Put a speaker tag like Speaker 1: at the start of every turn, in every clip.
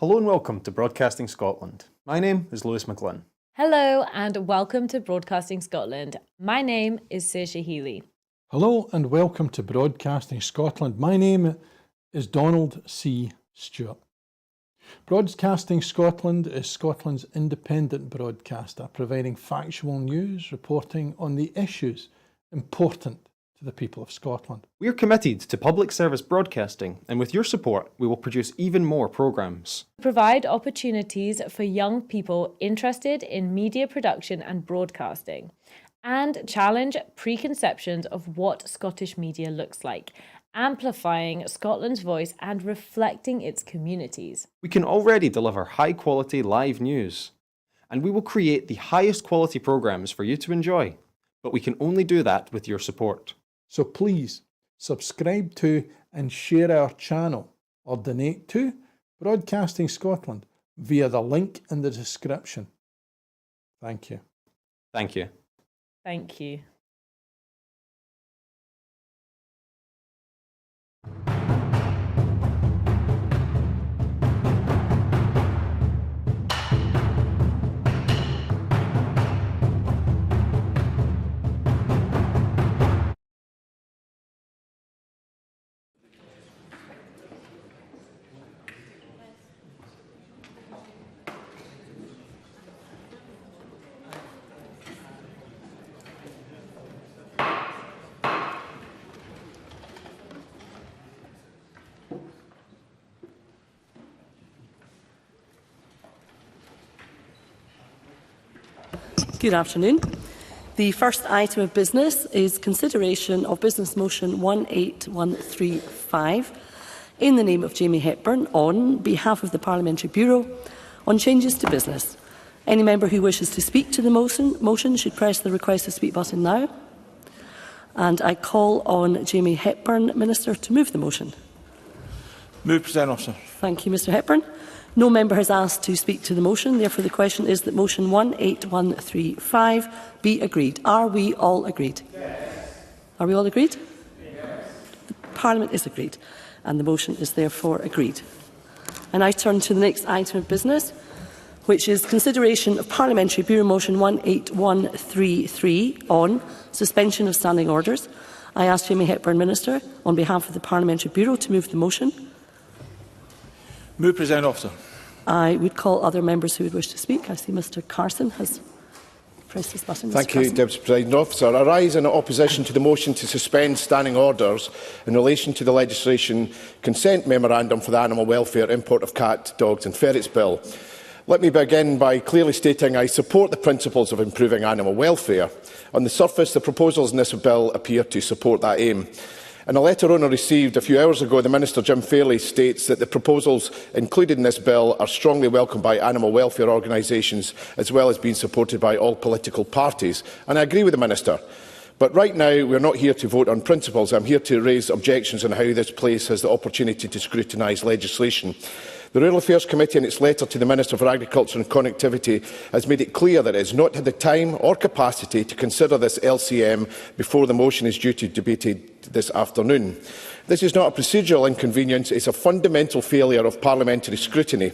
Speaker 1: Hello and welcome to Broadcasting Scotland. My name is Lewis McGlynn.
Speaker 2: Hello and welcome to Broadcasting Scotland. My name is Saoirse Healy.
Speaker 3: Hello and welcome to Broadcasting Scotland. My name is Donald C. Stewart. Broadcasting Scotland is Scotland's independent broadcaster, providing factual news, reporting on the issues important to the people of Scotland.
Speaker 1: We are committed to public service broadcasting, and with your support, we will produce even more programmes.
Speaker 2: Provide opportunities for young people interested in media production and broadcasting, and challenge preconceptions of what Scottish media looks like, amplifying Scotland's voice and reflecting its communities.
Speaker 1: We can already deliver high-quality live news, and we will create the highest quality programmes for you to enjoy. But we can only do that with your support.
Speaker 3: So please subscribe to and share our channel or donate to Broadcasting Scotland via the link in the description. Thank you.
Speaker 1: Thank you.
Speaker 2: Thank you.
Speaker 4: Good afternoon. The first item of business is consideration of Business Motion 18135 in the name of Jamie Hepburn on behalf of the Parliamentary Bureau on changes to business. Any member who wishes to speak to the motion should press the request to speak button now. And I call on Jamie Hepburn, Minister, to move the motion.
Speaker 5: Move, Presiding Officer.
Speaker 4: Thank you, Mr Hepburn. No member has asked to speak to the motion. Therefore, the question is that motion 18135 be agreed. Are we all agreed?
Speaker 5: Yes.
Speaker 4: Are we all agreed?
Speaker 5: Yes.
Speaker 4: The Parliament is agreed, and the motion is therefore agreed. And I turn to the next item of business, which is consideration of Parliamentary Bureau Motion 18133 on suspension of standing orders. I ask Jamie Hepburn, Minister, on behalf of the Parliamentary Bureau, to move the motion.
Speaker 5: Move, Presiding Officer.
Speaker 4: I would call other members who would wish to speak. I see Mr Carson has pressed his button.
Speaker 6: Thank you, Deputy Presiding Officer. I rise in opposition to the motion to suspend standing orders in relation to the legislation consent memorandum for the Animal Welfare Import of Cat, Dogs and Ferrets Bill. Let me begin by clearly stating I support the principles of improving animal welfare. On the surface, the proposals in this bill appear to support that aim. In a letter owner received a few hours ago, the Minister Jim Fairley states that the proposals included in this bill are strongly welcomed by animal welfare organisations as well as being supported by all political parties. And I agree with the Minister. But right now we are not here to vote on principles. I am here to raise objections on how this place has the opportunity to scrutinise legislation. The Rural Affairs Committee, in its letter to the Minister for Agriculture and Connectivity, has made it clear that it has not had the time or capacity to consider this LCM before the motion is due to be debated this afternoon. This is not a procedural inconvenience, it is a fundamental failure of parliamentary scrutiny.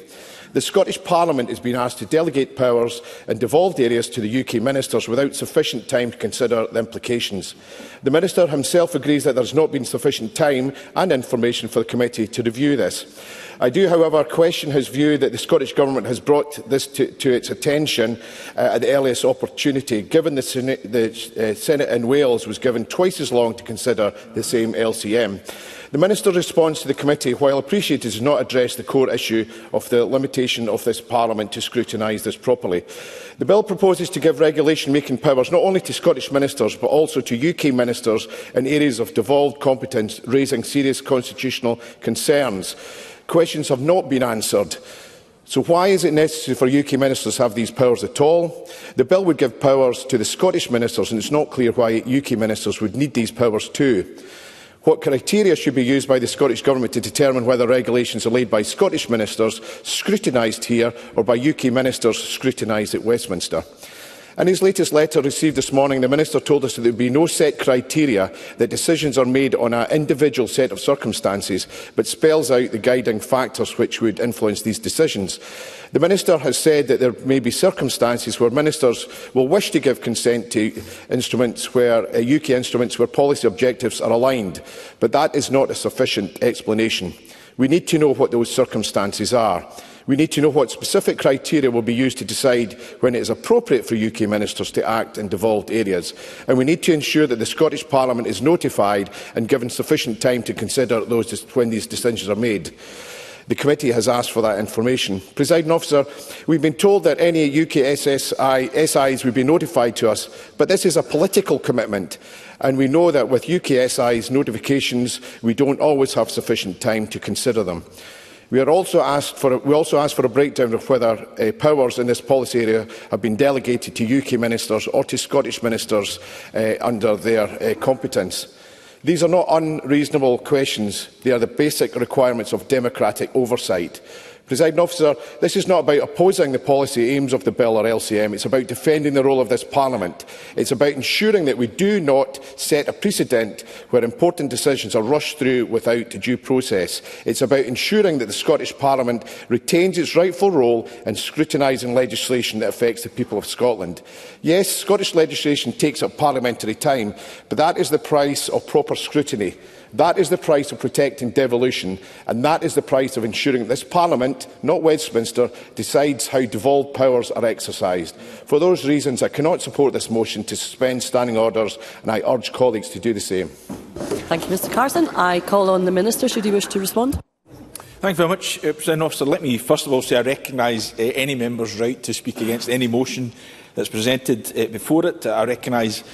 Speaker 6: The Scottish Parliament has been asked to delegate powers in devolved areas to the UK ministers without sufficient time to consider the implications. The Minister himself agrees that there has not been sufficient time and information for the committee to review this. I do, however, question his view that the Scottish Government has brought this to its attention at the earliest opportunity, given the Senate in Wales was given twice as long to consider the same LCM. The Minister's response to the committee, while appreciated, does not address the core issue of the limitation of this Parliament to scrutinise this properly. The bill proposes to give regulation-making powers not only to Scottish ministers but also to UK ministers in areas of devolved competence, raising serious constitutional concerns. Questions have not been answered. So why is it necessary for UK ministers to have these powers at all? The bill would give powers to the Scottish ministers, and it's not clear why UK ministers would need these powers too. What criteria should be used by the Scottish Government to determine whether regulations are laid by Scottish ministers scrutinised here or by UK ministers scrutinised at Westminster? In his latest letter received this morning, the Minister told us that there would be no set criteria, that decisions are made on an individual set of circumstances, but spells out the guiding factors which would influence these decisions. The Minister has said that there may be circumstances where ministers will wish to give consent to instruments where UK instruments where policy objectives are aligned, but that is not a sufficient explanation. We need to know what those circumstances are. We need to know what specific criteria will be used to decide when it is appropriate for UK ministers to act in devolved areas. And we need to ensure that the Scottish Parliament is notified and given sufficient time to consider those when these decisions are made. The committee has asked for that information. Presiding Officer, we've been told that any UK SIs would be notified to us, but this is a political commitment. And we know that with UK SIs notifications, we don't always have sufficient time to consider them. We also asked for a breakdown of whether powers in this policy area have been delegated to UK ministers or to Scottish ministers under their competence. These are not unreasonable questions. They are the basic requirements of democratic oversight. Presiding Officer, this is not about opposing the policy aims of the bill or LCM. It's about defending the role of this Parliament. It's about ensuring that we do not set a precedent where important decisions are rushed through without due process. It's about ensuring that the Scottish Parliament retains its rightful role in scrutinising legislation that affects the people of Scotland. Yes, Scottish legislation takes up parliamentary time, but that is the price of proper scrutiny. That is the price of protecting devolution, and that is the price of ensuring that this Parliament, not Westminster, decides how devolved powers are exercised. For those reasons, I cannot support this motion to suspend standing orders, and I urge colleagues to do the same.
Speaker 4: Thank you, Mr Carson. I call on the Minister, should he wish to respond.
Speaker 5: Thank you very much, Presiding Officer. Let me first of all say I recognise any member's right to speak against any motion that's presented before it. I recognise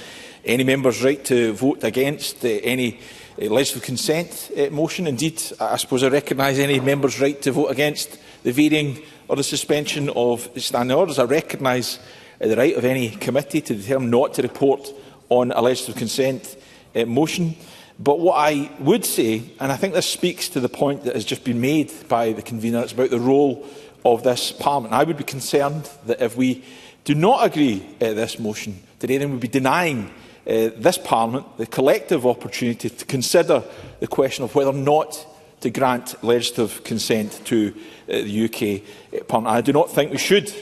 Speaker 5: any member's right to vote against any legislative consent motion. Indeed, I suppose I recognise any member's right to vote against the varying or the suspension of standing orders. I recognise the right of any committee to determine not to report on a legislative consent motion. But what I would say, and I think this speaks to the point that has just been made by the convener, it's about the role of this Parliament. I would be concerned that if we do not agree this motion today, then we would be denying this Parliament the collective opportunity to consider the question of whether or not to grant legislative consent to the UK Parliament. I do not think we should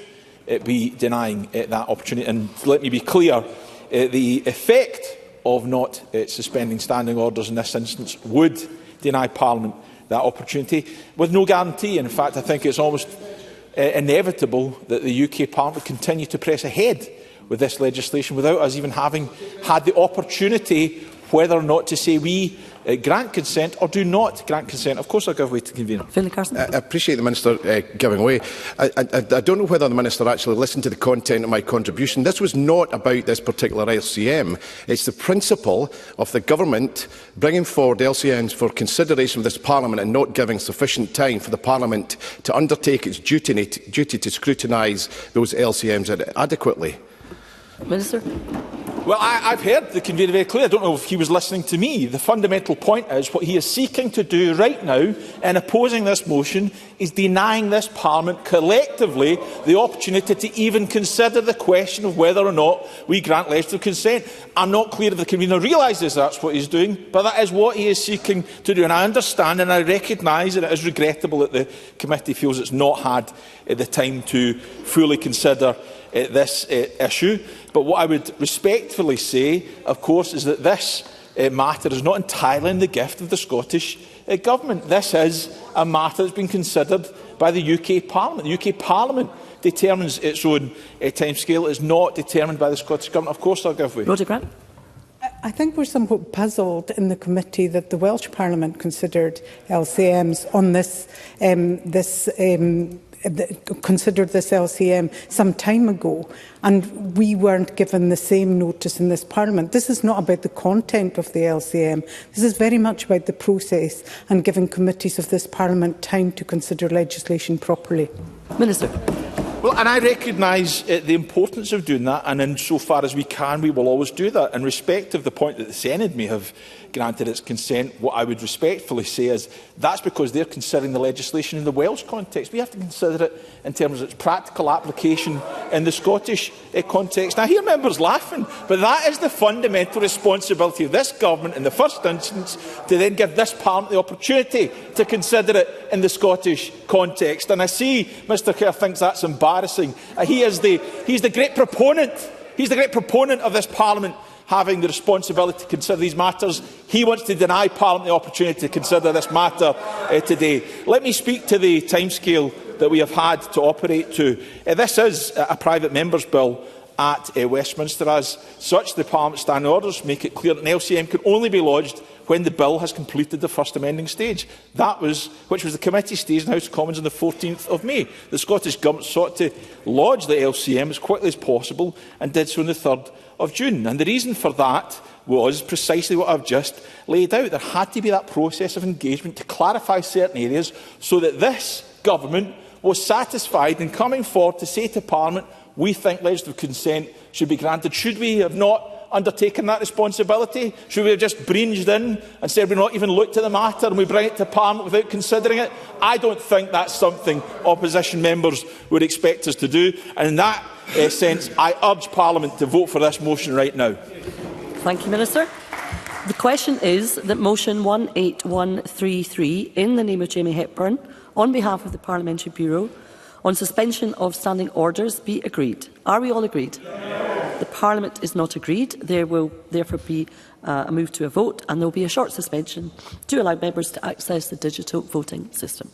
Speaker 5: be denying that opportunity. And let me be clear, the effect of not suspending standing orders in this instance would deny Parliament that opportunity, with no guarantee. In fact, I think it's almost inevitable that the UK Parliament will continue to press ahead with this legislation without us even having had the opportunity whether or not to say we grant consent or do not grant consent. Of course, I'll give way to the convener.
Speaker 6: I appreciate the Minister giving way. I don't know whether the Minister actually listened to the content of my contribution. This was not about this particular LCM. It's the principle of the Government bringing forward LCMs for consideration of this Parliament and not giving sufficient time for the Parliament to undertake its duty to scrutinise those LCMs adequately.
Speaker 4: Minister.
Speaker 5: Well, I've heard the convener very clearly. I don't know if he was listening to me. The fundamental point is what he is seeking to do right now in opposing this motion is denying this Parliament collectively the opportunity to even consider the question of whether or not we grant legislative consent. I'm not clear if the convener realises that's what he's doing, but that is what he is seeking to do. And I understand and I recognise that it is regrettable that the committee feels it's not had the time to fully consider this issue. But what I would respectfully say, of course, is that this matter is not entirely in the gift of the Scottish Government. This is a matter that's been considered by the UK Parliament. The UK Parliament determines its own timescale. It is not determined by the Scottish Government. Of course, I'll give way.
Speaker 4: Roger Grant.
Speaker 7: I think we're somewhat puzzled in the committee that the Welsh Parliament considered LCMs on considered this LCM some time ago, and we weren't given the same notice in this Parliament. This is not about the content of the LCM. This is very much about the process and giving committees of this Parliament time to consider legislation properly.
Speaker 4: Minister.
Speaker 5: Well, and I recognise the importance of doing that, and insofar as we can, we will always do that. In respect of the point that the Senate may have granted its consent. What I would respectfully say is that's because they're considering the legislation in the Welsh context. We have to consider it in terms of its practical application in the Scottish context. Now, I hear members laughing, but that is the fundamental responsibility of this government in the first instance, to then give this Parliament the opportunity to consider it in the Scottish context. And I see Mr Kerr thinks that's embarrassing. He's the great proponent. He's the great proponent of this Parliament having the responsibility to consider these matters. He wants to deny Parliament the opportunity to consider this matter today. Let me speak to the timescale that we have had to operate to. This is a private member's bill at Westminster. As such, the Parliament standing orders make it clear that an LCM can only be lodged when the bill has completed the first amending stage, which was the committee stage in the House of Commons on the 14th of May. The Scottish Government sought to lodge the LCM as quickly as possible and did so on the 3rd of June. And the reason for that was precisely what I've just laid out. There had to be that process of engagement to clarify certain areas so that this government was satisfied in coming forward to say to Parliament, we think legislative consent should be granted. Should we have not undertaken that responsibility? Should we have just breenged in and said we've not even looked at the matter and we bring it to Parliament without considering it? I don't think that's something opposition members would expect us to do. And in that sense, I urge Parliament to vote for this motion right now.
Speaker 4: Thank you, Minister. The question is that motion 18133, in the name of Jamie Hepburn, on behalf of the Parliamentary Bureau, on suspension of standing orders, be agreed. Are we all agreed? The Parliament is not agreed. There will therefore be a move to a vote, and there will be a short suspension to allow members to access the digital voting system.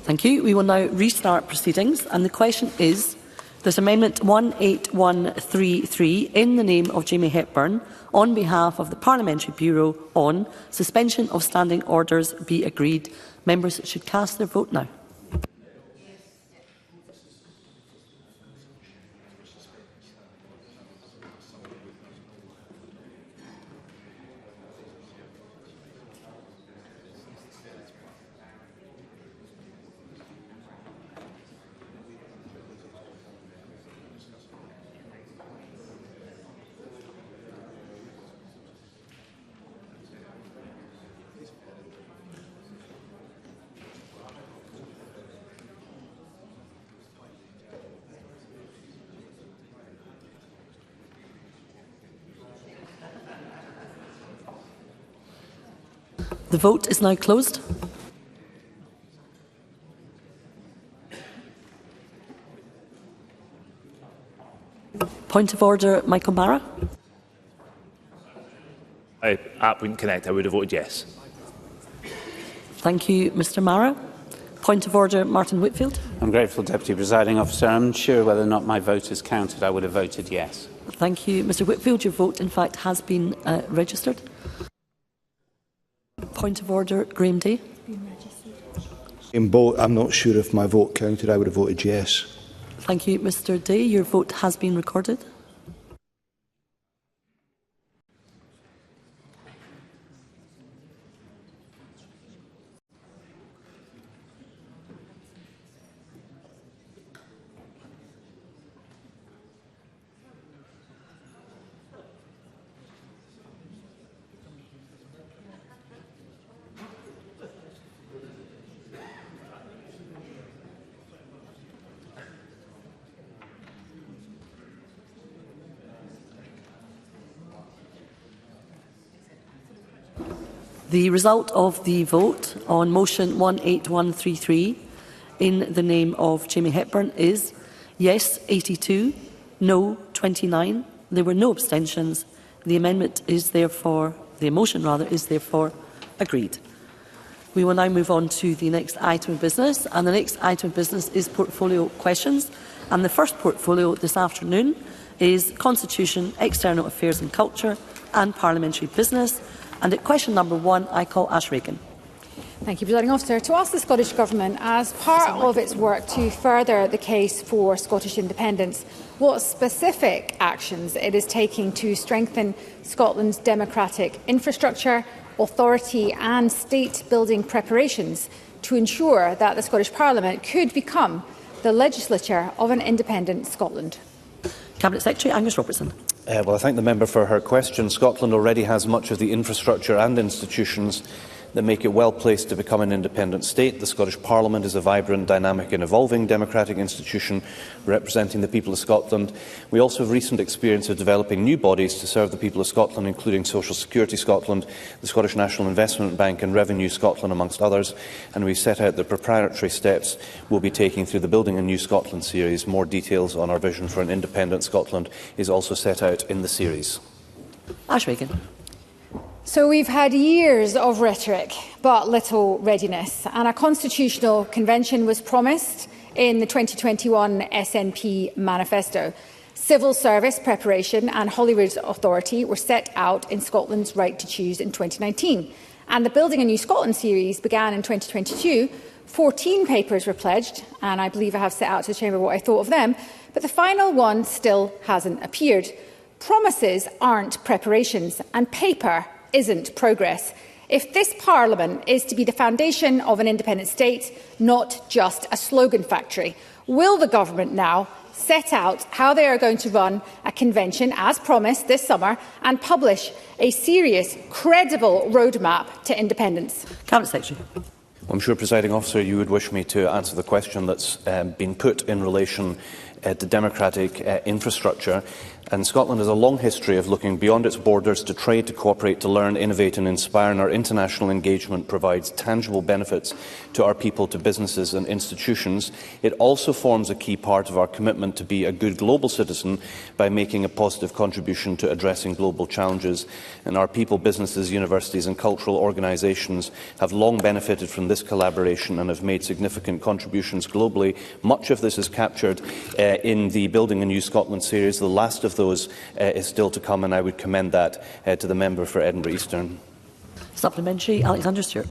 Speaker 4: Thank you. We will now restart proceedings, and the question is, does Amendment 18133 in the name of Jamie Hepburn on behalf of the Parliamentary Bureau on suspension of standing orders be agreed? Members should cast their vote now. The vote is now closed. Point of order, Michael Mara.
Speaker 8: App wouldn't connect. I would have voted yes.
Speaker 4: Thank you, Mr Mara. Point of order, Martin Whitfield.
Speaker 9: I'm grateful, Deputy Presiding Officer. I'm unsure whether or not my vote is counted. I would have voted yes.
Speaker 4: Thank you, Mr Whitfield. Your vote, in fact, has been registered. Point of order, Graham Day.
Speaker 10: I'm not sure if my vote counted. I would have voted yes.
Speaker 4: Thank you, Mr Day. Your vote has been recorded. The result of the vote on motion 18133 in the name of Jamie Hepburn is yes 82, no 29. There were no abstentions. The motion is therefore agreed. We will now move on to the next item of business, and the next item of business is portfolio questions. And the first portfolio this afternoon is Constitution, External Affairs and Culture and Parliamentary Business. And at question number 1, I call Ash Regan.
Speaker 11: Thank you, Presiding Officer. To ask the Scottish Government, as part of its work to further the case for Scottish independence, what specific actions it is taking to strengthen Scotland's democratic infrastructure, authority and state-building preparations to ensure that the Scottish Parliament could become the legislature of an independent Scotland.
Speaker 4: Cabinet Secretary Angus Robertson.
Speaker 12: Well, I thank the member for her question. Scotland already has much of the infrastructure and institutions that make it well placed to become an independent state. The Scottish Parliament is a vibrant, dynamic and evolving democratic institution representing the people of Scotland. We also have recent experience of developing new bodies to serve the people of Scotland, including Social Security Scotland, the Scottish National Investment Bank and Revenue Scotland, amongst others. And we set out the preparatory steps we'll be taking through the Building a New Scotland series. More details on our vision for an independent Scotland is also set out in the series.
Speaker 4: Ash Regan.
Speaker 11: So we've had years of rhetoric, but little readiness. And a constitutional convention was promised in the 2021 SNP manifesto. Civil service preparation and Holyrood authority were set out in Scotland's Right to Choose in 2019. And the Building a New Scotland series began in 2022. 14 papers were pledged, and I believe I have set out to the Chamber what I thought of them, but the final one still hasn't appeared. Promises aren't preparations, and paper isn't progress. If this Parliament is to be the foundation of an independent state, not just a slogan factory, will the Government now set out how they are going to run a convention, as promised this summer, and publish a serious, credible roadmap to independence?
Speaker 4: Cabinet Secretary.
Speaker 12: I'm sure, Presiding Officer, you would wish me to answer the question that's been put in relation to democratic infrastructure. And Scotland has a long history of looking beyond its borders to trade, to cooperate, to learn, innovate and inspire, and our international engagement provides tangible benefits to our people, to businesses and institutions. It also forms a key part of our commitment to be a good global citizen by making a positive contribution to addressing global challenges. And our people, businesses, universities and cultural organisations have long benefited from this collaboration and have made significant contributions globally. Much of this is captured in the Building a New Scotland series. The last of those is still to come, and I would commend that to the member for Edinburgh Eastern.
Speaker 4: Supplementary, Alexander Stewart.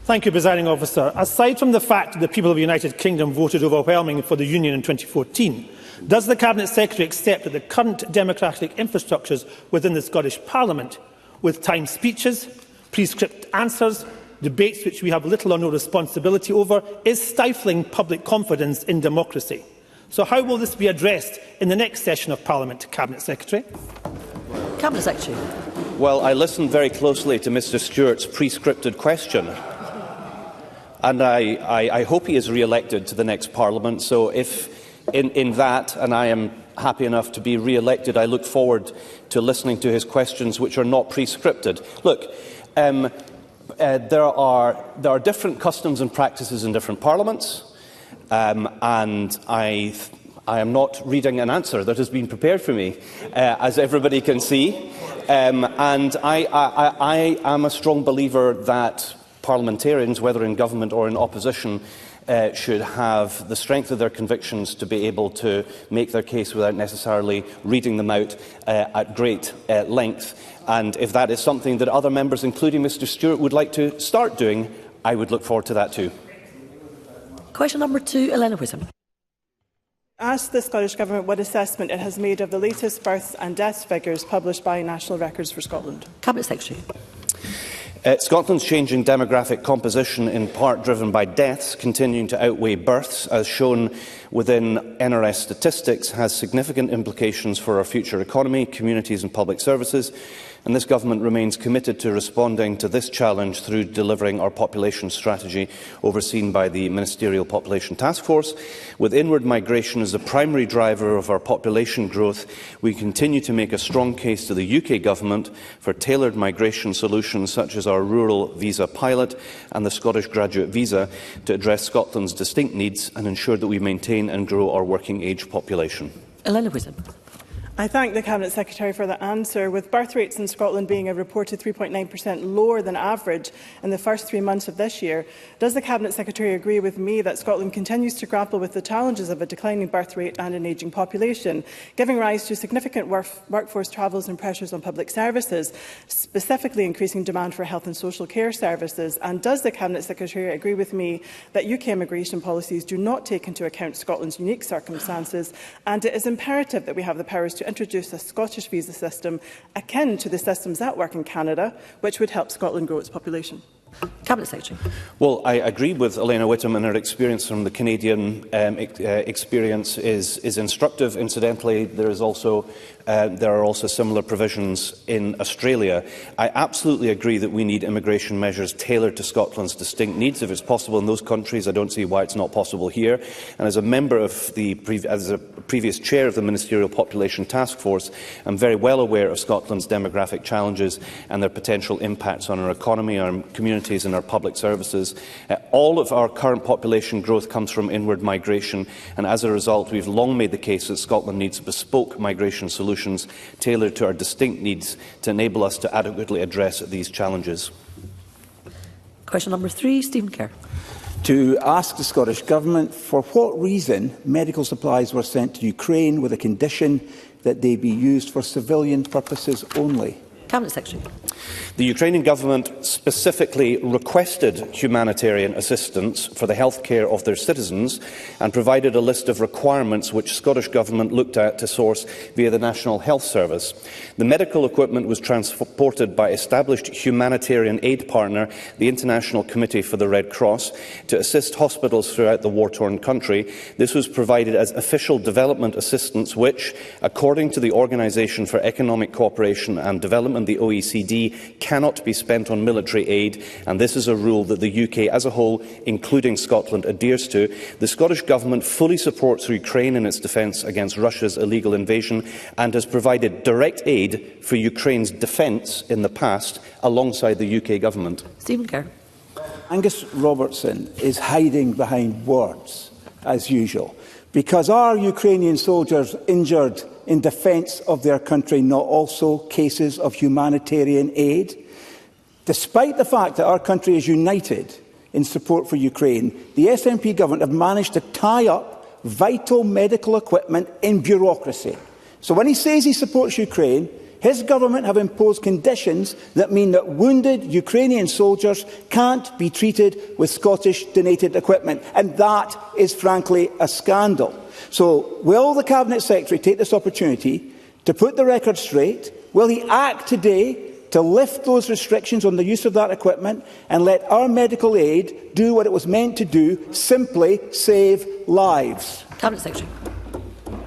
Speaker 13: Thank you, Presiding Officer. Aside from the fact that the people of the United Kingdom voted overwhelmingly for the Union in 2014, does the Cabinet Secretary accept that the current democratic infrastructures within the Scottish Parliament, with timed speeches, pre-script answers, debates which we have little or no responsibility over, is stifling public confidence in democracy? So how will this be addressed in the next session of Parliament, Cabinet Secretary?
Speaker 4: Cabinet Secretary.
Speaker 12: Well, I listened very closely to Mr Stewart's pre-scripted question, and I hope he is re-elected to the next Parliament. So if in that, and I am happy enough to be re-elected, I look forward to listening to his questions which are not pre-scripted. Look, there are different customs and practices in different parliaments. And I am not reading an answer that has been prepared for me, as everybody can see. And I am a strong believer that parliamentarians, whether in government or in opposition, should have the strength of their convictions to be able to make their case without necessarily reading them out at great length. And if that is something that other members, including Mr Stewart, would like to start doing, I would look forward to that too.
Speaker 4: Question number 2, Elena Whitham.
Speaker 14: Ask the Scottish Government what assessment it has made of the latest births and deaths figures published by National Records for Scotland.
Speaker 4: Cabinet Secretary.
Speaker 12: Scotland's changing demographic composition, in part driven by deaths continuing to outweigh births, as shown within NRS statistics, has significant implications for our future economy, communities and public services. And this government remains committed to responding to this challenge through delivering our population strategy overseen by the Ministerial Population Task Force. With inward migration as the primary driver of our population growth, we continue to make a strong case to the UK Government for tailored migration solutions such as our rural visa pilot and the Scottish graduate visa to address Scotland's distinct needs and ensure that we maintain and grow our working age population.
Speaker 4: Elena Whitham.
Speaker 14: I thank the Cabinet Secretary for the answer. With birth rates in Scotland being a reported 3.9% lower than average in the first 3 months of this year, does the Cabinet Secretary agree with me that Scotland continues to grapple with the challenges of a declining birth rate and an ageing population, giving rise to significant workforce travels and pressures on public services, specifically increasing demand for health and social care services? And does the Cabinet Secretary agree with me that UK immigration policies do not take into account Scotland's unique circumstances, and it is imperative that we have the powers to introduce a Scottish visa system akin to the systems that work in Canada, which would help Scotland grow its population?
Speaker 4: Cabinet Secretary.
Speaker 12: Well, I agree with Elena Whitham, and her experience from the Canadian experience is instructive. Incidentally, there are also similar provisions in Australia. I absolutely agree that we need immigration measures tailored to Scotland's distinct needs. If it's possible in those countries, I don't see why it's not possible here. And as a member of as a previous chair of the Ministerial Population Task Force, I'm very well aware of Scotland's demographic challenges and their potential impacts on our economy, our communities and our public services. All of our current population growth comes from inward migration, and as a result we've long made the case that Scotland needs bespoke migration solutions tailored to our distinct needs to enable us to adequately address these challenges.
Speaker 4: Question number 3, Stephen Kerr.
Speaker 15: To ask the Scottish Government for what reason medical supplies were sent to Ukraine with a condition that they be used for civilian purposes only.
Speaker 4: Cabinet Secretary.
Speaker 12: The Ukrainian government specifically requested humanitarian assistance for the health care of their citizens and provided a list of requirements which Scottish Government looked at to source via the National Health Service. The medical equipment was transported by established humanitarian aid partner, the International Committee for the Red Cross, to assist hospitals throughout the war-torn country. This was provided as official development assistance which, according to the Organisation for Economic Cooperation and Development and the OECD cannot be spent on military aid, and this is a rule that the UK as a whole, including Scotland, adheres to. The Scottish Government fully supports Ukraine in its defence against Russia's illegal invasion and has provided direct aid for Ukraine's defence in the past alongside the UK Government.
Speaker 4: Stephen Kerr.
Speaker 15: Angus Robertson is hiding behind words, as usual, because are Ukrainian soldiers injured in defence of their country not also cases of humanitarian aid? Despite the fact that our country is united in support for Ukraine, the SNP government have managed to tie up vital medical equipment in bureaucracy. So when he says he supports Ukraine, his government have imposed conditions that mean that wounded Ukrainian soldiers can't be treated with Scottish donated equipment. And that is frankly a scandal. So will the Cabinet Secretary take this opportunity to put the record straight? Will he act today to lift those restrictions on the use of that equipment and let our medical aid do what it was meant to do, simply save lives?
Speaker 4: Cabinet Secretary.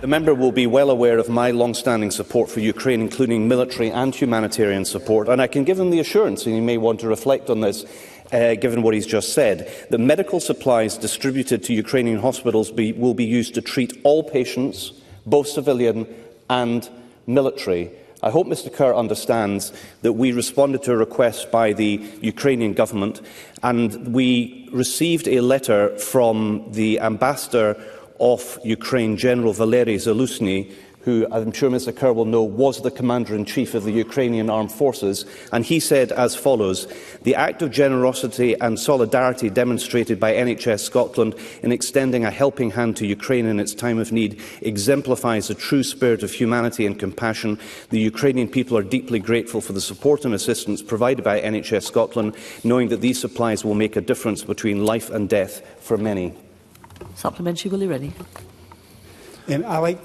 Speaker 12: The member will be well aware of my long-standing support for Ukraine, including military and humanitarian support, and I can give him the assurance, and he may want to reflect on this, given what he's just said, that medical supplies distributed to Ukrainian hospitals will be used to treat all patients, both civilian and military. I hope Mr Kerr understands that we responded to a request by the Ukrainian government, and we received a letter from the ambassador of Ukraine, General Valery Zaluzhny, who I'm sure Mr Kerr will know was the Commander-in-Chief of the Ukrainian Armed Forces, and he said as follows: "The act of generosity and solidarity demonstrated by NHS Scotland in extending a helping hand to Ukraine in its time of need exemplifies a true spirit of humanity and compassion. The Ukrainian people are deeply grateful for the support and assistance provided by NHS Scotland, knowing that these supplies will make a difference between life and death for many."
Speaker 4: Supplementary, Willie Rennie.
Speaker 16: I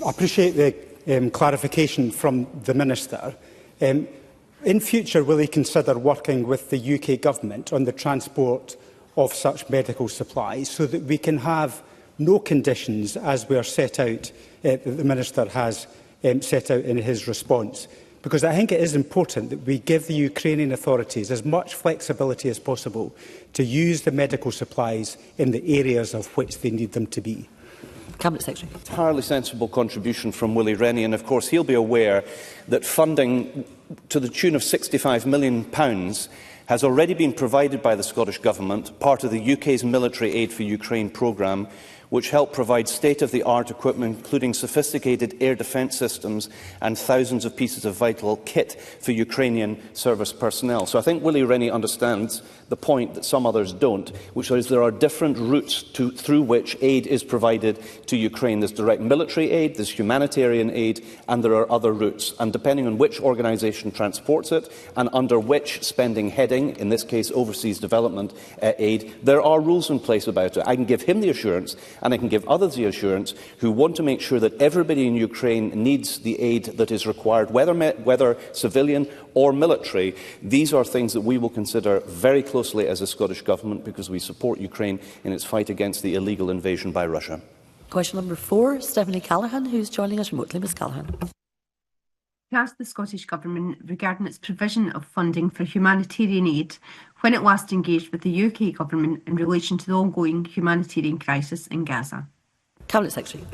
Speaker 16: appreciate the clarification from the Minister. In future, will he consider working with the UK Government on the transport of such medical supplies so that we can have no conditions as we are set out, that the Minister has set out in his response? Because I think it is important that we give the Ukrainian authorities as much flexibility as possible to use the medical supplies in the areas of which they need them to be.
Speaker 4: Cabinet Secretary.
Speaker 12: Entirely sensible contribution from Willie Rennie, and of course he'll be aware that funding to the tune of £65 million has already been provided by the Scottish Government, part of the UK's Military Aid for Ukraine programme, which helped provide state-of-the-art equipment, including sophisticated air defence systems and thousands of pieces of vital kit for Ukrainian service personnel. So I think Willie Rennie understands the point that some others don't, which is there are different routes through which aid is provided to Ukraine. There's direct military aid, there's humanitarian aid, and there are other routes. And depending on which organisation transports it and under which spending heading, in this case overseas development aid, there are rules in place about it. I can give him the assurance, and I can give others the assurance, who want to make sure that everybody in Ukraine needs the aid that is required, whether civilian or military. These are things that we will consider very closely as a Scottish Government, because we support Ukraine in its fight against the illegal invasion by Russia.
Speaker 4: Question number 4, Stephanie Callaghan, who's joining us remotely. Ms Callaghan.
Speaker 17: To ask the Scottish Government regarding its provision of funding for humanitarian aid when it last engaged with the UK Government in relation to the ongoing humanitarian crisis in Gaza.
Speaker 4: Cabinet Secretary.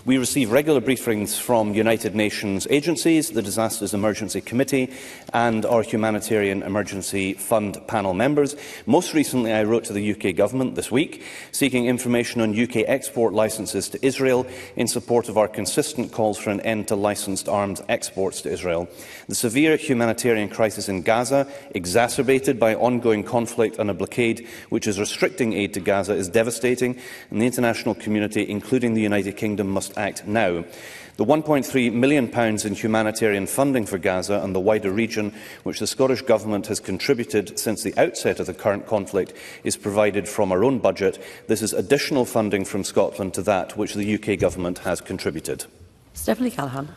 Speaker 12: We receive regular briefings from United Nations agencies, the Disasters Emergency Committee and our Humanitarian Emergency Fund panel members. Most recently, I wrote to the UK Government this week, seeking information on UK export licences to Israel in support of our consistent calls for an end to licensed arms exports to Israel. The severe humanitarian crisis in Gaza, exacerbated by ongoing conflict and a blockade which is restricting aid to Gaza, is devastating, and the international community, including the United Kingdom, must act now. The £1.3 million in humanitarian funding for Gaza and the wider region, which the Scottish Government has contributed since the outset of the current conflict, is provided from our own budget. This is additional funding from Scotland to that which the UK Government has contributed.
Speaker 4: Stephanie Callaghan.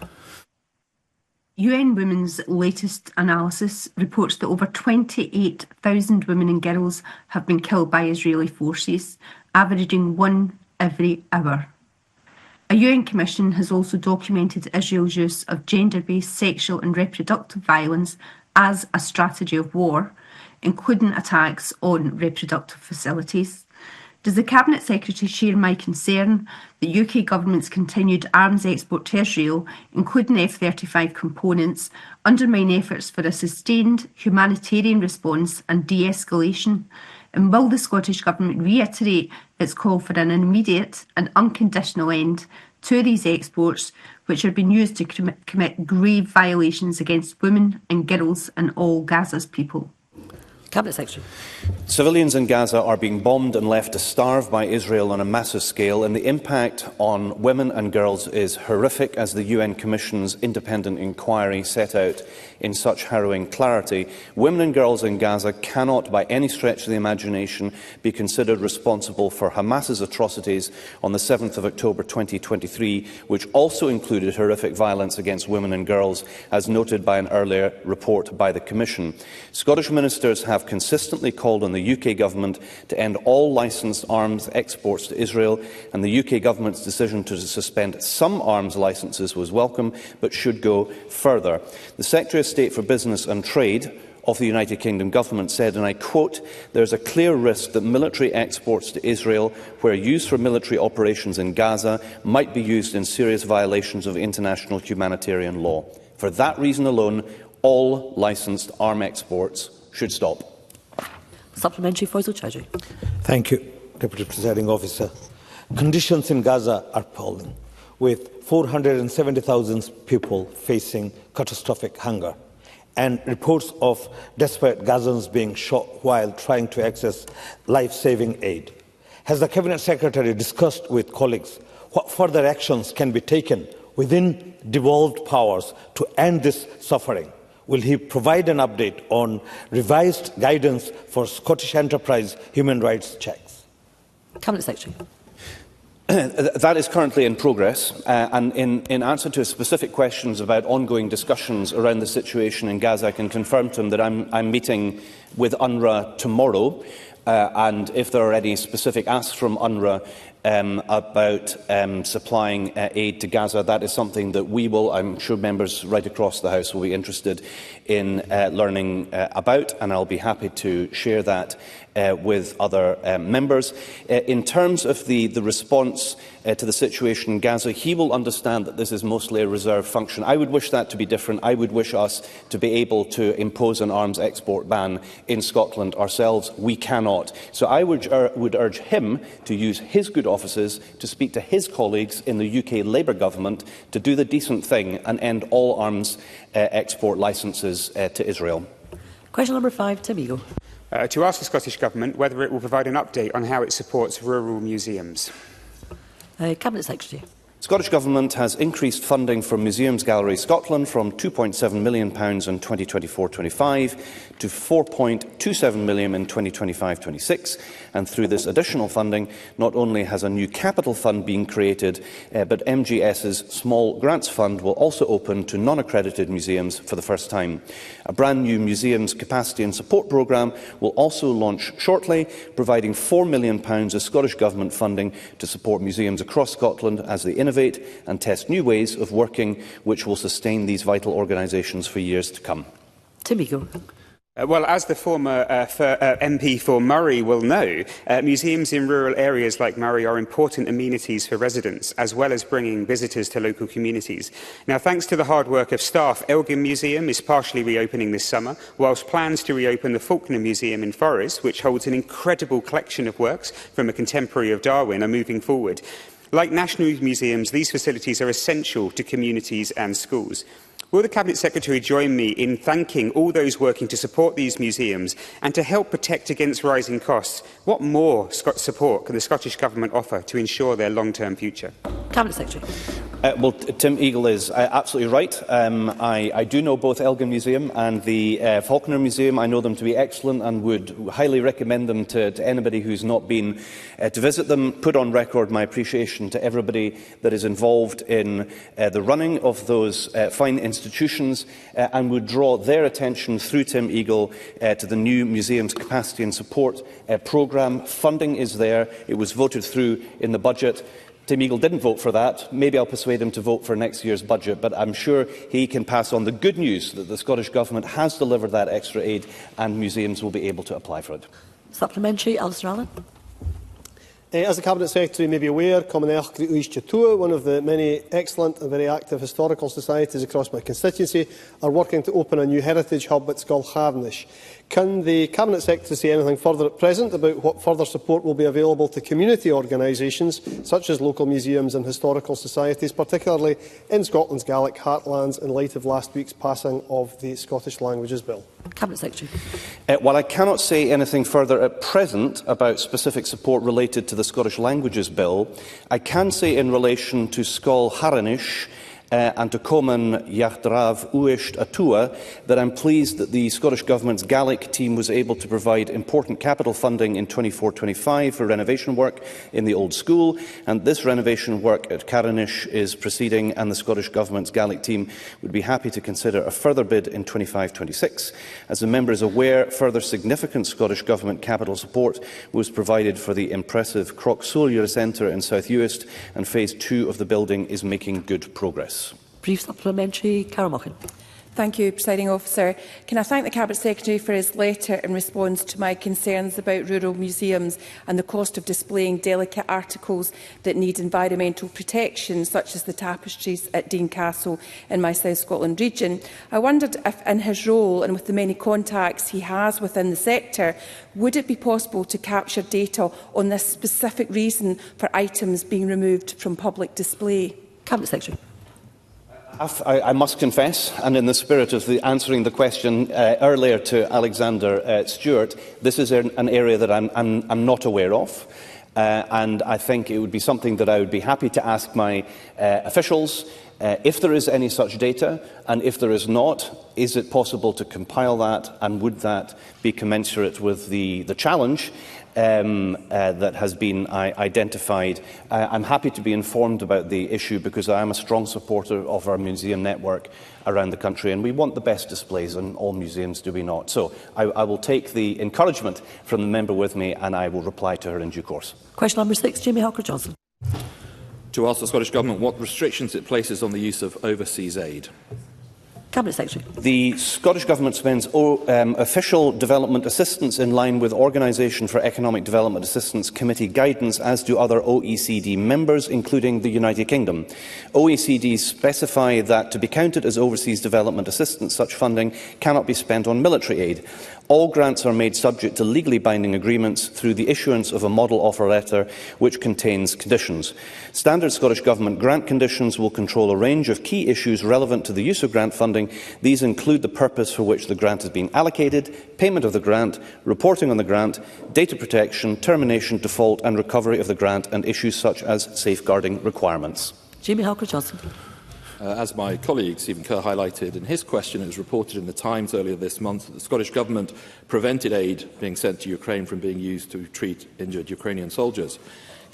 Speaker 17: UN Women's latest analysis reports that over 28,000 women and girls have been killed by Israeli forces, averaging one every hour. A UN Commission has also documented Israel's use of gender-based sexual and reproductive violence as a strategy of war, including attacks on reproductive facilities. Does the Cabinet Secretary share my concern that UK Government's continued arms export to Israel, including F-35 components, undermine efforts for a sustained humanitarian response and de-escalation? And will the Scottish Government reiterate its call for an immediate and unconditional end to these exports, which are being used to commit grave violations against women and girls and all Gaza's people?
Speaker 4: Cabinet Secretary.
Speaker 12: Civilians in Gaza are being bombed and left to starve by Israel on a massive scale, and the impact on women and girls is horrific, as the UN Commission's independent inquiry set out in such harrowing clarity. Women and girls in Gaza cannot, by any stretch of the imagination, be considered responsible for Hamas's atrocities on the 7th of October 2023, which also included horrific violence against women and girls, as noted by an earlier report by the Commission. Scottish ministers have consistently called on the UK Government to end all licensed arms exports to Israel, and the UK Government's decision to suspend some arms licences was welcome, but should go further. The Secretary of State for Business and Trade of the United Kingdom Government said, and I quote, "There is a clear risk that military exports to Israel, where used for military operations in Gaza, might be used in serious violations of international humanitarian law. For that reason alone, all licensed arms exports should stop."
Speaker 4: Supplementary, Faisal Chowdhury.
Speaker 18: Thank you, Deputy Presiding Officer. Conditions in Gaza are appalling, with 470,000 people facing catastrophic hunger, and reports of desperate Gazans being shot while trying to access life-saving aid. Has the Cabinet Secretary discussed with colleagues what further actions can be taken within devolved powers to end this suffering? Will he provide an update on revised guidance for Scottish enterprise human rights checks?
Speaker 4: Cabinet Secretary.
Speaker 12: That is currently in progress, and in answer to specific questions about ongoing discussions around the situation in Gaza, I can confirm to him that I'm meeting with UNRWA tomorrow, and if there are any specific asks from UNRWA about supplying aid to Gaza, that is something that we will, I'm sure members right across the House will be interested in learning about, and I'll be happy to share that with other members. In terms of the response to the situation in Gaza, he will understand that this is mostly a reserve function. I would wish that to be different. I would wish us to be able to impose an arms export ban in Scotland ourselves. We cannot. So I would urge him to use his good offices to speak to his colleagues in the UK Labour Government to do the decent thing and end all arms export licences to Israel.
Speaker 4: Question number 5, Tim Eagle.
Speaker 19: To ask the Scottish Government whether it will provide an update on how it supports rural museums.
Speaker 4: Cabinet Secretary.
Speaker 12: The Scottish Government has increased funding for Museums Galleries Scotland from £2.7 million in 2024-25 to £4.27 million in 2025-26, and through this additional funding, not only has a new capital fund been created, but MGS's Small Grants Fund will also open to non-accredited museums for the first time. A brand new Museums Capacity and Support programme will also launch shortly, providing £4 million of Scottish Government funding to support museums across Scotland as they innovate and test new ways of working, which will sustain these vital organisations for years to come.
Speaker 4: Tim Eagle.
Speaker 19: Well, as the former MP for Murray will know, museums in rural areas like Murray are important amenities for residents, as well as bringing visitors to local communities. Now, thanks to the hard work of staff, Elgin Museum is partially reopening this summer, whilst plans to reopen the Faulkner Museum in Forres, which holds an incredible collection of works from a contemporary of Darwin, are moving forward. Like national museums, these facilities are essential to communities and schools. Will the Cabinet Secretary join me in thanking all those working to support these museums and to help protect against rising costs? What more support can the Scottish Government offer to ensure their long-term future?
Speaker 4: Cabinet Secretary.
Speaker 12: Well, Tim Eagle is absolutely right. I do know both Elgin Museum and the Faulkner Museum. I know them to be excellent and would highly recommend them to anybody who's not been to visit them. Put on record my appreciation to everybody that is involved in the running of those fine institutions, and would draw their attention through Tim Eagle to the new Museums Capacity and Support programme. Funding is there. It was voted through in the budget. Tim Eagle didn't vote for that. Maybe I'll persuade him to vote for next year's budget, but I'm sure he can pass on the good news that the Scottish Government has delivered that extra aid and museums will be able to apply for it.
Speaker 4: Supplementary, Alistair Allen.
Speaker 20: As the Cabinet Secretary may be aware, Commonwealth Tua, one of the many excellent and very active historical societies across my constituency, are working to open a new heritage hub at Skolharnish. Can the Cabinet Secretary say anything further at present about what further support will be available to community organisations such as local museums and historical societies, particularly in Scotland's Gaelic heartlands in light of last week's passing of the Scottish Languages Bill?
Speaker 4: Cabinet Secretary.
Speaker 12: While I cannot say anything further at present about specific support related to the Scottish Languages Bill, I can say in relation to Skolharnish and to Common Yachdrav Uisht Atua that I'm pleased that the Scottish Government's Gaelic team was able to provide important capital funding in 24-25 for renovation work in the old school, and this renovation work at Carinish is proceeding, and the Scottish Government's Gaelic team would be happy to consider a further bid in 25-26. As the member is aware, further significant Scottish Government capital support was provided for the impressive Croxolure Centre in South Uist, and Phase 2 of the building is making good progress.
Speaker 4: Brief supplementary, Cara Mochan.
Speaker 21: Thank you, Presiding Officer. Can I thank the Cabinet Secretary for his letter in response to my concerns about rural museums and the cost of displaying delicate articles that need environmental protection, such as the tapestries at Dean Castle in my South Scotland region. I wondered if, in his role and with the many contacts he has within the sector, would it be possible to capture data on this specific reason for items being removed from public display?
Speaker 4: Cabinet Secretary.
Speaker 12: I must confess, and in the spirit of answering the question earlier to Alexander Stewart, this is an area that I'm not aware of, and I think it would be something that I would be happy to ask my officials if there is any such data, and if there is not, is it possible to compile that, and would that be commensurate with the challenge that has been identified. I'm happy to be informed about the issue because I am a strong supporter of our museum network around the country, and we want the best displays in all museums, do we not? So I will take the encouragement from the member with me, and I will reply to her in due course.
Speaker 4: Question number 6, Jamie Halker-Johnson.
Speaker 22: To ask the Scottish Government what restrictions it places on the use of overseas aid.
Speaker 4: Cabinet Secretary.
Speaker 12: The Scottish Government spends official development assistance in line with Organisation for Economic Development Assistance Committee guidance, as do other OECD members, including the United Kingdom. OECD specify that to be counted as overseas development assistance, such funding cannot be spent on military aid. All grants are made subject to legally binding agreements through the issuance of a model offer letter which contains conditions. Standard Scottish Government grant conditions will control a range of key issues relevant to the use of grant funding. These include the purpose for which the grant is being allocated, payment of the grant, reporting on the grant, data protection, termination, default and recovery of the grant, and issues such as safeguarding requirements.
Speaker 4: Jamie Halker-Johnson.
Speaker 22: As my colleague Stephen Kerr highlighted in his question, it was reported in the Times earlier this month that the Scottish Government prevented aid being sent to Ukraine from being used to treat injured Ukrainian soldiers.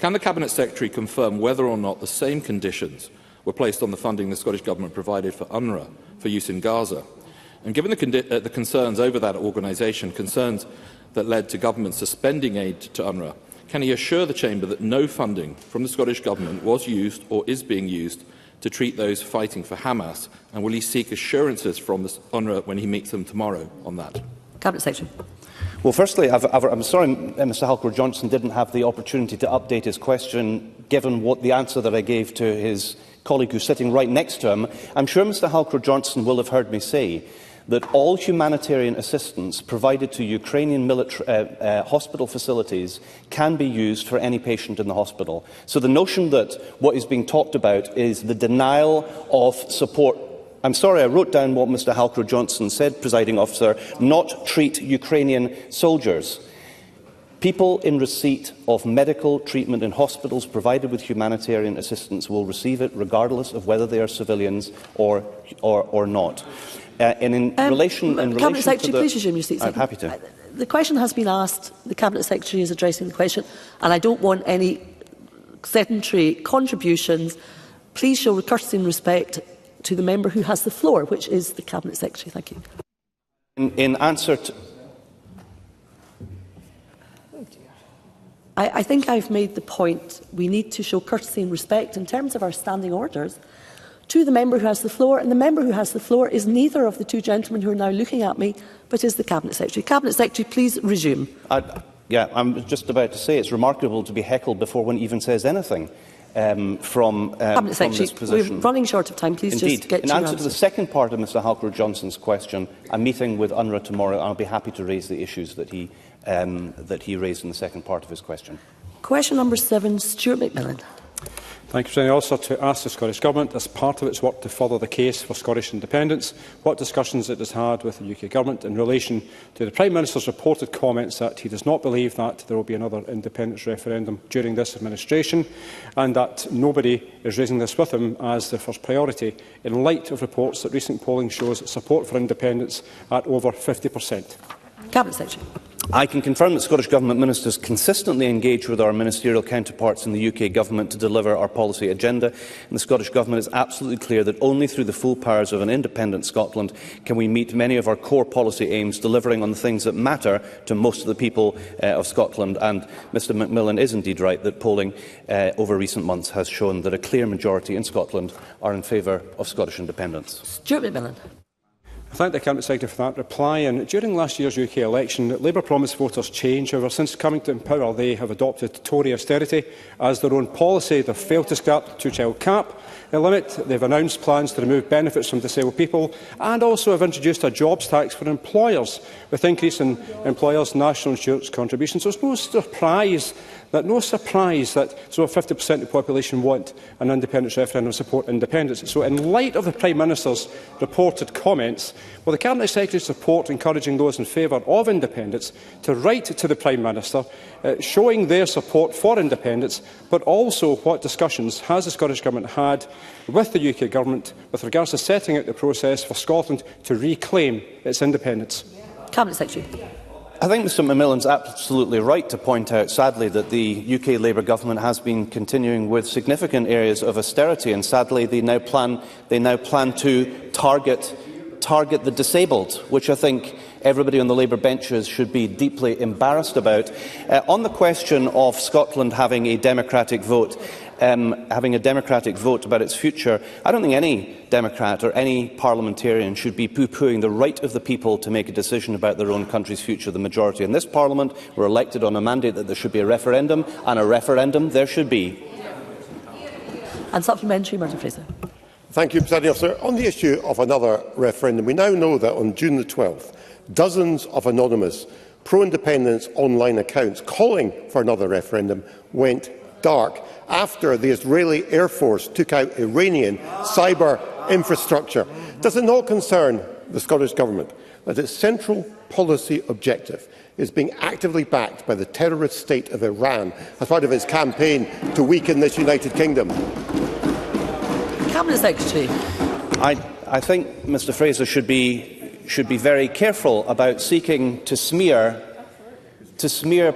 Speaker 22: Can the Cabinet Secretary confirm whether or not the same conditions were placed on the funding the Scottish Government provided for UNRWA for use in Gaza? And given the concerns over that organisation, concerns that led to government suspending aid to UNRWA, can he assure the Chamber that no funding from the Scottish Government was used or is being used to treat those fighting for Hamas, and will he seek assurances from the UNRWA when he meets them tomorrow on that?
Speaker 4: Cabinet Secretary.
Speaker 12: Well, firstly, I'm sorry Mr Halker-Johnson didn't have the opportunity to update his question, given what the answer that I gave to his colleague who's sitting right next to him. I'm sure Mr Halker-Johnson will have heard me say that all humanitarian assistance provided to Ukrainian hospital facilities can be used for any patient in the hospital. So the notion that what is being talked about is the denial of support. I'm sorry, I wrote down what Mr Halker-Johnson said, Presiding Officer, not treat Ukrainian soldiers. People in receipt of medical treatment in hospitals provided with humanitarian assistance will receive it regardless of whether they are civilians or not. In relation
Speaker 4: Cabinet Secretary, please resume your seat.
Speaker 12: I'm happy to.
Speaker 4: The question has been asked. The Cabinet Secretary is addressing the question, and I don't want any sedentary contributions. Please show courtesy and respect to the member who has the floor, which is the Cabinet Secretary. Thank you.
Speaker 12: In answer to...
Speaker 4: I think I've made the point we need to show courtesy and respect in terms of our standing orders to the member who has the floor, and the member who has the floor is neither of the two gentlemen who are now looking at me, but is the Cabinet Secretary. Cabinet Secretary, please resume.
Speaker 12: I'm just about to say it's remarkable to be heckled before one even says anything from this position.
Speaker 4: We're running short of time. Please
Speaker 12: Indeed.
Speaker 4: just get to
Speaker 12: In
Speaker 4: your
Speaker 12: answer to the second part of Mr Halker-Johnson's question, I'm meeting with UNRWA tomorrow, and I'll be happy to raise the issues that he raised in the second part of his question.
Speaker 4: Question number 7, Stuart McMillan.
Speaker 1: Thank you, President Officer. To ask the Scottish Government, as part of its work to further the case for Scottish independence, what discussions it has had with the UK Government in relation to the Prime Minister's reported comments that he does not believe that there will be another independence referendum during this administration, and that nobody is raising this with him as their first priority, in light of reports that recent polling shows support for independence at over 50%.
Speaker 4: Cabinet Secretary.
Speaker 12: I can confirm that Scottish Government ministers consistently engage with our ministerial counterparts in the UK Government to deliver our policy agenda, and the Scottish Government is absolutely clear that only through the full powers of an independent Scotland can we meet many of our core policy aims, delivering on the things that matter to most of the people of Scotland. And Mr McMillan is indeed right that polling over recent months has shown that a clear majority in Scotland are in favour of Scottish independence.
Speaker 4: Stuart McMillan.
Speaker 1: I thank the Cabinet Secretary for that reply. And during last year's UK election, Labour promised voters change. However, since coming to power, they have adopted Tory austerity as their own policy. They have failed to scrap the two-child cap limit. They have announced plans to remove benefits from disabled people, and also have introduced a jobs tax for employers, with increase in employers' national insurance contributions. So it's no surprise that over 50% of the population want an independence referendum support independence. So in light of the Prime Minister's reported comments, will the Cabinet Secretary support encouraging those in favour of independence to write to the Prime Minister, showing their support for independence, but also what discussions has the Scottish Government had with the UK Government with regards to setting out the process for Scotland to reclaim its independence?
Speaker 4: Cabinet Secretary.
Speaker 12: I think Mr McMillan is absolutely right to point out, sadly, that the UK Labour Government has been continuing with significant areas of austerity, and sadly they now plan to target the disabled, which I think everybody on the Labour benches should be deeply embarrassed about. On the question of Scotland having a democratic vote about its future, I don't think any Democrat or any parliamentarian should be poo-pooing the right of the people to make a decision about their own country's future. The majority in this Parliament were elected on a mandate that there should be a referendum, and a referendum there should be.
Speaker 4: And supplementary, Martin Fraser.
Speaker 3: Thank you, President Officer. On the issue of another referendum, we now know that on June the 12th, dozens of anonymous pro-independence online accounts calling for another referendum went dark after the Israeli Air Force took out Iranian cyber infrastructure. Does it not concern the Scottish Government that its central policy objective is being actively backed by the terrorist state of Iran as part of its campaign to weaken this United Kingdom?
Speaker 4: Cabinet Secretary.
Speaker 12: I think Mr Fraser should be very careful about seeking to smear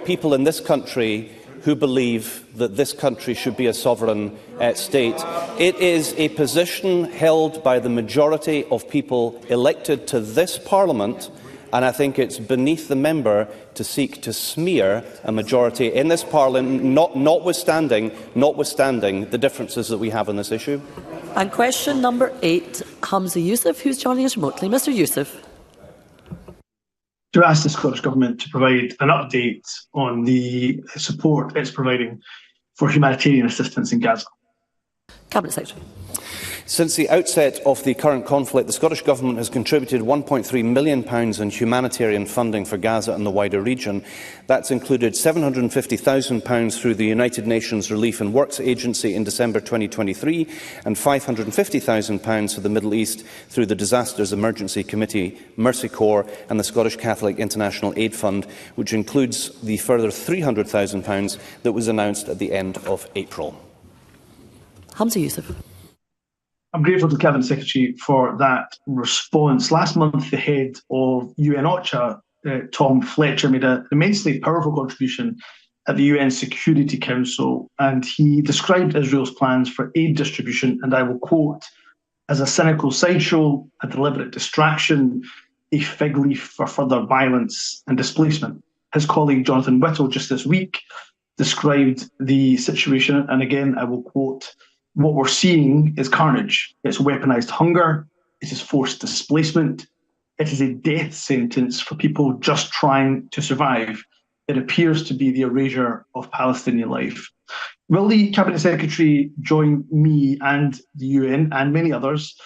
Speaker 12: people in this country who believe that this country should be a sovereign state. It is a position held by the majority of people elected to this Parliament, and I think it's beneath the member to seek to smear a majority in this Parliament, notwithstanding the differences that we have on this issue.
Speaker 4: And question number 8, Hamza Youssef, who's joining us remotely. Mr Youssef.
Speaker 23: To ask the Scottish Government to provide an update on the support it's providing for humanitarian assistance in Gaza.
Speaker 4: Cabinet Secretary.
Speaker 12: Since the outset of the current conflict, the Scottish Government has contributed £1.3 million in humanitarian funding for Gaza and the wider region. That's included £750,000 through the United Nations Relief and Works Agency in December 2023 and £550,000 for the Middle East through the Disasters Emergency Committee, Mercy Corps and the Scottish Catholic International Aid Fund, which includes the further £300,000 that was announced at the end of April.
Speaker 4: Hamza Youssef.
Speaker 23: I'm grateful to the Cabinet Secretary for that response. Last month, the head of UN OCHA, Tom Fletcher, made an immensely powerful contribution at the UN Security Council, and he described Israel's plans for aid distribution, and I will quote, as a cynical sideshow, a deliberate distraction, a fig leaf for further violence and displacement. His colleague Jonathan Whittle just this week described the situation, and again, I will quote, "What we're seeing is carnage. It's weaponised hunger, it is forced displacement, it is a death sentence for people just trying to survive. It appears to be the erasure of Palestinian life." Will the Cabinet Secretary join me and the UN and many others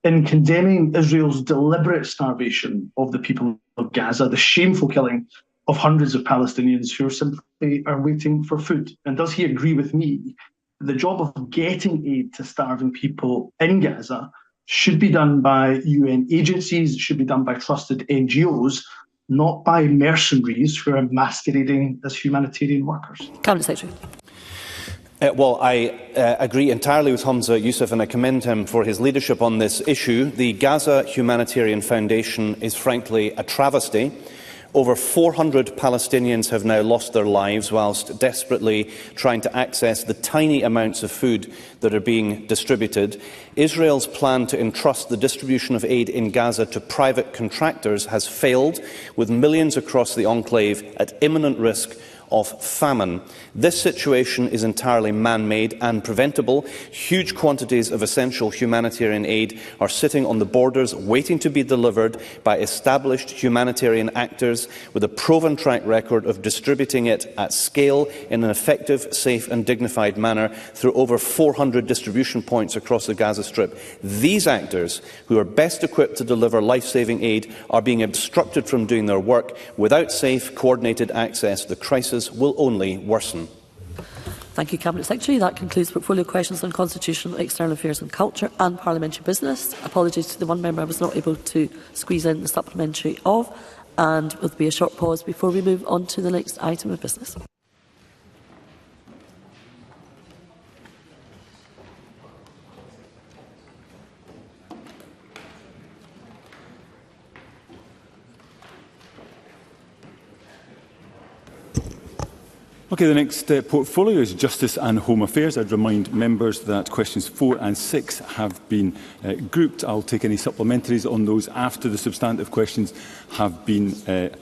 Speaker 23: in condemning Israel's deliberate starvation of the people of Gaza, the shameful killing of hundreds of Palestinians who simply are waiting for food? And does he agree with me that the job of getting aid to starving people in Gaza should be done by UN agencies, should be done by trusted NGOs, not by mercenaries who are masquerading as humanitarian workers?
Speaker 4: Cabinet Secretary.
Speaker 12: Well, I agree entirely with Hamza Youssef, and I commend him for his leadership on this issue. The Gaza Humanitarian Foundation is frankly a travesty. Over 400 Palestinians have now lost their lives whilst desperately trying to access the tiny amounts of food that are being distributed. Israel's plan to entrust the distribution of aid in Gaza to private contractors has failed, with millions across the enclave at imminent risk of famine. This situation is entirely man-made and preventable. Huge quantities of essential humanitarian aid are sitting on the borders waiting to be delivered by established humanitarian actors with a proven track record of distributing it at scale in an effective, safe and dignified manner through over 400 distribution points across the Gaza Strip. These actors, who are best equipped to deliver life-saving aid, are being obstructed from doing their work. Without safe, coordinated access, the crisis will only worsen.
Speaker 4: Thank you, Cabinet Secretary. That concludes portfolio questions on constitutional, external affairs and culture and parliamentary business. Apologies to the one member I was not able to squeeze in the supplementary of, and will be a short pause before we move on to the next item of business.
Speaker 2: Okay, the next portfolio is Justice and Home Affairs. I'd remind members that questions 4 and 6 have been grouped. I'll take any supplementaries on those after the substantive questions have been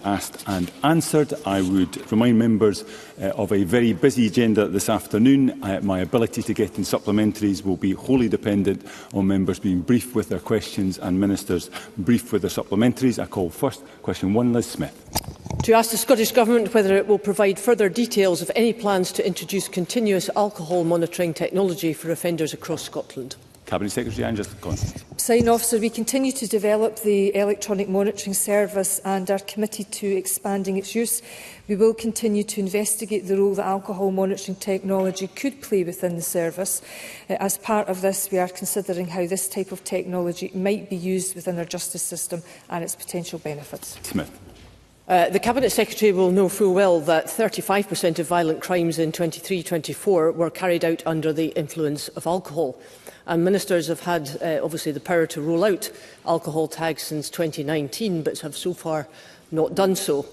Speaker 2: asked and answered. I would remind members of a very busy agenda this afternoon. My ability to get in supplementaries will be wholly dependent on members being briefed with their questions and ministers briefed with their supplementaries. I call first question 1, Liz Smith.
Speaker 6: To ask the Scottish Government whether it will provide further details of any plans to introduce continuous alcohol monitoring technology for offenders across Scotland.
Speaker 2: Cabinet Secretary Angela Constance.
Speaker 7: Presiding Officer, we continue to develop the electronic monitoring service and are committed to expanding its use. We will continue to investigate the role that alcohol monitoring technology could play within the service. As part of this, we are considering how this type of technology might be used within our justice system and its potential benefits.
Speaker 2: Smith.
Speaker 6: The Cabinet Secretary will know full well that 35% of violent crimes in 23-24 were carried out under the influence of alcohol. And ministers have had, obviously, the power to roll out alcohol tags since 2019, but have so far not done so.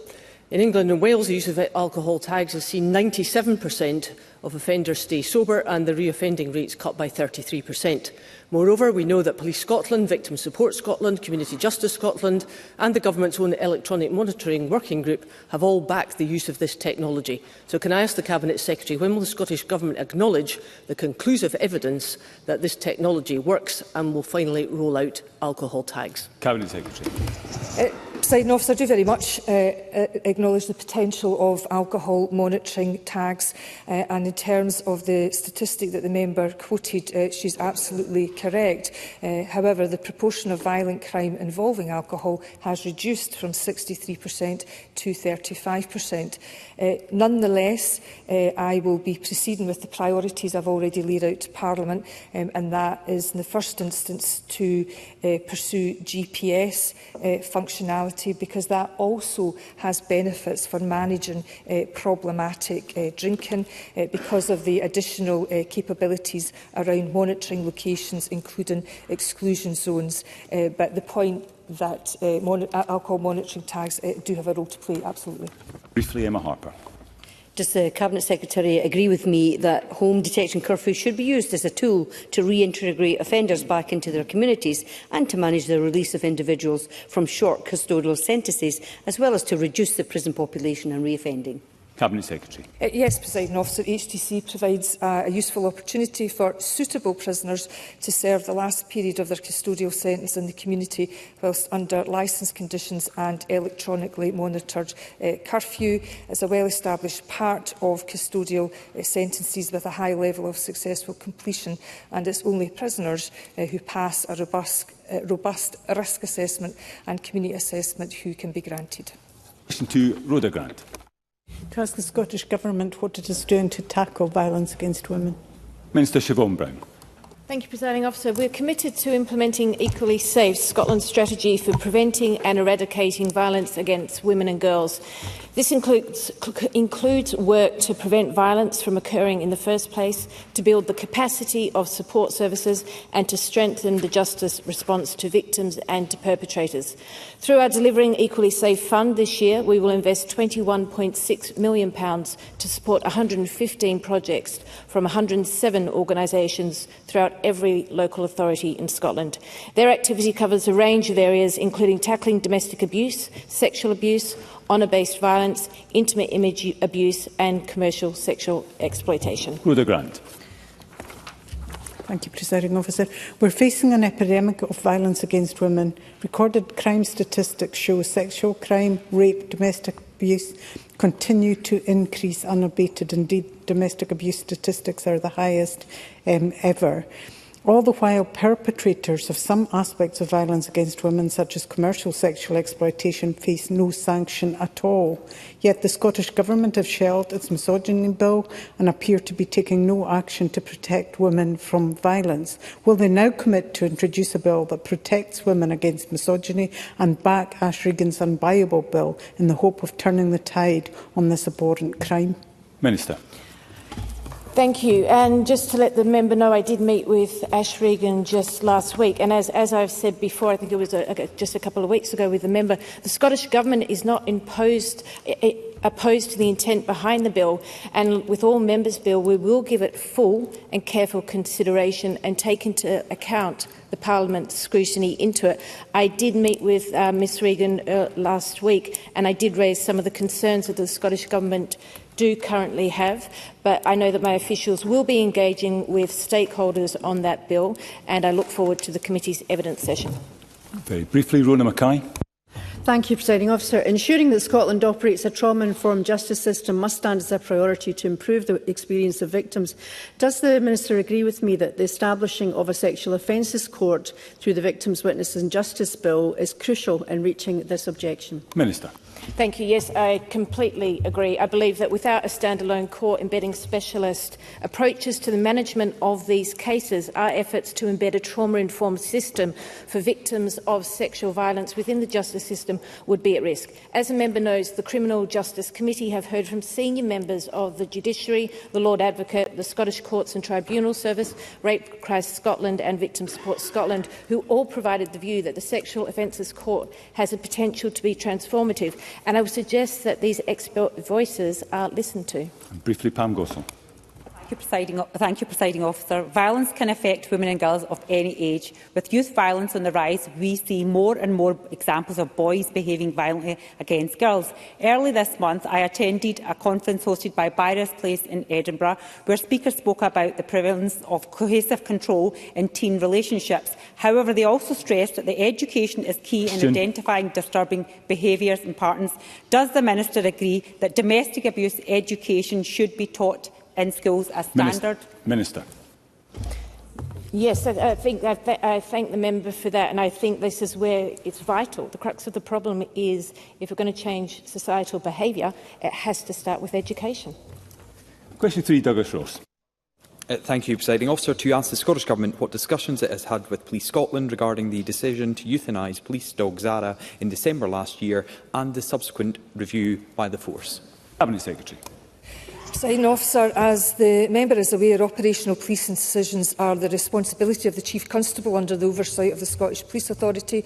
Speaker 6: In England and Wales, the use of alcohol tags has seen 97% of offenders stay sober and the reoffending rates cut by 33%. Moreover, we know that Police Scotland, Victim Support Scotland, Community Justice Scotland and the Government's own Electronic Monitoring Working Group have all backed the use of this technology. So can I ask the Cabinet Secretary, when will the Scottish Government acknowledge the conclusive evidence that this technology works and will finally roll out alcohol tags?
Speaker 2: Cabinet Secretary.
Speaker 7: Presiding Officer, I do very much acknowledge the potential of alcohol monitoring tags, and in terms of the statistic that the member quoted, she's absolutely correct. However, the proportion of violent crime involving alcohol has reduced from 63% to 35%. Nonetheless, I will be proceeding with the priorities I've already laid out to Parliament, and that is in the first instance to pursue GPS functionality, because that also has benefits for managing problematic drinking because of the additional capabilities around monitoring locations, including exclusion zones. But the point that alcohol monitoring tags do have a role to play, absolutely.
Speaker 2: Briefly, Emma Harper.
Speaker 24: Does the Cabinet Secretary agree with me that home detection curfew should be used as a tool to reintegrate offenders back into their communities and to manage the release of individuals from short custodial sentences, as well as to reduce the prison population and reoffending?
Speaker 2: Cabinet Secretary.
Speaker 7: Yes, Presiding Officer, HTC provides a useful opportunity for suitable prisoners to serve the last period of their custodial sentence in the community whilst under licensed conditions and electronically monitored. Curfew is a well-established part of custodial sentences with a high level of successful completion, and it's only prisoners who pass a robust risk assessment and community assessment who can be granted.
Speaker 2: Question to Rhoda Grant.
Speaker 5: To ask the Scottish Government what it is doing to tackle violence against women.
Speaker 2: Minister Siobhan Brown.
Speaker 6: Thank you, Presiding Officer. We are committed to implementing Equally Safe, Scotland's strategy for preventing and eradicating violence against women and girls. This includes work to prevent violence from occurring in the first place, to build the capacity of support services and to strengthen the justice response to victims and to perpetrators. Through our Delivering Equally Safe Fund this year, we will invest £21.6 million to support 115 projects from 107 organisations throughout every local authority in Scotland. Their activity covers a range of areas, including tackling domestic abuse, sexual abuse, honour-based violence, intimate image abuse and commercial sexual exploitation.
Speaker 2: Rhoda Grant.
Speaker 5: Thank you, Presiding Officer. We're facing an epidemic of violence against women. Recorded crime statistics show sexual crime, rape, domestic abuse continue to increase unabated. Indeed, domestic abuse statistics are the highest ever. All the while, perpetrators of some aspects of violence against women, such as commercial sexual exploitation, face no sanction at all. Yet the Scottish Government have shelved its misogyny bill and appear to be taking no action to protect women from violence. Will they now commit to introduce a bill that protects women against misogyny and back Ash Regan's unbuyable bill in the hope of turning the tide on this abhorrent crime?
Speaker 2: Minister.
Speaker 6: Thank you. And just to let the member know, I did meet with Ash Regan just last week. And as I've said before, I think it was just a couple of weeks ago with the member, the Scottish Government is not opposed to the intent behind the bill. And with all members' bill, we will give it full and careful consideration and take into account the Parliament's scrutiny into it. I did meet with Ms Regan last week, and I did raise some of the concerns that the Scottish Government do currently have, but I know that my officials will be engaging with stakeholders on that bill, and I look forward to the committee's evidence session.
Speaker 2: Very briefly, Rona Mackay.
Speaker 8: Thank you, Presiding Officer. Ensuring that Scotland operates a trauma-informed justice system must stand as a priority to improve the experience of victims. Does the Minister agree with me that the establishing of a sexual offences court through the Victims, Witnesses and Justice Bill is crucial in reaching this objective?
Speaker 2: Minister.
Speaker 6: Thank you. Yes, I completely agree. I believe that without a standalone court embedding specialist approaches to the management of these cases, our efforts to embed a trauma-informed system for victims of sexual violence within the justice system would be at risk. As a member knows, the Criminal Justice Committee have heard from senior members of the Judiciary, the Lord Advocate, the Scottish Courts and Tribunal Service, Rape Crisis Scotland and Victim Support Scotland, who all provided the view that the Sexual Offences Court has a potential to be transformative. And I would suggest that these expert voices are listened to.
Speaker 2: And briefly, Pam Gosal.
Speaker 9: Thank you, Presiding Officer. Violence can affect women and girls of any age. With youth violence on the rise, we see more and more examples of boys behaving violently against girls. Early this month, I attended a conference hosted by Byres Place in Edinburgh, where speakers spoke about the prevalence of cohesive control in teen relationships. However, they also stressed that the education is key in identifying disturbing behaviours in partners. Does the Minister agree that domestic abuse education should be taught in schools as standard?
Speaker 2: Minister.
Speaker 6: Yes, I thank the member for that, and I think this is where it's vital. The crux of the problem is, if we're going to change societal behaviour, it has to start with education.
Speaker 2: Question 3, Douglas Ross.
Speaker 10: Thank you, Presiding Officer. To ask the Scottish Government what discussions it has had with Police Scotland regarding the decision to euthanise police dog Zara in December last year and the subsequent review by the force.
Speaker 2: Cabinet Secretary.
Speaker 7: Presiding Officer, as the member is aware, operational policing decisions are the responsibility of the Chief Constable under the oversight of the Scottish Police Authority.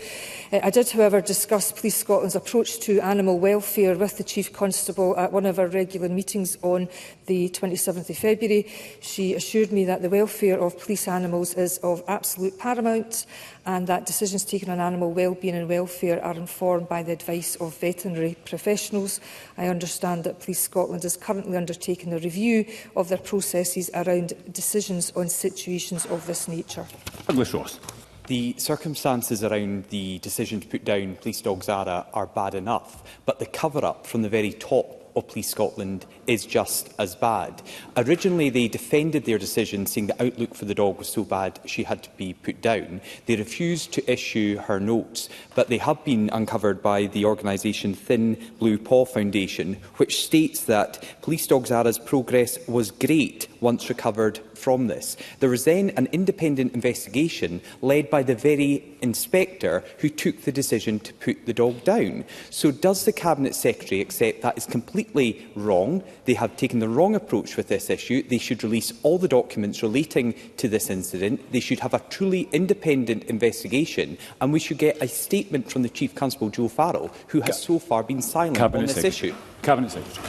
Speaker 7: I did, however, discuss Police Scotland's approach to animal welfare with the Chief Constable at one of our regular meetings on the 27th of February. She assured me that the welfare of police animals is of absolute paramount and that decisions taken on animal well-being and welfare are informed by the advice of veterinary professionals. I understand that Police Scotland is currently undertaking a review of their processes around decisions on situations of this nature.
Speaker 2: Douglas Ross.
Speaker 10: The circumstances around the decision to put down police dog Zara are bad enough, but the cover-up from the very top of Police Scotland is just as bad. Originally, they defended their decision, saying the outlook for the dog was so bad she had to be put down. They refused to issue her notes, but they have been uncovered by the organisation Thin Blue Paw Foundation, which states that police dog Zara's progress was great once recovered from this. There was then an independent investigation led by the very inspector who took the decision to put the dog down. So does the Cabinet Secretary accept that is completely wrong? They have taken the wrong approach with this issue. They should release all the documents relating to this incident. They should have a truly independent investigation, and we should get a statement from the Chief Constable, Joe Farrell, who has so far been silent on this issue.
Speaker 2: Cabinet Secretary.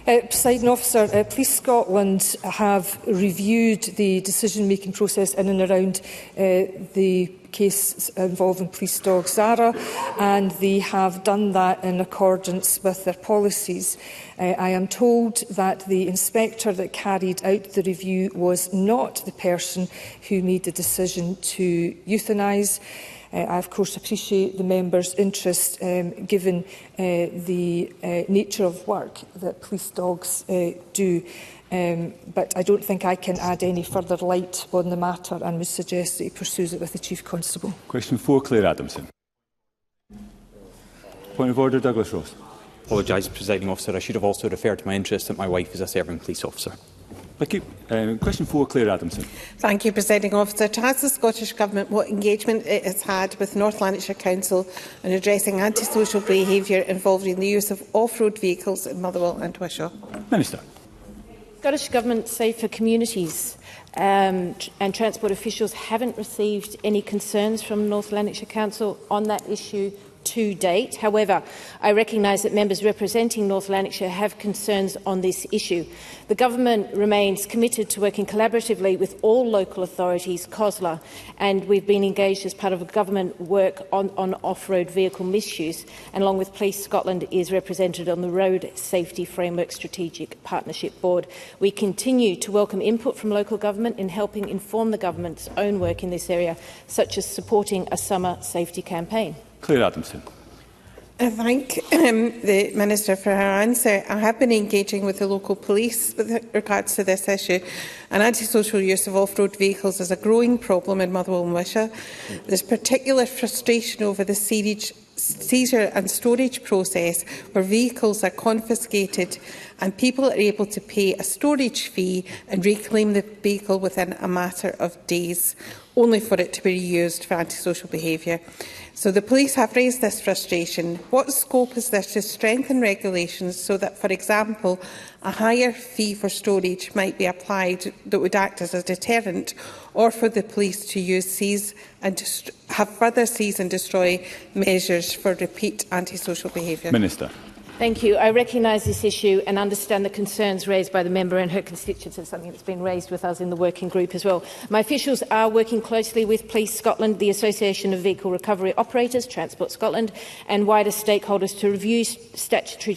Speaker 7: Presiding Officer, Police Scotland have reviewed the decision-making process in and around the case involving police dog Zara, and they have done that in accordance with their policies. I am told that the inspector that carried out the review was not the person who made the decision to euthanise. I, of course, appreciate the member's interest given the nature of work that police dogs do, but I don't think I can add any further light on the matter and would suggest that he pursues it with the Chief Constable.
Speaker 2: Question 4, Claire Adamson. Point of order, Douglas Ross.
Speaker 10: Apologise, Presiding Officer. I should have also referred to my interest that my wife is a serving police officer.
Speaker 2: Thank you. Question 4, Claire Adamson.
Speaker 11: Thank you, Presiding Officer. To ask the Scottish Government what engagement it has had with North Lanarkshire Council in addressing antisocial behaviour involving the use of off-road vehicles in Motherwell and Wishaw.
Speaker 2: Minister.
Speaker 13: Scottish Government Safe for Communities and transport officials haven't received any concerns from North Lanarkshire Council on that issue to date. However, I recognise that members representing North Lanarkshire have concerns on this issue. The Government remains committed to working collaboratively with all local authorities, COSLA, and we've been engaged as part of a government work on off-road vehicle misuse, and along with Police Scotland is represented on the Road Safety Framework Strategic Partnership Board. We continue to welcome input from local government in helping inform the Government's own work in this area, such as supporting a summer safety campaign.
Speaker 2: Claire Adamson.
Speaker 11: I thank the Minister for her answer. I have been engaging with the local police with regards to this issue, and antisocial use of off-road vehicles is a growing problem in Motherwell and Wishaw. There's particular frustration over the seizure and storage process, where vehicles are confiscated and people are able to pay a storage fee and reclaim the vehicle within a matter of days, only for it to be reused for antisocial behaviour. So the police have raised this frustration. What scope is there to strengthen regulations so that, for example, a higher fee for storage might be applied that would act as a deterrent, or for the police to use have further seize and destroy measures for repeat antisocial behaviour?
Speaker 2: Minister.
Speaker 13: Thank you. I recognise this issue and understand the concerns raised by the member and her constituents. It's something that's been raised with us in the working group as well. My officials are working closely with Police Scotland, the Association of Vehicle Recovery Operators, Transport Scotland and wider stakeholders to review statutory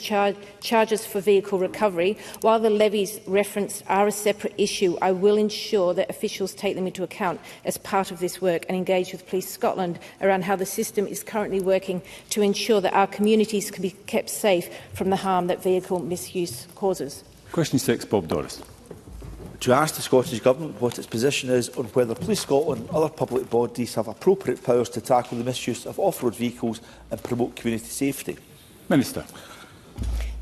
Speaker 13: charges for vehicle recovery. While the levies referenced are a separate issue, I will ensure that officials take them into account as part of this work and engage with Police Scotland around how the system is currently working to ensure that our communities can be kept safe from the harm that vehicle misuse causes.
Speaker 2: Question 6, Bob Doris.
Speaker 14: To ask the Scottish Government what its position is on whether Police Scotland and other public bodies have appropriate powers to tackle the misuse of off-road vehicles and promote community safety.
Speaker 2: Minister.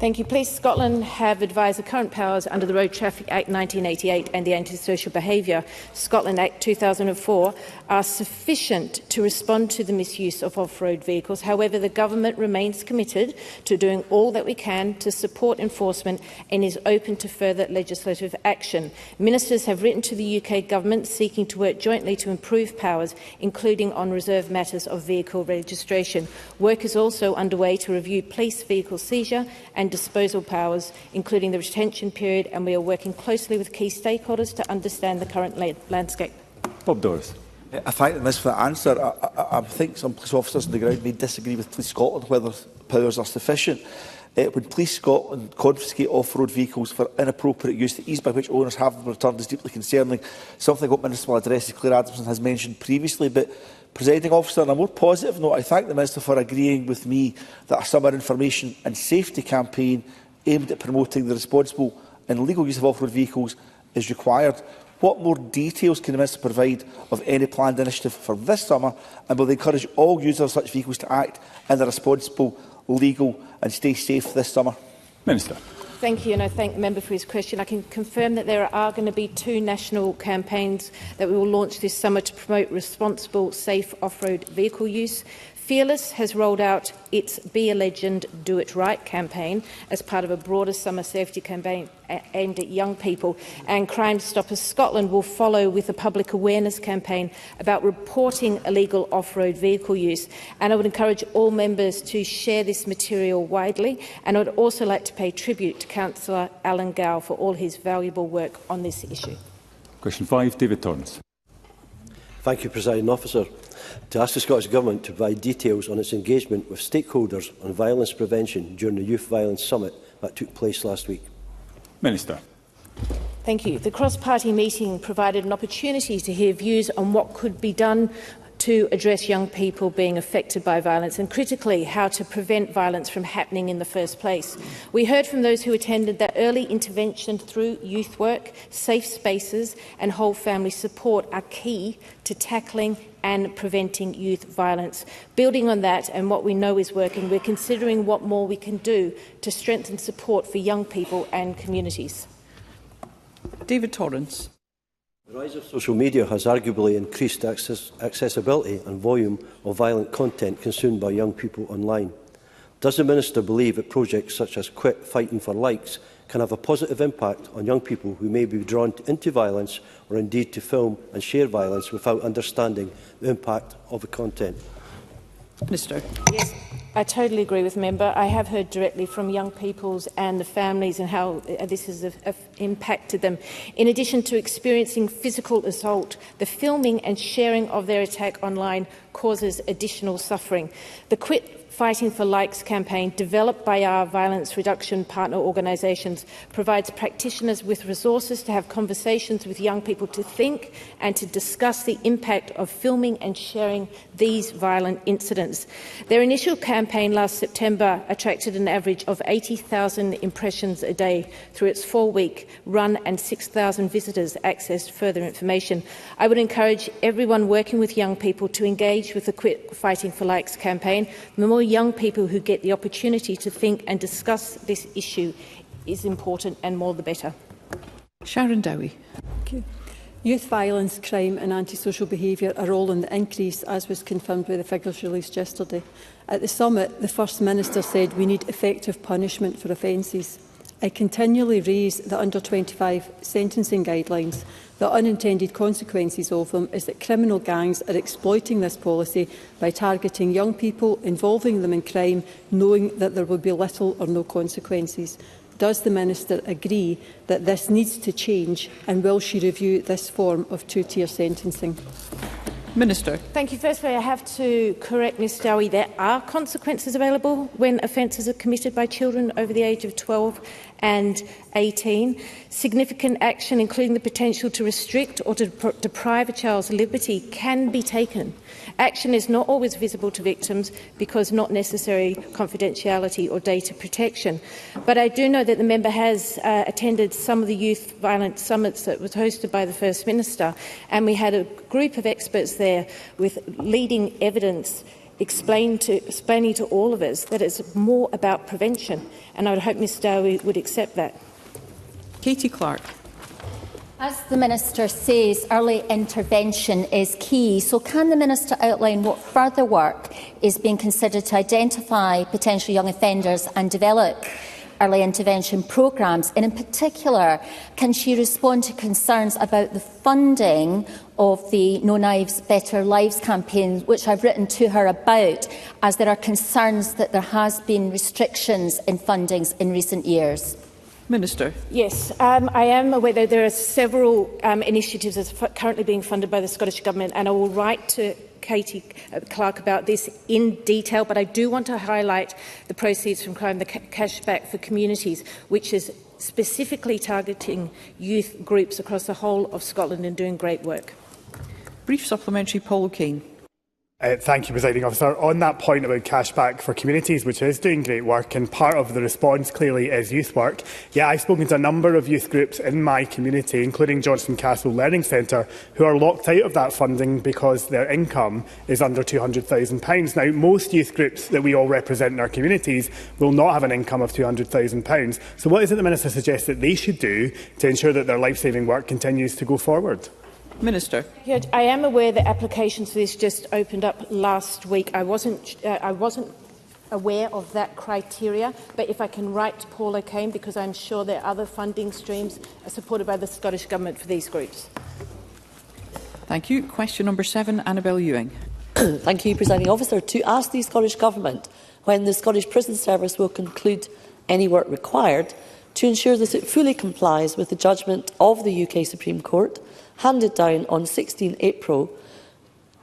Speaker 13: Thank you. Police Scotland have advised the current powers under the Road Traffic Act 1988 and the Antisocial Behaviour Scotland Act 2004 are sufficient to respond to the misuse of off-road vehicles. However, the Government remains committed to doing all that we can to support enforcement and is open to further legislative action. Ministers have written to the UK Government seeking to work jointly to improve powers, including on reserved matters of vehicle registration. Work is also underway to review police vehicle seizure and disposal powers, including the retention period, and we are working closely with key stakeholders to understand the current landscape.
Speaker 2: Bob Doris.
Speaker 14: I thank the Minister for that answer. I think some police officers on the ground may disagree with Police Scotland whether powers are sufficient. When Police Scotland confiscate off-road vehicles for inappropriate use, the ease by which owners have them returned is deeply concerning, something what Minister will address Claire Adamson has mentioned previously. But, Presiding Officer, on a more positive note, I thank the Minister for agreeing with me that a summer information and safety campaign aimed at promoting the responsible and legal use of off-road vehicles is required. What more details can the Minister provide of any planned initiative for this summer, and will they encourage all users of such vehicles to act in a responsible, legal and stay safe this summer?
Speaker 2: Minister.
Speaker 13: Thank you, and I thank the member for his question. I can confirm that there are going to be 2 national campaigns that we will launch this summer to promote responsible, safe off-road vehicle use. Fearless has rolled out its Be a Legend, Do It Right campaign as part of a broader summer safety campaign aimed at young people. And Crime Stoppers Scotland will follow with a public awareness campaign about reporting illegal off-road vehicle use. And I would encourage all members to share this material widely. And I would also like to pay tribute to Councillor Alan Gow for all his valuable work on this issue.
Speaker 2: Question 5, David Torrance.
Speaker 15: Thank you, Presiding Officer. To ask the Scottish Government to provide details on its engagement with stakeholders on violence prevention during the Youth Violence Summit that took place last week.
Speaker 2: Minister.
Speaker 13: Thank you. The cross-party meeting provided an opportunity to hear views on what could be done to address young people being affected by violence and, critically, how to prevent violence from happening in the first place. We heard from those who attended that early intervention through youth work, safe spaces and whole family support are key to tackling and preventing youth violence. Building on that and what we know is working, we're considering what more we can do to strengthen support for young people and communities.
Speaker 16: David Torrance.
Speaker 15: The rise of social media has arguably increased accessibility and volume of violent content consumed by young people online. Does the Minister believe that projects such as Quit Fighting for Likes can have a positive impact on young people who may be drawn into violence or indeed to film and share violence without understanding the impact of the content?
Speaker 16: Minister.
Speaker 13: Yes, I totally agree with the member. I have heard directly from young peoples and the families and how this has impacted them. In addition to experiencing physical assault, the filming and sharing of their attack online causes additional suffering. The Quit Fighting for Likes campaign, developed by our violence reduction partner organisations, provides practitioners with resources to have conversations with young people to think and to discuss the impact of filming and sharing these violent incidents. Their initial campaign last September attracted an average of 80,000 impressions a day through its 4-week run, and 6,000 visitors accessed further information. I would encourage everyone working with young people to engage with the Quit Fighting for Likes campaign. The more young people who get the opportunity to think and discuss this issue is important, and more the better.
Speaker 16: Sharon Dowie.
Speaker 8: Okay. Youth violence, crime and antisocial behaviour are all on the increase, as was confirmed by the figures released yesterday. At the summit, the First Minister said we need effective punishment for offences. I continually raise the under-25 sentencing guidelines. The unintended consequences of them is that criminal gangs are exploiting this policy by targeting young people, involving them in crime, knowing that there will be little or no consequences. Does the Minister agree that this needs to change, and will she review this form of two-tier sentencing?
Speaker 16: Minister.
Speaker 13: Thank you. Firstly, I have to correct Ms Dowie. There are consequences available when offences are committed by children over the age of 12 and 18. Significant action, including the potential to restrict or to deprive a child's liberty, can be taken. Action is not always visible to victims because not necessary confidentiality or data protection. But I do know that the member has attended some of the youth violence summits that was hosted by the First Minister, and we had a group of experts there with leading evidence explaining to all of us that it's more about prevention, and I would hope Ms Dowie would accept that.
Speaker 16: Katie Clark.
Speaker 17: As the Minister says, early intervention is key. So can the Minister outline what further work is being considered to identify potential young offenders and develop early intervention programmes? And in particular, can she respond to concerns about the funding of the No Knives Better Lives campaign, which I've written to her about, as there are concerns that there has been restrictions in fundings in recent years?
Speaker 16: Minister.
Speaker 13: Yes, I am aware that there are several initiatives that are currently being funded by the Scottish Government, and I will write to Katie Clark about this in detail, but I do want to highlight the Proceeds from Crime, the Cashback for Communities, which is specifically targeting youth groups across the whole of Scotland and doing great work.
Speaker 16: Brief supplementary, Paul O'Kane.
Speaker 18: Thank you, Presiding Officer. On that point about cashback for communities, which is doing great work, and part of the response clearly is youth work, I've spoken to a number of youth groups in my community, including Johnstone Castle Learning Centre, who are locked out of that funding because their income is under £200,000. Now, most youth groups that we all represent in our communities will not have an income of £200,000. So what is it the Minister suggests that they should do to ensure that their life-saving work continues to go forward?
Speaker 16: Minister.
Speaker 13: Yeah, I am aware that applications for this just opened up last week. I wasn't aware of that criteria, but if I can write to Paul O'Kane, because I'm sure there are other funding streams supported by the Scottish Government for these groups.
Speaker 16: Thank you. Question number 7, Annabel Ewing.
Speaker 4: Thank you, Presiding Officer. To ask the Scottish Government when the Scottish Prison Service will conclude any work required to ensure that it fully complies with the judgment of the UK Supreme Court handed down on 16 April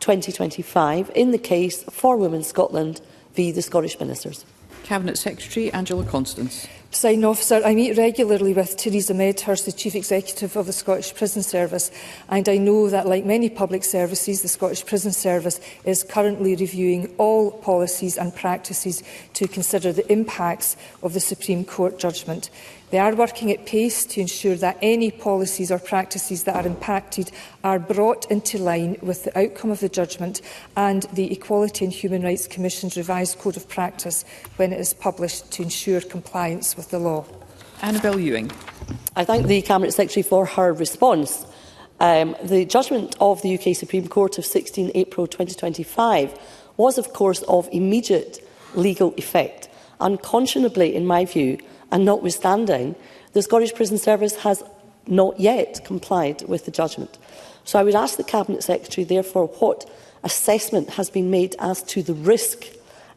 Speaker 4: 2025 in the case for Women Scotland v the Scottish Ministers.
Speaker 16: Cabinet Secretary Angela Constance.
Speaker 7: Presiding Officer, I meet regularly with Theresa Medhurst, the Chief Executive of the Scottish Prison Service, and I know that, like many public services, the Scottish Prison Service is currently reviewing all policies and practices to consider the impacts of the Supreme Court judgment. They are working at pace to ensure that any policies or practices that are impacted are brought into line with the outcome of the judgment and the Equality and Human Rights Commission's revised Code of Practice when it is published to ensure compliance with the law.
Speaker 16: Annabel Ewing.
Speaker 4: I thank the Cabinet Secretary for her response. The judgment of the UK Supreme Court of 16 April 2025 was, of course, of immediate legal effect. Unconscionably, in my view, and notwithstanding, the Scottish Prison Service has not yet complied with the judgment. So I would ask the Cabinet Secretary, therefore, what assessment has been made as to the risk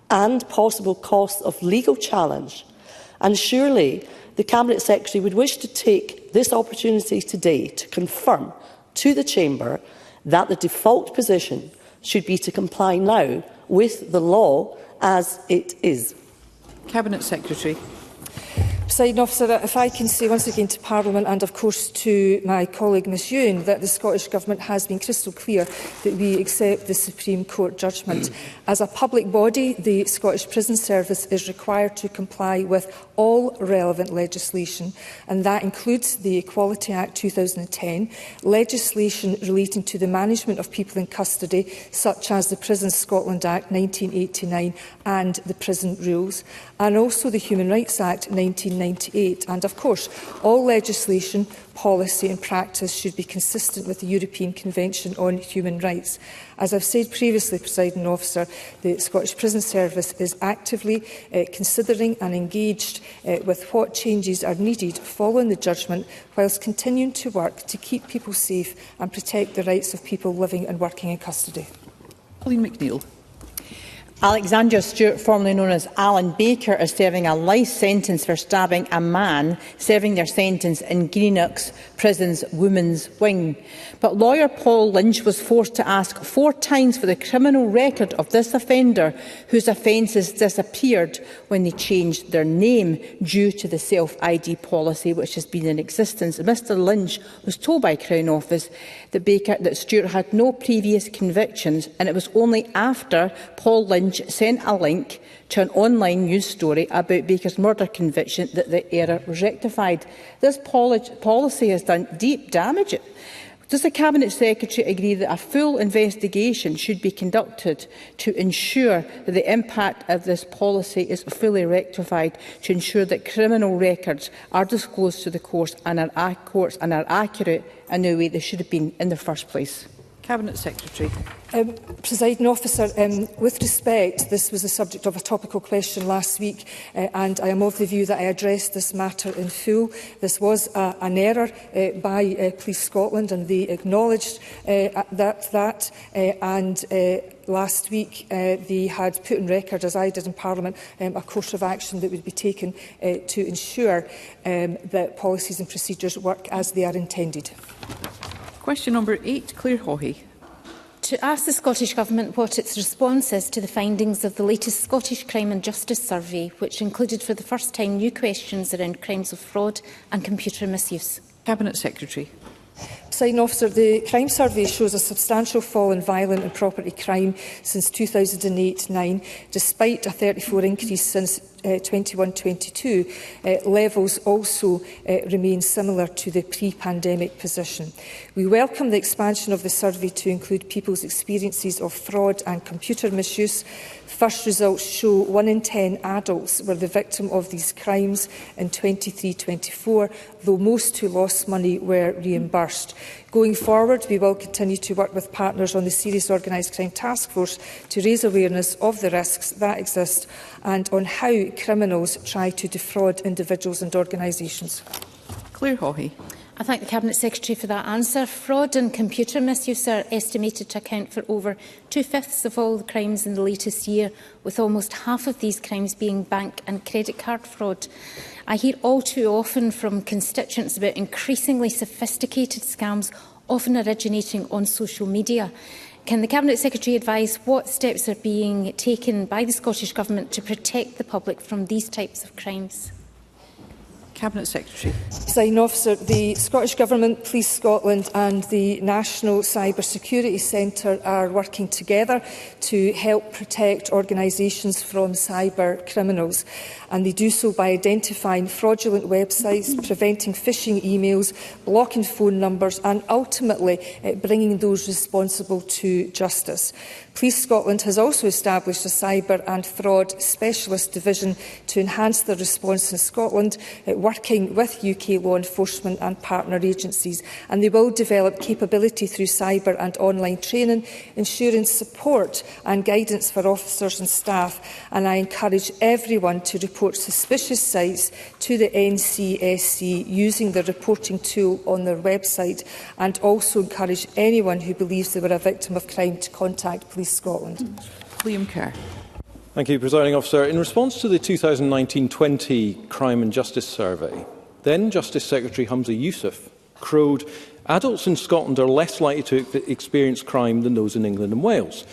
Speaker 4: and possible costs of legal challenge. And surely the Cabinet Secretary would wish to take this opportunity today to confirm to the Chamber that the default position should be to comply now with the law as it is.
Speaker 16: Cabinet Secretary.
Speaker 7: Presiding Officer, if I can say once again to Parliament and of course to my colleague Ms Ewing that the Scottish Government has been crystal clear that we accept the Supreme Court judgment. As a public body, the Scottish Prison Service is required to comply with all relevant legislation, and that includes the Equality Act 2010, legislation relating to the management of people in custody, such as the Prison Scotland Act 1989 and the Prison Rules, and also the Human Rights Act 1998. And of course, all legislation, policy and practice should be consistent with the European Convention on Human Rights. As I've said previously, Presiding Officer, the Scottish Prison Service is actively considering and engaged with what changes are needed following the judgment, whilst continuing to work to keep people safe and protect the rights of people living and working in custody.
Speaker 16: Pauline McNeill.
Speaker 19: Alexandra Stewart, formerly known as Alan Baker, is serving a life sentence for stabbing a man serving their sentence in Greenock's Prison's Women's Wing. But lawyer Paul Lynch was forced to ask 4 times for the criminal record of this offender, whose offences disappeared when they changed their name due to the self-ID policy which has been in existence. Mr Lynch was told by Crown Office that Stewart had no previous convictions, and it was only after Paul Lynch sent a link to an online news story about Baker's murder conviction that the error was rectified. This policy has done deep damage Does the Cabinet Secretary agree that a full investigation should be conducted to ensure that the impact of this policy is fully rectified, to ensure that criminal records are disclosed to the courts and are accurate in the way they should have been in the first place?
Speaker 16: Cabinet Secretary.
Speaker 7: Presiding Officer, with respect, this was the subject of a topical question last week, and I am of the view that I addressed this matter in full. This was an error by Police Scotland, and they acknowledged that. Last week, they had put in record, as I did in Parliament, a course of action that would be taken to ensure that policies and procedures work as they are intended.
Speaker 16: Question number 8, Claire Hawhey.
Speaker 13: To ask the Scottish Government what its response is to the findings of the latest Scottish Crime and Justice Survey, which included for the first time new questions around crimes of fraud and computer misuse.
Speaker 16: Cabinet Secretary.
Speaker 7: Presiding Officer, the Crime Survey shows a substantial fall in violent and property crime since 2008-09, despite a 34% increase since 21-22. Levels also remain similar to the pre-pandemic position. We welcome the expansion of the survey to include people's experiences of fraud and computer misuse. First results show 1 in 10 adults were the victim of these crimes in 23-24, though most who lost money were reimbursed. Going forward, we will continue to work with partners on the Serious Organised Crime Task Force to raise awareness of the risks that exist and on how criminals try to defraud individuals and organisations.
Speaker 16: Claire Hawhey.
Speaker 13: I thank the Cabinet Secretary for that answer. Fraud and computer misuse are estimated to account for over 2/5 of all the crimes in the latest year, with almost half of these crimes being bank and credit card fraud. I hear all too often from constituents about increasingly sophisticated scams, often originating on social media. Can the Cabinet Secretary advise what steps are being taken by the Scottish Government to protect the public from these types of crimes?
Speaker 16: Cabinet Secretary.
Speaker 7: Presiding Officer, the Scottish Government, Police Scotland and the National Cyber Security Centre are working together to help protect organisations from cyber criminals. And they do so by identifying fraudulent websites, preventing phishing emails, blocking phone numbers and ultimately bringing those responsible to justice. Police Scotland has also established a cyber and fraud specialist division to enhance their response in Scotland, working with UK law enforcement and partner agencies. And they will develop capability through cyber and online training, ensuring support and guidance for officers and staff. And I encourage everyone to report suspicious sites to the NCSC using the reporting tool on their website, and also encourage anyone who believes they were a victim of crime to contact Police Scotland.
Speaker 16: Liam Kerr.
Speaker 1: Thank you, Presiding Officer. In response to the 2019-20 Crime and Justice Survey, then Justice Secretary Humza Yousaf crowed, adults in Scotland are less likely to experience crime than those in England and Wales.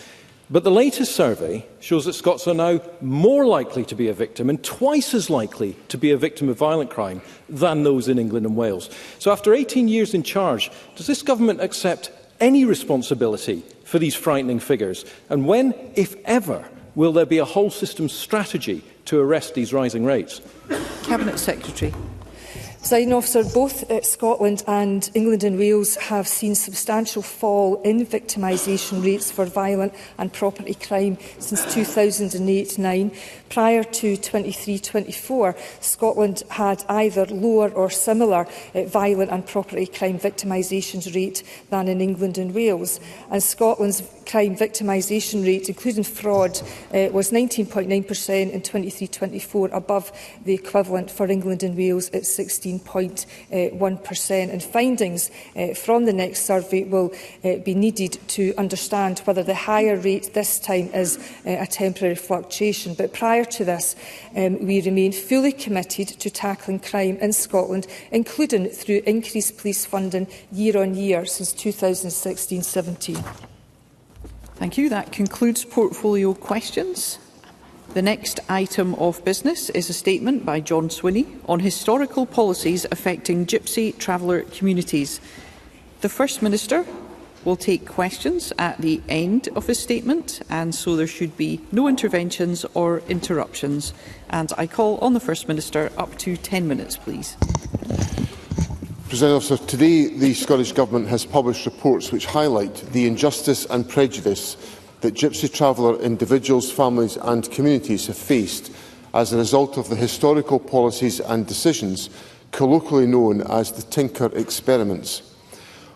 Speaker 1: But the latest survey shows that Scots are now more likely to be a victim and twice as likely to be a victim of violent crime than those in England and Wales. So after 18 years in charge, does this government accept any responsibility for these frightening figures? And when, if ever, will there be a whole system strategy to arrest these rising rates?
Speaker 16: Cabinet Secretary.
Speaker 7: Presiding Officer, both Scotland and England and Wales have seen substantial fall in victimisation rates for violent and property crime since 2008-09. Prior to 23-24, Scotland had either lower or similar violent and property crime victimisation rate than in England and Wales. And Scotland's crime victimisation rate, including fraud, was 19.9% in 23-24, above the equivalent for England and Wales at 16.1%. And findings from the next survey will be needed to understand whether the higher rate this time is a temporary fluctuation. But prior to this, we remain fully committed to tackling crime in Scotland, including through increased police funding year on year since 2016-17.
Speaker 16: Thank you. That concludes portfolio questions. The next item of business is a statement by John Swinney on historical policies affecting Gypsy traveller communities. The First Minister will take questions at the end of his statement, and so there should be no interventions or interruptions. And I call on the First Minister up to 10 minutes, please.
Speaker 3: Presiding Officer, today the Scottish Government has published reports which highlight the injustice and prejudice that Gypsy traveller individuals, families and communities have faced as a result of the historical policies and decisions colloquially known as the Tinker experiments.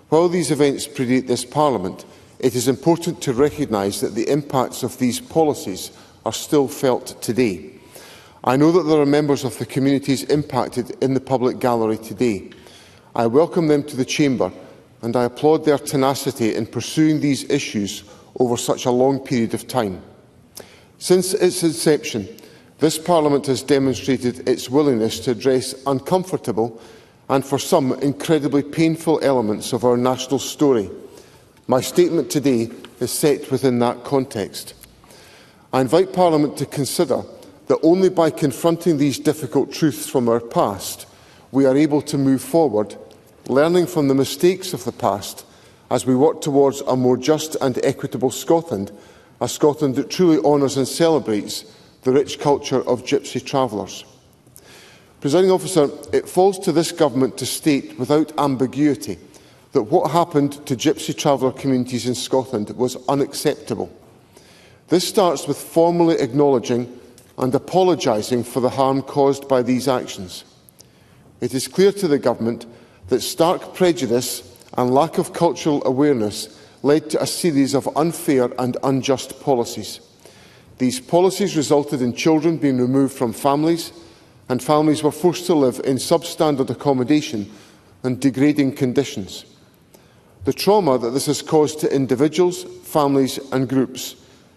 Speaker 3: While these events predate this Parliament, it is important to recognise that the impacts of these policies are still felt today. I know that there are members of the communities impacted in the public gallery today. I welcome them to the Chamber and I applaud their tenacity in pursuing these issues over such a long period of time. Since its inception, this Parliament has demonstrated its willingness to address uncomfortable and, for some, incredibly painful elements of our national story. My statement today is set within that context. I invite Parliament to consider that only by confronting these difficult truths from our past, we are able to move forward, learning from the mistakes of the past as we work towards a more just and equitable Scotland, a Scotland that truly honours and celebrates the rich culture of Gypsy travellers. Presiding Officer, it falls to this Government to state without ambiguity that what happened to Gypsy traveller communities in Scotland was unacceptable. This starts with formally acknowledging and apologising for the harm caused by these actions. It is clear to the Government that stark prejudice and lack of cultural awareness led to a series of unfair and unjust policies. These policies resulted in children being removed from families, and families were forced to live in substandard accommodation and degrading conditions. The trauma that this has caused to individuals, families and groups,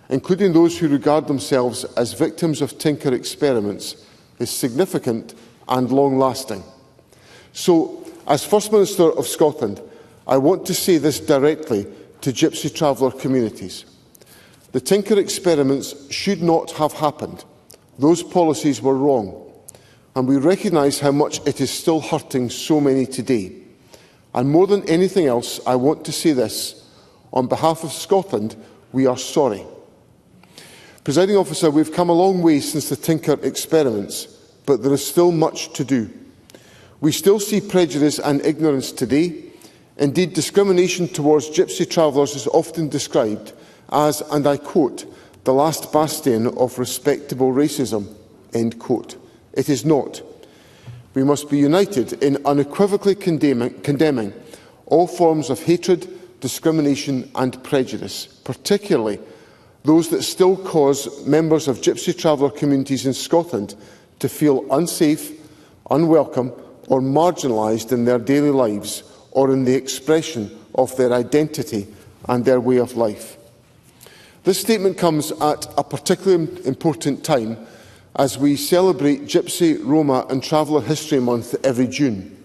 Speaker 3: including those who regard themselves as victims of Tinker experiments, is significant and long-lasting. So, as First Minister of Scotland, I want to say this directly to Gypsy traveller communities. The Tinker experiments should not have happened. Those policies were wrong, and we recognise how much it is still hurting so many today. And more than anything else, I want to say this. On behalf of Scotland, we are sorry. Presiding Officer, we have come a long way since the Tinker experiments, but there is still much to do. We still see prejudice and ignorance today. Indeed, discrimination towards Gypsy travellers is often described as, and I quote, the last bastion of respectable racism, end quote. It is not. We must be united in unequivocally condemning all forms of hatred, discrimination and prejudice, particularly those that still cause members of Gypsy traveller communities in Scotland to feel unsafe, unwelcome or marginalised in their daily lives or in the expression of their identity and their way of life. This statement comes at a particularly important time as we celebrate Gypsy, Roma and Traveller History Month every June.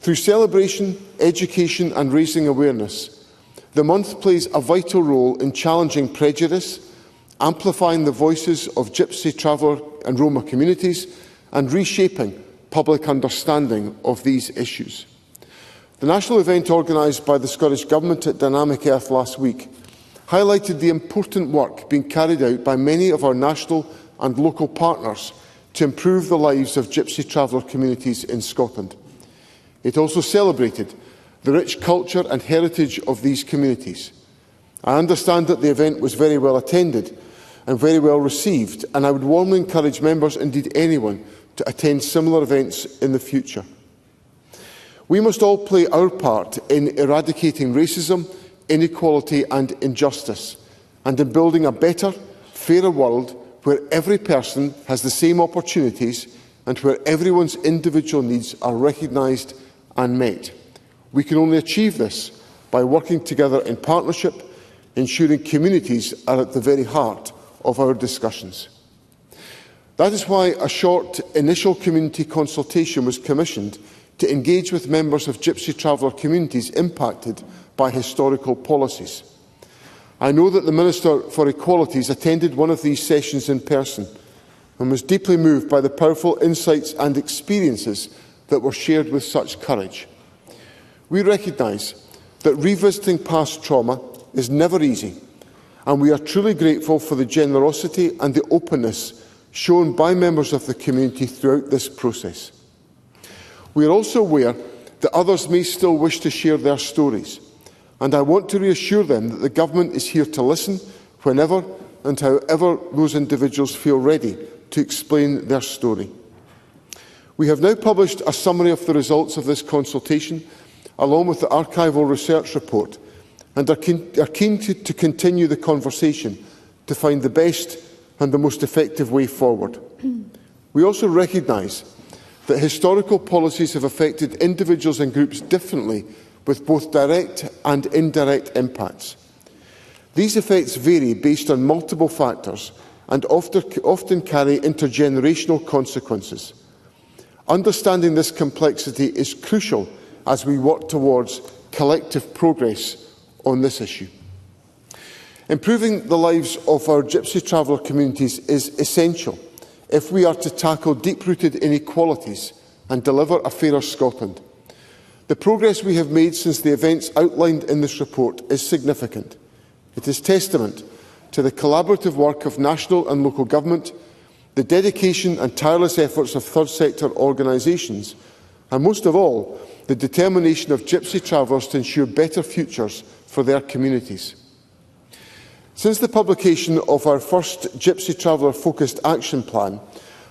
Speaker 3: Through celebration, education and raising awareness, the month plays a vital role in challenging prejudice, amplifying the voices of Gypsy, Traveller and Roma communities and reshaping public understanding of these issues. The national event organised by the Scottish Government at Dynamic Earth last week highlighted the important work being carried out by many of our national and local partners to improve the lives of Gypsy traveller communities in Scotland. It also celebrated the rich culture and heritage of these communities. I understand that the event was very well attended and very well received, and I would warmly encourage members, indeed anyone, to attend similar events in the future. We must all play our part in eradicating racism, inequality and injustice, and in building a better, fairer world where every person has the same opportunities and where everyone's individual needs are recognised and met. We can only achieve this by working together in partnership, ensuring communities are at the very heart of our discussions. That is why a short initial community consultation was commissioned to engage with members of Gypsy traveller communities impacted by historical policies. I know that the Minister for Equalities attended one of these sessions in person and was deeply moved by the powerful insights and experiences that were shared with such courage. We recognise that revisiting past trauma is never easy, and we are truly grateful for the generosity and the openness shown by members of the community throughout this process. We are also aware that that others may still wish to share their stories, and I want to reassure them that the Government is here to listen whenever and however those individuals feel ready to explain their story. We have now published a summary of the results of this consultation, along with the archival research report, and are keen to continue the conversation to find the best and the most effective way forward. We also recognise that historical policies have affected individuals and groups differently, with both direct and indirect impacts. These effects vary based on multiple factors and often carry intergenerational consequences. Understanding this complexity is crucial as we work towards collective progress on this issue. Improving the lives of our Gypsy traveller communities is essential if we are to tackle deep-rooted inequalities and deliver a fairer Scotland. The progress we have made since the events outlined in this report is significant. It is testament to the collaborative work of national and local government, the dedication and tireless efforts of third sector organisations, and most of all, the determination of Gypsy travellers to ensure better futures for their communities. Since the publication of our first Gypsy Traveller-focused action plan,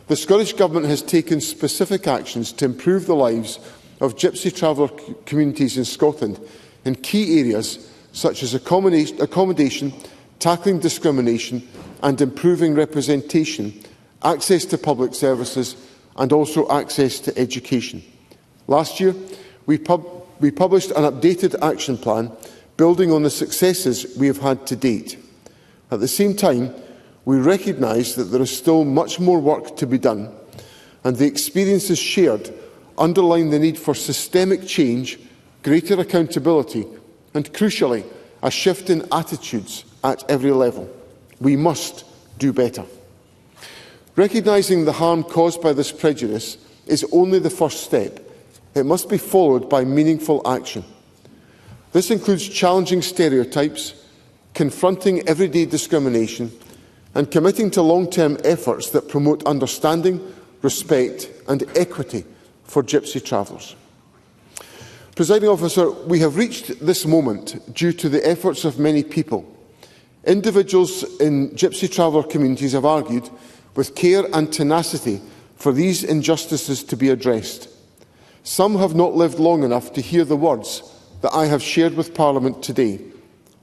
Speaker 3: the Scottish Government has taken specific actions to improve the lives of Gypsy traveller communities in Scotland in key areas such as accommodation, tackling discrimination and improving representation, access to public services and also access to education. Last year, we published an updated action plan building on the successes we have had to date. At the same time, we recognise that there is still much more work to be done, and the experiences shared underline the need for systemic change, greater accountability and, crucially, a shift in attitudes at every level. We must do better. Recognising the harm caused by this prejudice is only the first step. It must be followed by meaningful action. This includes challenging stereotypes, confronting everyday discrimination and committing to long-term efforts that promote understanding, respect and equity for Gypsy travellers. Presiding Officer, we have reached this moment due to the efforts of many people. Individuals in Gypsy traveller communities have argued with care and tenacity for these injustices to be addressed. Some have not lived long enough to hear the words that I have shared with Parliament today.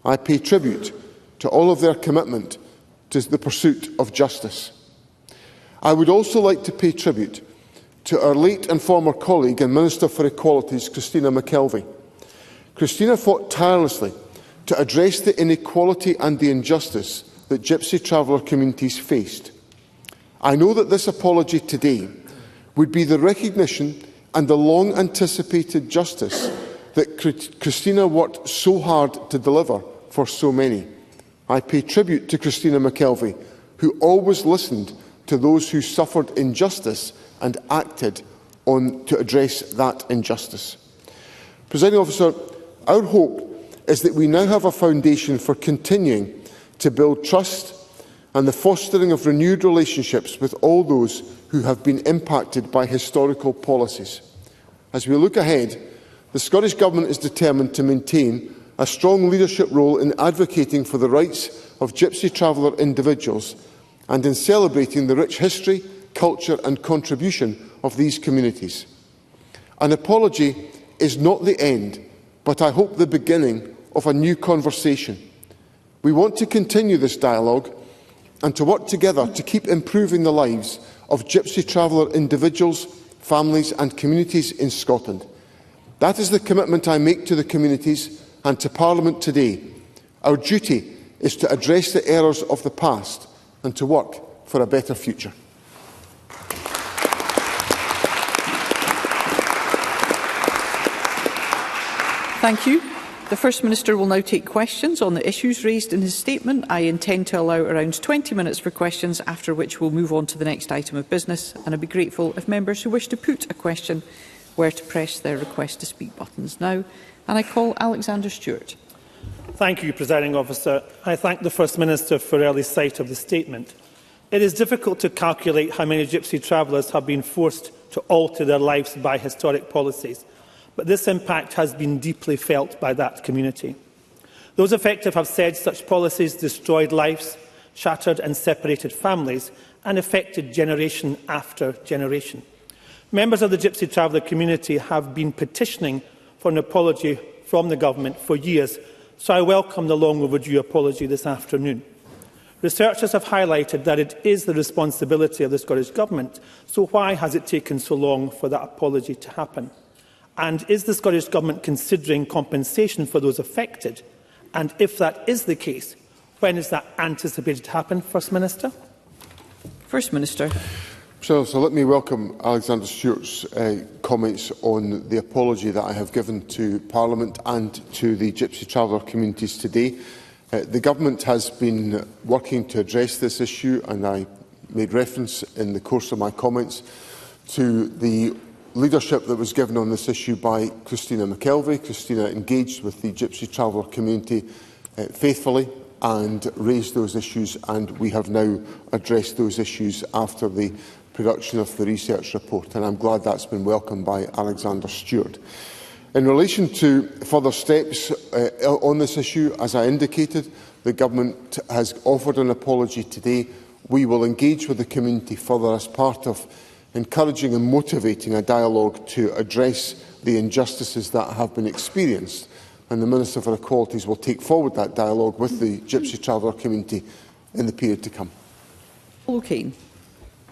Speaker 3: I pay tribute to all of their commitment to the pursuit of justice. I would also like to pay tribute to our late and former colleague and Minister for Equalities, Christina McKelvey. Christina fought tirelessly to address the inequality and the injustice that Gypsy traveller communities faced. I know that this apology today would be the recognition and the long-anticipated justice that Christina worked so hard to deliver for so many. I pay tribute to Christina McKelvey, who always listened to those who suffered injustice and acted to address that injustice. Presiding Officer, our hope is that we now have a foundation for continuing to build trust and the fostering of renewed relationships with all those who have been impacted by historical policies. As we look ahead, the Scottish Government is determined to maintain a strong leadership role in advocating for the rights of Gypsy traveller individuals and in celebrating the rich history, culture and contribution of these communities. An apology is not the end, but I hope the beginning of a new conversation. We want to continue this dialogue and to work together to keep improving the lives of Gypsy traveller individuals, families and communities in Scotland. That is the commitment I make to the communities and to Parliament today. Our duty is to address the errors of the past and to work for a better future.
Speaker 16: Thank you. The First Minister will now take questions on the issues raised in his statement. I intend to allow around 20 minutes for questions, after which we'll move on to the next item of business, and I'd be grateful if members who wish to put a question were to press their request to speak buttons now. And I call Alexander Stewart.
Speaker 20: Thank you, Presiding Officer. I thank the First Minister for early sight of the statement. It is difficult to calculate how many Gypsy travellers have been forced to alter their lives by historic policies. but this impact has been deeply felt by that community. Those affected have said such policies destroyed lives, shattered and separated families, and affected generation after generation. Members of the Gypsy Traveller community have been petitioning for an apology from the Government for years, so I welcome the long overdue apology this afternoon. Researchers have highlighted that it is the responsibility of the Scottish Government, so why has it taken so long for that apology to happen? And is the Scottish Government considering compensation for those affected? And if that is the case, when is that anticipated to happen, First Minister?
Speaker 16: First Minister.
Speaker 3: So let me welcome Alexander Stewart's comments on the apology that I have given to Parliament and to the Gypsy Traveller communities today. The Government has been working to address this issue, and I made reference in the course of my comments to the leadership that was given on this issue by Christina McKelvey. Christina engaged with the Gypsy Traveller community faithfully and raised those issues, and we have now addressed those issues after the production of the research report, and I'm glad that's been welcomed by Alexander Stewart. In relation to further steps on this issue, as I indicated, the Government has offered an apology today. We will engage with the community further as part of encouraging and motivating a dialogue to address the injustices that have been experienced, and the Minister for Equalities will take forward that dialogue with the Gypsy Traveller community in the period to come.
Speaker 16: Okay.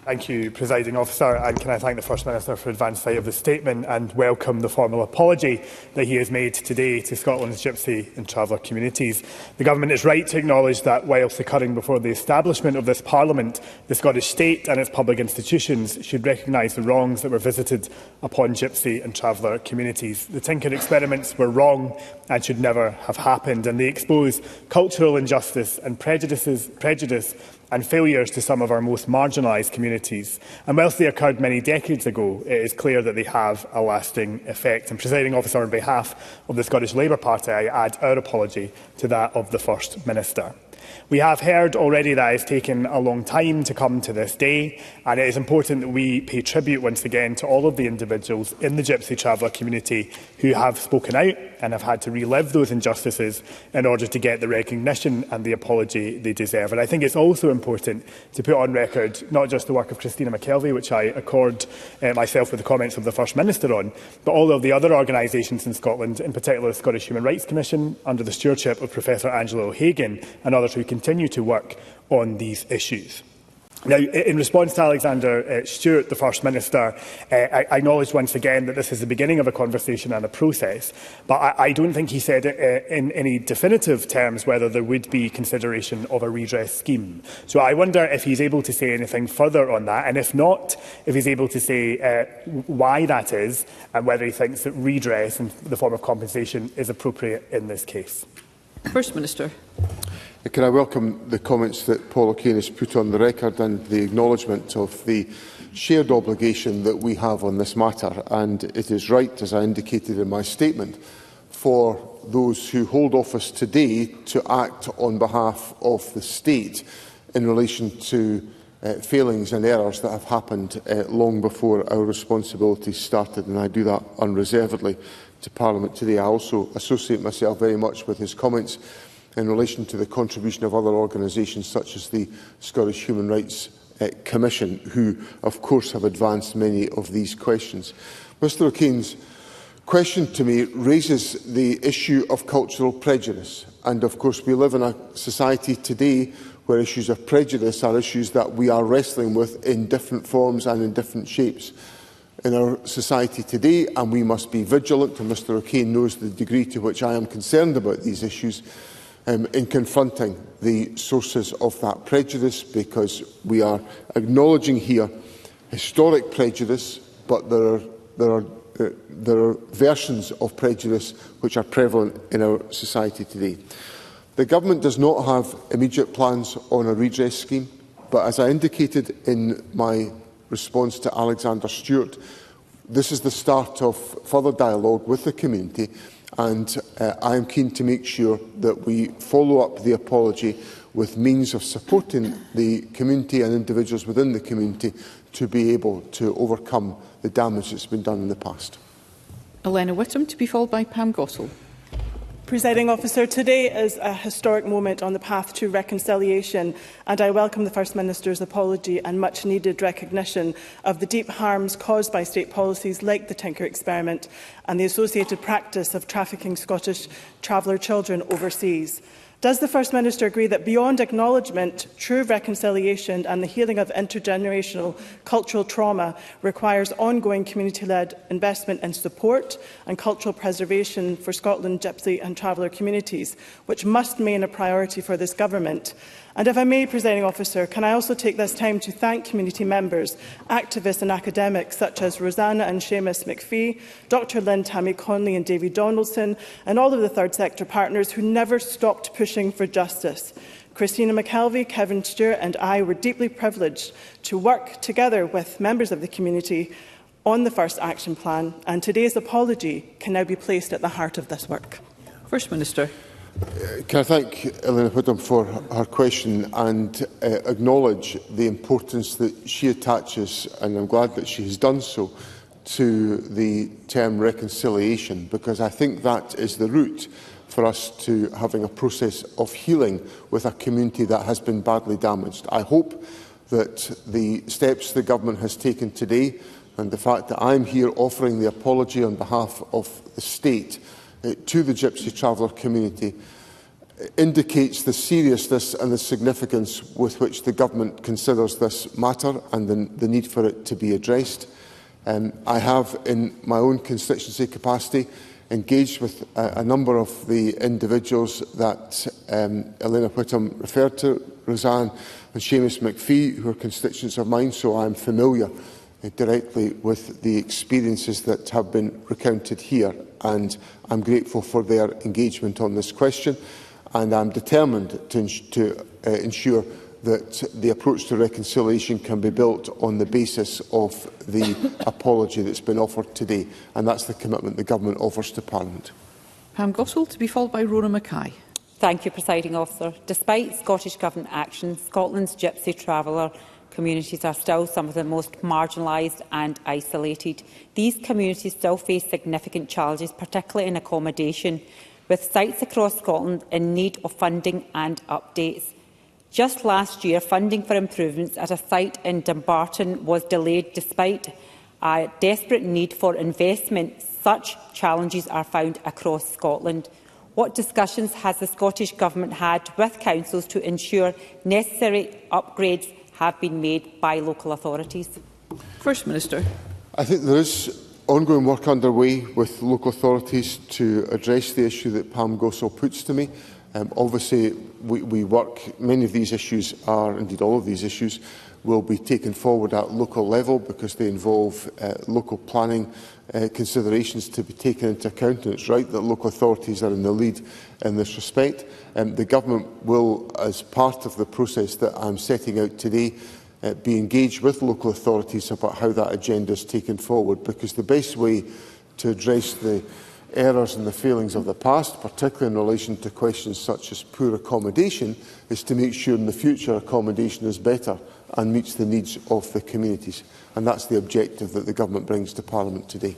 Speaker 18: Thank you, Presiding Officer, and can I thank the First Minister for advance sight of the statement and welcome the formal apology that he has made today to Scotland's Gypsy and Traveller communities. The Government is right to acknowledge that, whilst occurring before the establishment of this Parliament, the Scottish State and its public institutions should recognise the wrongs that were visited upon Gypsy and Traveller communities. The Tinker experiments were wrong and should never have happened, and they expose cultural injustice and prejudice and failures to some of our most marginalised communities. And whilst they occurred many decades ago, it is clear that they have a lasting effect. And, Presiding Officer, on behalf of the Scottish Labour Party, I add our apology to that of the First Minister. We have heard already that it has taken a long time to come to this day, and it is important that we pay tribute once again to all of the individuals in the Gypsy Traveller community who have spoken out and have had to relive those injustices in order to get the recognition and the apology they deserve. And I think it's also important to put on record not just the work of Christina McKelvey, which I accord myself with the comments of the First Minister on, but all of the other organisations in Scotland, in particular the Scottish Human Rights Commission, under the stewardship of Professor Angela O'Hagan, and others who continue to work on these issues. Now, in response to Alexander Stewart, the First Minister, I acknowledge once again that this is the beginning of a conversation and a process, but I don't think he said in any definitive terms whether there would be consideration of a redress scheme. So I wonder if he's able to say anything further on that, and if not, if he's able to say why that is, and whether he thinks that redress in the form of compensation is appropriate in this case.
Speaker 16: First Minister.
Speaker 3: Can I welcome the comments that Paul O'Kane has put on the record and the acknowledgement of the shared obligation that we have on this matter. And it is right, as I indicated in my statement, for those who hold office today to act on behalf of the state in relation to failings and errors that have happened long before our responsibilities started. And I do that unreservedly to Parliament today. I also associate myself very much with his comments in relation to the contribution of other organisations such as the Scottish Human Rights Commission, who of course have advanced many of these questions. Mr O'Kane's question to me raises the issue of cultural prejudice, and of course we live in a society today where issues of prejudice are issues that we are wrestling with in different forms and in different shapes in our society today, and we must be vigilant, and Mr O'Kane knows the degree to which I am concerned about these issues, in confronting the sources of that prejudice, because we are acknowledging here historic prejudice, but there are versions of prejudice which are prevalent in our society today. The Government does not have immediate plans on a redress scheme, but as I indicated in my response to Alexander Stewart, this is the start of further dialogue with the community, and I am keen to make sure that we follow up the apology with means of supporting the community and individuals within the community to be able to overcome the damage that's been done in the past.
Speaker 16: Elena Whitham, to be followed by Pam Gossel.
Speaker 12: Presiding Officer, today is a historic moment on the path to reconciliation, and I welcome the First Minister's apology and much-needed recognition of the deep harms caused by state policies like the Tinker experiment and the associated practice of trafficking Scottish traveller children overseas. Does the First Minister agree that beyond acknowledgement, true reconciliation and the healing of intergenerational cultural trauma requires ongoing community-led investment in support and cultural preservation for Scotland, Gypsy and traveller communities, which must remain a priority for this Government? And if I may, Presiding Officer, can I also take this time to thank community members, activists and academics such as Rosanna and Seamus McPhee, Dr Lynn Tammy Conley and David Donaldson, and all of the third sector partners who never stopped pushing for justice. Christina McKelvey, Kevin Stewart and I were deeply privileged to work together with members of the community on the first action plan, and today's apology can now be placed at the heart of this work.
Speaker 16: First Minister.
Speaker 3: Can I thank Elena Whitham for her question and acknowledge the importance that she attaches, and I'm glad that she has done so, to the term reconciliation, because I think that is the route for us to having a process of healing with a community that has been badly damaged. I hope that the steps the Government has taken today and the fact that I'm here offering the apology on behalf of the State to the Gypsy traveller community indicates the seriousness and the significance with which the Government considers this matter and the need for it to be addressed. I have, in my own constituency capacity, engaged with a number of the individuals that Elena Whitham referred to, Roseanne and Seamus McPhee, who are constituents of mine, so I am familiar directly with the experiences that have been recounted here, and I'm grateful for their engagement on this question, and I'm determined to ensure that the approach to reconciliation can be built on the basis of the apology that's been offered today, and that's the commitment the Government offers to Parliament.
Speaker 16: Pam Gossel, to be followed by Rona Mackay.
Speaker 9: Thank you, Presiding Officer. Despite Scottish Government action, Scotland's Gypsy traveller communities are still some of the most marginalised and isolated. These communities still face significant challenges, particularly in accommodation, with sites across Scotland in need of funding and updates. Just last year, funding for improvements at a site in Dumbarton was delayed despite a desperate need for investment. Such challenges are found across Scotland. What discussions has the Scottish Government had with councils to ensure necessary upgrades have been made by local authorities?
Speaker 16: First Minister.
Speaker 3: I think there is ongoing work underway with local authorities to address the issue that Pam Gossel puts to me. Obviously, we work, many of these issues are, indeed all of these issues, will be taken forward at local level because they involve local planning considerations to be taken into account, and it's right that local authorities are in the lead in this respect. The Government will, as part of the process that I'm setting out today, be engaged with local authorities about how that agenda is taken forward, because the best way to address the errors and the failings of the past, particularly in relation to questions such as poor accommodation, is to make sure in the future accommodation is better and meets the needs of the communities. And that's the objective that the Government brings to Parliament today.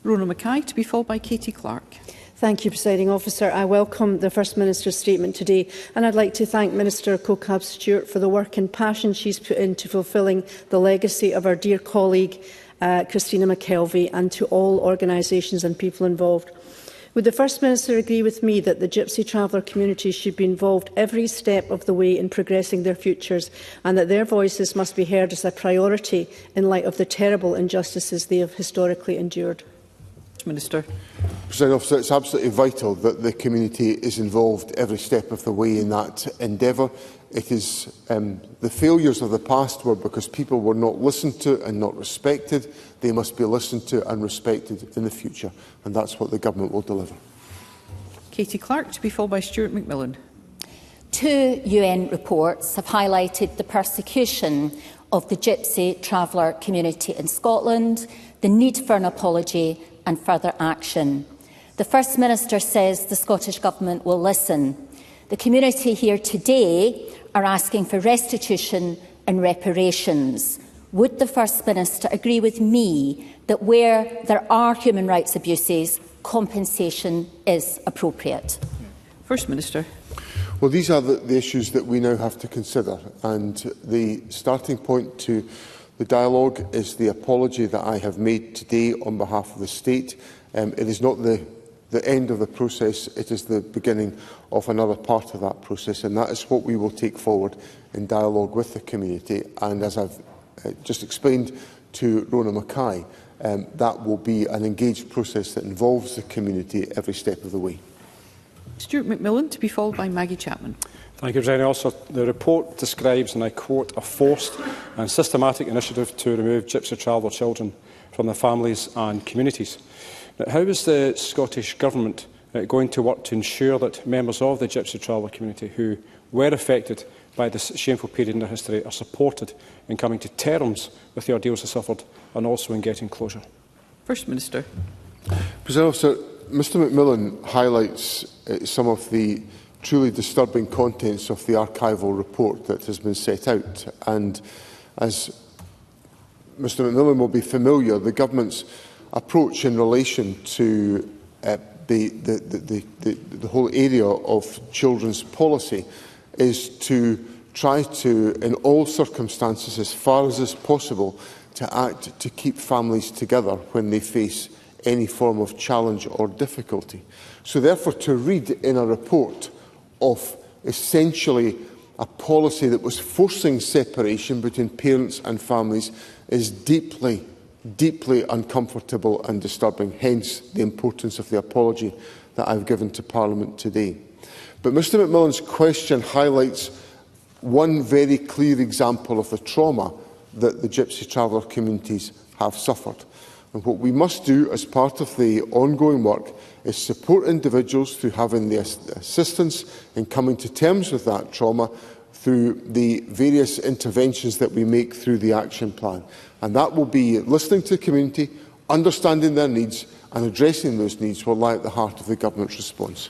Speaker 16: Rona Mackay, to be followed by Katie Clark.
Speaker 8: Thank you, Presiding Officer. I welcome the First Minister's statement today, and I'd like to thank Minister Cockab-Stewart for the work and passion she's put into fulfilling the legacy of our dear colleague Christina McKelvey, and to all organisations and people involved. Would the First Minister agree with me that the Gypsy traveller communities should be involved every step of the way in progressing their futures, and that their voices must be heard as a priority in light of the terrible injustices they have historically endured?
Speaker 16: Minister.
Speaker 3: President Officer, it's absolutely vital that the community is involved every step of the way in that endeavour. It is the failures of the past were because people were not listened to and not respected. They must be listened to and respected in the future, and that's what the Government will deliver.
Speaker 16: Katie Clark, to be followed by Stuart McMillan.
Speaker 17: 2 UN reports have highlighted the persecution of the Gypsy traveller community in Scotland, the need for an apology and further action. The First Minister says the Scottish Government will listen. The community here today are asking for restitution and reparations. Would the First Minister agree with me that where there are human rights abuses, compensation is appropriate?
Speaker 16: First Minister.
Speaker 3: Well, these are the issues that we now have to consider, and the starting point to the dialogue is the apology that I have made today on behalf of the State. It is not the end of the process, it is the beginning of another part of that process, and that is what we will take forward in dialogue with the community. And as I've just explained to Rona Mackay, that will be an engaged process that involves the community every step of the way.
Speaker 16: Stuart McMillan, to be followed by Maggie Chapman.
Speaker 21: Thank you, President Officer. The report describes, and I quote, a forced and systematic initiative to remove Gypsy traveller children from their families and communities. Now, how is the Scottish Government going to work to ensure that members of the Gypsy traveller community who were affected by this shameful period in their history are supported in coming to terms with the ordeals they suffered and also in getting closure?
Speaker 16: First Minister.
Speaker 3: President Officer, Mr McMillan highlights some of the truly disturbing contents of the archival report that has been set out. And as Mr McMillan will be familiar, the Government's approach in relation to the whole area of children's policy is to try to, in all circumstances, as far as is possible, to act to keep families together when they face any form of challenge or difficulty. So therefore, to read in a report of essentially a policy that was forcing separation between parents and families is deeply, deeply uncomfortable and disturbing, hence the importance of the apology that I've given to Parliament today. But Mr McMillan's question highlights one very clear example of the trauma that the Gypsy traveller communities have suffered. And what we must do as part of the ongoing work is support individuals through having the assistance in coming to terms with that trauma through the various interventions that we make through the action plan. And that will be listening to the community, understanding their needs and addressing those needs will lie at the heart of the Government's response.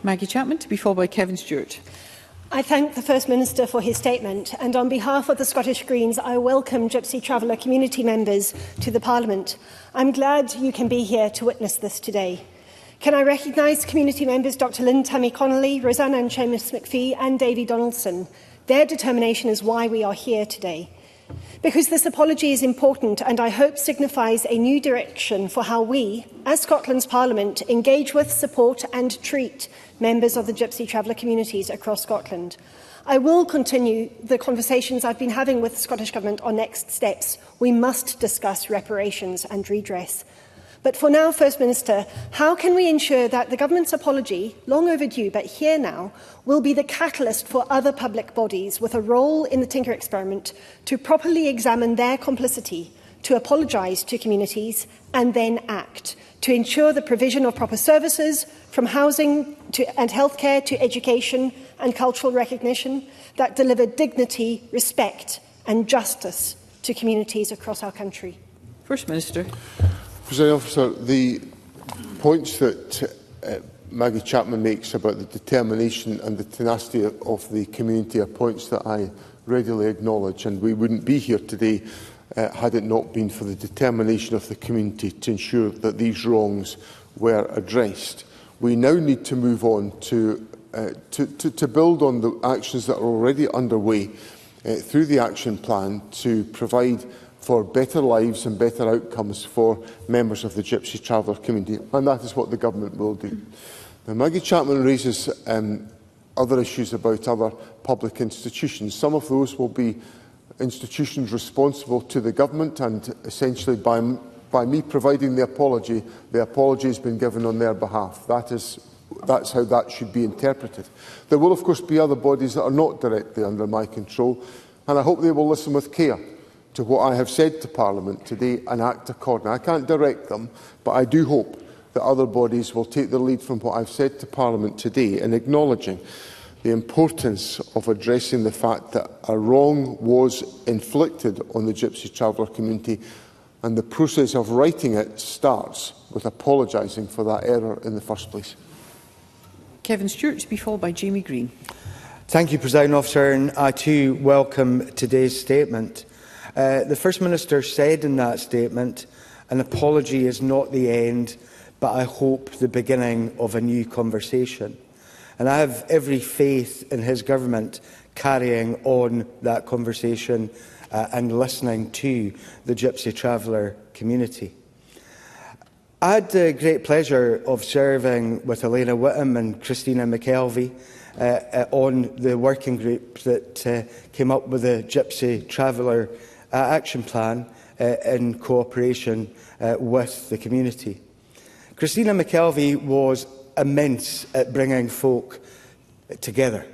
Speaker 16: Maggie Chapman, to be followed by Kevin Stewart.
Speaker 22: I thank the First Minister for his statement, and on behalf of the Scottish Greens, I welcome Gypsy Traveller community members to the Parliament. I'm glad you can be here to witness this today. Can I recognise community members Dr Lynn Tammy Connolly, Rosanna and Seamus McPhee and Davy Donaldson? Their determination is why we are here today. Because this apology is important and I hope signifies a new direction for how we, as Scotland's Parliament, engage with, support and treat members of the Gypsy Traveller communities across Scotland. I will continue the conversations I've been having with the Scottish Government on next steps. We must discuss reparations and redress. But for now, First Minister, how can we ensure that the Government's apology, long overdue but here now, will be the catalyst for other public bodies with a role in the Tinker experiment to properly examine their complicity, to apologise to communities and then act, to ensure the provision of proper services, from housing and healthcare to education and cultural recognition, that deliver dignity, respect and justice to communities across our country?
Speaker 16: First Minister.
Speaker 3: President Officer, the points that Maggie Chapman makes about the determination and the tenacity of the community are points that I readily acknowledge, and we wouldn't be here today had it not been for the determination of the community to ensure that these wrongs were addressed. We now need to move on to build on the actions that are already underway through the action plan to provide for better lives and better outcomes for members of the Gypsy Traveller community, and that is what the Government will do. Now, Maggie Chapman raises other issues about other public institutions. Some of those will be institutions responsible to the Government, and essentially by me providing the apology has been given on their behalf. That's how that should be interpreted. There will, of course, be other bodies that are not directly under my control, and I hope they will listen with care to what I have said to Parliament today and act accordingly. I can't direct them, but I do hope that other bodies will take the lead from what I've said to Parliament today in acknowledging the importance of addressing the fact that a wrong was inflicted on the Gypsy Traveller community, and the process of righting it starts with apologising for that error in the first place.
Speaker 16: Kevin Stewart, to be followed by Jamie Green.
Speaker 23: Thank you, President Officer, and I too welcome today's statement.
Speaker 5: The First Minister said in that statement, "An apology is not the end, but I hope the beginning of a new conversation." And I have every faith in his government carrying on that conversation and listening to the Gypsy Traveller community. I had the great pleasure of serving with Elena Whitham and Christina McKelvey on the working group that came up with the Gypsy Traveller Action Plan in cooperation with the community. Christina McKelvey was immense at bringing folk together.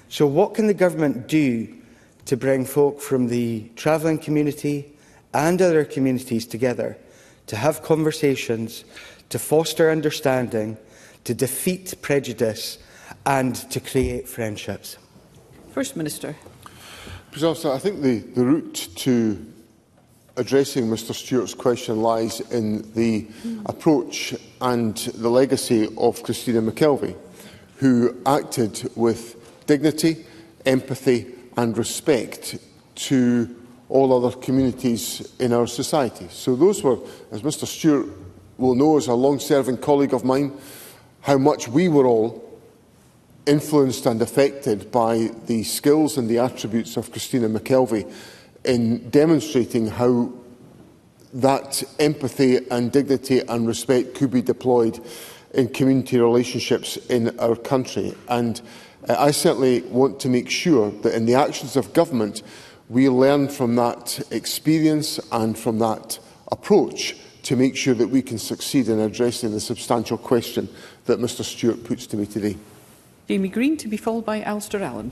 Speaker 5: So what can the government do to bring folk from the travelling community and other communities together to have conversations, to foster understanding, to defeat prejudice and to create friendships?
Speaker 16: First Minister.
Speaker 3: I think the route to addressing Mr Stewart's question lies in the approach and the legacy of Christina McKelvey, who acted with dignity, empathy and respect to all other communities in our society. So those were, as Mr Stewart will know as a long-serving colleague of mine, how much we were all influenced and affected by the skills and the attributes of Christina McKelvey in demonstrating how that empathy and dignity and respect could be deployed in community relationships in our country. And I certainly want to make sure that in the actions of government we learn from that experience and from that approach to make sure that we can succeed in addressing the substantial question that Mr Stewart puts to me today.
Speaker 16: Jamie Green, to be followed by Alistair Allen.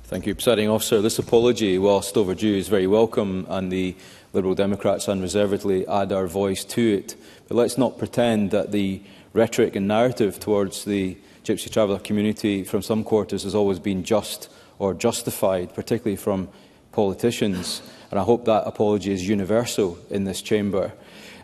Speaker 6: Thank you, Presiding Officer. This apology, whilst overdue, is very welcome, and the Liberal Democrats unreservedly add our voice to it. But let's not pretend that the rhetoric and narrative towards the Gypsy Traveller community from some quarters has always been just or justified, particularly from politicians. And I hope that apology is universal in this chamber.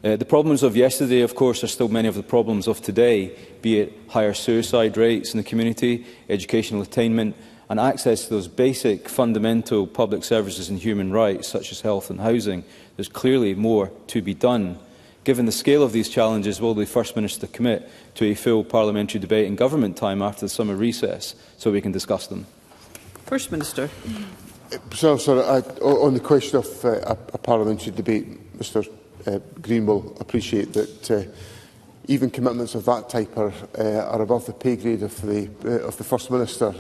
Speaker 6: The problems of yesterday, of course, are still many of the problems of today, be it higher suicide rates in the community, educational attainment, and access to those basic fundamental public services and human rights, such as health and housing. There's clearly more to be done. Given the scale of these challenges, will the First Minister commit to a full parliamentary debate in government time after the summer recess so we can discuss them?
Speaker 16: First Minister.
Speaker 3: On the question of a parliamentary debate, Mr Green will appreciate that even commitments of that type are above the pay grade of the First Minister,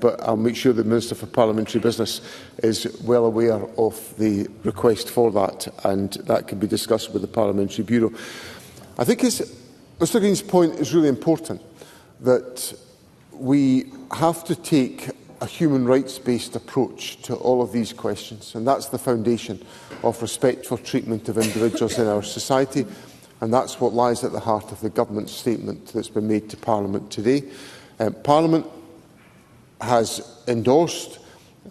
Speaker 3: but I'll make sure the Minister for Parliamentary Business is well aware of the request for that, and that can be discussed with the Parliamentary Bureau. I think Mr Green's point is really important, that we have to take a human rights-based approach to all of these questions, and that's the foundation of respect for treatment of individuals in our society. And that's what lies at the heart of the government statement that's been made to Parliament today. Parliament has endorsed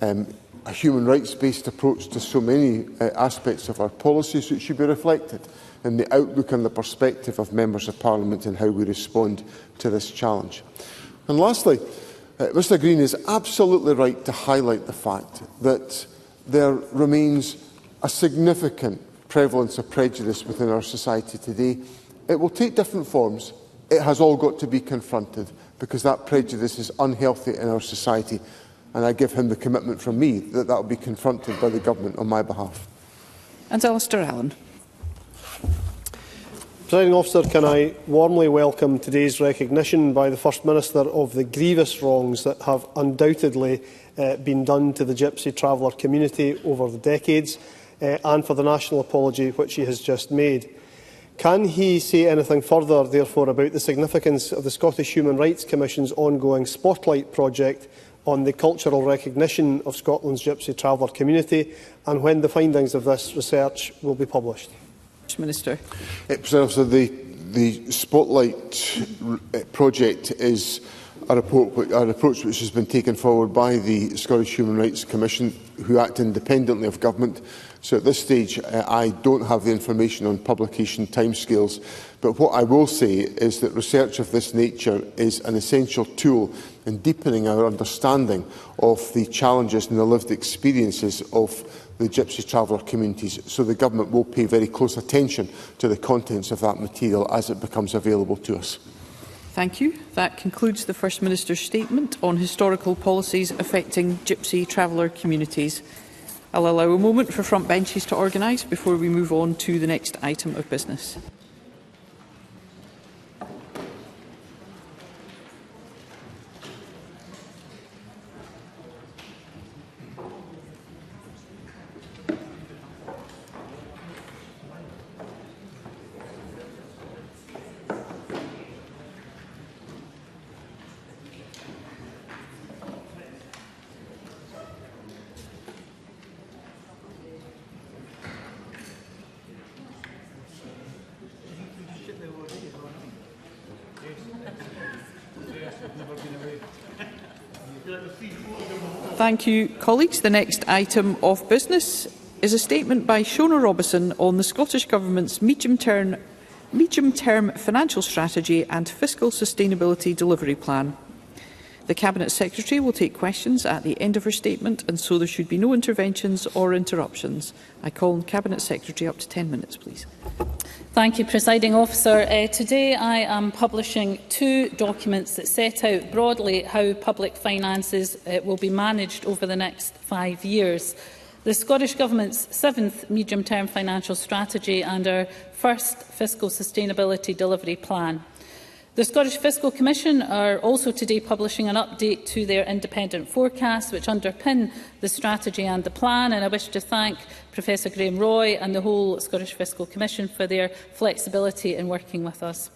Speaker 3: a human rights-based approach to so many aspects of our policies, which should be reflected in the outlook and the perspective of members of Parliament and how we respond to this challenge. And lastly, Mr Green is absolutely right to highlight the fact that there remains a significant prevalence of prejudice within our society today. It will take different forms. It has all got to be confronted, because that prejudice is unhealthy in our society, and I give him the commitment from me that that will be confronted by the government on my behalf.
Speaker 16: And Alistair Allen.
Speaker 23: Presiding Officer, can I warmly welcome today's recognition by the First Minister of the grievous wrongs that have undoubtedly been done to the Gypsy Traveller community over the decades, and for the national apology which he has just made. Can he say anything further, therefore, about the significance of the Scottish Human Rights Commission's ongoing Spotlight project on the cultural recognition of Scotland's Gypsy Traveller community, and when the findings of this research will be published?
Speaker 16: Minister.
Speaker 3: The Spotlight project is an approach which has been taken forward by the Scottish Human Rights Commission, who act independently of government. So at this stage, I don't have the information on publication timescales. But what I will say is that research of this nature is an essential tool in deepening our understanding of the challenges and the lived experiences of the Gypsy Traveller communities. So the Government will pay very close attention to the contents of that material as it becomes available to us.
Speaker 16: Thank you. That concludes the First Minister's statement on historical policies affecting Gypsy Traveller communities. I'll allow a moment for front benches to organise before we move on to the next item of business. Thank you, colleagues. The next item of business is a statement by Shona Robison on the Scottish Government's medium-term financial strategy and fiscal sustainability delivery plan. The Cabinet Secretary will take questions at the end of her statement, and so there should be no interventions or interruptions. I call on the Cabinet Secretary up to 10 minutes, please.
Speaker 10: Thank you, Presiding Officer. Today I am publishing two documents that set out broadly how public finances will be managed over the next 5 years. The Scottish Government's 7th medium-term financial strategy and our first fiscal sustainability delivery plan. The Scottish Fiscal Commission are also today publishing an update to their independent forecasts which underpin the strategy and the plan, and I wish to thank Professor Graham Roy and the whole Scottish Fiscal Commission for their flexibility in working with us.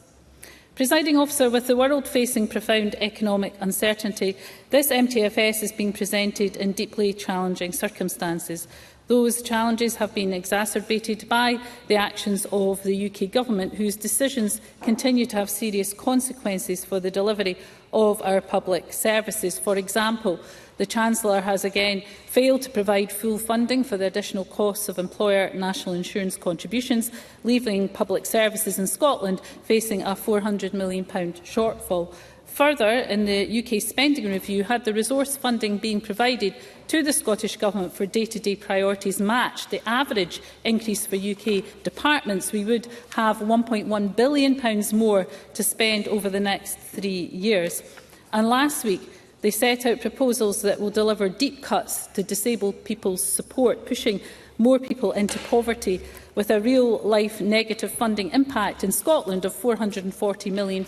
Speaker 10: Presiding Officer, with the world facing profound economic uncertainty, this MTFS is being presented in deeply challenging circumstances. Those challenges have been exacerbated by the actions of the UK Government, whose decisions continue to have serious consequences for the delivery of our public services. For example, the Chancellor has again failed to provide full funding for the additional costs of employer national insurance contributions, leaving public services in Scotland facing a £400 million shortfall. Further, in the UK spending review, had the resource funding being provided to the Scottish Government for day-to-day priorities matched the average increase for UK departments, we would have £1.1 billion more to spend over the next 3 years. And last week, they set out proposals that will deliver deep cuts to disabled people's support, pushing more people into poverty, with a real-life negative funding impact in Scotland of £440 million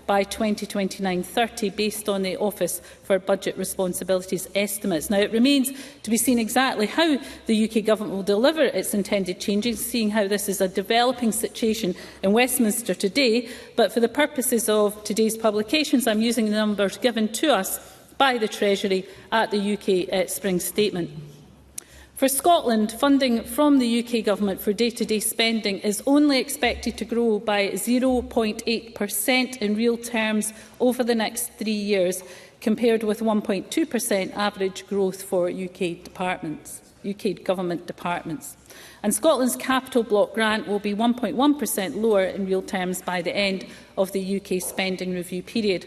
Speaker 10: by 2029-30, based on the Office for Budget Responsibilities estimates. Now, it remains to be seen exactly how the UK Government will deliver its intended changes, seeing how this is a developing situation in Westminster today, but for the purposes of today's publications, I'm using the numbers given to us by the Treasury at the UK Spring Statement. For Scotland, funding from the UK Government for day-to-day spending is only expected to grow by 0.8% in real terms over the next 3 years, compared with 1.2% average growth for UK Government departments. And Scotland's capital block grant will be 1.1% lower in real terms by the end of the UK spending review period.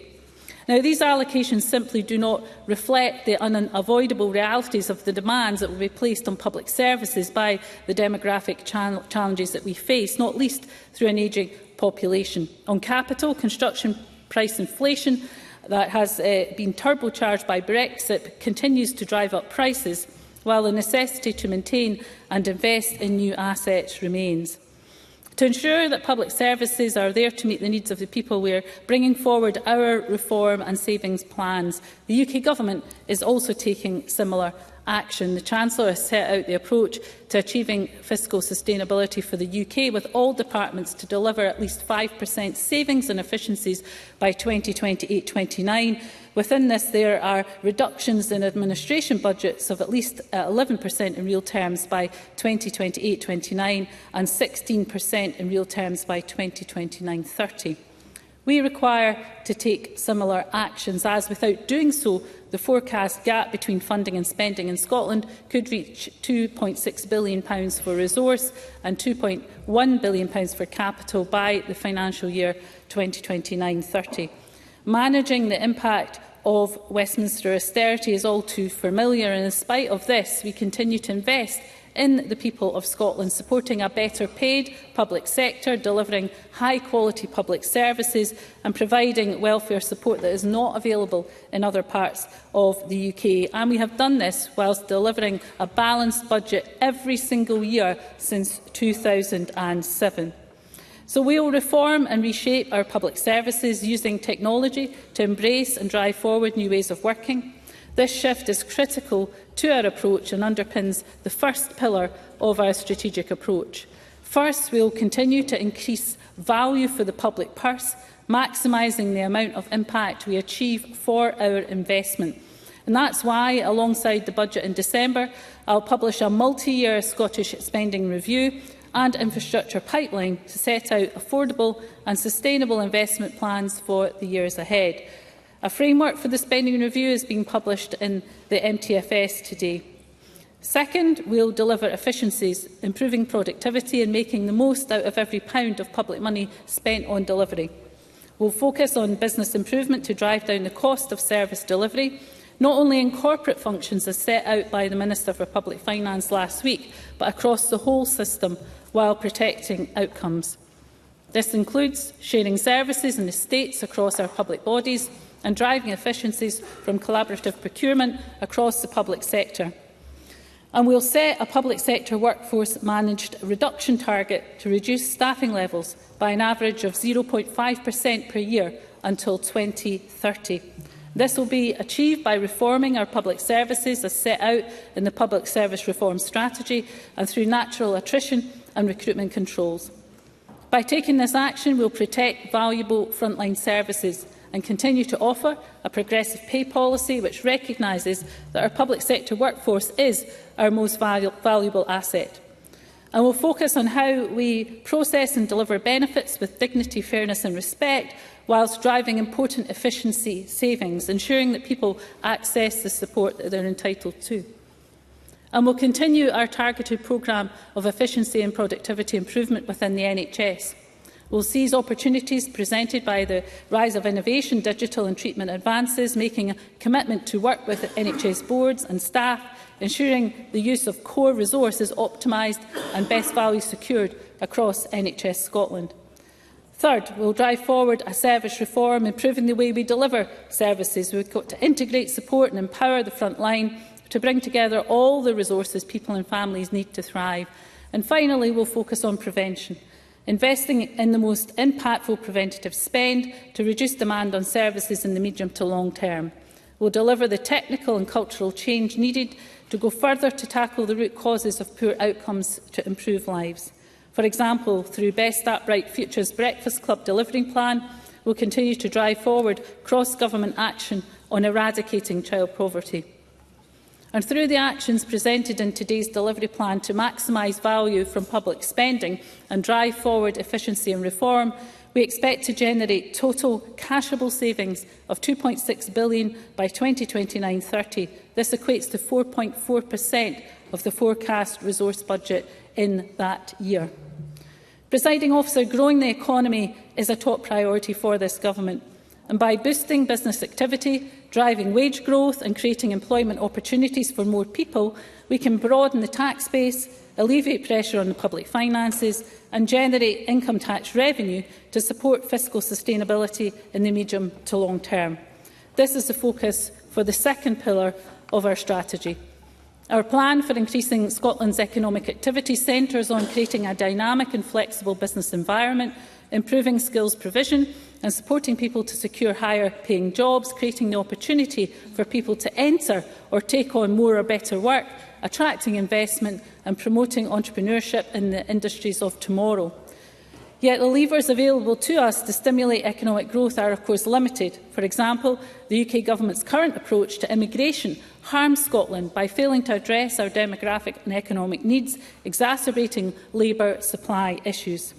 Speaker 10: Now, these allocations simply do not reflect the unavoidable realities of the demands that will be placed on public services by the demographic challenges that we face, not least through an ageing population. On capital, construction price inflation that has been turbocharged by Brexit continues to drive up prices, while the necessity to maintain and invest in new assets remains. To ensure that public services are there to meet the needs of the people, we are bringing forward our reform and savings plans. The UK Government is also taking similar action. The Chancellor has set out the approach to achieving fiscal sustainability for the UK, with all departments to deliver at least 5% savings and efficiencies by 2028-29. Within this, there are reductions in administration budgets of at least 11% in real terms by 2028-29 and 16% in real terms by 2029-30. We require to take similar actions, as without doing so, the forecast gap between funding and spending in Scotland could reach £2.6 billion for resource and £2.1 billion for capital by the financial year 2029-30. Managing the impact of Westminster austerity is all too familiar, and in spite of this, we continue to invest in the people of Scotland, supporting a better paid public sector, delivering high-quality public services and providing welfare support that is not available in other parts of the UK. And we have done this whilst delivering a balanced budget every single year since 2007. So we will reform and reshape our public services using technology to embrace and drive forward new ways of working. This shift is critical to our approach and underpins the first pillar of our strategic approach. First, we will continue to increase value for the public purse, maximising the amount of impact we achieve for our investment. And that's why, alongside the budget in December, I will publish a multi-year Scottish spending review and infrastructure pipeline to set out affordable and sustainable investment plans for the years ahead. A framework for the spending review is being published in the MTFS today. Second, we will deliver efficiencies, improving productivity and making the most out of every pound of public money spent on delivery. We will focus on business improvement to drive down the cost of service delivery, not only in corporate functions as set out by the Minister for Public Finance last week, but across the whole system while protecting outcomes. This includes sharing services and estates across our public bodies and driving efficiencies from collaborative procurement across the public sector. And we will set a public sector workforce managed reduction target to reduce staffing levels by an average of 0.5% per year until 2030. This will be achieved by reforming our public services as set out in the Public Service Reform Strategy and through natural attrition and recruitment controls. By taking this action, we will protect valuable frontline services and continue to offer a progressive pay policy which recognises that our public sector workforce is our most valuable asset. And will focus on how we process and deliver benefits with dignity, fairness and respect, whilst driving important efficiency savings, ensuring that people access the support that they are entitled to. And will continue our targeted programme of efficiency and productivity improvement within the NHS. We will seize opportunities presented by the rise of innovation, digital and treatment advances, making a commitment to work with NHS boards and staff, ensuring the use of core resource is optimised and best value secured across NHS Scotland. Third, we will drive forward a service reform, improving the way we deliver services. We have got to integrate, support and empower the front line to bring together all the resources people and families need to thrive. And finally, we will focus on prevention, investing in the most impactful preventative spend to reduce demand on services in the medium to long term. We will deliver the technical and cultural change needed to go further to tackle the root causes of poor outcomes to improve lives. For example, through Best Upright Futures Breakfast Club delivering plan, we will continue to drive forward cross-government action on eradicating child poverty. And through the actions presented in today's delivery plan to maximise value from public spending and drive forward efficiency and reform, we expect to generate total cashable savings of £2.6 billion by 2029-30. This equates to 4.4% of the forecast resource budget in that year. Presiding Officer, growing the economy is a top priority for this government. And by boosting business activity, driving wage growth and creating employment opportunities for more people, we can broaden the tax base, alleviate pressure on the public finances and generate income tax revenue to support fiscal sustainability in the medium to long term. This is the focus for the second pillar of our strategy. Our plan for increasing Scotland's economic activity centres on creating a dynamic and flexible business environment, improving skills provision and supporting people to secure higher paying jobs, creating the opportunity for people to enter or take on more or better work, attracting investment and promoting entrepreneurship in the industries of tomorrow. Yet the levers available to us to stimulate economic growth are of course limited. For example, the UK Government's current approach to immigration harms Scotland by failing to address our demographic and economic needs, exacerbating labour supply issues.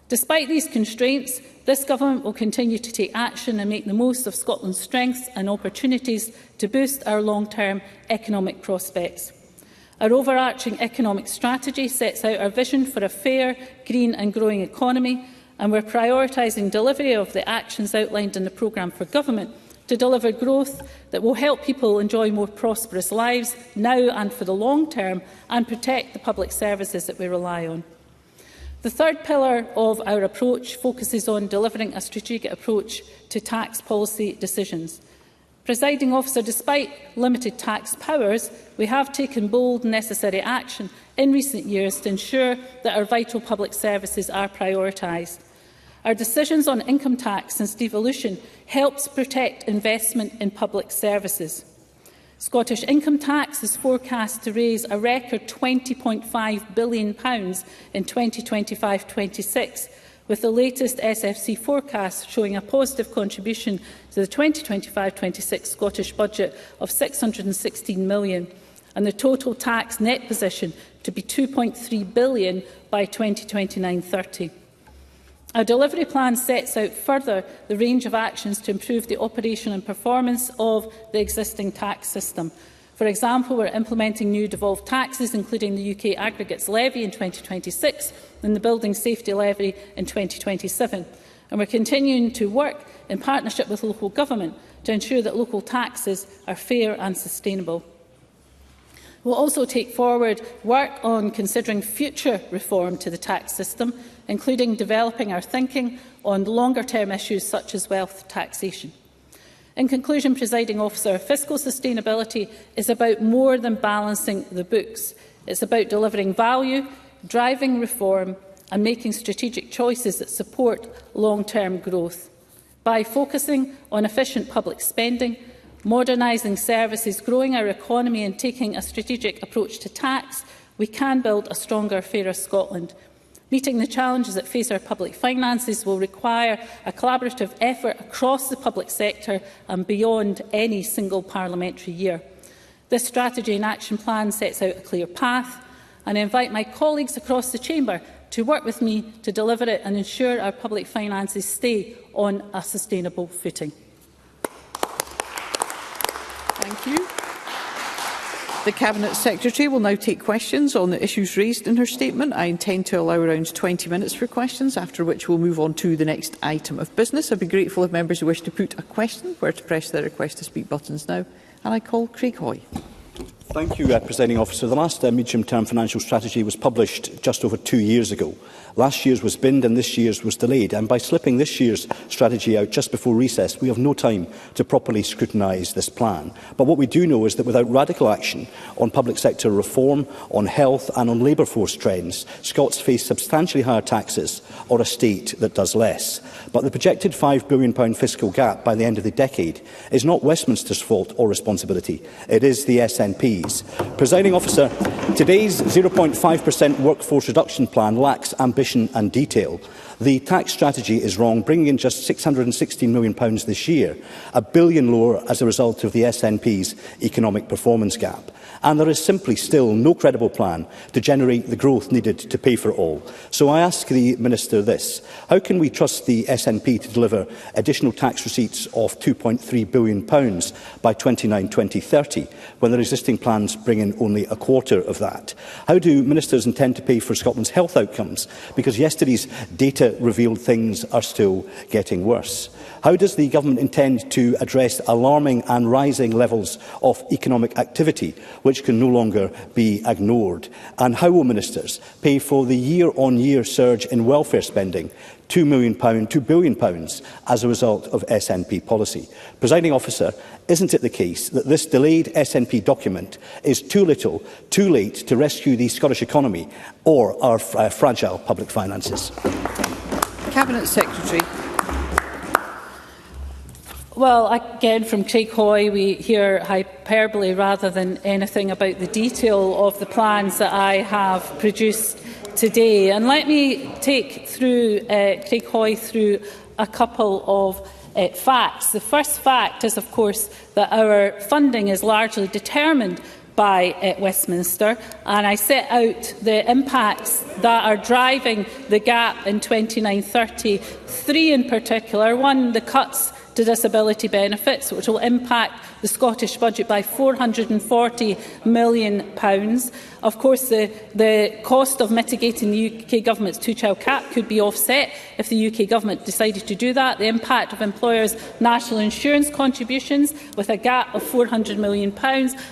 Speaker 10: Despite these constraints, this Government will continue to take action and make the most of Scotland's strengths and opportunities to boost our long-term economic prospects. Our overarching economic strategy sets out our vision for a fair, green and growing economy, and we are prioritising delivery of the actions outlined in the programme for government to deliver growth that will help people enjoy more prosperous lives now and for the long term, and protect the public services that we rely on. The third pillar of our approach focuses on delivering a strategic approach to tax policy decisions. Presiding Officer, despite limited tax powers, we have taken bold and necessary action in recent years to ensure that our vital public services are prioritised. Our decisions on income tax since devolution helps protect investment in public services. Scottish income tax is forecast to raise a record £20.5 billion in 2025-26, with the latest SFC forecast showing a positive contribution to the 2025-26 Scottish budget of £616 million, and the total tax net position to be £2.3 billion by 2029-30. Our delivery plan sets out further the range of actions to improve the operation and performance of the existing tax system. For example, we are implementing new devolved taxes, including the UK Aggregates Levy in 2026 and the Building Safety Levy in 2027. And we are continuing to work in partnership with local government to ensure that local taxes are fair and sustainable. We will also take forward work on considering future reform to the tax system, including developing our thinking on longer-term issues such as wealth taxation. In conclusion, Presiding Officer, fiscal sustainability is about more than balancing the books. It's about delivering value, driving reform and making strategic choices that support long-term growth. By focusing on efficient public spending, modernising services, growing our economy and taking a strategic approach to tax, we can build a stronger, fairer Scotland. Meeting the challenges that face our public finances will require a collaborative effort across the public sector and beyond any single parliamentary year. This strategy and action plan sets out a clear path, and I invite my colleagues across the chamber to work with me to deliver it and ensure our public finances stay on a sustainable footing.
Speaker 16: Thank you. The Cabinet Secretary will now take questions on the issues raised in her statement. I intend to allow around 20 minutes for questions, after which we'll move on to the next item of business. I'd be grateful if members who wish to put a question were to press their request to speak buttons now. And I call Craig Hoy.
Speaker 2: Thank you, Presiding Officer. The last medium-term financial strategy was published just over 2 years ago. Last year's was binned and this year's was delayed, and by slipping this year's strategy out just before recess, we have no time to properly scrutinise this plan. But what we do know is that without radical action on public sector reform, on health and on labour force trends, Scots face substantially higher taxes or a state that does less. But the projected £5 billion fiscal gap by the end of the decade is not Westminster's fault or responsibility. It is the SNP's. Presiding Officer, today's 0.5% workforce reduction plan lacks ambition and detail. The tax strategy is wrong, bringing in just £616 million this year, £1 billion lower as a result of the SNP's economic performance gap. And there is simply still no credible plan to generate the growth needed to pay for it all. So I ask the Minister this: how can we trust the SNP to deliver additional tax receipts of £2.3 billion by 2029-2030, when their existing plans bring in only a quarter of that? How do Ministers intend to pay for Scotland's health outcomes, because yesterday's data revealed things are still getting worse? How does the Government intend to address alarming and rising levels of economic activity, which can no longer be ignored? And how will Ministers pay for the year-on-year surge in welfare spending, £2 billion as a result of SNP policy? Presiding Officer, isn't it the case that this delayed SNP document is too little, too late to rescue the Scottish economy or our fragile public finances?
Speaker 16: Cabinet Secretary.
Speaker 10: Well, again, from Craig Hoy, we hear hyperbole rather than anything about the detail of the plans that I have produced today. And let me take Craig Hoy through a couple of facts. The first fact is, of course, that our funding is largely determined by Westminster, and I set out the impacts that are driving the gap in 29-30, three in particular. One, the cuts to disability benefits, which will impact the Scottish budget by £440 million. Of course, the cost of mitigating the UK Government's two-child cap could be offset if the UK Government decided to do that. The impact of employers' national insurance contributions with a gap of £400 million.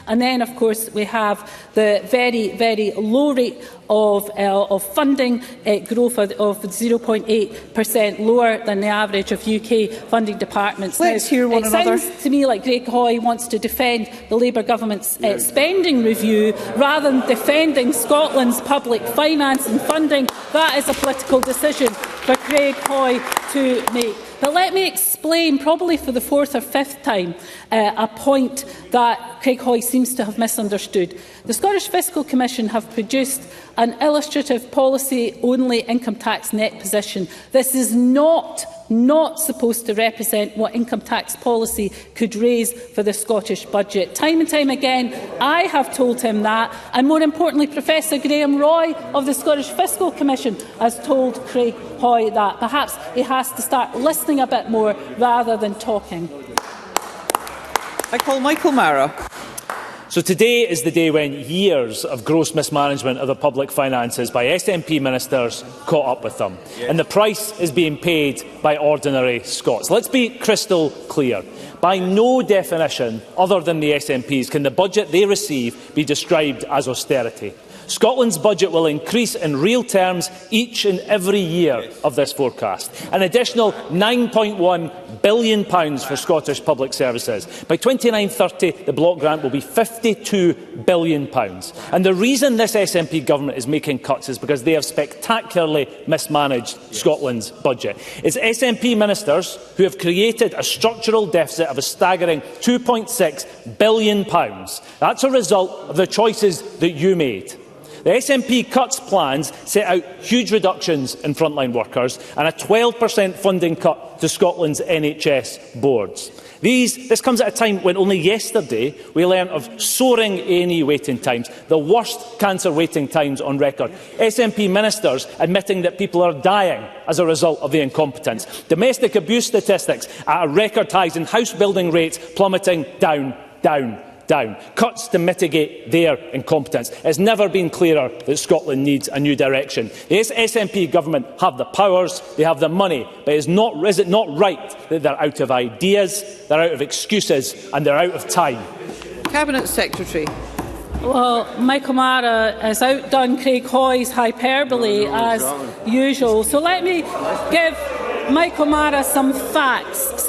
Speaker 10: And then, of course, we have the very low rate of funding growth of 0.8%, lower than the average of UK funding departments.
Speaker 16: Let's hear one another.
Speaker 10: It sounds to me like Greg Hoy wants to defend the Labour Government's spending review rather than defending Scotland's public finance and funding. That is a political decision for Craig Hoy to make. But let me explain, probably for the fourth or fifth time, a point that Craig Hoy seems to have misunderstood. The Scottish Fiscal Commission have produced an illustrative policy-only income tax net position. This is not supposed to represent what income tax policy could raise for the Scottish budget. Time and time again, I have told him that, and more importantly, Professor Graham Roy of the Scottish Fiscal Commission has told Craig Hoy that. Perhaps he has to start listening a bit more rather than talking.
Speaker 16: I call Michael Mara.
Speaker 11: So today is the day when years of gross mismanagement of the public finances by SNP ministers caught up with them. Yes. And the price is being paid by ordinary Scots. Let's be crystal clear. By no definition other than the SNP's can the budget they receive be described as austerity. Scotland's budget will increase in real terms each and every year of this forecast. An additional £9.1 billion for Scottish public services. By 2930, the block grant will be £52 billion. And the reason this SNP government is making cuts is because they have spectacularly mismanaged Scotland's budget. It's SNP ministers who have created a structural deficit of a staggering £2.6 billion. That's a result of the choices that you made. The SNP cuts plans set out huge reductions in frontline workers and a 12% funding cut to Scotland's NHS boards. This comes at a time when only yesterday we learned of soaring A&E waiting times, the worst cancer waiting times on record. SNP ministers admitting that people are dying as a result of the incompetence. Domestic abuse statistics at a record highs and house building rates plummeting down. Cuts to mitigate their incompetence. It has never been clearer that Scotland needs a new direction. The SNP government have the powers, they have the money, but is it not right that they're out of ideas, they're out of excuses and they're out of time?
Speaker 16: Cabinet Secretary.
Speaker 10: Well, Michael Mara has outdone Craig Hoy's hyperbole as usual. So let me give Michael Mara some facts.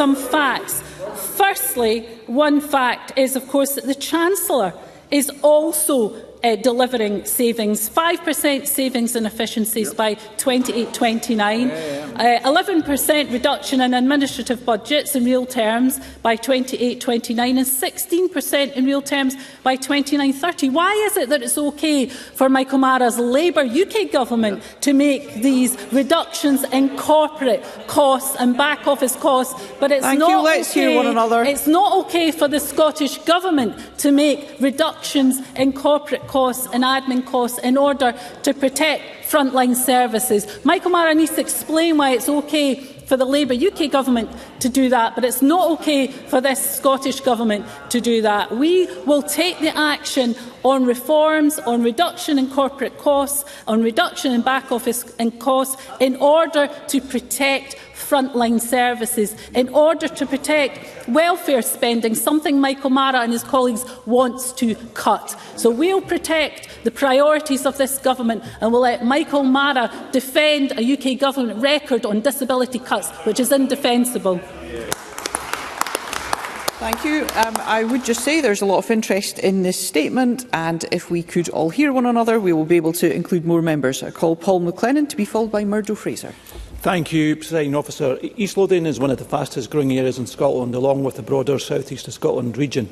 Speaker 10: Firstly, one fact is, of course, that the Chancellor is also delivering savings, 5% savings in efficiencies by 28-29, 11% reduction in administrative budgets in real terms by 28-29 and 16% in real terms by 29-30. Why is it that it's okay for Michael Mara's Labour UK government to make these reductions in corporate costs and back office costs, but it's it's not okay for the Scottish Government to make reductions in corporate costs and admin costs in order to protect frontline services? Michael Mara needs to explain why it's okay for the Labour UK government to do that, but it's not okay for this Scottish government to do that. We will take the action on reforms, on reduction in corporate costs, on reduction in back office and costs in order to protect frontline services, in order to protect welfare spending, something Michael Mara and his colleagues wants to cut. So we'll protect the priorities of this government and we'll let Michael Mara defend a UK government record on disability cuts, which is indefensible.
Speaker 16: Thank you. I would just say there's a lot of interest in this statement, and if we could all hear one another, we will be able to include more members. I call Paul McLennan to be followed by Murdo Fraser.
Speaker 14: Thank you, Presiding Officer. East Lothian is one of the fastest growing areas in Scotland, along with the broader South East of Scotland region.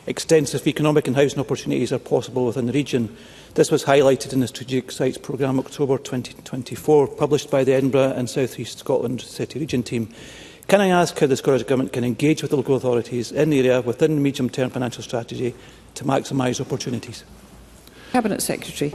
Speaker 14: Extensive economic and housing opportunities are possible within the region. This was highlighted in the Strategic Sites Programme October 2024, published by the Edinburgh and South East Scotland City Region team. Can I ask how the Scottish Government can engage with the local authorities in the area within the medium-term financial strategy to maximise opportunities?
Speaker 16: Cabinet Secretary.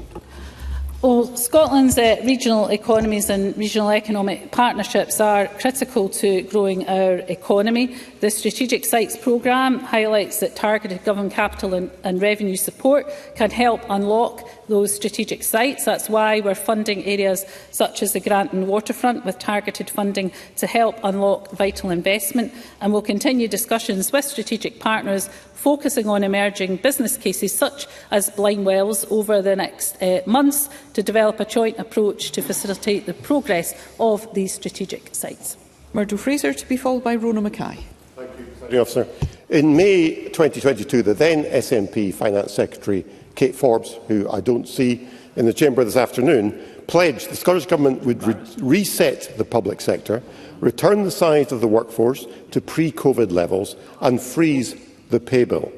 Speaker 10: Well, Scotland's regional economies and regional economic partnerships are critical to growing our economy. The Strategic Sites programme highlights that targeted government capital and revenue support can help unlock those strategic sites. That's why we're funding areas such as the Granton waterfront with targeted funding to help unlock vital investment, and we'll continue discussions with strategic partners focusing on emerging business cases such as Blind Wells over the next months to develop a joint approach to facilitate the progress of these strategic sites.
Speaker 16: Murdo Fraser, to be followed by Rona Mackay.
Speaker 4: Thank you, Presiding Officer. In May 2022, the then SNP Finance Secretary Kate Forbes, who I don't see in the chamber this afternoon, pledged the Scottish Government would reset the public sector, return the size of the workforce to pre-COVID levels and freeze the pay bill.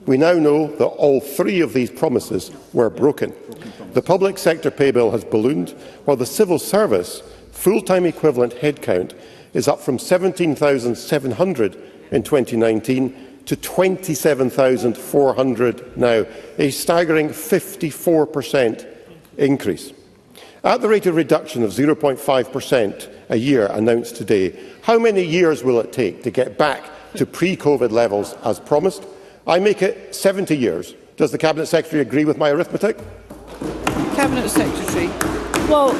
Speaker 4: We now know that all three of these promises were broken. The public sector pay bill has ballooned, while the civil service full-time equivalent headcount is up from 17,700 in 2019 to 27,400 now, a staggering 54% increase. At the rate of reduction of 0.5% a year announced today, how many years will it take to get back to pre-COVID levels as promised? I make it 70 years. Does the Cabinet Secretary agree with my arithmetic?
Speaker 16: Cabinet Secretary.
Speaker 10: Well,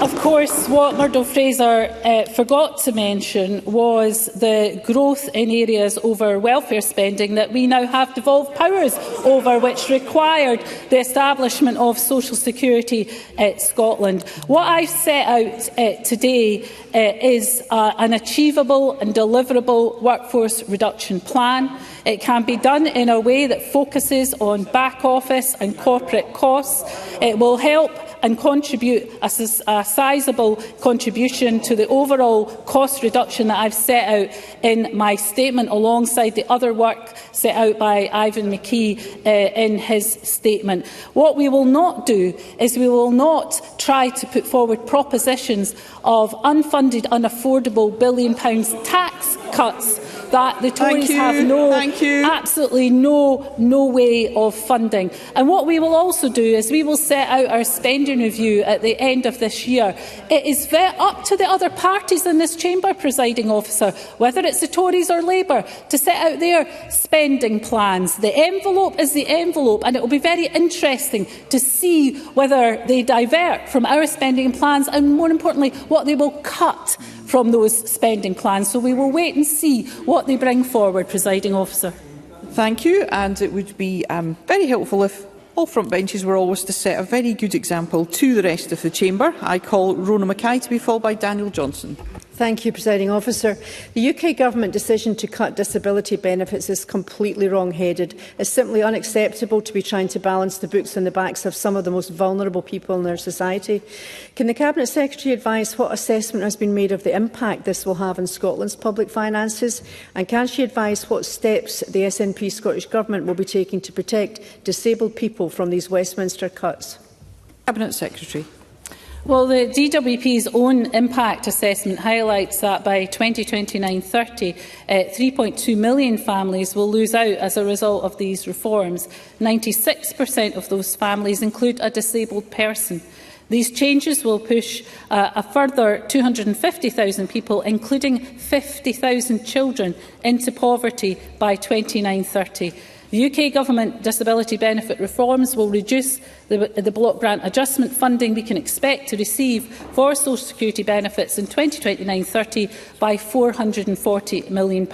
Speaker 10: of course, what Murdo Fraser forgot to mention was the growth in areas over welfare spending that we now have devolved powers over, which required the establishment of Social Security Scotland. What I've set out today is an achievable and deliverable workforce reduction plan. It can be done in a way that focuses on back office and corporate costs. It will help and contribute a sizeable contribution to the overall cost reduction that I've set out in my statement, alongside the other work set out by Ivan McKee in his statement. What we will not do is we will not try to put forward propositions of unfunded, unaffordable £1 billion tax cuts that the Tories have absolutely no way of funding. And what we will also do is we will set out our spending review at the end of this year. It is up to the other parties in this chamber, Presiding Officer, whether it's the Tories or Labour, to set out their spending plans. The envelope is the envelope, and it will be very interesting to see whether they divert from our spending plans and, more importantly, what they will cut from those spending plans. So we will wait and see what they bring forward, Presiding Officer.
Speaker 16: Thank you, and it would be very helpful if all front benches were always to set a very good example to the rest of the chamber. I call Rona Mackay to be followed by Daniel Johnson.
Speaker 8: Thank you, Presiding Officer. The UK Government decision to cut disability benefits is completely wrong-headed. It's simply unacceptable to be trying to balance the books on the backs of some of the most vulnerable people in our society. Can the Cabinet Secretary advise what assessment has been made of the impact this will have on Scotland's public finances? And can she advise what steps the SNP Scottish Government will be taking to protect disabled people from these Westminster cuts?
Speaker 16: Cabinet Secretary.
Speaker 10: Well, the DWP's own impact assessment highlights that by 2029-30, 3.2 million families will lose out as a result of these reforms. 96% of those families include a disabled person. These changes will push a further 250,000 people, including 50,000 children, into poverty by 29-30. The UK Government disability benefit reforms will reduce the block grant adjustment funding we can expect to receive for social security benefits in 2029-30 by £440 million.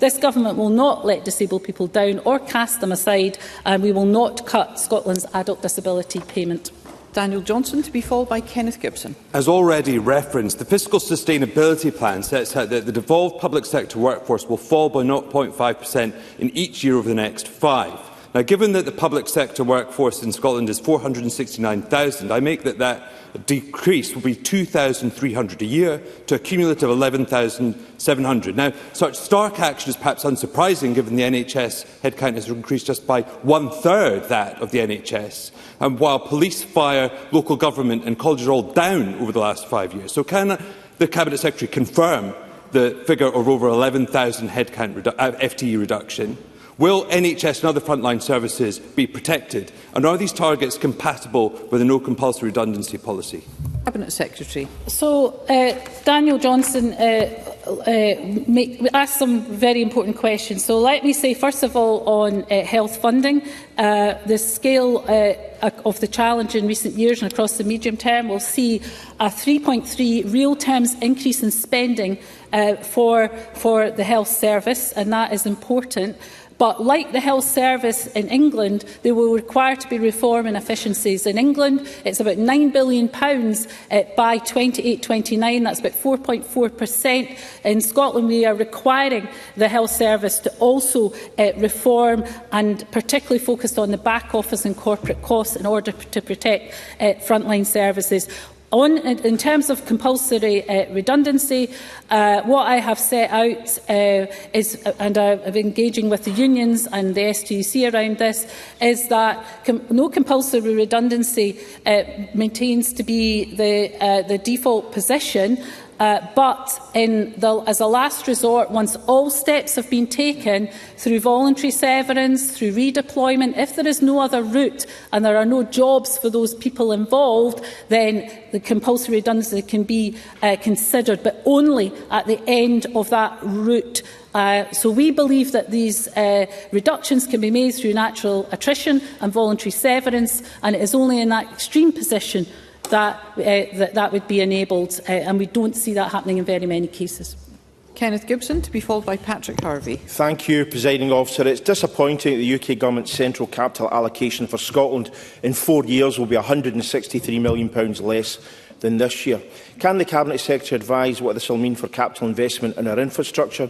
Speaker 10: This Government will not let disabled people down or cast them aside, and we will not cut Scotland's adult disability payment.
Speaker 16: Daniel Johnson, to be followed by Kenneth Gibson.
Speaker 15: As already referenced, the Fiscal Sustainability Plan sets out that the devolved public sector workforce will fall by 0.5% in each year over the next 5. Now, given that the public sector workforce in Scotland is 469,000, I make that decrease will be 2,300 a year to a cumulative 11,700. Now, such stark action is perhaps unsurprising given the NHS headcount has increased just by 1/3 that of the NHS, and while police, fire, local government and colleges are all down over the last 5 years. So can the Cabinet Secretary confirm the figure of over 11,000 headcount FTE reduction? Will NHS and other frontline services be protected? And are these targets compatible with a no compulsory redundancy policy?
Speaker 16: Cabinet Secretary.
Speaker 10: So, Daniel Johnson asked some very important questions. So let me say, first of all, on health funding, the scale of the challenge in recent years and across the medium term will see a 3.3 real terms increase in spending for the health service, and that is important. But like the health service in England, they will require to be reform and efficiencies. In England, it's about £9 billion by 28-29. That's about 4.4%. In Scotland, we are requiring the health service to also reform, and particularly focused on the back office and corporate costs in order to protect frontline services. In terms of compulsory redundancy, what I have set out is, and I've been engaging with the unions and the STUC around this, is that no compulsory redundancy maintains to be the default position. But as a last resort, once all steps have been taken through voluntary severance, through redeployment, if there is no other route and there are no jobs for those people involved, then the compulsory redundancy can be considered, but only at the end of that route. So we believe that these reductions can be made through natural attrition and voluntary severance, and it is only in that extreme position that would be enabled, and we don't see that happening in very many cases.
Speaker 16: Kenneth Gibson, to be followed by Patrick Harvey.
Speaker 1: Thank you, Presiding Officer. It's disappointing that the UK Government's central capital allocation for Scotland in 4 years will be £163 million less than this year. Can the Cabinet Secretary advise what this will mean for capital investment in our infrastructure?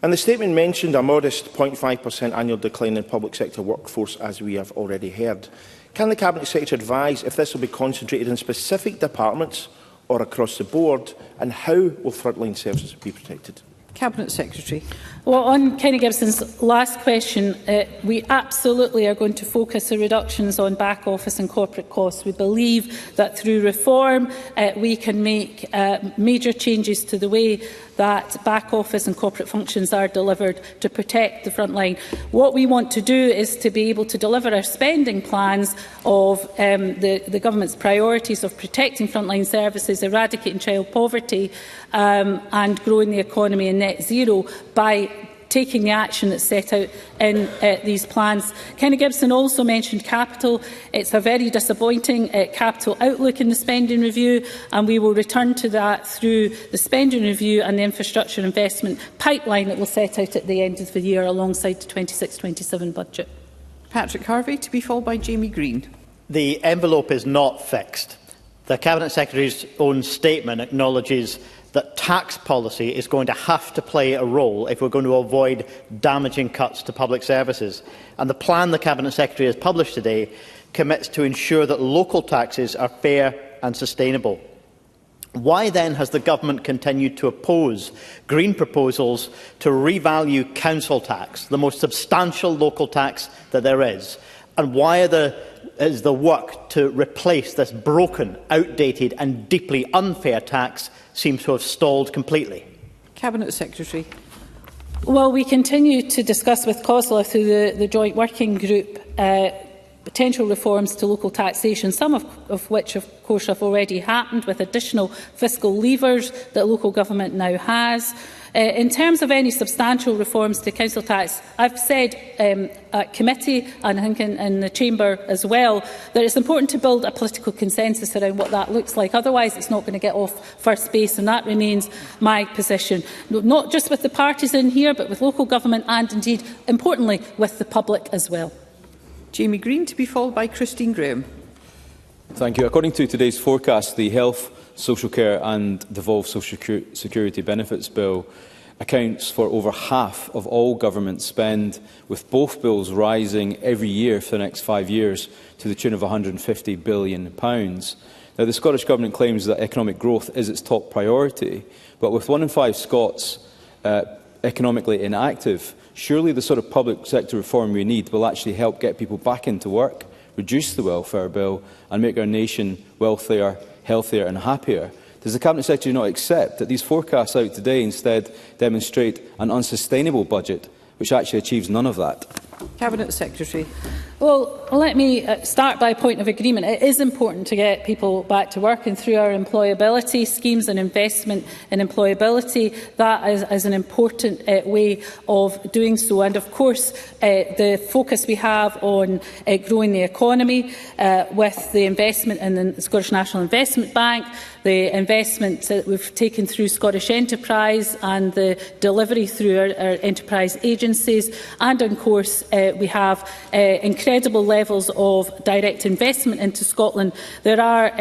Speaker 1: And the statement mentioned a modest 0.5% annual decline in public sector workforce, as we have already heard. Can the Cabinet Secretary advise if this will be concentrated in specific departments or across the board, and how will frontline services be protected?
Speaker 16: Cabinet Secretary.
Speaker 10: Well, on Kenny Gibson's last question, we absolutely are going to focus the reductions on back office and corporate costs. We believe that through reform we can make major changes to the way that back office and corporate functions are delivered to protect the front line. What we want to do is to be able to deliver our spending plans of the government's priorities of protecting frontline services, eradicating child poverty and growing the economy and net zero by taking the action that's set out in these plans. Kenny Gibson also mentioned capital. It's a very disappointing capital outlook in the spending review, and we will return to that through the spending review and the infrastructure investment pipeline that we'll set out at the end of the year alongside the 26-27 budget.
Speaker 16: Patrick Harvey, to be followed by Jamie Green.
Speaker 13: The envelope is not fixed. The Cabinet Secretary's own statement acknowledges that tax policy is going to have to play a role if we're going to avoid damaging cuts to public services. And the plan the Cabinet Secretary has published today commits to ensure that local taxes are fair and sustainable. Why then has the Government continued to oppose Green proposals to revalue council tax, the most substantial local tax that there is? And why is the work to replace this broken, outdated and deeply unfair tax seems to have stalled completely?
Speaker 16: Cabinet Secretary.
Speaker 10: Well, we continue to discuss with COSLA through the joint working group potential reforms to local taxation, some of which, of course, have already happened with additional fiscal levers that local government now has. In terms of any substantial reforms to council tax, I've said at committee and I think in the chamber as well that it's important to build a political consensus around what that looks like. Otherwise, it's not going to get off first base, and that remains my position, not just with the parties in here, but with local government and, indeed, importantly, with the public as well.
Speaker 16: Jamie Green, to be followed by Christine Graham.
Speaker 6: Thank you. According to today's forecast, the Health, Social Care and Devolved Social Security Benefits Bill accounts for over half of all government spend, with both bills rising every year for the next 5 years to the tune of £150 billion. Now, the Scottish Government claims that economic growth is its top priority, but with 1 in 5 Scots economically inactive, surely the sort of public sector reform we need will actually help get people back into work, reduce the welfare bill and make our nation wealthier, healthier and happier. Does the Cabinet Secretary not accept that these forecasts out today instead demonstrate an unsustainable budget which actually achieves none of that.
Speaker 16: Cabinet Secretary.
Speaker 10: Well, let me start by a point of agreement. It is important to get people back to work, and through our employability schemes and investment in employability, that is an important way of doing so. And of course, the focus we have on growing the economy with the investment in the Scottish National Investment Bank, the investment that we've taken through Scottish Enterprise and the delivery through our enterprise agencies, and of course we have incredible levels of direct investment into Scotland. There are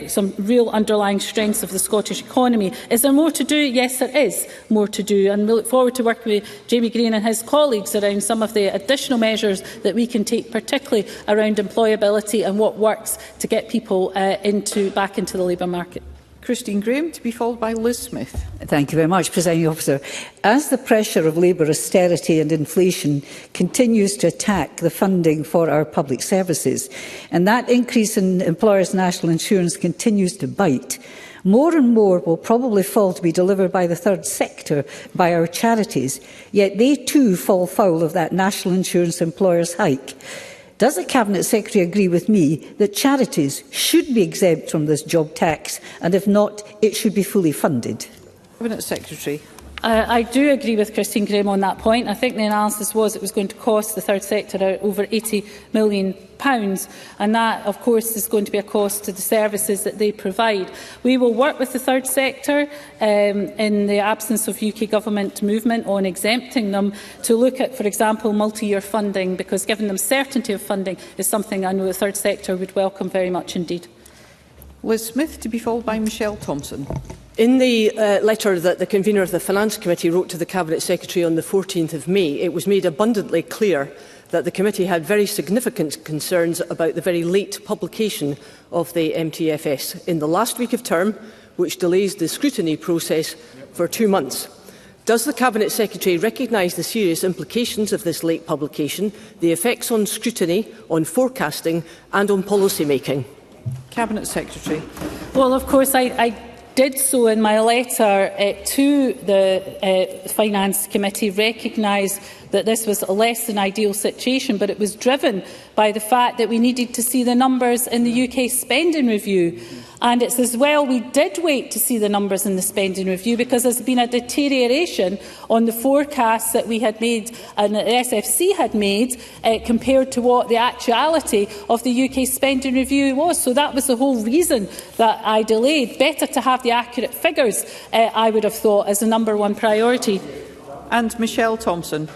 Speaker 10: some real underlying strengths of the Scottish economy. Is there more to do? Yes, there is more to do, and we look forward to working with Jamie Green and his colleagues around some of the additional measures that we can take, particularly around employability and what works to get people back into the labour market.
Speaker 16: Christine Graham, to be followed by Liz Smith.
Speaker 7: Thank you very much, Presiding Officer. As the pressure of labour austerity and inflation continues to attack the funding for our public services, and that increase in employers' national insurance continues to bite, more and more will probably fall to be delivered by the third sector, by our charities, yet they too fall foul of that national insurance employers' hike. Does the Cabinet Secretary agree with me that charities should be exempt from this job tax, and if not, it should be fully funded?
Speaker 16: Cabinet Secretary.
Speaker 10: I do agree with Christine Graham on that point. I think the analysis was it was going to cost the third sector over £80 million, and that, of course, is going to be a cost to the services that they provide. We will work with the third sector in the absence of UK Government movement on exempting them to look at, for example, multi-year funding, because giving them certainty of funding is something I know the third sector would welcome very much indeed.
Speaker 16: Liz Smith, to be followed by Michelle Thompson.
Speaker 19: In the letter that the convener of the Finance Committee wrote to the Cabinet Secretary on the 14th of May, it was made abundantly clear that the committee had very significant concerns about the very late publication of the MTFS in the last week of term, which delays the scrutiny process for 2 months. Does the Cabinet Secretary recognise the serious implications of this late publication, the effects on scrutiny, on forecasting and on policy making?
Speaker 16: Cabinet Secretary.
Speaker 10: Well, of course, I did so in my letter to the Finance Committee, recognise that this was a less than ideal situation, but it was driven by the fact that we needed to see the numbers in the UK spending review. And it's as well we did wait to see the numbers in the spending review, because there's been a deterioration on the forecasts that we had made and the SFC had made compared to what the actuality of the UK spending review was. So that was the whole reason that I delayed. Better to have the accurate figures, I would have thought, as the #1 priority.
Speaker 16: And Michelle Thompson.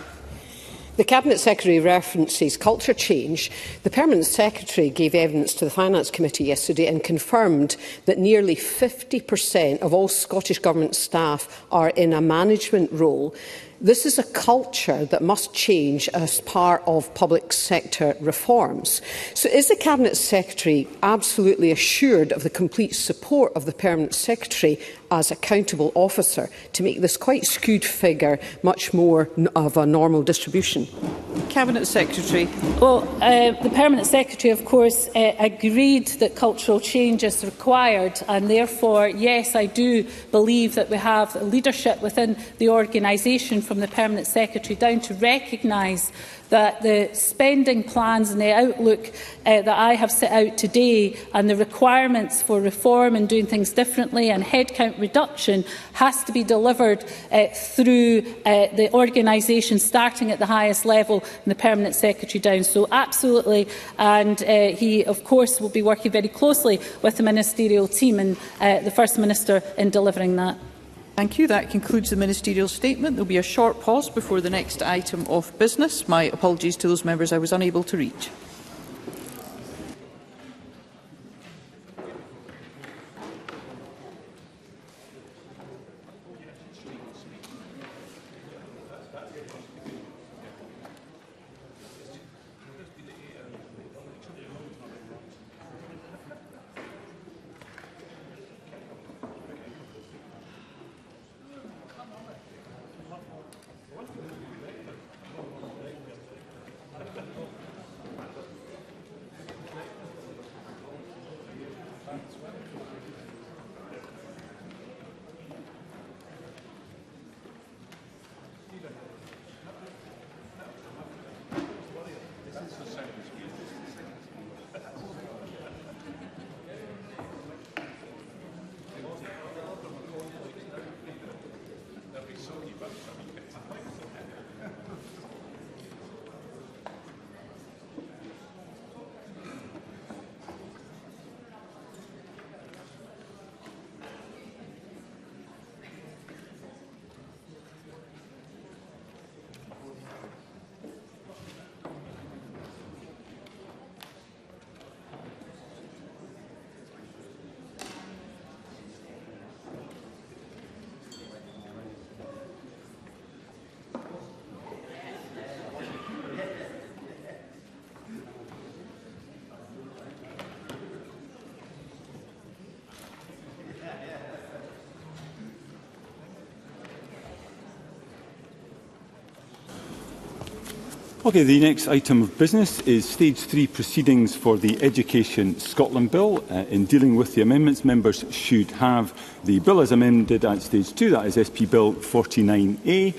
Speaker 20: The Cabinet Secretary references culture change. The Permanent Secretary gave evidence to the Finance Committee yesterday and confirmed that nearly 50% of all Scottish Government staff are in a management role. This is a culture that must change as part of public sector reforms. So is the Cabinet Secretary absolutely assured of the complete support of the Permanent Secretary as accountable officer to make this quite skewed figure much more of a normal distribution?
Speaker 16: Cabinet Secretary.
Speaker 10: Well, the Permanent Secretary, of course, agreed that cultural change is required, and therefore, yes, I do believe that we have leadership within the organisation, from the Permanent Secretary down, to recognise that the spending plans and the outlook that I have set out today, and the requirements for reform and doing things differently and headcount reduction, has to be delivered through the organisation, starting at the highest level and the Permanent Secretary down. So absolutely, and he of course will be working very closely with the ministerial team and the First Minister in delivering that.
Speaker 16: Thank you. That concludes the ministerial statement. There will be a short pause before the next item of business. My apologies to those members I was unable to reach.
Speaker 9: Okay, the next item of business is Stage 3 proceedings for the Education Scotland Bill. In dealing with the amendments, members should have the bill as amended at Stage 2, that is SP Bill 49A,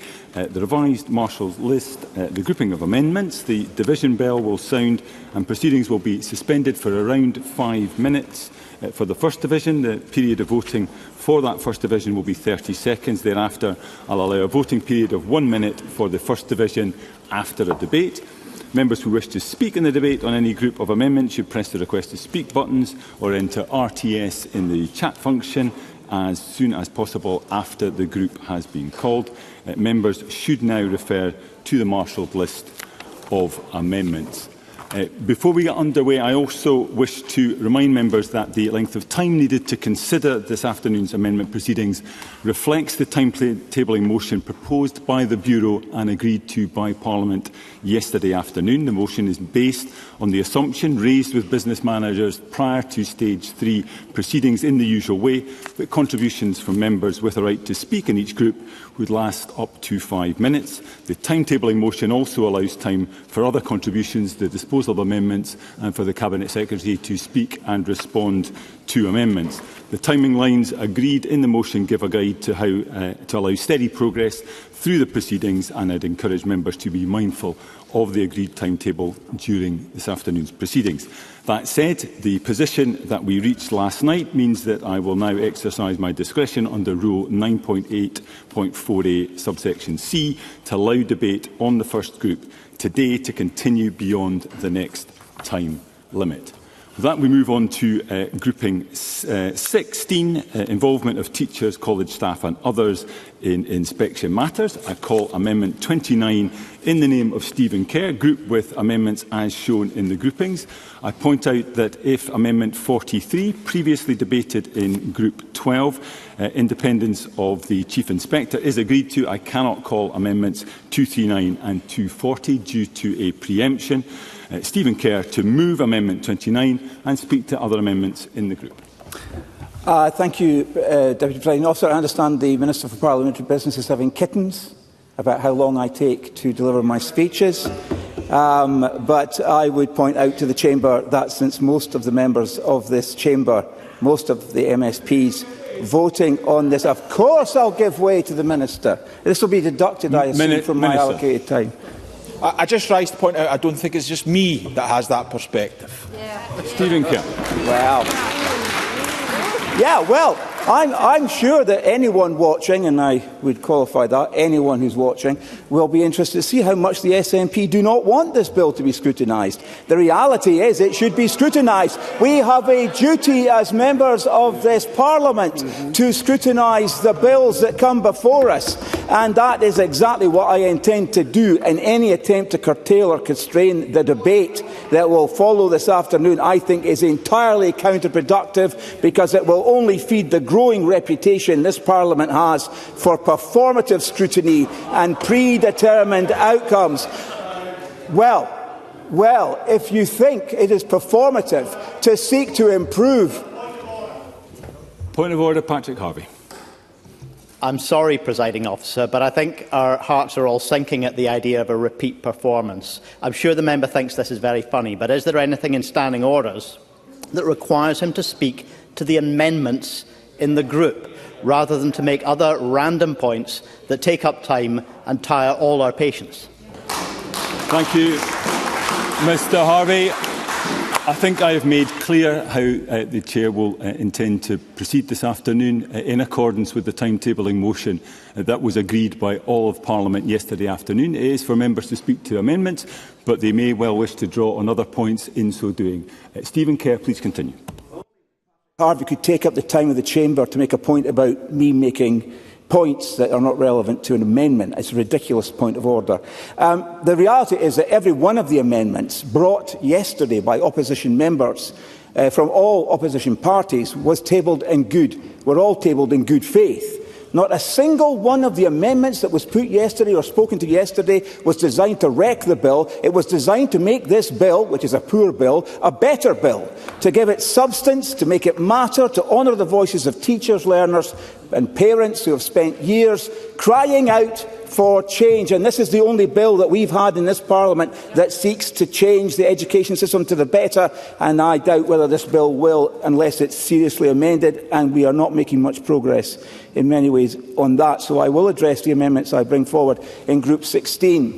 Speaker 9: the revised Marshal's list, the grouping of amendments. The division bell will sound and proceedings will be suspended for around 5 minutes. For the first division, the period of voting for that first division will be 30 seconds. Thereafter, I'll allow a voting period of 1 minute for the first division after a debate. Members who wish to speak in the debate on any group of amendments should press the request to speak buttons or enter RTS in the chat function as soon as possible after the group has been called. Members should now refer to the marshalled list of amendments. Before we get underway, I also wish to remind members that the length of time needed to consider this afternoon's amendment proceedings reflects the timetabling motion proposed by the Bureau and agreed to by Parliament yesterday afternoon. The motion is based on the assumption raised with business managers prior to Stage 3 proceedings in the usual way that contributions from members with a right to speak in each group would last up to 5 minutes. The timetabling motion also allows time for other contributions, the disposal of amendments and for the Cabinet Secretary to speak and respond to amendments. The timing lines agreed in the motion give a guide to how to allow steady progress through the proceedings, and I'd encourage members to be mindful of the agreed timetable during this afternoon's proceedings. That said, the position that we reached last night means that I will now exercise my discretion under Rule 9.8.4a subsection C to allow debate on the first group today to continue beyond the next time limit. With that, we move on to grouping 16, involvement of teachers, college staff and others in inspection matters. I call Amendment 29 in the name of Stephen Kerr, grouped with amendments as shown in the groupings. I point out that if Amendment 43, previously debated in Group 12, independence of the Chief Inspector, is agreed to, I cannot call Amendments 239 and 240 due to a preemption. Stephen Kerr to move Amendment 29 and speak to other amendments in the group.
Speaker 12: Thank you, Deputy Presiding Officer. I understand the Minister for Parliamentary Business is having kittens about how long I take to deliver my speeches. But I would point out to the Chamber that since most of the members of this Chamber, most of the MSPs voting on this, of course I'll give way to the Minister. This will be deducted, I assume, from my allocated time.
Speaker 18: I just rise to point out I don't think it's just me that has that perspective.
Speaker 9: Yeah. Stephen Kerr.
Speaker 12: Well, I'm sure that anyone watching, and I would qualify that, anyone who's watching, will be interested to see how much the SNP do not want this bill to be scrutinised. The reality is it should be scrutinised. We have a duty as members of this Parliament to scrutinise the bills that come before us, and that is exactly what I intend to do. And any attempt to curtail or constrain the debate that will follow this afternoon, I think, is entirely counterproductive, because it will only feed the growing reputation this Parliament has for performative scrutiny and predetermined outcomes. Well, if you think it is performative to seek to improve...
Speaker 9: Point of order, Patrick Harvey.
Speaker 13: I'm sorry, Presiding Officer, but I think our hearts are all sinking at the idea of a repeat performance. I'm sure the member thinks this is very funny, but is there anything in standing orders that requires him to speak to the amendments in the group, rather than to make other random points that take up time and tire all our patience?
Speaker 9: Thank you, Mr Harvey. I think I have made clear how the Chair will intend to proceed this afternoon in accordance with the timetabling motion that was agreed by all of Parliament yesterday afternoon. It is for members to speak to amendments, but they may well wish to draw on other points in so doing. Stephen Kerr, please continue.
Speaker 12: Harvey could take up the time of the Chamber to make a point about me making points that are not relevant to an amendment. It's a ridiculous point of order. The reality is that every one of the amendments brought yesterday by opposition members from all opposition parties was tabled in were all tabled in good faith. Not a single one of the amendments that was put yesterday or spoken to yesterday was designed to wreck the bill. It was designed to make this bill, which is a poor bill, a better bill, to give it substance, to make it matter, to honour the voices of teachers, learners and parents who have spent years crying out for change, and this is the only bill that we've had in this Parliament that seeks to change the education system to the better, and I doubt whether this bill will, unless it's seriously amended, and we are not making much progress in many ways on that. So I will address the amendments I bring forward in Group 16,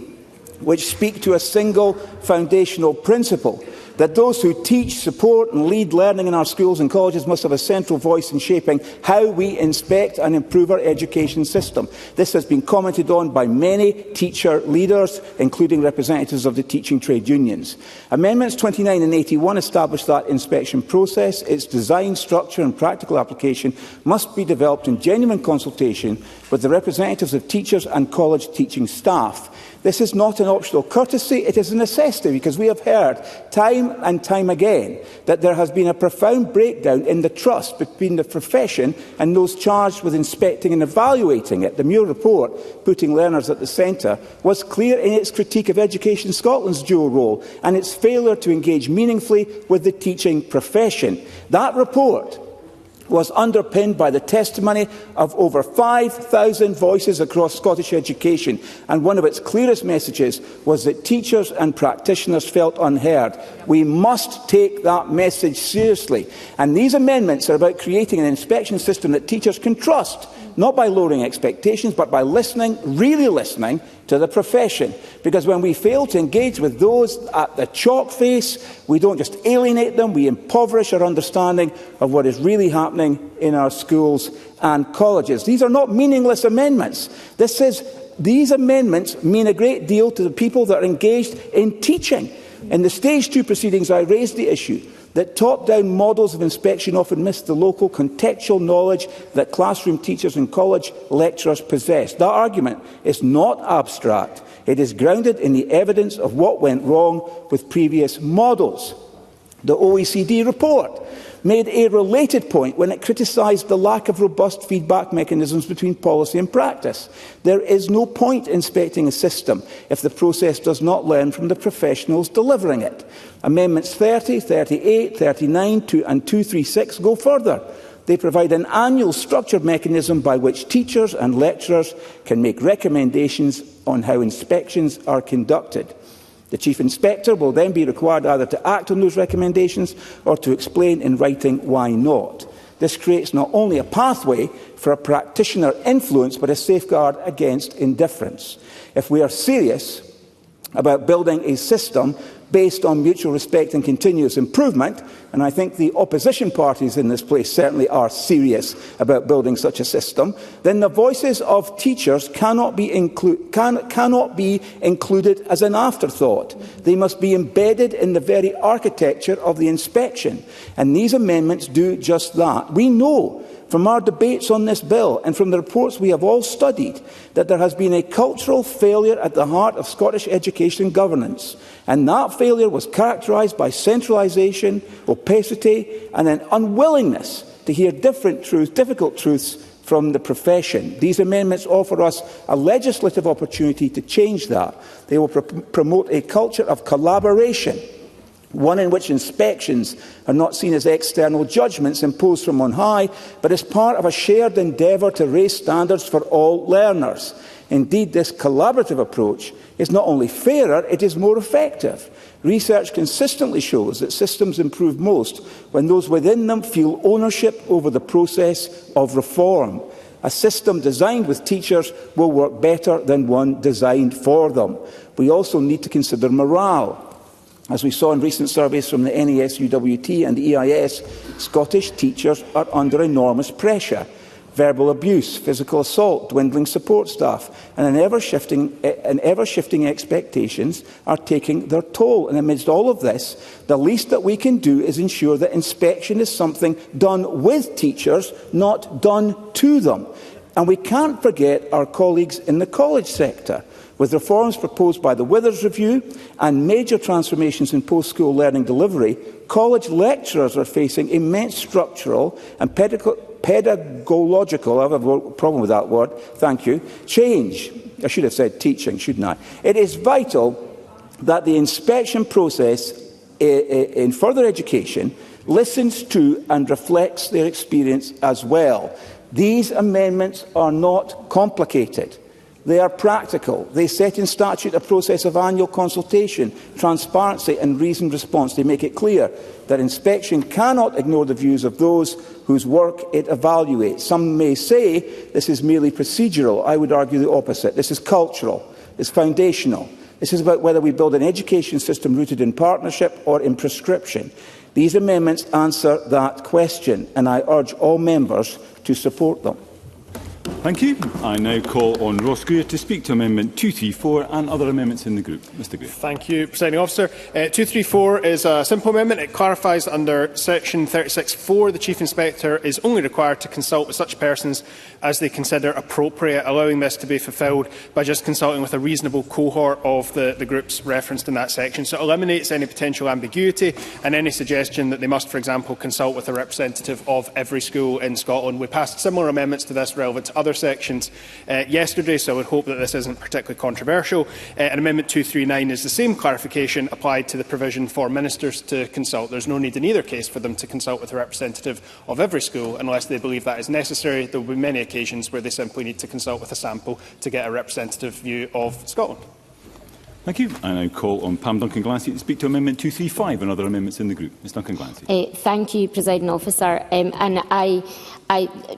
Speaker 12: which speak to a single foundational principle, that those who teach, support and lead learning in our schools and colleges must have a central voice in shaping how we inspect and improve our education system. This has been commented on by many teacher leaders, including representatives of the teaching trade unions. Amendments 29 and 81 establish that inspection process. Its design, structure and practical application must be developed in genuine consultation with the representatives of teachers and college teaching staff. This is not an optional courtesy, it is a necessity, because we have heard time and time again that there has been a profound breakdown in the trust between the profession and those charged with inspecting and evaluating it. The Muir report, putting learners at the centre, was clear in its critique of Education Scotland's dual role and its failure to engage meaningfully with the teaching profession. That report was underpinned by the testimony of over 5,000 voices across Scottish education, and one of its clearest messages was that teachers and practitioners felt unheard. We must take that message seriously, and these amendments are about creating an inspection system that teachers can trust, not by lowering expectations, but by listening, really listening, to the profession. Because when we fail to engage with those at the chalk face, we don't just alienate them, we impoverish our understanding of what is really happening in our schools and colleges. These are not meaningless amendments. These amendments mean a great deal to the people that are engaged in teaching. In the Stage 2 proceedings, I raised the issue that top-down models of inspection often miss the local contextual knowledge that classroom teachers and college lecturers possess. That argument is not abstract. It is grounded in the evidence of what went wrong with previous models. The OECD report made a related point when it criticised the lack of robust feedback mechanisms between policy and practice. There is no point inspecting a system if the process does not learn from the professionals delivering it. Amendments 30, 38, 39 and 236 go further. They provide an annual structured mechanism by which teachers and lecturers can make recommendations on how inspections are conducted. The Chief Inspector will then be required either to act on those recommendations or to explain in writing why not. This creates not only a pathway for a practitioner influence, but a safeguard against indifference. If we are serious about building a system based on mutual respect and continuous improvement, and I think the opposition parties in this place certainly are serious about building such a system, then the voices of teachers cannot be included as an afterthought. They must be embedded in the very architecture of the inspection, and these amendments do just that. We know from our debates on this bill and from the reports we have all studied that there has been a cultural failure at the heart of Scottish education governance, and that failure was characterised by centralisation, opacity and an unwillingness to hear difficult truths from the profession. These amendments offer us a legislative opportunity to change that. They will promote a culture of collaboration, one in which inspections are not seen as external judgments imposed from on high, but as part of a shared endeavour to raise standards for all learners. Indeed, this collaborative approach is not only fairer, it is more effective. Research consistently shows that systems improve most when those within them feel ownership over the process of reform. A system designed with teachers will work better than one designed for them. We also need to consider morale. As we saw in recent surveys from the NASUWT and the EIS, Scottish teachers are under enormous pressure. Verbal abuse, physical assault, dwindling support staff and ever-shifting expectations are taking their toll. And amidst all of this, the least that we can do is ensure that inspection is something done with teachers, not done to them. And we can't forget our colleagues in the college sector. With reforms proposed by the Withers Review and major transformations in post-school learning delivery, college lecturers are facing immense structural and pedagogical, I have a problem with that word, thank you, change. I should have said teaching, shouldn't I? It is vital that the inspection process in further education listens to and reflects their experience as well. These amendments are not complicated. They are practical. They set in statute a process of annual consultation, transparency and reasoned response. They make it clear that inspection cannot ignore the views of those whose work it evaluates. Some may say this is merely procedural. I would argue the opposite. This is cultural. It's foundational. This is about whether we build an education system rooted in partnership or in prescription. These amendments answer that question, and I urge all members to support them.
Speaker 9: Thank you. I now call on Ross Greer to speak to Amendment 234 and other amendments in the group. Mr Greer.
Speaker 17: Thank you, Presiding Officer. 234 is a simple amendment. It clarifies that under Section 36(4), the Chief Inspector is only required to consult with such persons as they consider appropriate, allowing this to be fulfilled by just consulting with a reasonable cohort of the groups referenced in that section. So it eliminates any potential ambiguity and any suggestion that they must, for example, consult with a representative of every school in Scotland. We passed similar amendments to this relevant to other sections yesterday, so I would hope that this isn't particularly controversial. And Amendment 239 is the same clarification applied to the provision for ministers to consult. There is no need in either case for them to consult with a representative of every school unless they believe that is necessary. There will be many occasions where they simply need to consult with a sample to get a representative view of Scotland.
Speaker 9: Thank you. I now call on Pam Duncan-Glancy to speak to Amendment 235 and other amendments in the group. Ms Duncan-Glancy.
Speaker 21: Thank you, Presiding Officer. And I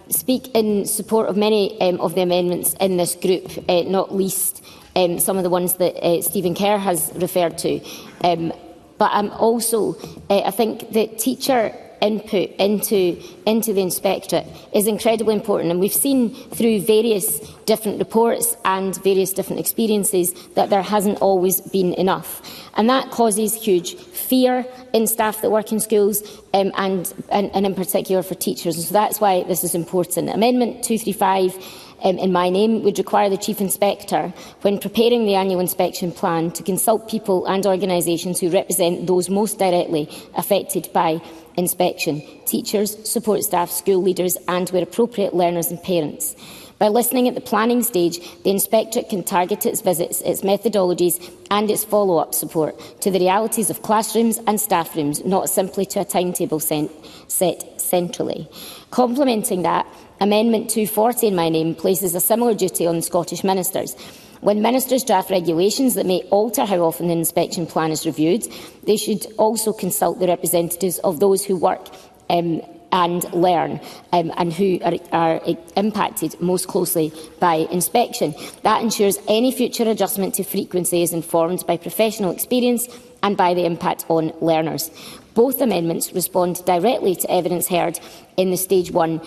Speaker 21: speak in support of many of the amendments in this group, not least some of the ones that Stephen Kerr has referred to. But I'm also, I think that teacher input into the inspectorate is incredibly important, and we've seen through various different reports and various different experiences that there hasn't always been enough, and that causes huge fear in staff that work in schools and in particular for teachers, and so that's why this is important. Amendment 235 in my name would require the Chief Inspector, when preparing the annual inspection plan, to consult people and organisations who represent those most directly affected by inspection: teachers, support staff, school leaders and, where appropriate, learners and parents. By listening at the planning stage, the Inspectorate can target its visits, its methodologies and its follow-up support to the realities of classrooms and staff rooms, not simply to a timetable set centrally. Complementing that, Amendment 240 in my name places a similar duty on Scottish ministers. When ministers draft regulations that may alter how often an inspection plan is reviewed, they should also consult the representatives of those who work and learn and who are impacted most closely by inspection. That ensures any future adjustment to frequency is informed by professional experience and by the impact on learners. Both amendments respond directly to evidence heard in the Stage 1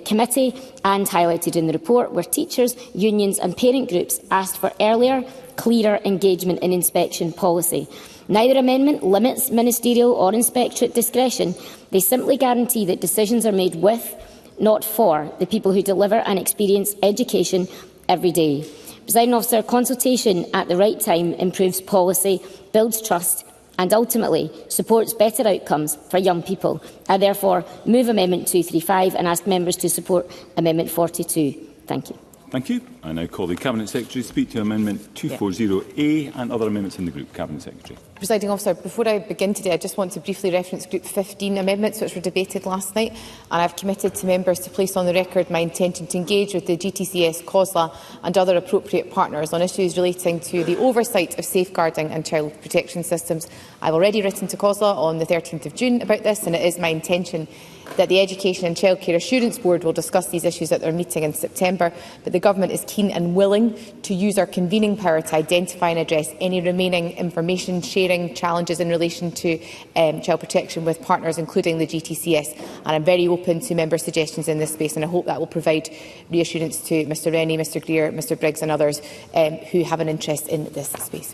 Speaker 21: committee and highlighted in the report, where teachers, unions and parent groups asked for earlier, clearer engagement in inspection policy. Neither amendment limits ministerial or inspectorate discretion. They simply guarantee that decisions are made with, not for, the people who deliver and experience education every day. Presiding Officer, consultation at the right time improves policy, builds trust and ultimately supports better outcomes for young people. I therefore move Amendment 235 and ask members to support Amendment 42. Thank you.
Speaker 9: Thank you. I now call the Cabinet Secretary to speak to Amendment 240A and other amendments in the group. Cabinet Secretary.
Speaker 22: Presiding Officer, before I begin today, I just want to briefly reference Group 15 amendments which were debated last night, and I have committed to members to place on the record my intention to engage with the GTCS, COSLA and other appropriate partners on issues relating to the oversight of safeguarding and child protection systems. I have already written to COSLA on the 13th of June about this, and it is my intention that the Education and Childcare Assurance Board will discuss these issues at their meeting in September, but the Government is keen and willing to use our convening power to identify and address any remaining information sharing challenges in relation to child protection with partners, including the GTCS. And I'm very open to member suggestions in this space, and I hope that will provide reassurance to Mr Rennie, Mr Greer, Mr Briggs and others who have an interest in this space.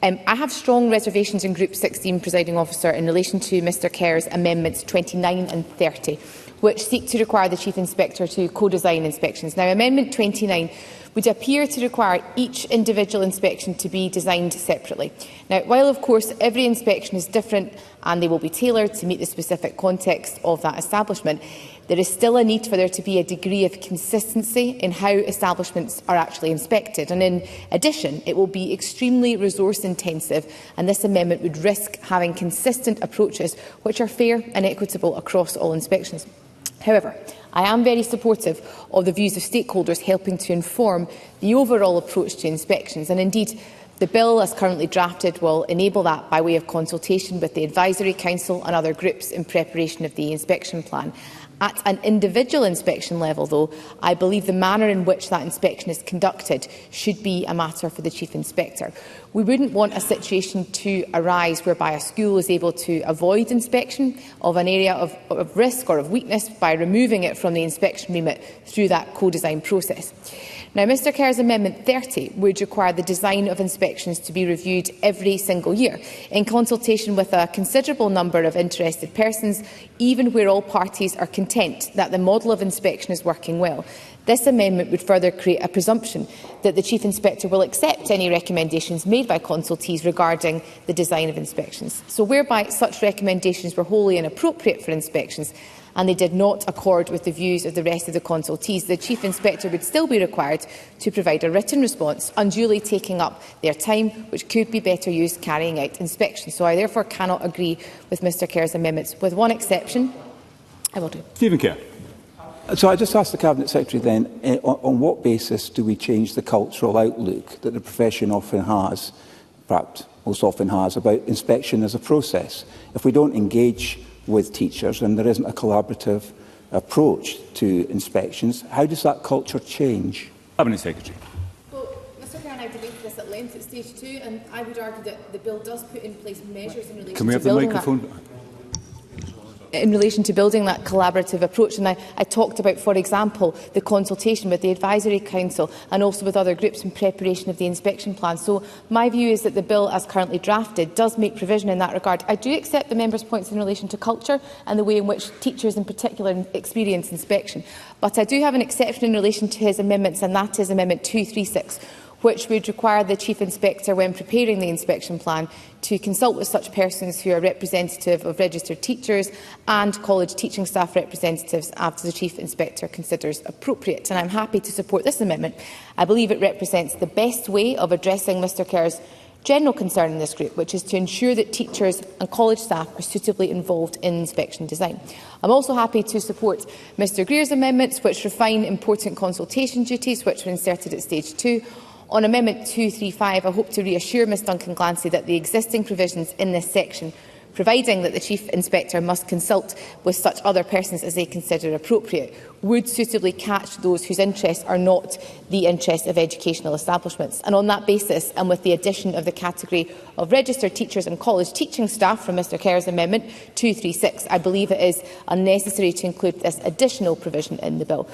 Speaker 22: I have strong reservations in Group 16, Presiding Officer, in relation to Mr Kerr's amendments 29 and 30, which seek to require the Chief Inspector to co-design inspections. Now, Amendment 29 would appear to require each individual inspection to be designed separately. Now, while of course every inspection is different and they will be tailored to meet the specific context of that establishment, there is still a need for there to be a degree of consistency in how establishments are actually inspected. And in addition, it will be extremely resource intensive, and this amendment would risk having consistent approaches which are fair and equitable across all inspections. However, I am very supportive of the views of stakeholders helping to inform the overall approach to inspections, and indeed the bill as currently drafted will enable that by way of consultation with the Advisory Council and other groups in preparation of the inspection plan. At an individual inspection level, though, I believe the manner in which that inspection is conducted should be a matter for the Chief Inspector. We wouldn't want a situation to arise whereby a school is able to avoid inspection of an area of risk or of weakness by removing it from the inspection remit through that co-design process. Now, Mr Kerr's Amendment 30 would require the design of inspections to be reviewed every single year, in consultation with a considerable number of interested persons, even where all parties are content that the model of inspection is working well. This amendment would further create a presumption that the Chief Inspector will accept any recommendations made by consultees regarding the design of inspections. So, whereby such recommendations were wholly inappropriate for inspections, and they did not accord with the views of the rest of the consultees, the Chief Inspector would still be required to provide a written response, unduly taking up their time, which could be better used carrying out inspections. So I therefore cannot agree with Mr Kerr's amendments, with one exception. I will do.
Speaker 9: Stephen Kerr.
Speaker 12: So I just asked the Cabinet Secretary then, on what basis do we change the cultural outlook that the profession often has, perhaps most often has, about inspection as a process? If we don't engage with teachers and there isn't a collaborative approach to inspections, how does that culture change?
Speaker 9: Cabinet Secretary.
Speaker 22: Well, Mr Kerr and I debated this at length at stage 2, and I would argue that the bill does put in place measures in relation
Speaker 9: Can we have
Speaker 22: to
Speaker 9: the
Speaker 22: building
Speaker 9: microphone?
Speaker 22: in relation to building that collaborative approach. And I talked about, for example, the consultation with the Advisory Council and also with other groups in preparation of the inspection plan. So my view is that the bill as currently drafted does make provision in that regard. I do accept the members' points in relation to culture and the way in which teachers in particular experience inspection. But I do have an exception in relation to his amendments, and that is Amendment 236, which would require the Chief Inspector, when preparing the inspection plan, to consult with such persons who are representative of registered teachers and college teaching staff representatives after the Chief Inspector considers appropriate. And I'm happy to support this amendment. I believe it represents the best way of addressing Mr Kerr's general concern in this group, which is to ensure that teachers and college staff are suitably involved in inspection design. I'm also happy to support Mr Greer's amendments, which refine important consultation duties, which were inserted at stage 2. On Amendment 235, I hope to reassure Ms Duncan Glancy that the existing provisions in this section, providing that the Chief Inspector must consult with such other persons as they consider appropriate, would suitably catch those whose interests are not the interests of educational establishments. And on that basis, and with the addition of the category of registered teachers and college teaching staff from Mr Kerr's Amendment 236, I believe it is unnecessary to include this additional provision in the bill.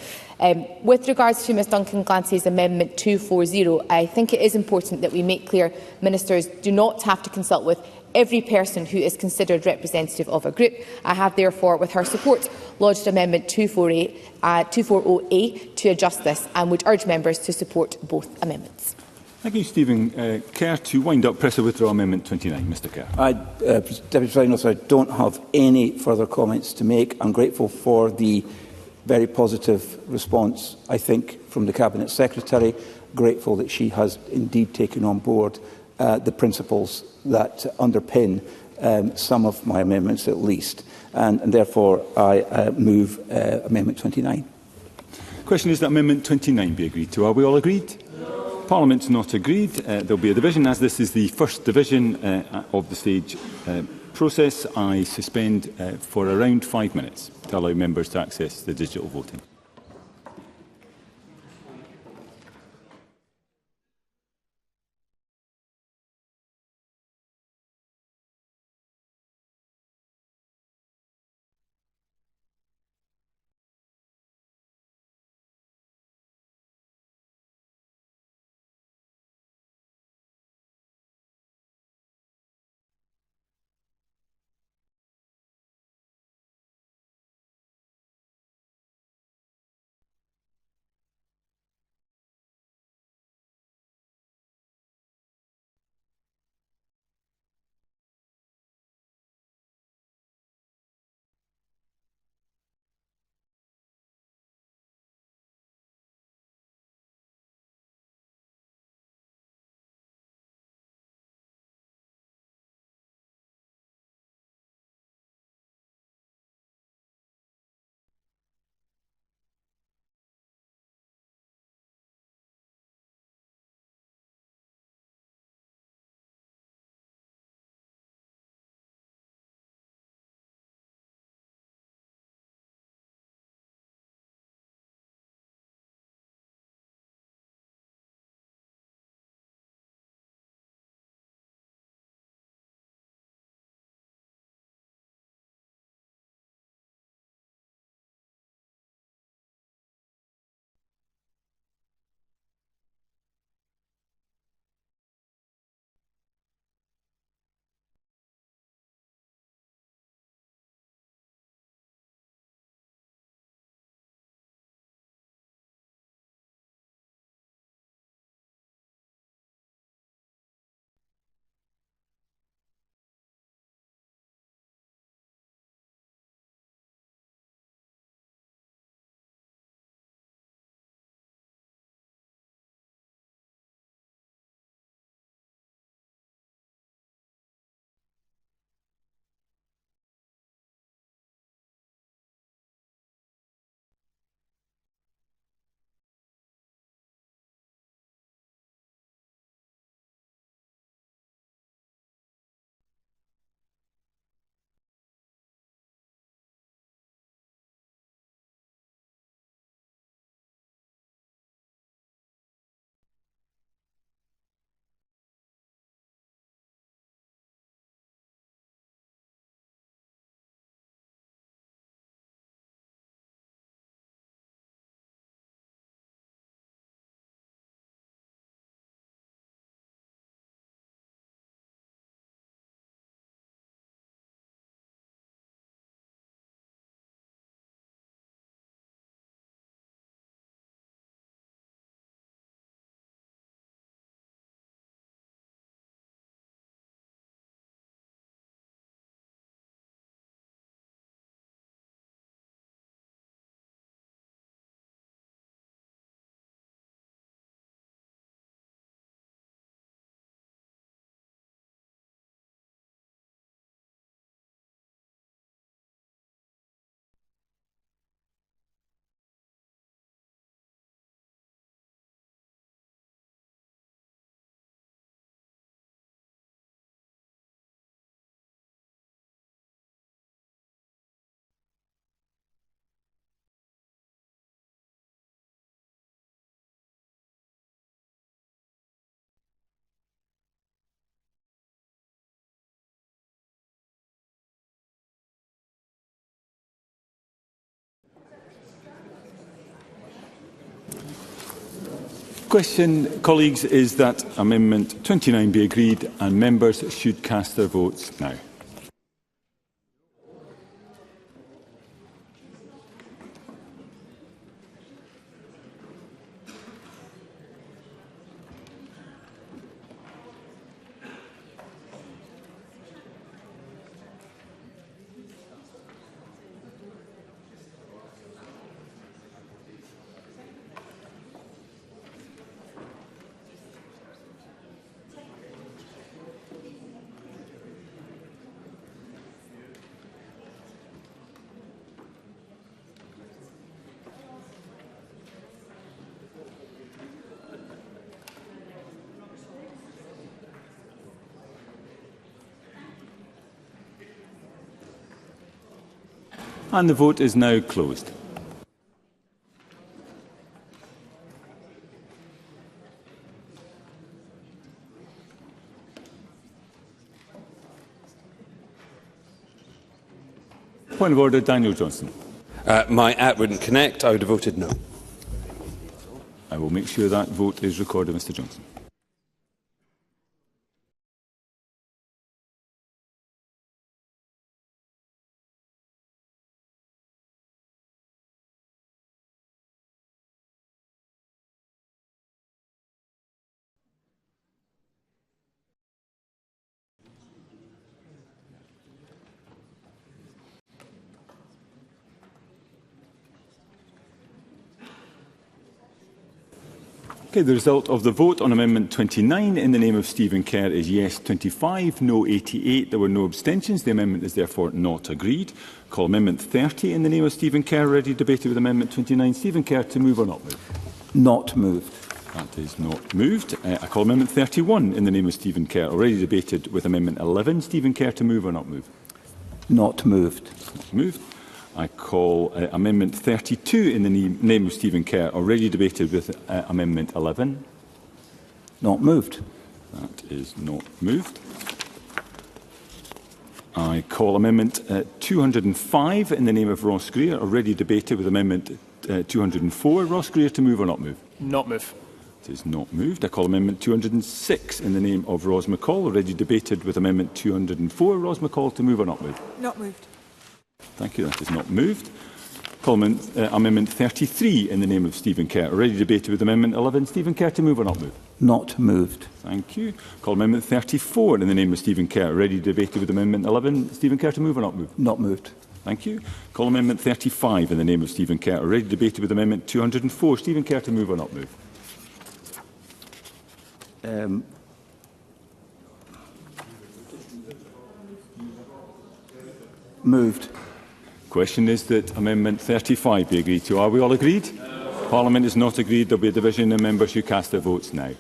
Speaker 22: With regards to Ms Duncan Glancy's Amendment 240, I think it is important that we make clear Ministers do not have to consult with every person who is considered representative of a group. I have therefore, with her support, lodged Amendment 240A to adjust this, and would urge members to support both amendments.
Speaker 9: Thank you, Stephen Kerr. To wind up, press a withdraw Amendment 29. Mr Kerr.
Speaker 12: Deputy Presiding Officer, I don't have any further comments to make. I'm grateful for the very positive response, I think, from the Cabinet Secretary. Grateful that she has indeed taken on board the principles that underpin some of my amendments at least, and therefore I move Amendment 29.
Speaker 9: The question is that Amendment 29 be agreed to. Are we all agreed? No. Parliament's not agreed. There will be a division. As this is the first division of the stage process, I suspend for around 5 minutes to allow members to access the digital voting. Question, colleagues, is that Amendment 29 be agreed, and members should cast their votes now. And the vote is now closed. Point of order, Daniel Johnson.
Speaker 15: My app wouldn't connect. I would have voted no.
Speaker 9: I will make sure that vote is recorded, Mr Johnson. Okay, the result of the vote on Amendment 29 in the name of Stephen Kerr is yes 25, no 88. There were no abstentions. The amendment is therefore not agreed. Call Amendment 30 in the name of Stephen Kerr, already debated with Amendment 29. Stephen Kerr, to move or not move?
Speaker 2: Not moved.
Speaker 9: That is not moved. I call Amendment 31 in the name of Stephen Kerr, already debated with Amendment 11. Stephen Kerr, to move or not move?
Speaker 2: Not moved.
Speaker 9: Not moved. I call Amendment 32 in the name of Stephen Kerr, already debated with Amendment 11.
Speaker 2: Not moved.
Speaker 9: That is not moved. I call Amendment 205 in the name of Ross Greer, already debated with Amendment 204. Ross Greer, to move or not move?
Speaker 17: Not move.
Speaker 9: It is not moved. I call Amendment 206 in the name of Ros McCall, already debated with Amendment 204. Ros McCall, to move or not move?
Speaker 3: Not moved.
Speaker 9: Thank you. That is not moved. Call Amendment 33 in the name of Stephen Kerr, already debated with Amendment 11. Stephen Kerr, to move or not move?
Speaker 2: Not moved.
Speaker 9: Thank you. Call Amendment 34 in the name of Stephen Kerr, already debated with Amendment 11. Stephen Kerr, to move or not move?
Speaker 2: Not moved.
Speaker 9: Thank you. Call Amendment 35 in the name of Stephen Kerr, already debated with Amendment 204. Stephen Kerr, to move or not move?
Speaker 2: Moved.
Speaker 9: Question is that Amendment 35 be agreed to. Are we all agreed? Parliament is not agreed. There will be a division and members who cast their votes now.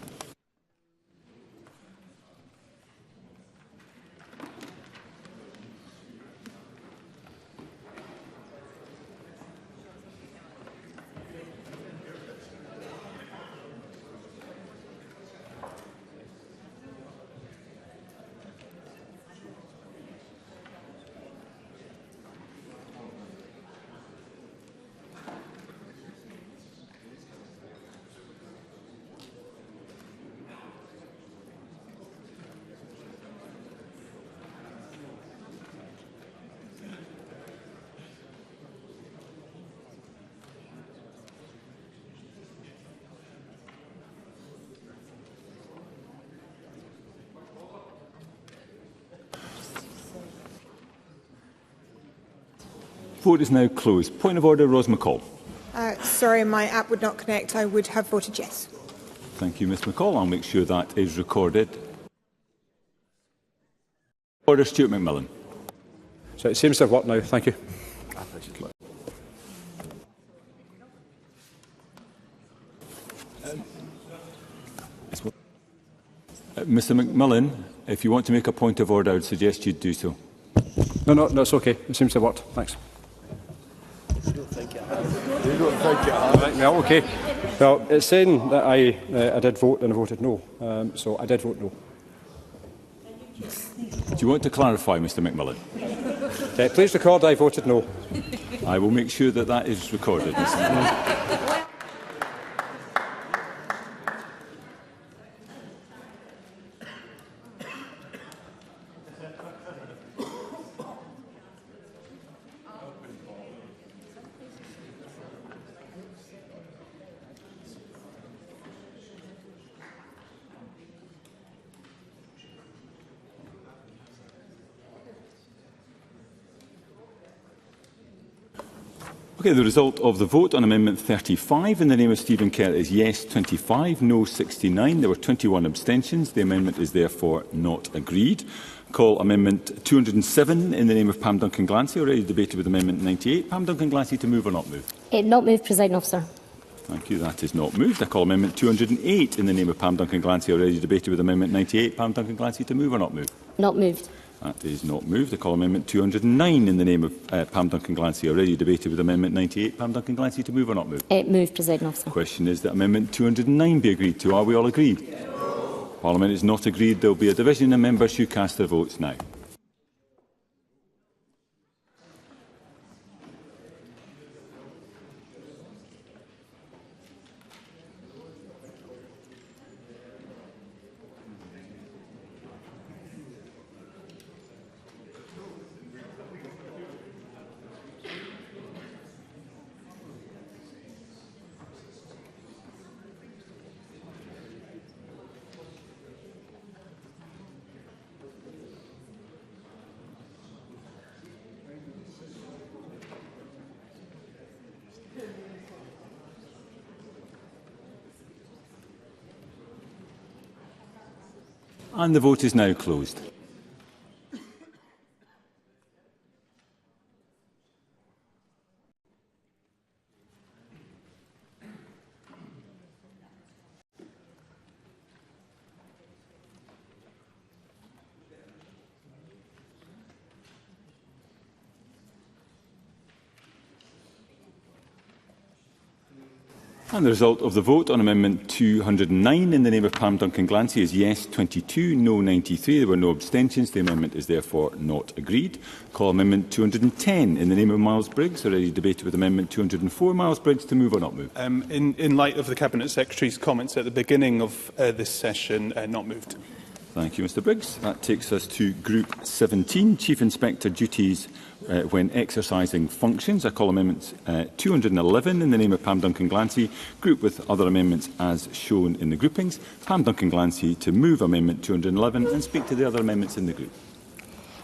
Speaker 9: Vote is now closed. Point of order, Ros McCall.
Speaker 3: Sorry, my app would not connect. I would have voted yes.
Speaker 9: Thank you, Ms McCall. I'll make sure that is recorded. Order, Stuart McMillan.
Speaker 5: So it seems to have worked now. Thank you.
Speaker 9: Mr McMillan, if you want to make a point of order, I would suggest you do so.
Speaker 5: No, it's okay. It seems to have worked. Thanks. Well, okay. Well, it's saying that I did vote and I voted no. So I did vote no.
Speaker 9: Do you want to clarify, Mr McMillan?
Speaker 5: Please record I voted no.
Speaker 9: I will make sure that that is recorded. Okay, the result of the vote on Amendment 35 in the name of Stephen Kerr is yes 25, no 69. There were 21 abstentions. The amendment is therefore not agreed. Call Amendment 207 in the name of Pam Duncan-Glancy, already debated with Amendment 98. Pam Duncan-Glancy, to move or not move?
Speaker 21: Not move, Presiding Officer.
Speaker 9: Thank you. That is not moved. I call Amendment 208 in the name of Pam Duncan-Glancy, already debated with Amendment 98. Pam Duncan-Glancy, to move or not move?
Speaker 21: Not moved.
Speaker 9: That is not moved. I call Amendment 209 in the name of Pam Duncan-Glancy, already debated with Amendment 98. Pam Duncan-Glancy, to move or not move?
Speaker 21: Move, Presiding Officer.
Speaker 9: The question is that Amendment 209 be agreed to. Are we all agreed? Yes. Parliament is not agreed. There will be a division and members should cast their votes now. And the vote is now closed. And the result of the vote on Amendment 209 in the name of Pam Duncan-Glancy is yes 22, no 93. There were no abstentions. The amendment is therefore not agreed. Call Amendment 210 in the name of Miles Briggs, already debated with Amendment 204. Miles Briggs, to move or not move?
Speaker 11: In light of the Cabinet Secretary's comments at the beginning of this session, not moved.
Speaker 9: Thank you, Mr Briggs. That takes us to Group 17, Chief Inspector Duties when exercising functions. I call Amendment 211 in the name of Pam Duncan-Glancy, grouped with other amendments as shown in the groupings. Pam Duncan-Glancy to move Amendment 211 and speak to the other amendments in the group.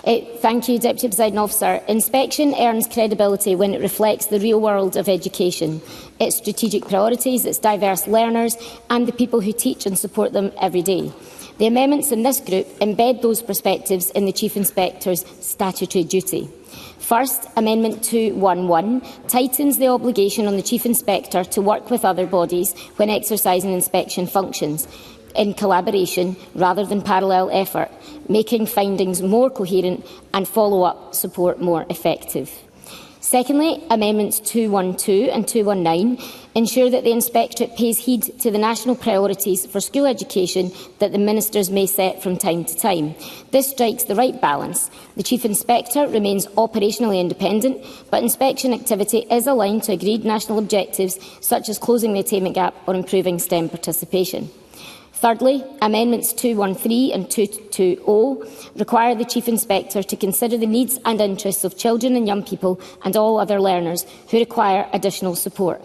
Speaker 21: Thank you, Deputy Presiding Officer. Inspection earns credibility when it reflects the real world of education, its strategic priorities, its diverse learners and the people who teach and support them every day. The amendments in this group embed those perspectives in the Chief Inspector's statutory duty. First, Amendment 211 tightens the obligation on the Chief Inspector to work with other bodies when exercising inspection functions, in collaboration rather than parallel effort, making findings more coherent and follow-up support more effective. Secondly, Amendments 212 and 219 ensure that the Inspectorate pays heed to the national priorities for school education that the Ministers may set from time to time. This strikes the right balance. The Chief Inspector remains operationally independent, but inspection activity is aligned to agreed national objectives, such as closing the attainment gap or improving STEM participation. Thirdly, Amendments 213 and 220 require the Chief Inspector to consider the needs and interests of children and young people and all other learners who require additional support.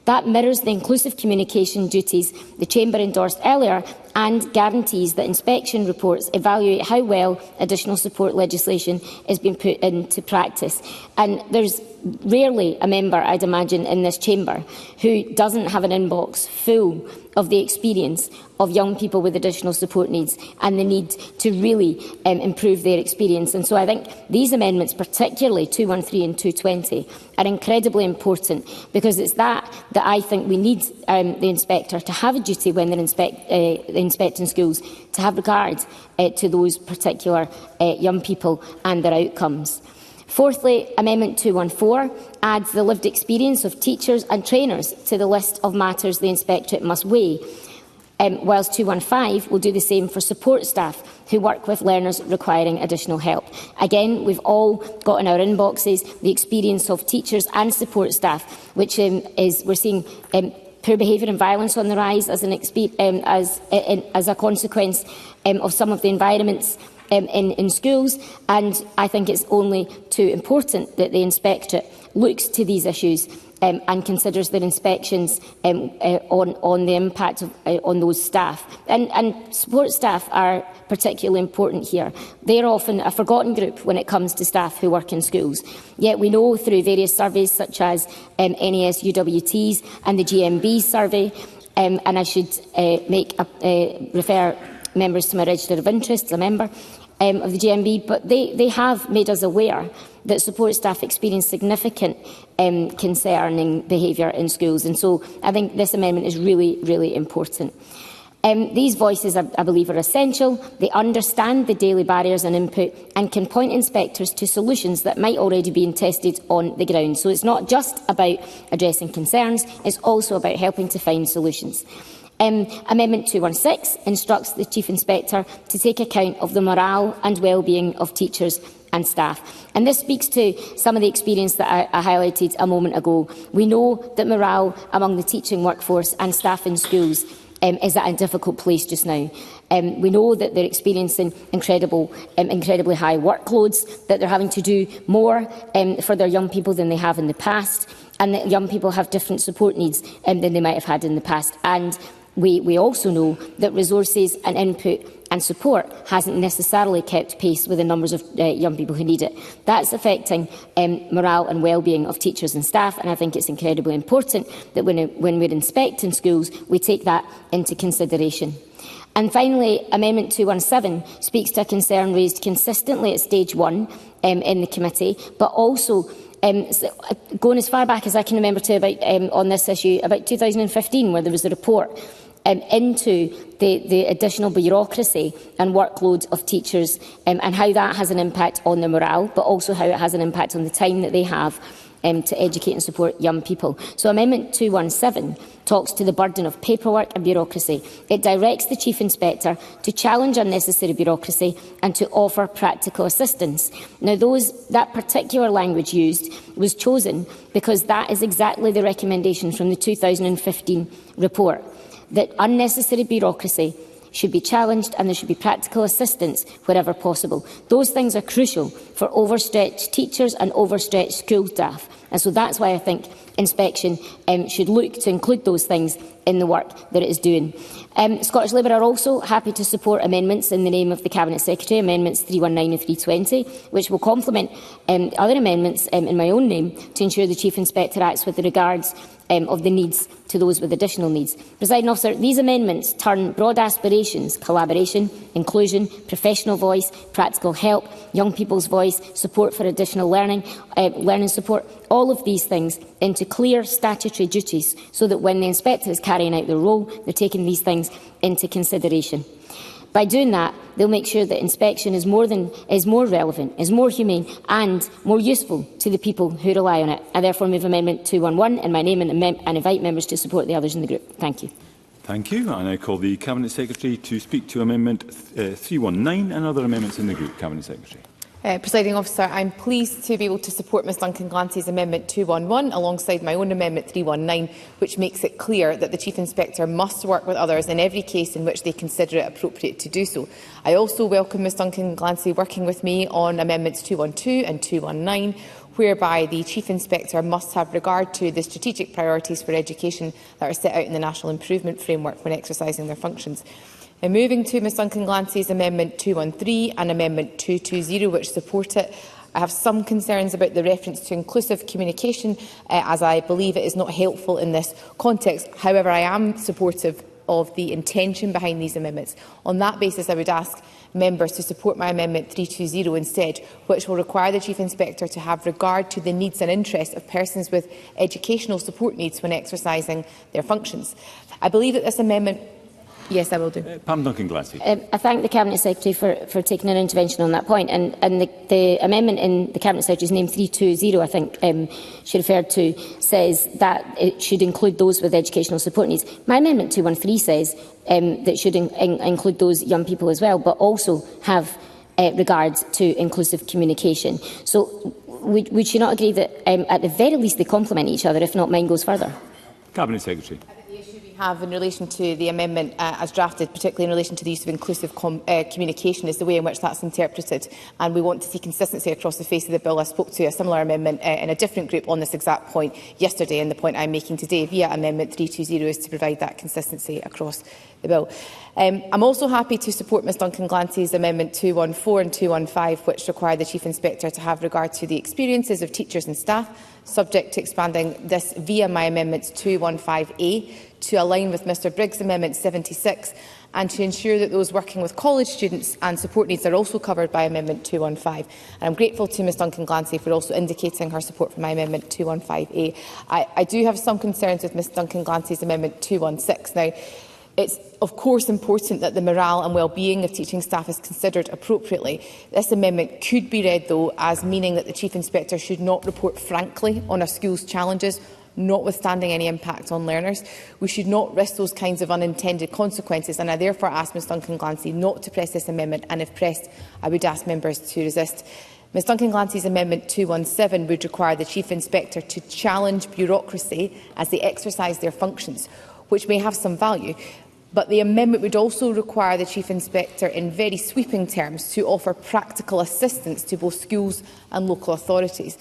Speaker 21: That mirrors the inclusive communication duties the Chamber endorsed earlier and guarantees that inspection reports evaluate how well additional support legislation is being put into practice. And there's rarely a member, I'd imagine, in this chamber who doesn't have an inbox full of the experience of young people with additional support needs and the need to really improve their experience. And so I think these amendments, particularly 213 and 220, are incredibly important because it's that I think we need the inspector to have a duty when they're inspecting schools, to have regard to those particular young people and their outcomes. Fourthly, Amendment 214 adds the lived experience of teachers and trainers to the list of matters the Inspectorate must weigh, whilst 215 will do the same for support staff who work with learners requiring additional help. Again, we've all got in our inboxes the experience of teachers and support staff, which we're seeing poor behaviour and violence on the rise as a consequence of some of the environments in schools, and I think it's only too important that the Inspectorate looks to these issues and considers their inspections on the impact on those staff. And support staff are particularly important here. They are often a forgotten group when it comes to staff who work in schools. Yet we know through various surveys such as NES UWT's and the GMB survey, and I should refer members to my register of interests, a member of the GMB, but they have made us aware that support staff experience significant concerning behaviour in schools, and so I think this amendment is really, really important. These voices, I believe, are essential. They understand the daily barriers and input and can point inspectors to solutions that might already be tested on the ground. So it's not just about addressing concerns, it's also about helping to find solutions. Amendment 216 instructs the Chief Inspector to take account of the morale and well-being of teachers and staff. And this speaks to some of the experience that I highlighted a moment ago. We know that morale among the teaching workforce and staff in schools is at a difficult place just now. We know that they're experiencing incredibly high workloads, that they're having to do more for their young people than they have in the past, and that young people have different support needs than they might have had in the past. And we also know that resources and input and support hasn't necessarily kept pace with the numbers of young people who need it. That's affecting morale and well-being of teachers and staff, and I think it's incredibly important that when we're inspecting schools, we take that into consideration. And finally, Amendment 217 speaks to a concern raised consistently at stage 1 in the committee, but also going as far back as I can remember to about on this issue, about 2015, where there was a report into the additional bureaucracy and workload of teachers and how that has an impact on their morale, but also how it has an impact on the time that they have to educate and support young people. So Amendment 217 talks to the burden of paperwork and bureaucracy. It directs the Chief Inspector to challenge unnecessary bureaucracy and to offer practical assistance. Now, that particular language used was chosen because that is exactly the recommendation from the 2015 report, that unnecessary bureaucracy should be challenged and there should be practical assistance wherever possible. Those things are crucial for overstretched teachers and overstretched school staff. And so that's why I think inspection should look to include those things in the work that it is doing. Scottish Labour are also happy to support amendments in the name of the Cabinet Secretary, Amendments 319 and 320, which will complement other amendments in my own name to ensure the Chief Inspector acts with regards of the needs to those with additional needs. Presiding Officer, these amendments turn broad aspirations, collaboration, inclusion, professional voice, practical help, young people's voice, support for additional learning support, all of these things into clear statutory duties so that when the inspector is carrying out their role, they're taking these things into consideration. By doing that, they'll make sure that inspection is more relevant, is more humane and more useful to the people who rely on it. I therefore move Amendment 211 in my name and invite members to support the others in the group. Thank you.
Speaker 9: Thank you. I now call the Cabinet Secretary to speak to Amendment 319 and other amendments in the group. Cabinet Secretary.
Speaker 22: Presiding Officer, I'm pleased to be able to support Ms Duncan Glancy's Amendment 211 alongside my own Amendment 319, which makes it clear that the Chief Inspector must work with others in every case in which they consider it appropriate to do so. I also welcome Ms Duncan Glancy working with me on Amendments 212 and 219, whereby the Chief Inspector must have regard to the strategic priorities for education that are set out in the National Improvement Framework when exercising their functions. Now, moving to Ms Duncan Glancy's Amendment 213 and Amendment 220, which support it, I have some concerns about the reference to inclusive communication, as I believe it is not helpful in this context. However, I am supportive of the intention behind these amendments. On that basis, I would ask members to support my Amendment 320 instead, which will require the Chief Inspector to have regard to the needs and interests of persons with educational support needs when exercising their functions. I believe that this amendment... Yes, I will do.
Speaker 9: Pam Duncan-Glancy.
Speaker 21: I thank the Cabinet Secretary for taking an intervention on that point. And the amendment in the Cabinet Secretary's name 320, I think she referred to, says that it should include those with educational support needs. My Amendment 213 says that it should include those young people as well, but also have regards to inclusive communication. So would she not agree that at the very least they complement each other, if not mine goes further?
Speaker 9: Cabinet Secretary.
Speaker 22: have in relation to the amendment as drafted, particularly in relation to the use of inclusive communication, is the way in which that's interpreted, and we want to see consistency across the face of the bill. I spoke to a similar amendment in a different group on this exact point yesterday, and the point I'm making today via Amendment 320 is to provide that consistency across the bill. I'm also happy to support Ms Duncan Glancy's Amendment 214 and 215, which require the Chief Inspector to have regard to the experiences of teachers and staff, subject to expanding this via my Amendments 215A to align with Mr Briggs' Amendment 76, and to ensure that those working with college students and support needs are also covered by Amendment 215. And I'm grateful to Ms Duncan Glancy for also indicating her support for my Amendment 215A. I do have some concerns with Ms Duncan Glancy's Amendment 216. Now, it's of course important that the morale and well-being of teaching staff is considered appropriately. This amendment could be read, though, as meaning that the Chief Inspector should not report frankly on a school's challenges, notwithstanding any impact on learners. We should not risk those kinds of unintended consequences, and I therefore ask Ms Duncan Glancy not to press this amendment, and if pressed, I would ask members to resist. Ms Duncan Glancy's Amendment 217 would require the Chief Inspector to challenge bureaucracy as they exercise their functions, which may have some value. But the amendment would also require the Chief Inspector, in very sweeping terms, to offer practical assistance to both schools and local authorities.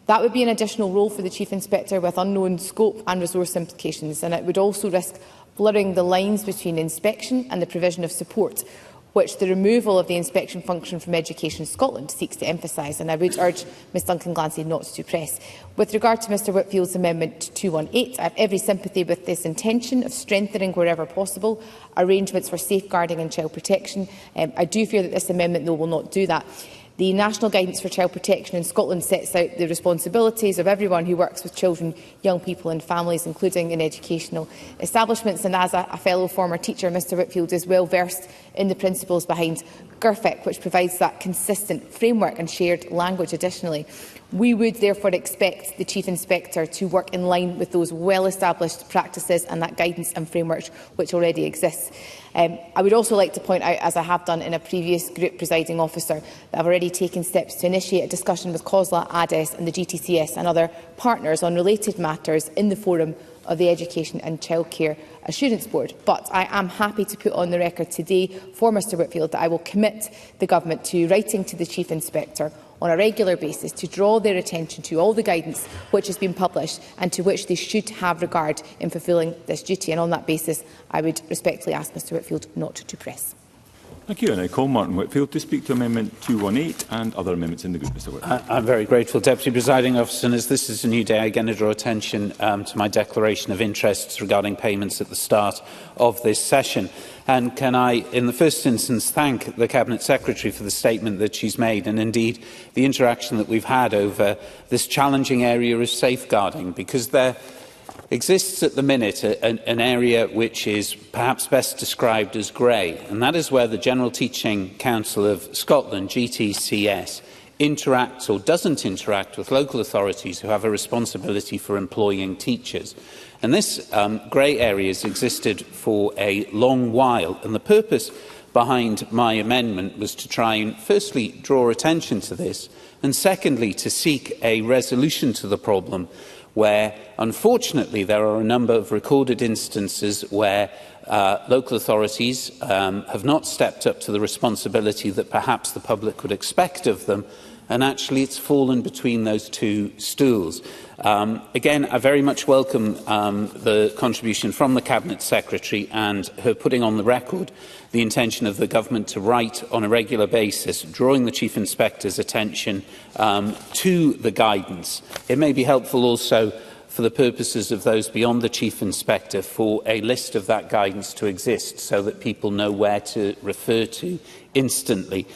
Speaker 22: That would be an additional role for the Chief Inspector with unknown scope and resource implications, and it would also risk blurring the lines between inspection and the provision of support, which the removal of the inspection function from Education Scotland seeks to emphasise, and I would urge Ms Duncan Glancy not to press. With regard to Mr Whitfield's Amendment 218, I have every sympathy with this intention of strengthening, wherever possible, arrangements for safeguarding and child protection. I do fear that this amendment, though, will not do that. The National Guidance for Child Protection in Scotland sets out the responsibilities of everyone who works with children, young people and families, including in educational establishments. And as a fellow former teacher, Mr Whitfield is well versed in the principles behind GIRFIC, which provides that consistent framework and shared language additionally. We would therefore expect the Chief Inspector to work in line with those well-established practices and that guidance and framework which already exists. I would also like to point out, as I have done in a previous group presiding officer, that I have already taken steps to initiate a discussion with COSLA, ADES and the GTCS and other partners on related matters in the forum of the Education and Childcare Assurance Board. But I am happy to put on the record today for Mr Whitfield that I will commit the Government to writing to the Chief Inspector on a regular basis to draw their attention to all the guidance which has been published and to which they should have regard in fulfilling this duty. And on that basis, I would respectfully ask Mr Whitfield not to press.
Speaker 9: Thank you. And I call Martin Whitfield to speak to Amendment 218 and other amendments in the group. Mr Whitfield.
Speaker 4: I'm very grateful, Deputy Presiding Officer. And as this is a new day, I again draw attention to my declaration of interests regarding payments at the start of this session. And can I, in the first instance, thank the Cabinet Secretary for the statement that she's made, and indeed the interaction that we've had over this challenging area of safeguarding, because there exists at the minute an area which is perhaps best described as grey, and that is where the General Teaching Council of Scotland, GTCS, interacts or doesn't interact with local authorities who have a responsibility for employing teachers. And this grey area has existed for a long while, and the purpose behind my amendment was to try and firstly draw attention to this, and secondly to seek a resolution to the problem where, unfortunately, there are a number of recorded instances where local authorities have not stepped up to the responsibility that perhaps the public would expect of them, and actually it's fallen between those two stools. Again, I very much welcome the contribution from the Cabinet Secretary and her putting on the record the intention of the Government to write on a regular basis, drawing the Chief Inspector's attention to the guidance. It may be helpful also for the purposes of those beyond the Chief Inspector for a list of that guidance to exist so that people know where to refer to instantly.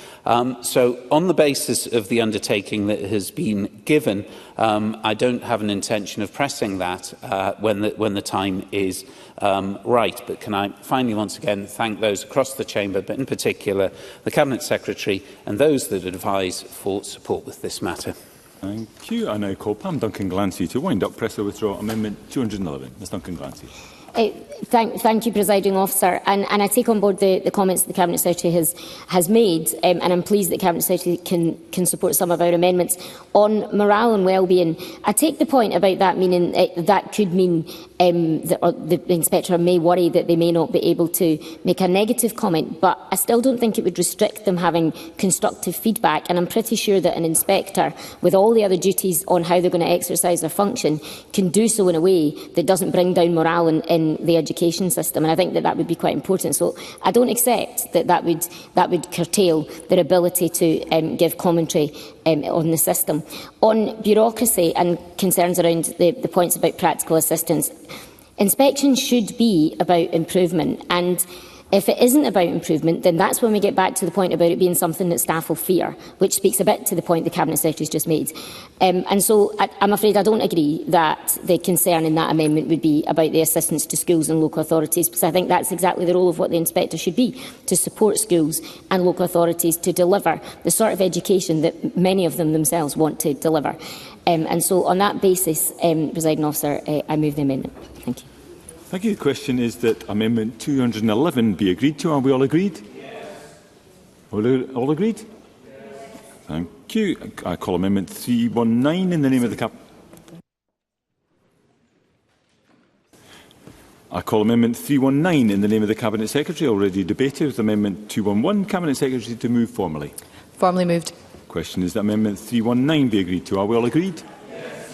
Speaker 4: So on the basis of the undertaking that has been given, I don't have an intention of pressing that when the time is right. But can I finally once again thank those across the Chamber, but in particular the Cabinet Secretary and those that advise for support with this matter.
Speaker 9: Thank you. I now call Pam Duncan Glancy to wind up. Press or withdraw Amendment 211. Ms Duncan Glancy.
Speaker 21: Thank you, Presiding Officer. And I take on board the comments that the Cabinet Secretary has made, and I'm pleased that the Cabinet Secretary can support some of our amendments. On morale and wellbeing, I take the point about that meaning that could mean the Inspector may worry that they may not be able to make a negative comment, but I still don't think it would restrict them having constructive feedback, and I'm pretty sure that an Inspector, with all the other duties on how they're going to exercise their function, can do so in a way that doesn't bring down morale in the education system, and I think that would be quite important. So I don't accept that would curtail their ability to give commentary on the system. On bureaucracy and concerns around the points about practical assistance, inspections should be about improvement, and if it isn't about improvement, then that's when we get back to the point about it being something that staff will fear, which speaks a bit to the point the Cabinet Secretary has just made. And so I'm afraid I don't agree that the concern in that amendment would be about the assistance to schools and local authorities, because I think that's exactly the role of what the Inspector should be, to support schools and local authorities to deliver the sort of education that many of them themselves want to deliver. And so on that basis, Presiding Officer, I move the amendment. Thank you.
Speaker 9: Thank you. The question is that Amendment 211 be agreed to. Are we all agreed? Yes. All agreed? Yes. Thank you. I call Amendment 319 in the name of the Amendment 319 in the name of the Cabinet Secretary. Already debated with Amendment 211. Cabinet Secretary to move formally.
Speaker 22: Formally moved.
Speaker 9: Question is that Amendment 319 be agreed to. Are we all agreed?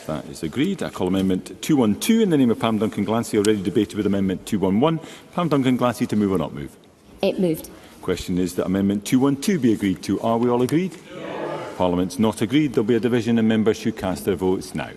Speaker 9: That is agreed. I call Amendment 212 in the name of Pam Duncan-Glancy, already debated with Amendment 211. Pam Duncan-Glancy to move or not move?
Speaker 21: It moved.
Speaker 9: Question is that Amendment 212 be agreed to. Are we all agreed? Yes. Parliament's not agreed. There will be a division and members should cast their votes now.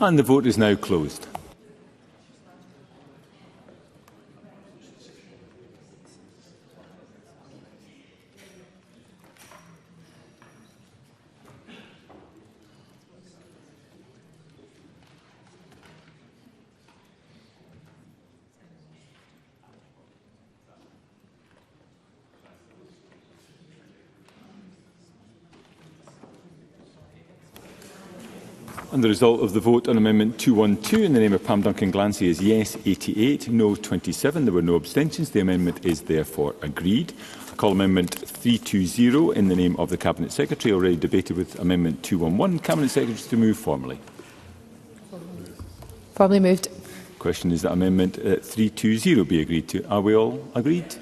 Speaker 9: And the vote is now closed. And the result of the vote on Amendment 212 in the name of Pam Duncan-Glancy is yes 88, no 27. There were no abstentions. The amendment is therefore agreed. I call Amendment 320 in the name of the Cabinet Secretary, already debated with Amendment 211. Cabinet Secretary to move formally.
Speaker 22: Formally moved.
Speaker 9: Question is that Amendment 320 be agreed to. Are we all agreed?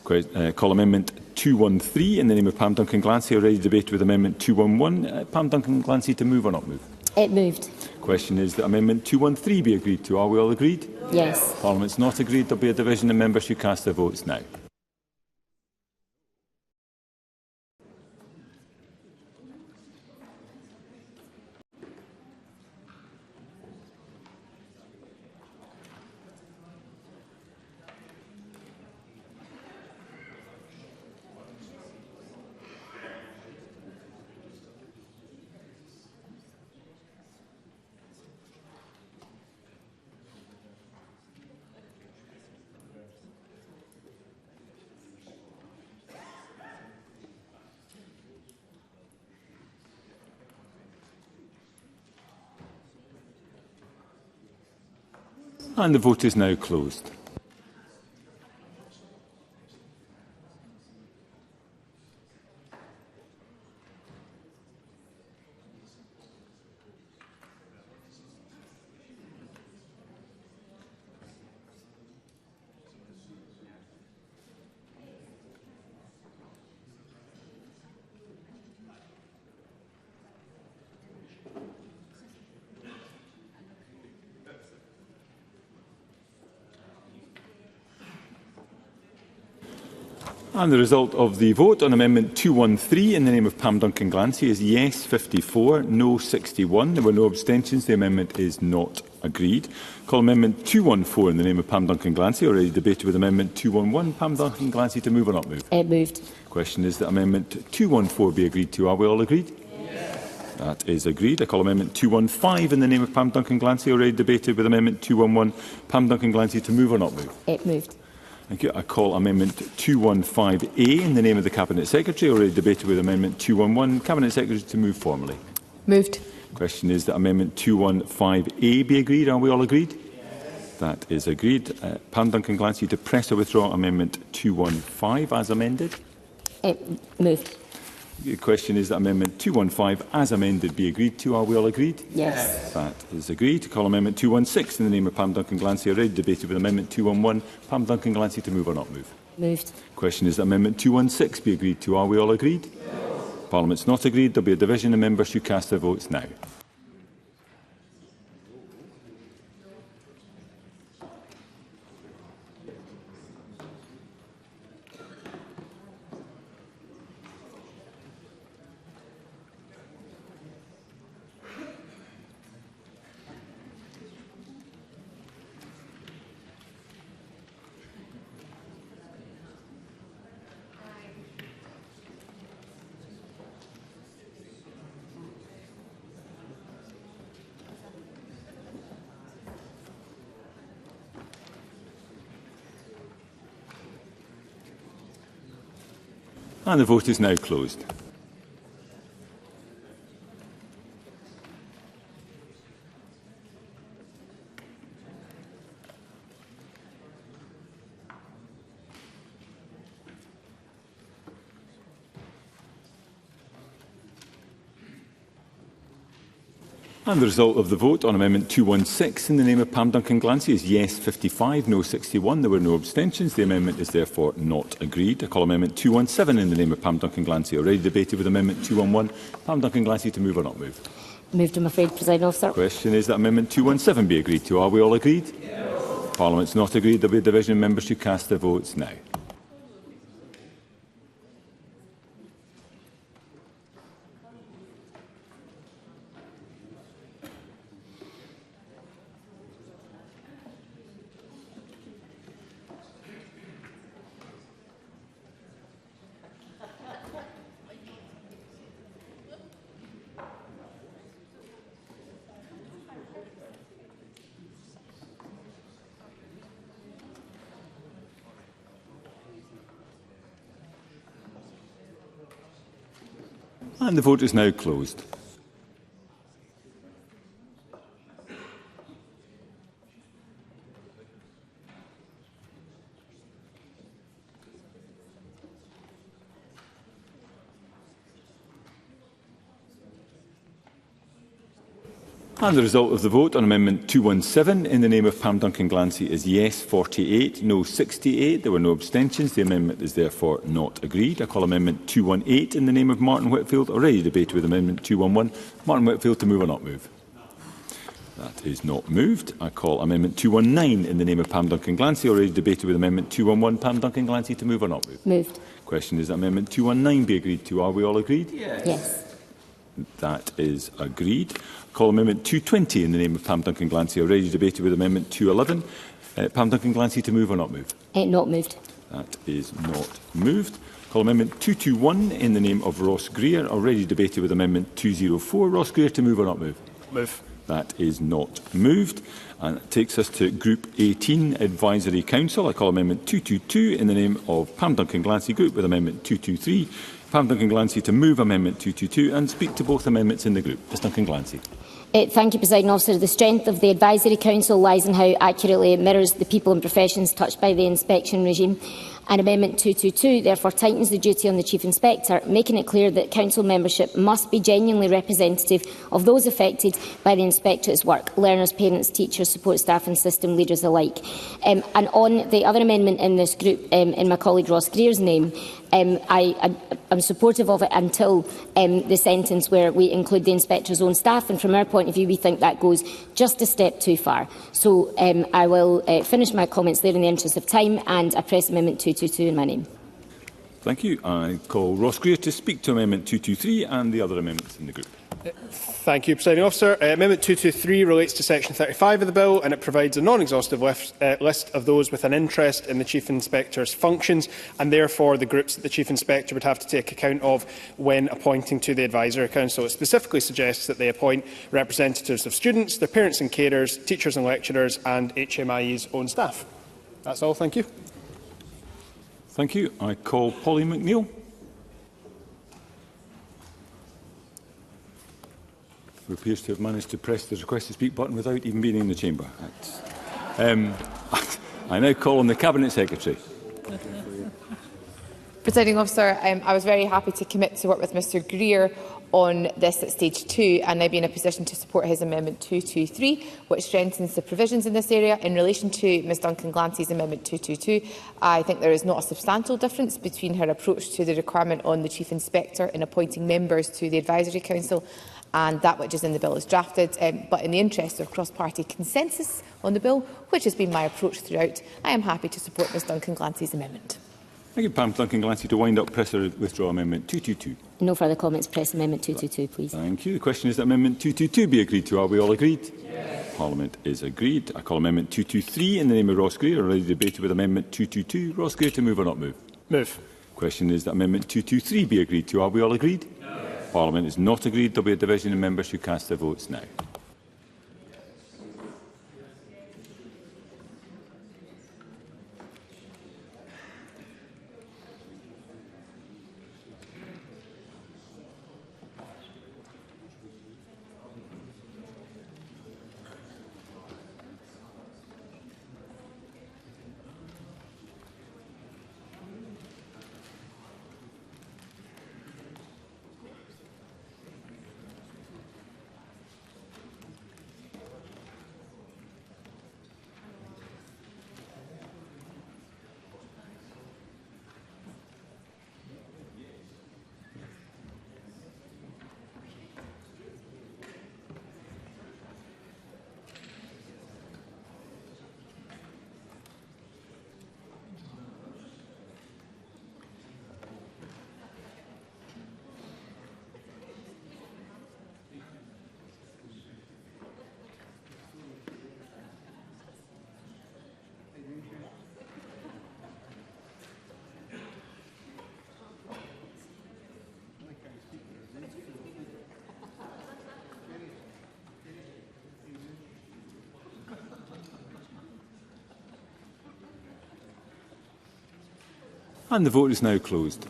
Speaker 9: Call Amendment 213 in the name of Pam Duncan-Glancy, already debated with Amendment 211. Pam Duncan-Glancy to move or not move?
Speaker 21: It moved.
Speaker 9: Question is that Amendment 213 be agreed to. Are we all agreed?
Speaker 21: Yes.
Speaker 9: Parliament's not agreed. There will be a division and members should cast their votes now. And the vote is now closed. And the result of the vote on Amendment 213 in the name of Pam Duncan-Glancy is yes 54, no 61. There were no abstentions. The amendment is not agreed. Call Amendment 214 in the name of Pam Duncan-Glancy, already debated with Amendment 211. Pam Duncan-Glancy to move or not move?
Speaker 21: Moved.
Speaker 9: Question is that Amendment 214 be agreed to. Are we all agreed? Yes. That is agreed. I call Amendment 215 in the name of Pam Duncan-Glancy, already debated with Amendment 211. Pam Duncan-Glancy to move or not move?
Speaker 21: Moved.
Speaker 9: Thank you. I call Amendment 215A in the name of the Cabinet Secretary, already debated with Amendment 211. Cabinet Secretary to move formally.
Speaker 16: Moved.
Speaker 9: Question is that Amendment 215A be agreed. Are we all agreed? Yes. That is agreed. Pam Duncan-Glancy to press or withdraw Amendment 215 as amended.
Speaker 21: Moved.
Speaker 9: The question is that Amendment 215 as amended be agreed to. Are we all agreed?
Speaker 21: Yes.
Speaker 9: That is agreed. To call Amendment 216 in the name of Pam Duncan-Glancy, already debated with Amendment 211. Pam Duncan-Glancy to move or not move?
Speaker 21: Moved.
Speaker 9: Question is that Amendment 216 be agreed to. Are we all agreed? Yes. Parliament's not agreed. There will be a division and members should cast their votes now. And the vote is now closed. And the result of the vote on Amendment 216 in the name of Pam Duncan-Glancy is yes 55, no 61. There were no abstentions. The amendment is therefore not agreed. I call Amendment 217 in the name of Pam Duncan-Glancy, already debated with Amendment 211. Pam Duncan-Glancy to move or not move?
Speaker 21: Moved, I'm afraid, Presiding Officer.
Speaker 9: The question is that Amendment 217 be agreed to. Are we all agreed? Yes. Parliament's not agreed. There will be a division. Members should cast their votes now. And the vote is now closed. And the result of the vote on Amendment 217 in the name of Pam Duncan-Glancy is yes 48, no 68. There were no abstentions. The amendment is therefore not agreed. I call Amendment 218 in the name of Martin Whitfield, already debated with Amendment 211. Martin Whitfield to move or not move? That is not moved. I call Amendment 219 in the name of Pam Duncan-Glancy, already debated with Amendment 211. Pam Duncan-Glancy to move or not move?
Speaker 21: Moved.
Speaker 9: Question is that Amendment 219 be agreed to. Are we all agreed?
Speaker 21: Yes.
Speaker 9: That is agreed. Call Amendment 220 in the name of Pam Duncan-Glancy, already debated with Amendment 211. Pam Duncan-Glancy to move or not move?
Speaker 21: Not moved.
Speaker 9: That is not moved. Call Amendment 221 in the name of Ross Greer, already debated with Amendment 204. Ross Greer to move or not move?
Speaker 17: Move.
Speaker 9: That is not moved. And it takes us to Group 18, Advisory Council. I call Amendment 222 in the name of Pam Duncan-Glancy Group with Amendment 223. Pam Duncan-Glancy to move Amendment 222 and speak to both amendments in the group. Ms Duncan-Glancy.
Speaker 21: Thank you, Presiding Officer. The strength of the Advisory Council lies in how accurately it mirrors the people and professions touched by the inspection regime. And Amendment 222 therefore tightens the duty on the Chief Inspector, making it clear that Council membership must be genuinely representative of those affected by the Inspectorate's work, learners, parents, teachers, support staff and system leaders alike. And on the other amendment in this group, in my colleague Ross Greer's name, I'm supportive of it until the sentence where we include the Inspector's own staff, and from our point of view we think that goes just a step too far. So I will finish my comments there in the interest of time, and I press Amendment 222 in my name.
Speaker 9: Thank you. I call Ross Greer to speak to Amendment 223 and the other amendments in the group.
Speaker 17: Thank you, Presiding Officer. Amendment 223 relates to Section 35 of the Bill, and it provides a non-exhaustive list of those with an interest in the Chief Inspector's functions, and therefore the groups that the Chief Inspector would have to take account of when appointing to the Advisory Council. It specifically suggests that they appoint representatives of students, their parents and carers, teachers and lecturers, and HMIE's own staff. That's all. Thank you.
Speaker 9: Thank you. I call Polly McNeill. Who appears to have managed to press the request to speak button without even being in the chamber. I now call on the Cabinet Secretary.
Speaker 22: Presiding Officer, I was very happy to commit to work with Mr Greer on this at stage 2 and now be in a position to support his Amendment 223, which strengthens the provisions in this area. In relation to Ms Duncan Glancy's Amendment 222, I think there is not a substantial difference between her approach to the requirement on the Chief Inspector in appointing members to the Advisory Council and that which is in the bill as drafted. But in the interest of cross-party consensus on the bill, which has been my approach throughout, I am happy to support Ms Duncan Glancy's amendment.
Speaker 9: Thank you, Pam Duncan Glancy. To wind up, press or withdraw Amendment 222.
Speaker 21: No further comments. Press Amendment 222, please.
Speaker 9: Thank you. The question is that Amendment 222 be agreed to. Are we all agreed? Yes. Parliament is agreed. I call Amendment 223 in the name of Ross Greer. Already debated with Amendment 222. Ross Greer, to move or not move?
Speaker 17: Move.
Speaker 9: The question is that Amendment 223 be agreed to. Are we all agreed? Yes. Parliament is not agreed. There will be a division in members who cast their votes now. And the vote is now closed.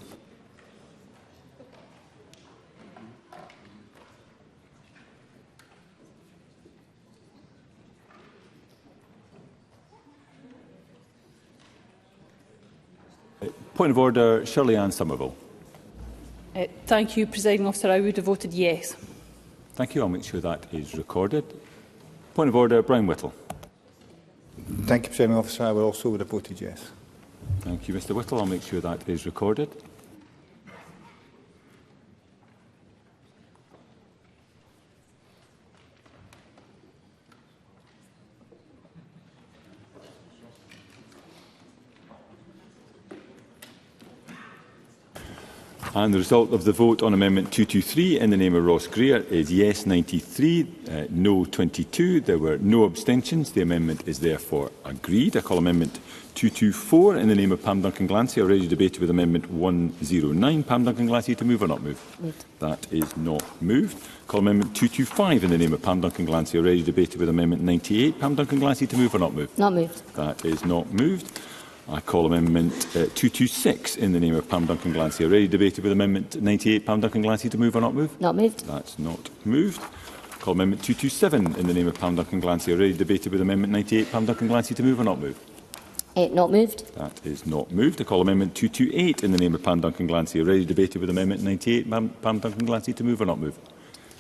Speaker 9: Point of order, Shirley-Ann Somerville.
Speaker 10: Thank you, Presiding Officer. I would have voted yes.
Speaker 9: Thank you. I'll make sure that is recorded. Point of order, Brian Whittle.
Speaker 8: Thank you, Presiding Officer. I would also have voted yes.
Speaker 9: Thank you, Mr Whittle. I'll make sure that is recorded. And the result of the vote on Amendment 223 in the name of Ross Greer is yes 93, no 22. There were no abstentions. The amendment is therefore agreed. I call Amendment 224 in the name of Pam Duncan Glancy, already debated with Amendment 109. Pam Duncan Glancy, to move or not move?
Speaker 21: Moved.
Speaker 9: That is not moved. I call Amendment 225 in the name of Pam Duncan Glancy, already debated with Amendment 98. Pam Duncan Glancy, to move or not move?
Speaker 21: Not moved.
Speaker 9: That is not moved. I call Amendment 226 in the name of Pam Duncan Glancy, already debated with Amendment 98. Pam Duncan Glancy, to move or not move?
Speaker 21: Not moved.
Speaker 9: That's not moved. I call Amendment 227 in the name of Pam Duncan Glancy, already debated with Amendment 98. Pam Duncan Glancy, to move or not move?
Speaker 21: Not moved.
Speaker 9: That is not moved. I call Amendment 228 in the name of Pam Duncan Glancy, already debated with Amendment 98. Pam Duncan Glancy, to move or not move?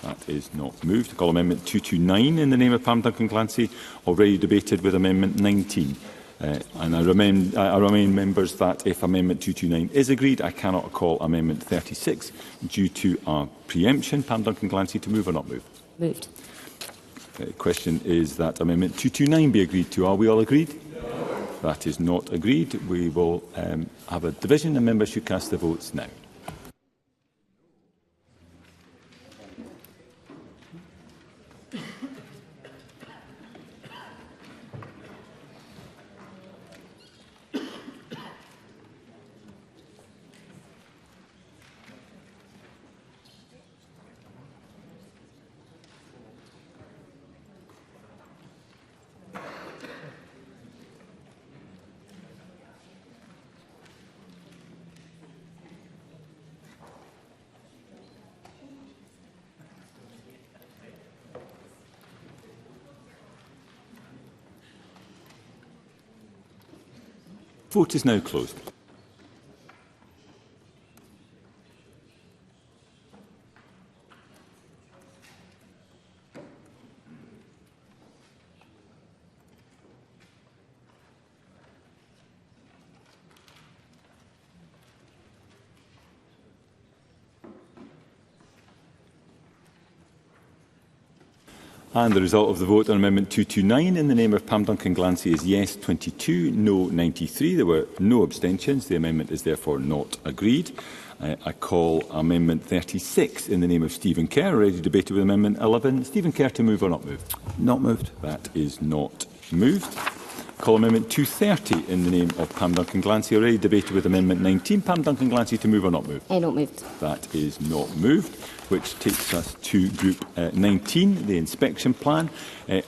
Speaker 9: That is not moved. I call Amendment 229 in the name of Pam Duncan Glancy, already debated with Amendment 19. And I remind members that if Amendment 229 is agreed, I cannot call Amendment 36 due to our preemption. Pam Duncan Glancy, to move or not move?
Speaker 21: Moved.
Speaker 9: The question is that Amendment 229 be agreed to. Are we all agreed? No. That is not agreed. We will have a division and members should cast their votes now. Vote is now closed. And the result of the vote on Amendment 229 in the name of Pam Duncan-Glancy is yes 22, no 93. There were no abstentions. The amendment is therefore not agreed. I call Amendment 36 in the name of Stephen Kerr, already debated with Amendment 11. Stephen Kerr to move or not move? Not moved. That is not moved. Call Amendment 230 in the name of Pam Duncan-Glancy, already debated with Amendment 19. Pam Duncan-Glancy to move or not move?
Speaker 21: Not moved.
Speaker 9: That is not moved, which takes us to Group 19, the inspection plan.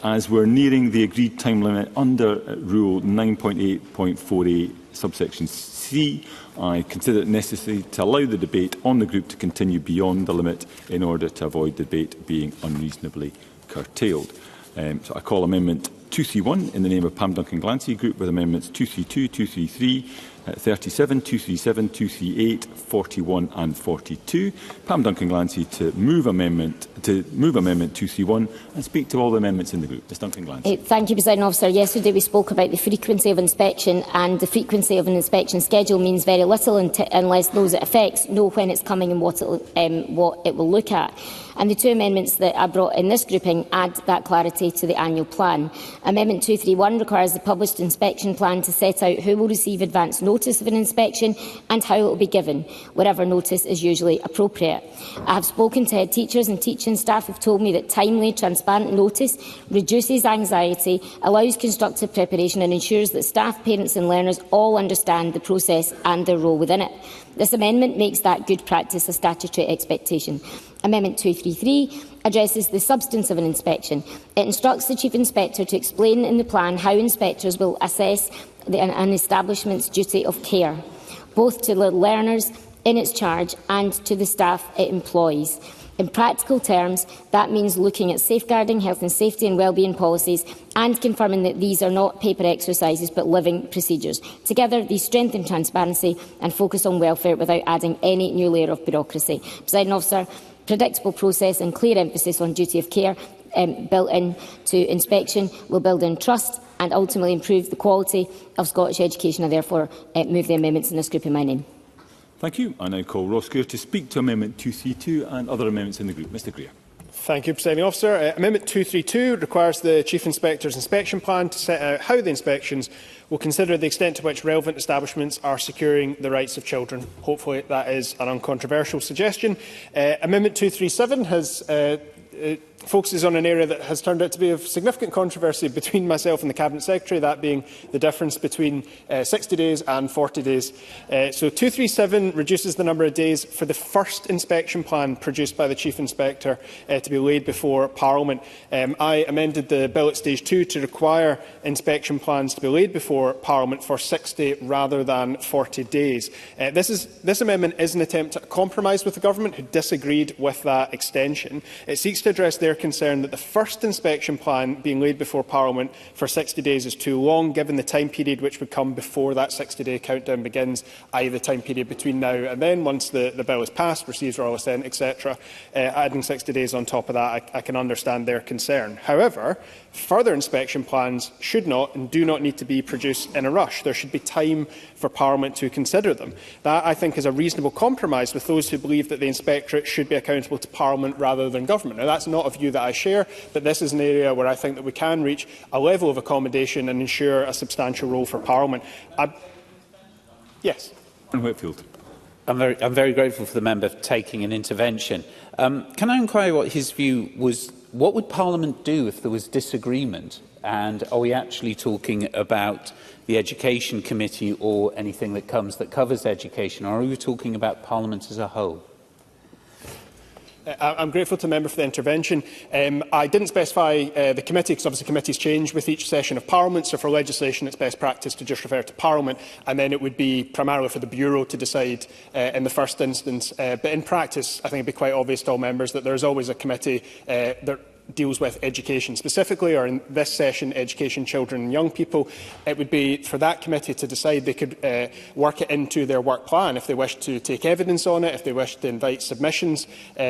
Speaker 9: As we're nearing the agreed time limit under Rule 9.8.4a, subsection C, I consider it necessary to allow the debate on the group to continue beyond the limit in order to avoid debate being unreasonably curtailed. So I call Amendment 231 in the name of Pam Duncan-Glancy, group with Amendments 232, 233, 37, 237, 238, 41 and 42. Pam Duncan-Glancy to move Amendment 231 and speak to all the amendments in the group. Ms Duncan-Glancy.
Speaker 21: Thank you, Presiding Officer. Yesterday we spoke about the frequency of inspection, and the frequency of an inspection schedule means very little unless those it affects know when it's coming and what it will look at. And the two amendments that I brought in this grouping add that clarity to the annual plan. Amendment 231 requires the published inspection plan to set out who will receive advance notice of an inspection and how it will be given, wherever notice is usually appropriate. I have spoken to head teachers and teaching staff who have told me that timely, transparent notice reduces anxiety, allows constructive preparation and ensures that staff, parents and learners all understand the process and their role within it. This amendment makes that good practice a statutory expectation. Amendment 233 addresses the substance of an inspection. It instructs the Chief Inspector to explain in the plan how inspectors will assess an establishment's duty of care, both to the learners in its charge and to the staff it employs. In practical terms, that means looking at safeguarding health and safety and wellbeing policies and confirming that these are not paper exercises but living procedures. Together, these strengthen transparency and focus on welfare without adding any new layer of bureaucracy. Presiding Officer, predictable process and clear emphasis on duty of care built into inspection will build in trust and ultimately improve the quality of Scottish education. I therefore move the amendments in this group in my name.
Speaker 9: Thank you. I now call Ross Greer to speak to Amendment 232 and other amendments in the group. Mr Greer.
Speaker 17: Thank you, Presiding Officer. Amendment 232 requires the Chief Inspector's inspection plan to set out how the inspections will consider the extent to which relevant establishments are securing the rights of children. Hopefully that is an uncontroversial suggestion. Amendment 237 has focuses on an area that has turned out to be of significant controversy between myself and the Cabinet Secretary, that being the difference between 60 days and 40 days. So 237 reduces the number of days for the first inspection plan produced by the Chief Inspector to be laid before Parliament. I amended the bill at stage 2 to require inspection plans to be laid before Parliament for 60 rather than 40 days. This amendment is an attempt at a compromise with the Government, who disagreed with that extension. It seeks to address their concern that the first inspection plan being laid before Parliament for 60 days is too long, given the time period which would come before that 60-day countdown begins, i.e. the time period between now and then, once the bill is passed, receives royal assent, etc. Adding 60 days on top of that, I can understand their concern. However, further inspection plans should not and do not need to be produced in a rush. There should be time for Parliament to consider them. That, I think, is a reasonable compromise with those who believe that the Inspectorate should be accountable to Parliament rather than Government. Now, that's not a view view that I share, but this is an area where I think that we can reach a level of accommodation and ensure a substantial role for Parliament. Yes.
Speaker 9: Whitfield.
Speaker 4: I'm very grateful for the member taking an intervention. Can I inquire what his view was? What would Parliament do if there was disagreement? And are we actually talking about the Education Committee or anything that covers education, or are we talking about Parliament as a whole?
Speaker 17: I'm grateful to the member for the intervention. I didn't specify the committee, because obviously committees change with each session of Parliament, so for legislation it's best practice to just refer to Parliament, and then it would be primarily for the Bureau to decide in the first instance. But in practice, I think it would be quite obvious to all members that there is always a committee that deals with education specifically, or in this session, education, children and young people. It would be for that committee to decide. They could work it into their work plan if they wish to take evidence on it, if they wish to invite submissions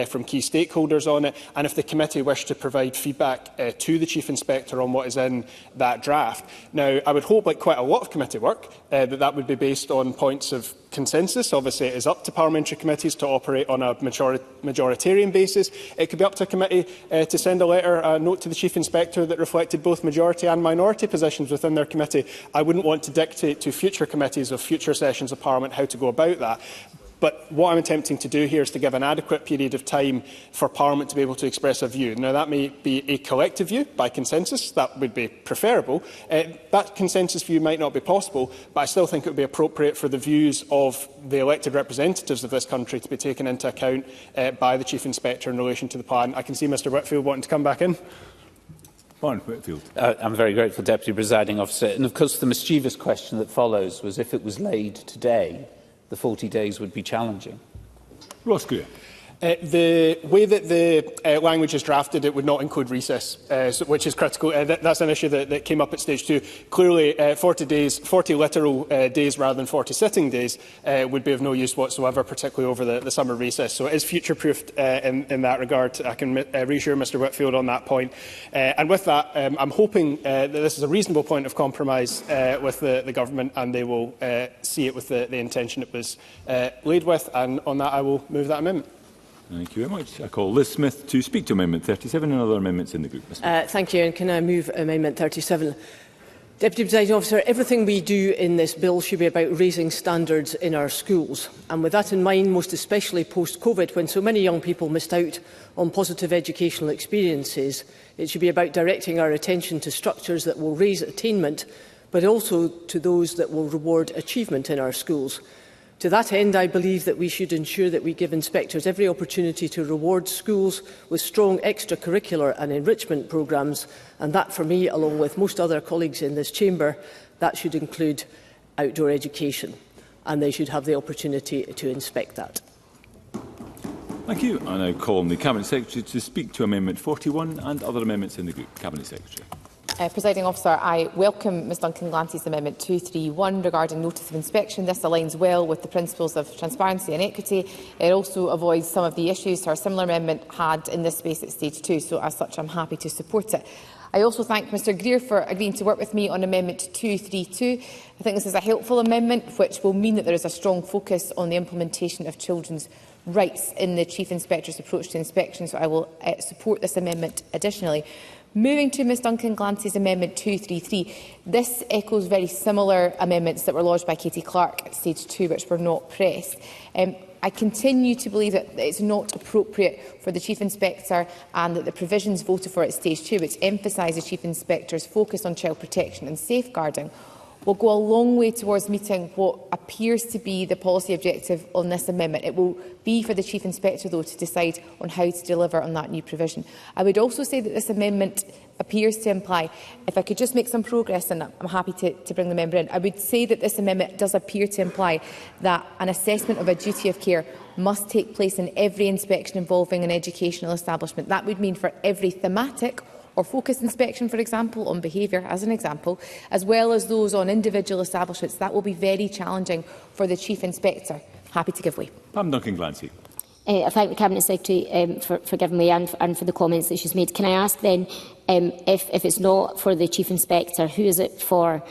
Speaker 17: from key stakeholders on it, and if the committee wish to provide feedback to the Chief Inspector on what is in that draft. Now, I would hope, like quite a lot of committee work, that would be based on points of consensus. Obviously, it is up to parliamentary committees to operate on a majoritarian basis. It could be up to a committee to send a note to the Chief Inspector that reflected both majority and minority positions within their committee. I wouldn't want to dictate to future committees of future sessions of Parliament how to go about that. But what I'm attempting to do here is to give an adequate period of time for Parliament to be able to express a view. Now, that may be a collective view by consensus. That would be preferable. That consensus view might not be possible, but I still think it would be appropriate for the views of the elected representatives of this country to be taken into account by the Chief Inspector in relation to the plan. I can see Mr Whitfield wanting to come back in.
Speaker 9: Whitfield.
Speaker 4: I'm very grateful, Deputy Presiding Officer. And of course, the mischievous question that follows was if it was laid today, the 40 days would be challenging.
Speaker 9: Ross Greer.
Speaker 17: The way that the language is drafted, it would not include recess, which is critical. That's an issue that came up at stage 2. Clearly, 40 literal days rather than 40 sitting days would be of no use whatsoever, particularly over the summer recess. So it is future-proofed in that regard. I can reassure Mr Whitfield on that point. And with that, I'm hoping that this is a reasonable point of compromise with the government, and they will see it with the intention it was laid with. And on that, I will move that amendment.
Speaker 9: Thank you very much. I call Liz Smith to speak to Amendment 37 and other amendments in the group.
Speaker 19: Thank you, and can I move Amendment 37? Deputy Presiding Officer, everything we do in this bill should be about raising standards in our schools. And with that in mind, most especially post-COVID, when so many young people missed out on positive educational experiences, it should be about directing our attention to structures that will raise attainment, but also to those that will reward achievement in our schools. To that end, I believe that we should ensure that we give inspectors every opportunity to reward schools with strong extracurricular and enrichment programmes, and that, for me, along with most other colleagues in this chamber, that should include outdoor education, and they should have the opportunity to inspect that.
Speaker 9: Thank you. I now call on the Cabinet Secretary to speak to Amendment 41 and other amendments in the group. Cabinet Secretary.
Speaker 22: Presiding Officer, I welcome Ms Duncan Glancy's Amendment 231 regarding notice of inspection. This aligns well with the principles of transparency and equity. It also avoids some of the issues her similar amendment had in this space at stage 2, so as such I'm happy to support it. I also thank Mr Greer for agreeing to work with me on Amendment 232. I think this is a helpful amendment which will mean that there is a strong focus on the implementation of children's rights in the Chief Inspector's approach to inspection, so I will support this amendment additionally. Moving to Ms Duncan Glancy's Amendment 233, this echoes very similar amendments that were lodged by Katie Clark at stage 2, which were not pressed. I continue to believe that it's not appropriate for the Chief Inspector and that the provisions voted for at stage 2, which emphasise the Chief Inspector's focus on child protection and safeguarding, will go a long way towards meeting what appears to be the policy objective on this amendment. It will be for the Chief Inspector, though, to decide on how to deliver on that new provision. I would also say that this amendment appears to imply, if I could just make some progress, and I'm happy to bring the member in, I would say that this amendment does appear to imply that an assessment of a duty of care must take place in every inspection involving an educational establishment. That would mean for every thematic or focused inspection, for example, on behaviour, as an example, as well as those on individual establishments. That will be very challenging for the Chief Inspector. Happy to give way.
Speaker 9: Pam Duncan Glancy.
Speaker 21: I thank the Cabinet Secretary for giving way and for the comments that she's made. Can I ask then, if it's not for the Chief Inspector, who is it for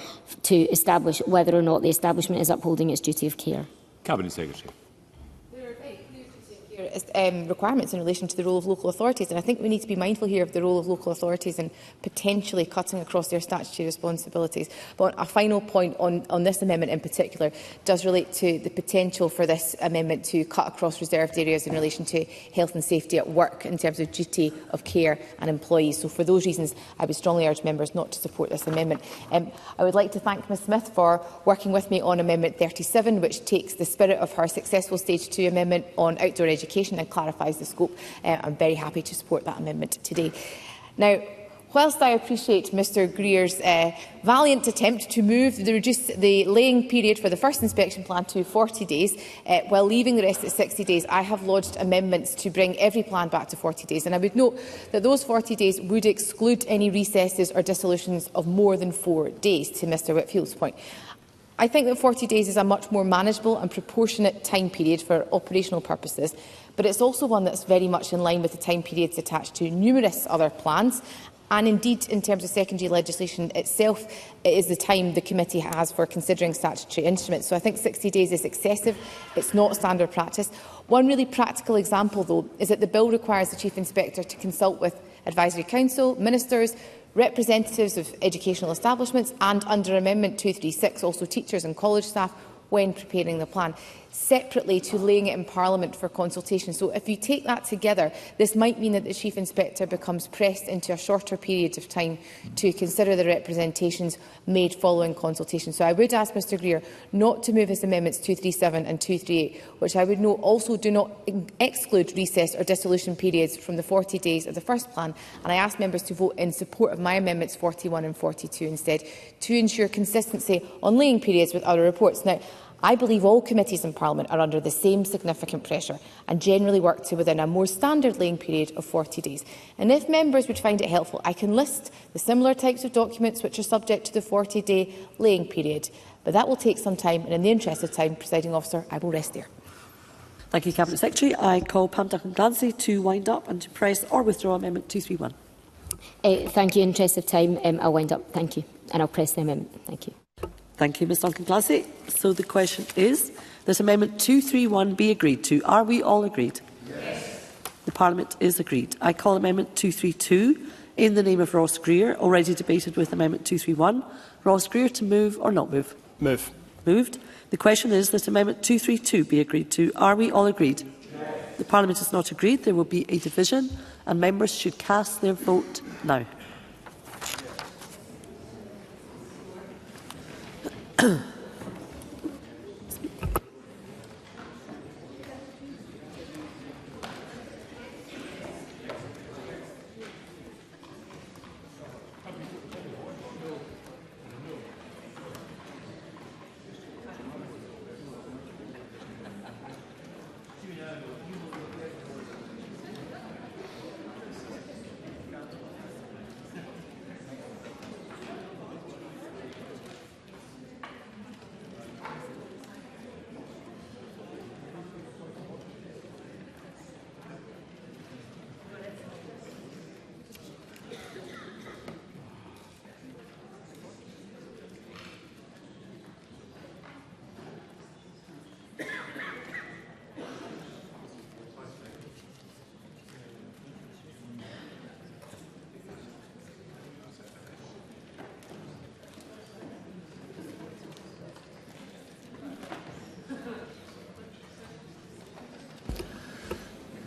Speaker 21: to establish whether or not the establishment is upholding its duty of care?
Speaker 9: Cabinet Secretary.
Speaker 22: requirements in relation to the role of local authorities. And I think we need to be mindful here of the role of local authorities and potentially cutting across their statutory responsibilities. But a final point on this amendment in particular does relate to the potential for this amendment to cut across reserved areas in relation to health and safety at work in terms of duty of care and employees. So for those reasons, I would strongly urge members not to support this amendment. I would like to thank Ms Smith for working with me on Amendment 37, which takes the spirit of her successful Stage 2 amendment on outdoor education and clarifies the scope. I'm very happy to support that amendment today. Now, whilst I appreciate Mr Greer's valiant attempt to reduce the laying period for the first inspection plan to 40 days, while leaving the rest at 60 days, I have lodged amendments to bring every plan back to 40 days. And I would note that those 40 days would exclude any recesses or dissolutions of more than 4 days, to Mr Whitfield's point. I think that 40 days is a much more manageable and proportionate time period for operational purposes, but it's also one that's very much in line with the time periods attached to numerous other plans. And indeed, in terms of secondary legislation itself, it is the time the committee has for considering statutory instruments. So I think 60 days is excessive. It's not standard practice. One really practical example, though, is that the bill requires the Chief Inspector to consult with Advisory Council, ministers, representatives of educational establishments and, under Amendment 236, also teachers and college staff when preparing the plan, separately to laying it in Parliament for consultation. So if you take that together, this might mean that the Chief Inspector becomes pressed into a shorter period of time to consider the representations made following consultation. So I would ask Mr Greer not to move his amendments 237 and 238, which I would note also do not exclude recess or dissolution periods from the 40 days of the first plan. And I ask members to vote in support of my amendments 41 and 42 instead, to ensure consistency on laying periods with other reports. Now, I believe all committees in Parliament are under the same significant pressure and generally work to within a more standard laying period of 40 days. And if members would find it helpful, I can list the similar types of documents which are subject to the 40-day laying period. But that will take some time, and in the interest of time, Presiding Officer, I will rest there.
Speaker 1: Thank you, Cabinet Secretary. I call Pam Duncan-Glancy to wind up and to press or withdraw Amendment 231.
Speaker 21: Thank you. In the interest of time, I'll wind up. Thank you. And I'll press the amendment. Thank you.
Speaker 1: Thank you, Ms Duncan-Glancy. So the question is that Amendment 231 be agreed to. Are we all agreed? Yes. The Parliament is agreed. I call Amendment 232 in the name of Ross Greer, already debated with Amendment 231. Ross Greer, to move or not move?
Speaker 17: Move.
Speaker 1: Moved. The question is that Amendment 232 be agreed to. Are we all agreed? Yes. The Parliament is not agreed. There will be a division and members should cast their vote now.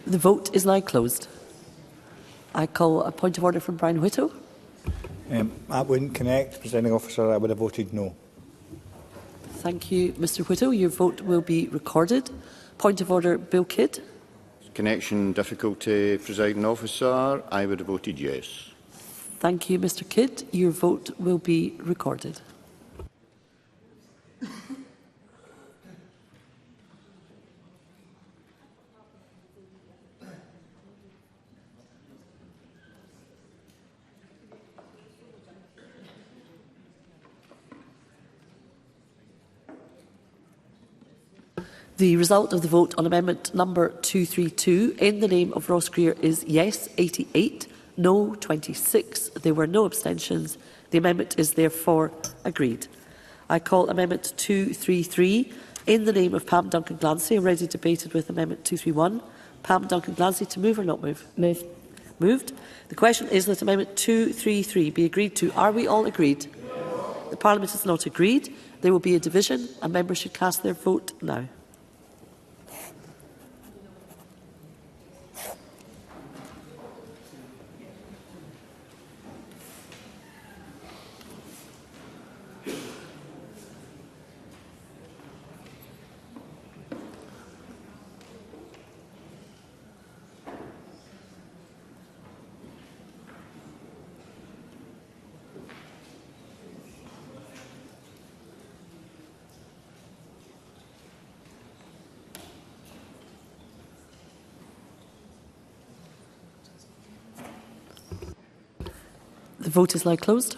Speaker 1: The vote is now closed. I call a point of order from Brian Whittle.
Speaker 8: That wouldn't connect, Presiding Officer. I would have voted no.
Speaker 1: Thank you, Mr Whittle. Your vote will be recorded. Point of order, Bill Kidd.
Speaker 14: Connection difficulty, Presiding Officer. I would have voted yes.
Speaker 1: Thank you, Mr Kidd. Your vote will be recorded. The result of the vote on amendment number 232 in the name of Ross Greer is yes 88, no 26. There were no abstentions. The amendment is therefore agreed. I call amendment 233 in the name of Pam Duncan-Glancy, already debated with amendment 231. Pam Duncan-Glancy to move or not move?
Speaker 21: Move.
Speaker 1: Moved. The question is that Amendment 233 be agreed to. Are we all agreed? The Parliament is not agreed. There will be a division and members should cast their vote now. The vote is now closed.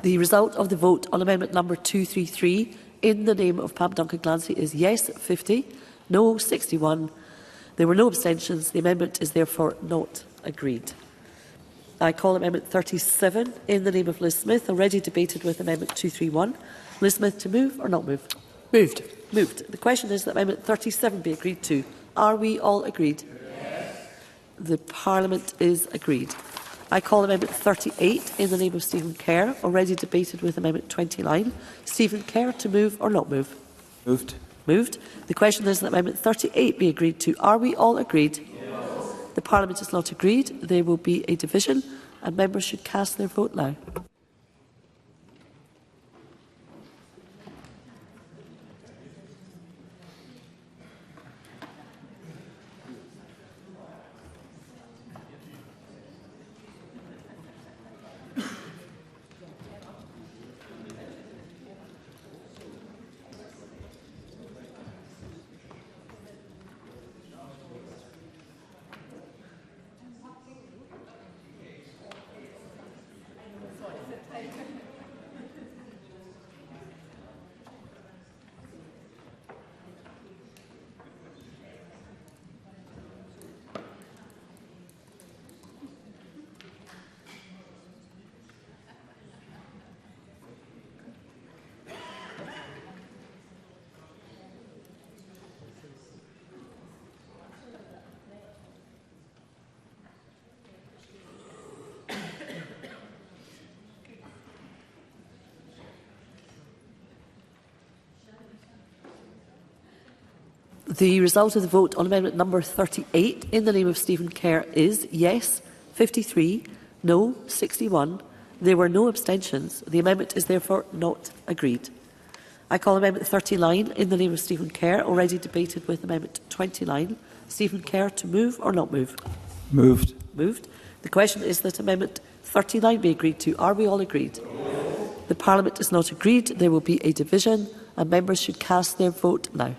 Speaker 1: The result of the vote on amendment number 233 in the name of Pam Duncan-Glancy is yes 50, no 61. There were no abstentions. The amendment is therefore not agreed. I call amendment 37 in the name of Liz Smith, already debated with amendment 231. Liz Smith to move or not move?
Speaker 19: Moved.
Speaker 1: Moved. The question is that amendment 37 be agreed to. Are we all agreed? Yes. The Parliament is agreed. I call amendment 38 in the name of Stephen Kerr, already debated with amendment 29. Stephen Kerr to move or not move?
Speaker 15: Moved.
Speaker 1: Moved. The question is that amendment 38 be agreed to. Are we all agreed? Yes. The Parliament is not agreed. There will be a division and members should cast their vote now. The result of the vote on amendment number 38 in the name of Stephen Kerr is yes 53, no 61. There were no abstentions. The amendment is therefore not agreed. I call amendment 39 in the name of Stephen Kerr, already debated with amendment 29. Stephen Kerr to move or not move?
Speaker 15: Moved.
Speaker 1: Moved. The question is that amendment 39 be agreed to. Are we all agreed? The Parliament is not agreed. There will be a division and members should cast their vote now.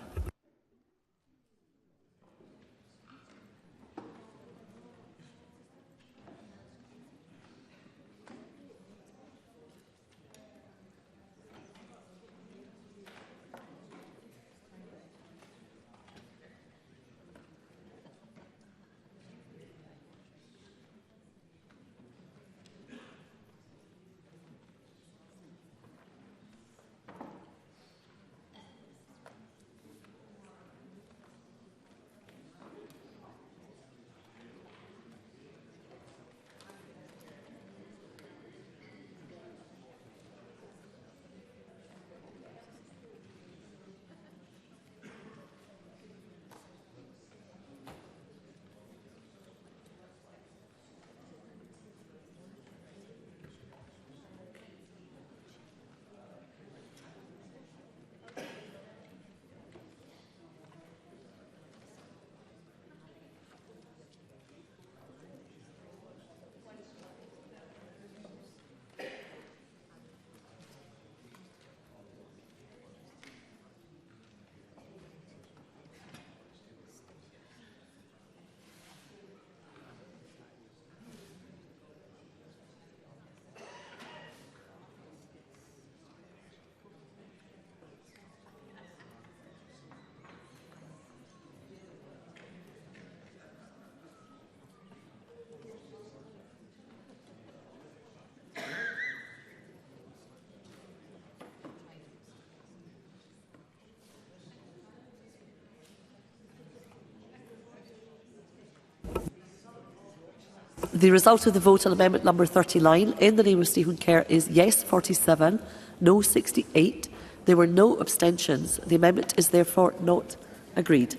Speaker 1: The result of the vote on amendment number 39 in the name of Stephen Kerr is yes 47, no 68. There were no abstentions. The amendment is therefore not agreed.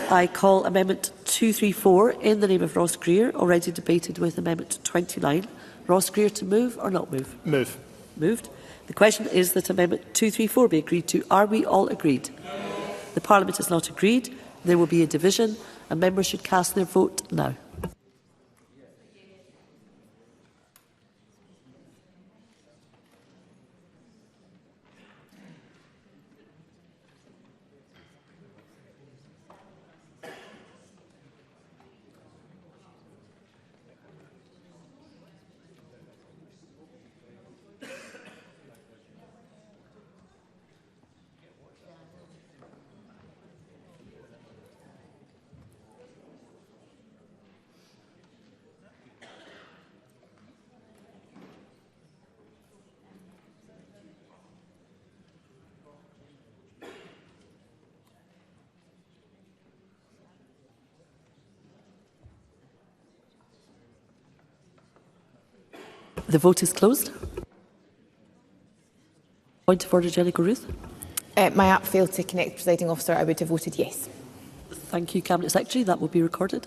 Speaker 1: I call amendment 234 in the name of Ross Greer, already debated with amendment 29. Ross Greer, to move or not move?
Speaker 17: Move.
Speaker 1: Moved. The question is that amendment 234 be agreed to. Are we all agreed? Yes. The Parliament is not agreed. There will be a division and members should cast their vote now. The vote is closed. Point of order, Jennifer Ruth.
Speaker 22: My app failed to connect, Presiding Officer. I would have voted yes.
Speaker 1: Thank you, Cabinet Secretary. That will be recorded.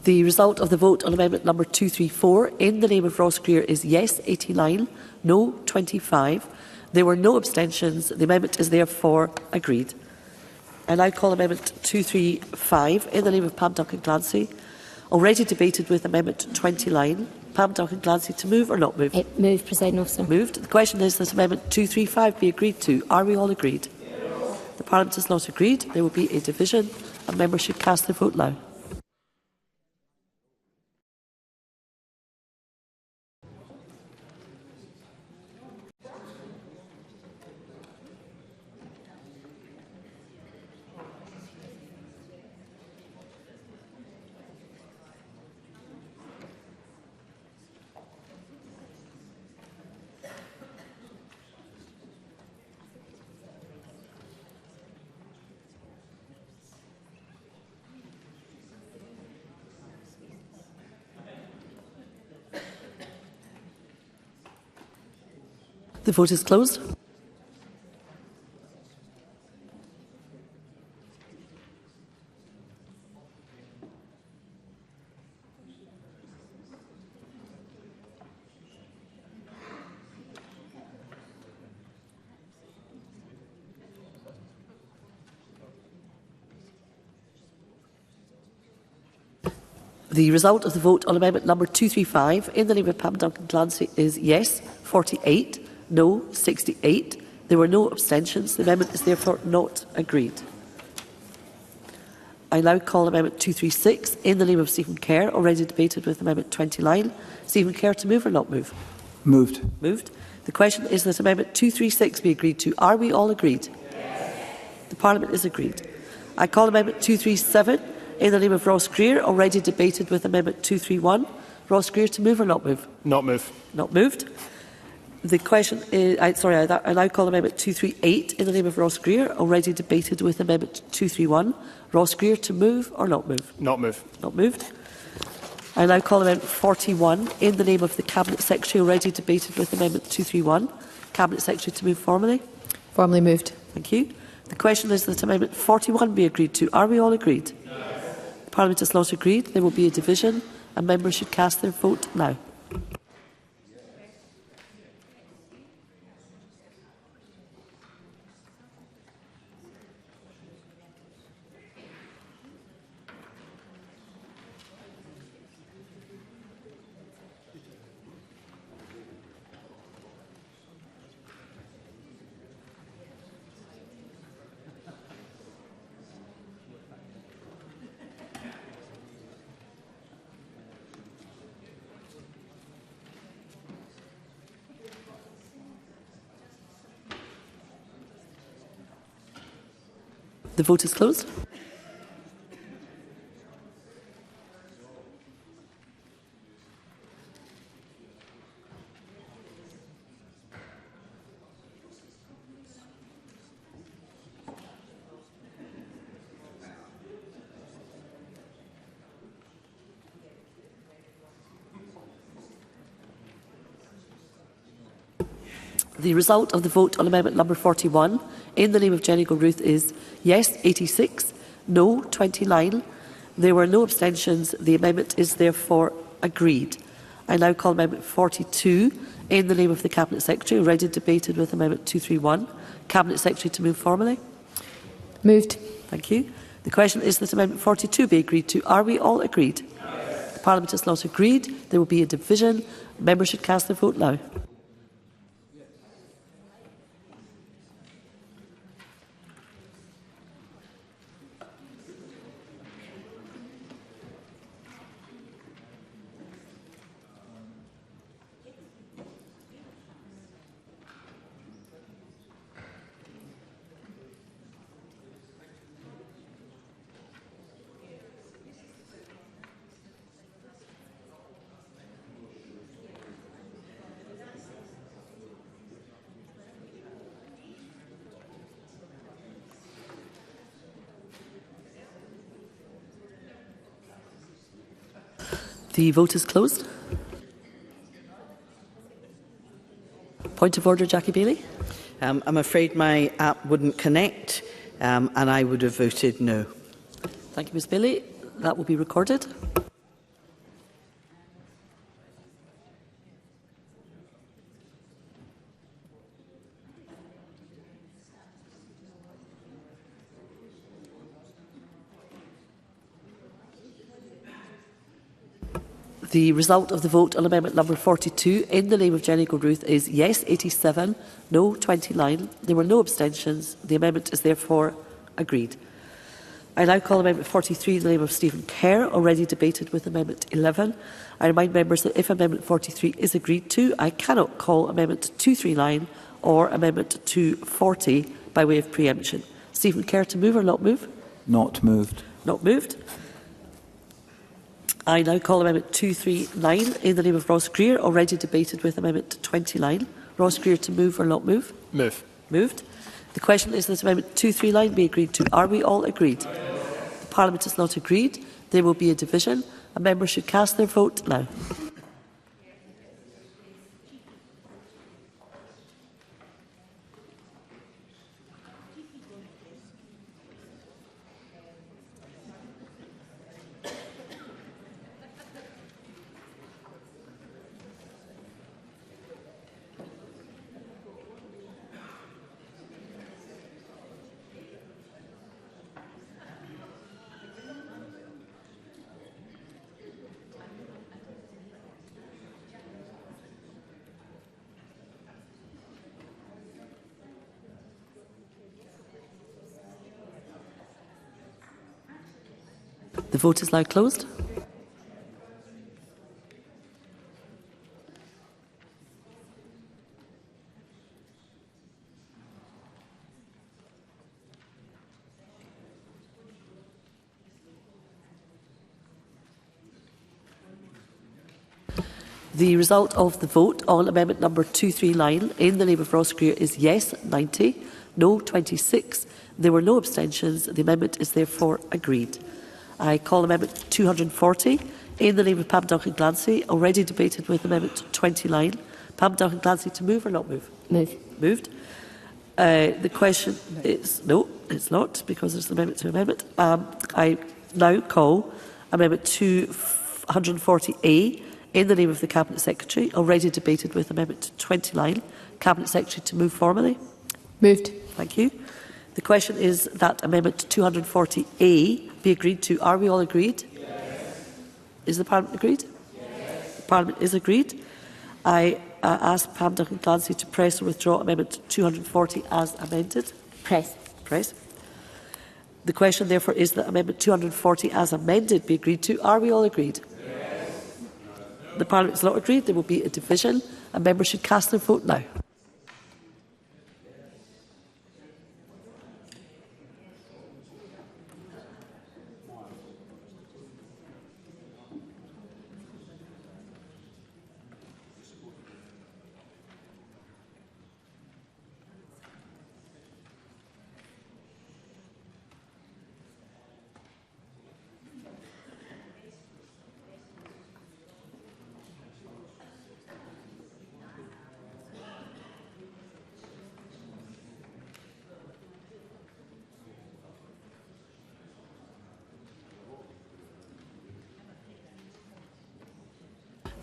Speaker 1: The result of the vote on amendment number 234 in the name of Ross Greer is yes 89, no 25. There were no abstentions. The amendment is therefore agreed. I now call amendment 235 in the name of Pam Duncan-Clancy, already debated with amendment 29. Pam Duncan-Clancy, to move or not move?
Speaker 21: Move, Presiding Officer.
Speaker 1: Moved. The question is that amendment 235 be agreed to. Are we all agreed? Yes. The Parliament is not agreed. There will be a division and members should cast their vote now. The vote is closed. The result of the vote on amendment number 235 in the name of Pam Duncan-Clancy is yes 48. No, 68. There were no abstentions. The amendment is therefore not agreed. I now call amendment 236 in the name of Stephen Kerr, already debated with amendment 29. Stephen Kerr, to move or not move?
Speaker 12: Moved.
Speaker 1: Moved. The question is that amendment 236 be agreed to. Are we all agreed? Yes. The Parliament is agreed. I call amendment 237 in the name of Ross Greer, already debated with amendment 231. Ross Greer, to move or not move?
Speaker 17: Not move.
Speaker 1: Not moved. The question is, I now call amendment 238 in the name of Ross Greer, already debated with amendment 231. Ross Greer, to move or not move?
Speaker 17: Not move.
Speaker 1: Not moved. I now call amendment 41 in the name of the Cabinet Secretary, already debated with amendment 231. Cabinet Secretary, to move formally.
Speaker 22: Formally moved.
Speaker 1: Thank you. The question is that amendment 41 be agreed to. Are we all agreed? Yes. Parliament is not agreed. There will be a division and members should cast their vote now. The vote is closed. The result of the vote on amendment number 41 in the name of Jenny Gilruth is yes 86, no 29. There were no abstentions. The amendment is therefore agreed. I now call amendment 42 in the name of the Cabinet Secretary, already debated with amendment 231. Cabinet Secretary to move formally.
Speaker 22: Moved.
Speaker 1: Thank you. The question is that amendment 42 be agreed to. Are we all agreed? Yes. The Parliament has not agreed. There will be a division. Members should cast their vote now. The vote is closed. Point of order, Jackie Bailey.
Speaker 6: I'm afraid my app wouldn't connect, and I would have voted no.
Speaker 1: Thank you, Ms Bailey. That will be recorded. The result of the vote on amendment number 42 in the name of Jenny Gilruth is yes 87, no 29. There were no abstentions. The amendment is therefore agreed. I now call amendment 43 in the name of Stephen Kerr, already debated with amendment 11. I remind members that if amendment 43 is agreed to, I cannot call amendment 239 or amendment 240 by way of preemption. Stephen Kerr to move or not move?
Speaker 7: Not moved.
Speaker 1: Not moved. I now call amendment 239 in the name of Ross Greer, already debated with amendment 29. Ross Greer to move or not move?
Speaker 17: Move.
Speaker 1: Moved. The question is that amendment 239 be agreed to. Are we all agreed? The Parliament has not agreed. There will be a division. A member should cast their vote now. The vote is now closed. The result of the vote on amendment number 239 in the name of Ross Greer is yes 90, no 26. There were no abstentions. The amendment is therefore agreed. I call amendment 240 in the name of Pam Duncan-Glancy, already debated with amendment 29. Pam Duncan-Glancy to move or not move?
Speaker 21: Move.
Speaker 1: Moved. The question is no, it's not, because there's an amendment to amendment. I now call amendment 240A in the name of the Cabinet Secretary, already debated with amendment 29. Cabinet Secretary to move formally.
Speaker 22: Moved.
Speaker 1: Thank you. The question is that amendment 240A be agreed to. Are we all agreed? Yes. Is the Parliament agreed? Yes. The Parliament is agreed. I ask Pam Duncan-Glancy to press or withdraw amendment 240 as amended.
Speaker 21: Press.
Speaker 1: Press. The question, therefore, is that amendment 240 as amended be agreed to. Are we all agreed? Yes. The Parliament is not agreed. There will be a division. And members should cast their vote now.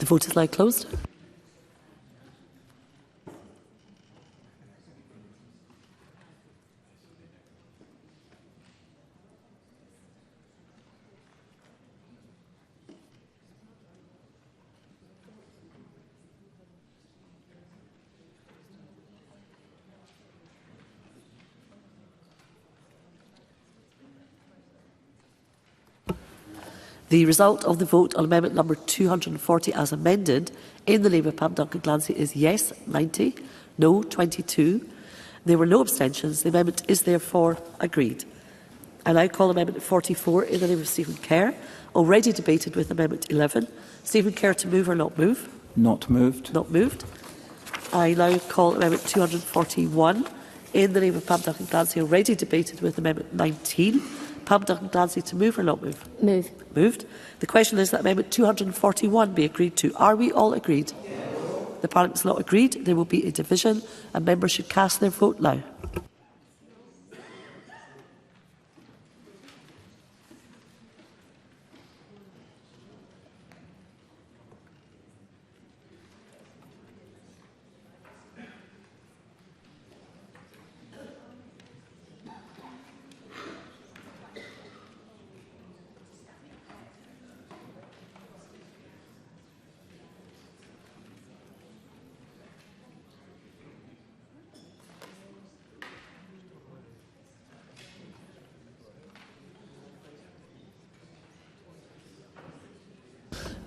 Speaker 1: The vote is now closed. The result of the vote on amendment number 240 as amended in the name of Pam Duncan-Glancy is yes 90, no 22. There were no abstentions. The amendment is therefore agreed. I now call amendment 44 in the name of Stephen Kerr, already debated with amendment 11. Stephen Kerr to move or not move?
Speaker 5: Not moved.
Speaker 1: Not moved. I now call amendment 241 in the name of Pam Duncan-Glancy, already debated with amendment 19. Pam Duncan-Glancy to move or not move?
Speaker 21: Move.
Speaker 1: Moved. The question is that amendment 241 be agreed to. Are we all agreed? Yes. The Parliament is not agreed. There will be a division and members should cast their vote now.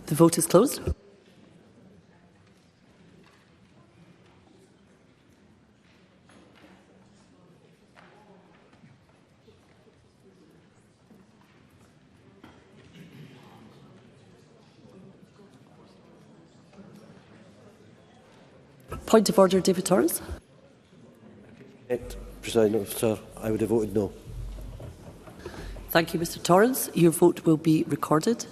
Speaker 1: The vote is closed. Point of order, David Torrance.
Speaker 7: Presiding Officer, I would have voted no.
Speaker 1: Thank you, Mr Torrance. Your vote will be recorded.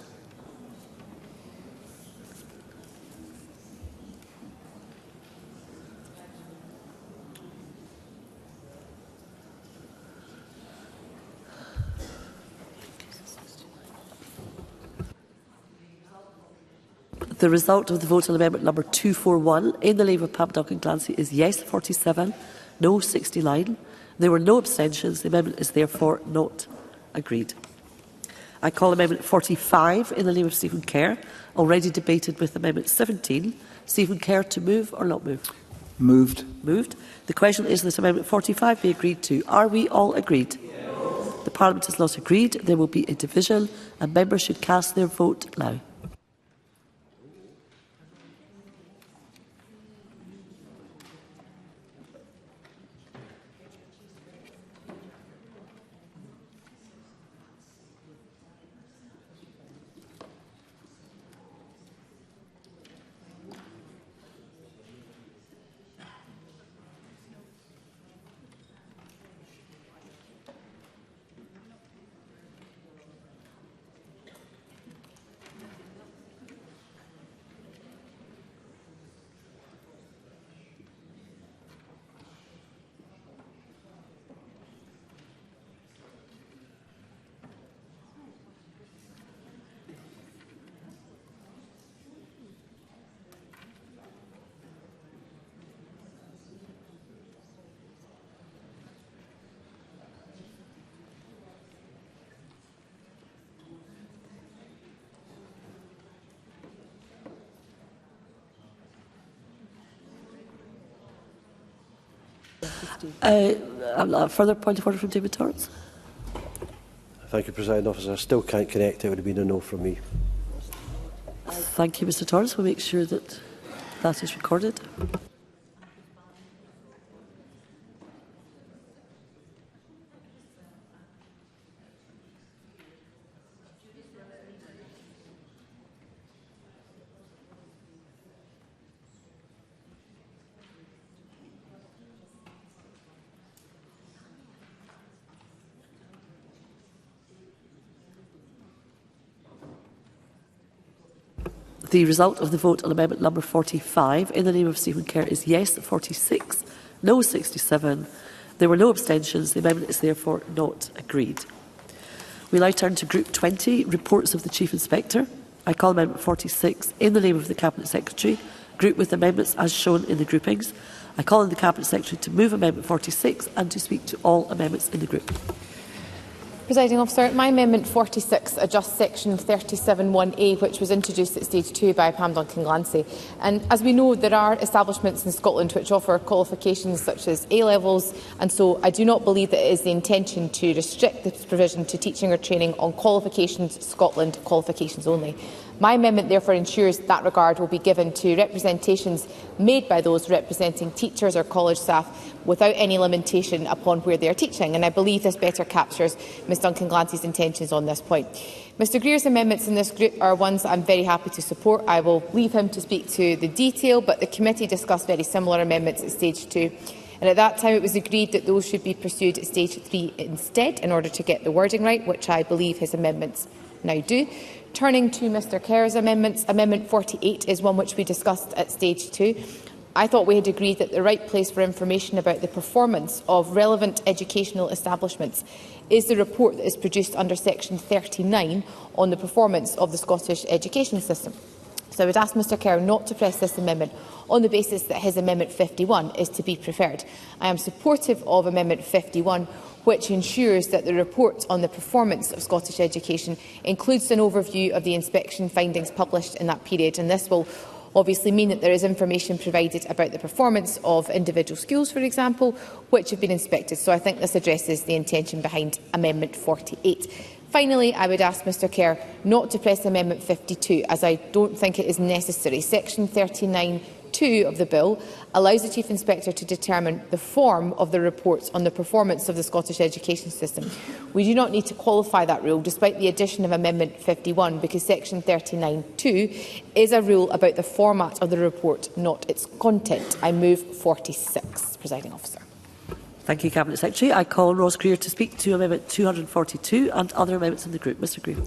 Speaker 1: The result of the vote on amendment number 241 in the name of Pam Duncan-Glancy is yes 47, no 69. There were no abstentions. The amendment is therefore not agreed. I call amendment 45 in the name of Stephen Kerr, already debated with amendment 17. Stephen Kerr to move or not move?
Speaker 5: Moved.
Speaker 1: Moved. The question is that amendment 45 be agreed to. Are we all agreed? Yes. The Parliament is not agreed. There will be a division and members should cast their vote now. A further point of order from David Torrance.
Speaker 7: Thank you, Presiding Officer. I still can't connect. It would have been a no from me.
Speaker 1: Thank you, Mr Torrance. We'll make sure that that is recorded. The result of the vote on amendment number 45 in the name of Stephen Kerr is yes 46, no 67. There were no abstentions. The amendment is therefore not agreed. We now turn to Group 20, reports of the Chief Inspector. I call Amendment 46 in the name of the Cabinet Secretary, grouped with amendments as shown in the groupings. I call on the Cabinet Secretary to move Amendment 46 and to speak to all amendments in the group.
Speaker 22: Presiding Officer, my Amendment 46 adjusts Section 37(1)A, which was introduced at Stage 2 by Pam Duncan-Glancy. And as we know, there are establishments in Scotland which offer qualifications such as A-levels, and so I do not believe that it is the intention to restrict this provision to teaching or training on qualifications Scotland qualifications only. My amendment therefore ensures that regard will be given to representations made by those representing teachers or college staff without any limitation upon where they are teaching, and I believe this better captures Ms Duncan-Glancy's intentions on this point. Mr Greer's amendments in this group are ones that I am very happy to support. I will leave him to speak to the detail, but the committee discussed very similar amendments at Stage 2. And at that time it was agreed that those should be pursued at Stage 3 instead in order to get the wording right, which I believe his amendments now do. Turning to Mr Kerr's amendments, Amendment 48 is one which we discussed at Stage 2. I thought we had agreed that the right place for information about the performance of relevant educational establishments is the report that is produced under Section 39 on the performance of the Scottish education system. So I would ask Mr Kerr not to press this amendment on the basis that his Amendment 51 is to be preferred. I am supportive of Amendment 51, which ensures that the report on the performance of Scottish education includes an overview of the inspection findings published in that period, and this will obviously mean that there is information provided about the performance of individual schools, for example, which have been inspected. So I think this addresses the intention behind Amendment 48. Finally, I would ask Mr Kerr not to press Amendment 52, as I don't think it is necessary. Section 39(2) of the bill allows the Chief Inspector to determine the form of the reports on the performance of the Scottish education system. We do not need to qualify that rule, despite the addition of Amendment 51, because Section 39(2) is a rule about the format of the report, not its content. I move 46, Presiding Officer.
Speaker 1: Thank you, Cabinet Secretary. I call Ross Greer to speak to Amendment 242 and other amendments in the group. Mr Greer.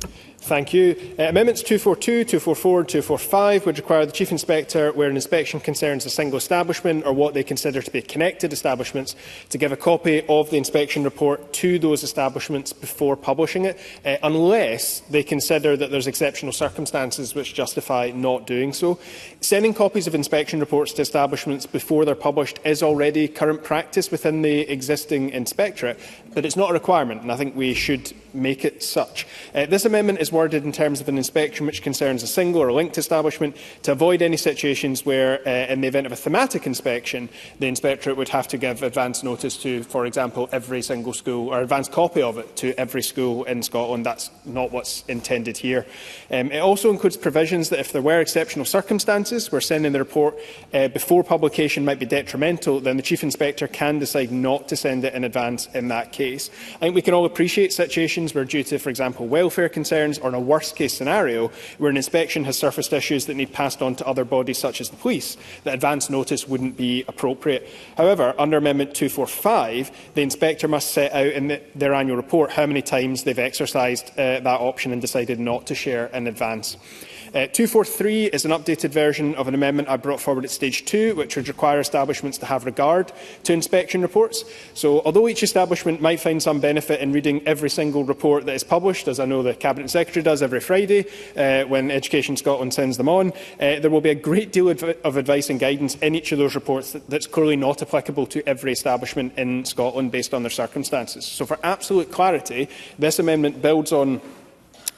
Speaker 17: Thank you. Amendments 242, 244 and 245 would require the Chief Inspector, where an inspection concerns a single establishment or what they consider to be connected establishments, to give a copy of the inspection report to those establishments before publishing it, unless they consider that there are exceptional circumstances which justify not doing so. Sending copies of inspection reports to establishments before they are published is already current practice within the existing inspectorate, but it is not a requirement, and I think we should make it such. This amendment is worded in terms of an inspection which concerns a single or a linked establishment, to avoid any situations where, in the event of a thematic inspection, the inspectorate would have to give advance notice to, for example, every single school, or advance copy of it to every school in Scotland. That's not what's intended here. It also includes provisions that if there were exceptional circumstances where sending the report before publication might be detrimental, then the Chief Inspector can decide not to send it in advance in that case. I think we can all appreciate situations where, due to, for example, welfare concerns, or in a worst-case scenario, where an inspection has surfaced issues that need passed on to other bodies such as the police, that advance notice wouldn't be appropriate. However, under Amendment 245, the Inspector must set out in their annual report how many times they've exercised that option and decided not to share in advance. 243 is an updated version of an amendment I brought forward at Stage 2, which would require establishments to have regard to inspection reports. So, although each establishment might find some benefit in reading every single report that is published, as I know the Cabinet Secretary does every Friday when Education Scotland sends them on, there will be a great deal of advice and guidance in each of those reports that's clearly not applicable to every establishment in Scotland based on their circumstances. So, for absolute clarity, this amendment builds on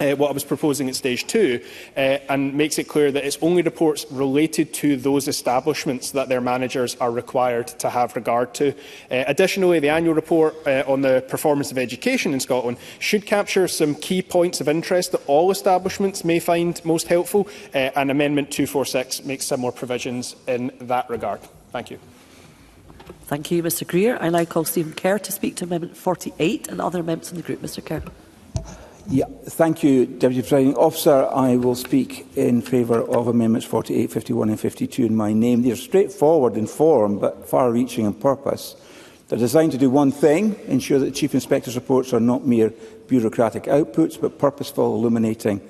Speaker 17: what I was proposing at Stage 2 and makes it clear that it's only reports related to those establishments that their managers are required to have regard to. Additionally, the annual report on the performance of education in Scotland should capture some key points of interest that all establishments may find most helpful, and Amendment 246 makes similar provisions in that regard. Thank you.
Speaker 1: Thank you, Mr Greer. I now call Stephen Kerr to speak to Amendment 48 and other amendments in the group. Mr Kerr.
Speaker 12: Yeah, thank you, Deputy Presiding Officer. I will speak in favour of Amendments 48, 51 and 52 in my name. They are straightforward in form but far-reaching in purpose. They are designed to do one thing: ensure that the Chief Inspector's reports are not mere bureaucratic outputs but purposeful, illuminating,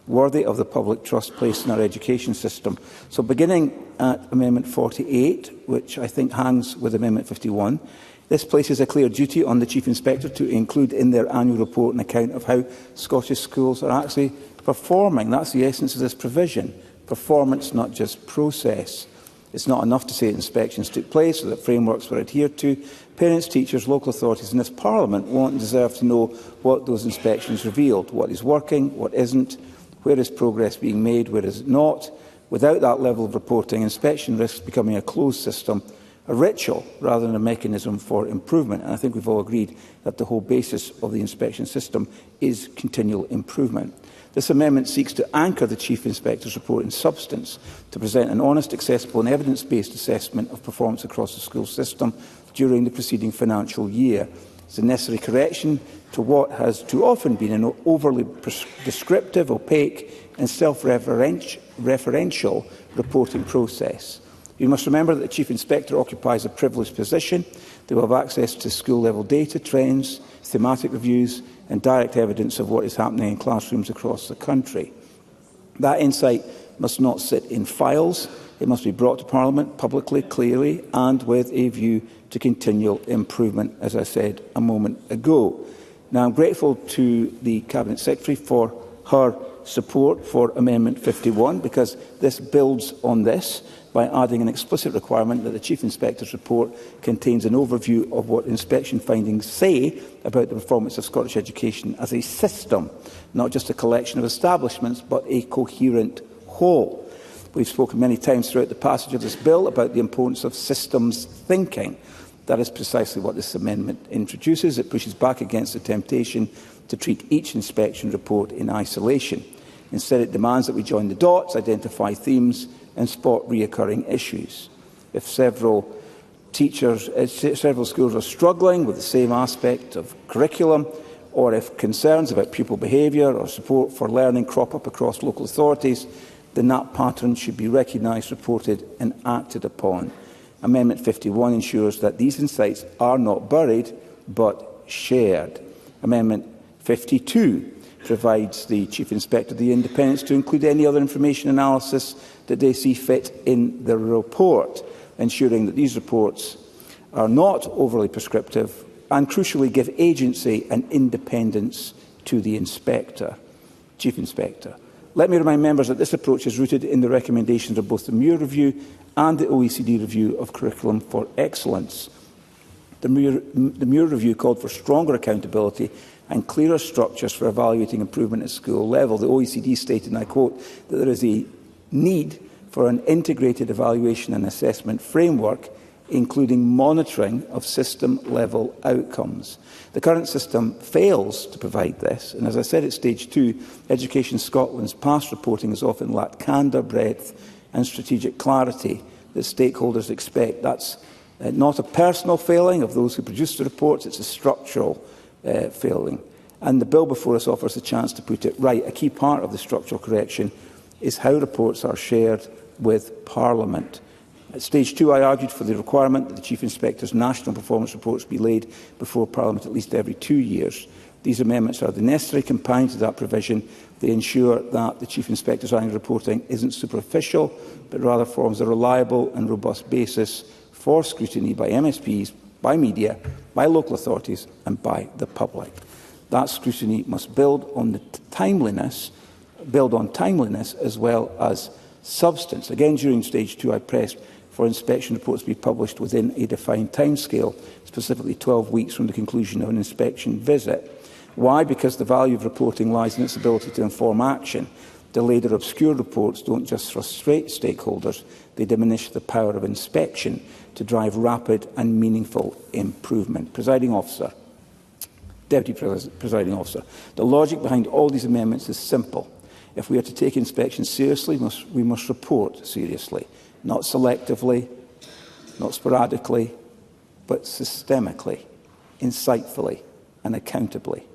Speaker 12: worthy of the public trust placed in our education system. So, beginning at Amendment 48, which I think hangs with Amendment 51, this places a clear duty on the Chief Inspector to include in their annual report an account of how Scottish schools are actually Performing, that's the essence of this provision. Performance, not just process. It's not enough to say that inspections took place or that frameworks were adhered to. Parents, teachers, local authorities and this Parliament want and deserve to know what those inspections revealed, what is working, what isn't, where is progress being made, where is it not. Without that level of reporting, inspection risks becoming a closed system, a ritual rather than a mechanism for improvement. And I think we've all agreed that the whole basis of the inspection system is continual improvement. This amendment seeks to anchor the Chief Inspector's report in substance, to present an honest, accessible and evidence-based assessment of performance across the school system during the preceding financial year. It's a necessary correction to what has too often been an overly descriptive, opaque and self-referential reporting process. You must remember that the Chief Inspector occupies a privileged position. They will have access to school-level data, trends, thematic reviews and direct evidence of what is happening in classrooms across the country. That insight must not sit in files. It must be brought to Parliament publicly, clearly and with a view to continual improvement, as I said a moment ago. Now, I'm grateful to the Cabinet Secretary for her support for Amendment 51 because this builds on this by adding an explicit requirement that the Chief Inspector's report contains an overview of what inspection findings say about the performance of Scottish education as a system, not just a collection of establishments, but a coherent whole. We've spoken many times throughout the passage of this bill about the importance of systems thinking. That is precisely what this amendment introduces. It pushes back against the temptation to treat each inspection report in isolation. Instead, it demands that we join the dots, identify themes and spot recurring issues. If several schools are struggling with the same aspect of curriculum, or if concerns about pupil behaviour or support for learning crop up across local authorities, then that pattern should be recognised, reported and acted upon. Amendment 51 ensures that these insights are not buried but shared. Amendment 52 provides the Chief Inspector the independence to include any other information analysis that they see fit in the report, ensuring that these reports are not overly prescriptive and, crucially, give agency and independence to the Chief Inspector. Let me remind members that this approach is rooted in the recommendations of both the Muir Review and the OECD Review of Curriculum for Excellence. The Muir Review called for stronger accountability and clearer structures for evaluating improvement at school level. The OECD stated, and I quote, that there is a need for an integrated evaluation and assessment framework, including monitoring of system-level outcomes. The current system fails to provide this, and as I said at Stage 2, Education Scotland's past reporting has often lacked candour, breadth and strategic clarity that stakeholders expect. That's not a personal failing of those who produce the reports, it's a structural failing. And the bill before us offers a chance to put it right. A key part of the structural correction is how reports are shared with Parliament. At Stage 2, I argued for the requirement that the Chief Inspector's national performance reports be laid before Parliament at least every 2 years. These amendments are the necessary companion to that provision. They ensure that the Chief Inspector's annual reporting isn't superficial, but rather forms a reliable and robust basis for scrutiny by MSPs, by media, by local authorities and by the public. That scrutiny must build on timeliness as well as substance. Again, during Stage 2, I pressed for inspection reports to be published within a defined timescale, specifically 12 weeks from the conclusion of an inspection visit. Why? Because the value of reporting lies in its ability to inform action. Delayed or obscure reports don't just frustrate stakeholders, they diminish the power of inspection to drive rapid and meaningful improvement. Presiding Officer, Deputy Presiding Officer, the logic behind all these amendments is simple. If we are to take inspections seriously, we must report seriously, not selectively, not sporadically, but systemically, insightfully and accountably.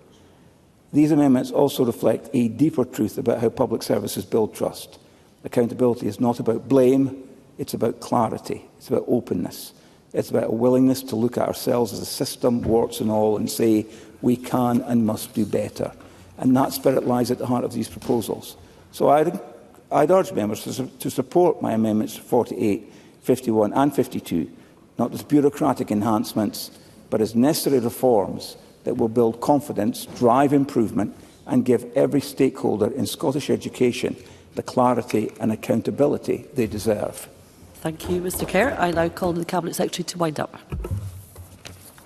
Speaker 12: These amendments also reflect a deeper truth about how public services build trust. Accountability is not about blame, it's about clarity, it's about openness. It's about a willingness to look at ourselves as a system, warts and all, and say we can and must do better. And that spirit lies at the heart of these proposals. So I'd urge members to support my amendments 48, 51 and 52, not as bureaucratic enhancements, but as necessary reforms that will build confidence, drive improvement and give every stakeholder in Scottish education the clarity and accountability they deserve.
Speaker 1: Thank you, Mr Kerr. I now call on the Cabinet Secretary to wind up.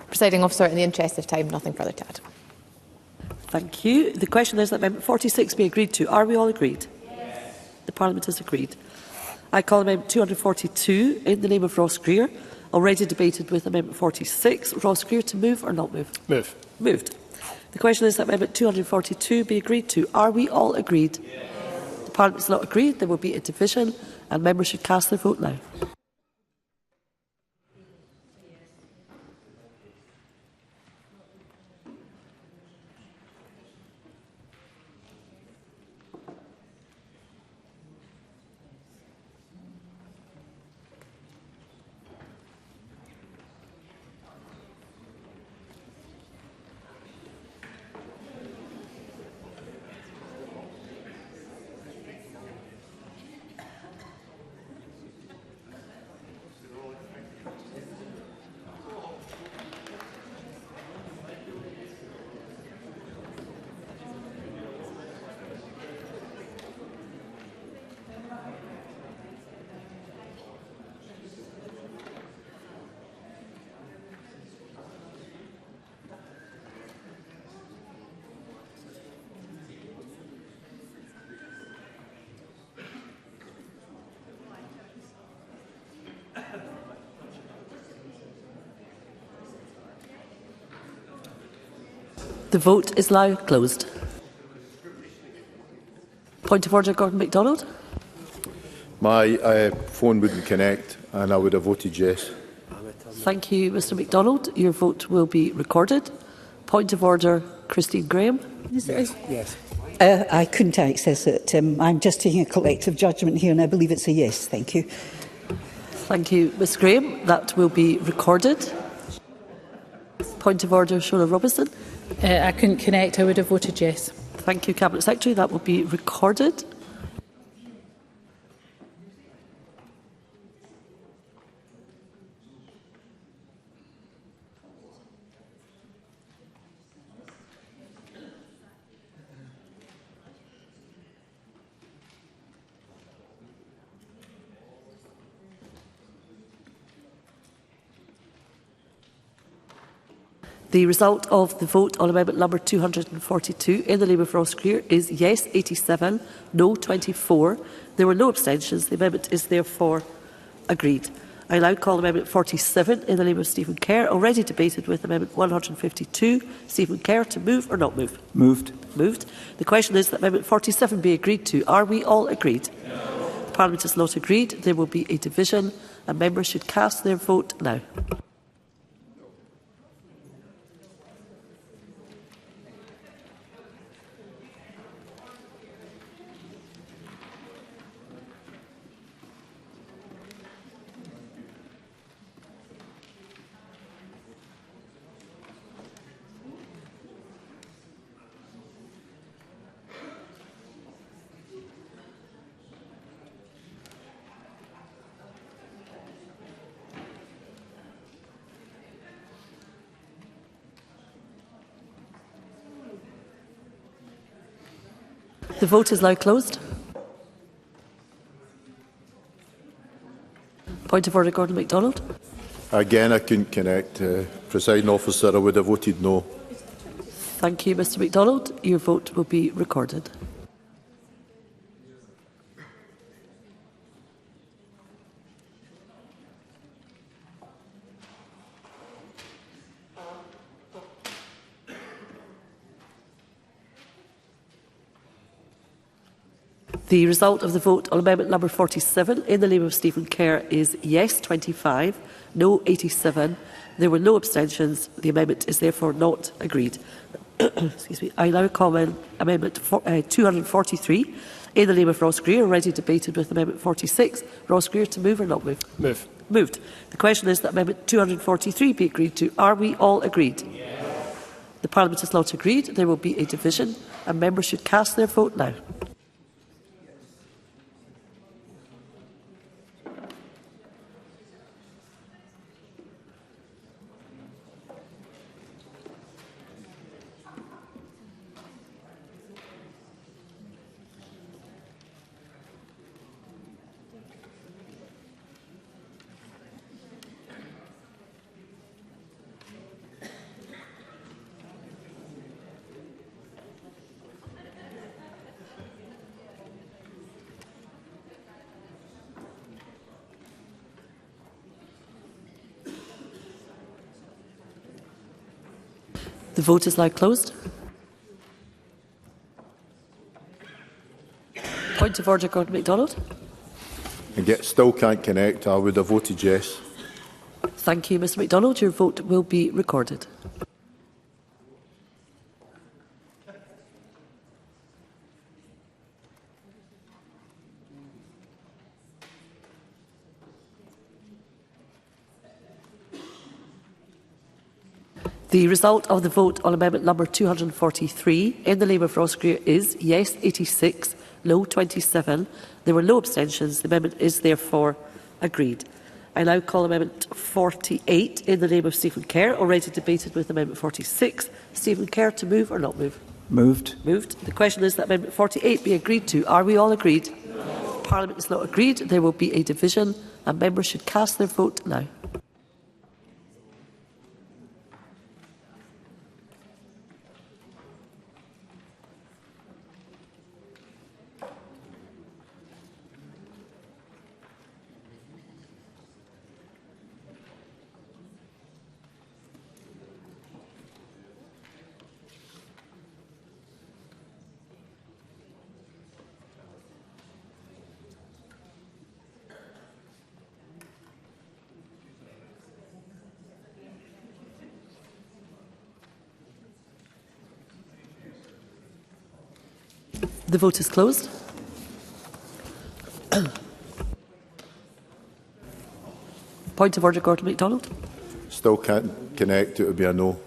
Speaker 22: Presiding Officer, in the interest of time, nothing further to add.
Speaker 1: Thank you. The question is that Amendment 46 be agreed to. Are we all agreed? Yes. The Parliament has agreed. I call Amendment 242 in the name of Ross Greer, already debated with Amendment 46. Ross Greer, to move or not move?
Speaker 17: Move.
Speaker 1: Moved. The question is that Amendment 242 be agreed to. Are we all agreed? Yes. The Parliament is not agreed. There will be a division and members should cast their vote now. The vote is now closed. Point of order, Gordon MacDonald.
Speaker 18: My phone wouldn't connect and I would have voted yes.
Speaker 1: Thank you, Mr MacDonald. Your vote will be recorded. Point of order, Christine Graham.
Speaker 20: Yes. I couldn't access it. I'm just taking a collective judgment here and I believe it's a yes. Thank you.
Speaker 1: Thank you, Ms Graham. That will be recorded. Point of order, Shona Robinson.
Speaker 10: I couldn't connect. I would have voted yes.
Speaker 1: Thank you, Cabinet Secretary. That will be recorded. The result of the vote on amendment number 242 in the name of Ross Greer is yes 87, no 24. There were no abstentions. The amendment is therefore agreed. I now call amendment 47 in the name of Stephen Kerr, already debated with amendment 152. Stephen Kerr, to move or not move?
Speaker 12: Moved.
Speaker 1: Moved. The question is that amendment 47 be agreed to. Are we all agreed? No. The Parliament is not agreed. There will be a division and members should cast their vote now. The vote is now closed. Point of order, Gordon MacDonald.
Speaker 18: Again, I couldn't connect. Presiding Officer, I would have voted no.
Speaker 1: Thank you, Mr MacDonald. Your vote will be recorded. The result of the vote on amendment number 47 in the name of Stephen Kerr is yes 25, no 87. There were no abstentions. The amendment is therefore not agreed. Excuse me. I now call amendment 243 in the name of Ross Greer, already debated with amendment 46. Ross Greer, to move or not move?
Speaker 17: Move.
Speaker 1: Moved. The question is that amendment 243 be agreed to. Are we all agreed? Yes. The Parliament is not agreed. There will be a division and members should cast their vote now. The vote is now closed. Point of order, Gordon MacDonald.
Speaker 18: Still can't connect. I would have voted yes.
Speaker 1: Thank you, Mr MacDonald. Your vote will be recorded. The result of the vote on amendment number 243 in the name of Ross Greer is yes 86, no 27. There were no abstentions. The amendment is therefore agreed. I now call amendment 48 in the name of Stephen Kerr, already debated with amendment 46. Stephen Kerr, to move or not move?
Speaker 8: Moved.
Speaker 1: Moved. The question is that amendment 48 be agreed to. Are we all agreed? No. Parliament is not agreed. There will be a division and members should cast their vote now. The vote is closed. Point of order, Gordon MacDonald.
Speaker 18: Still can't connect. It would be a no.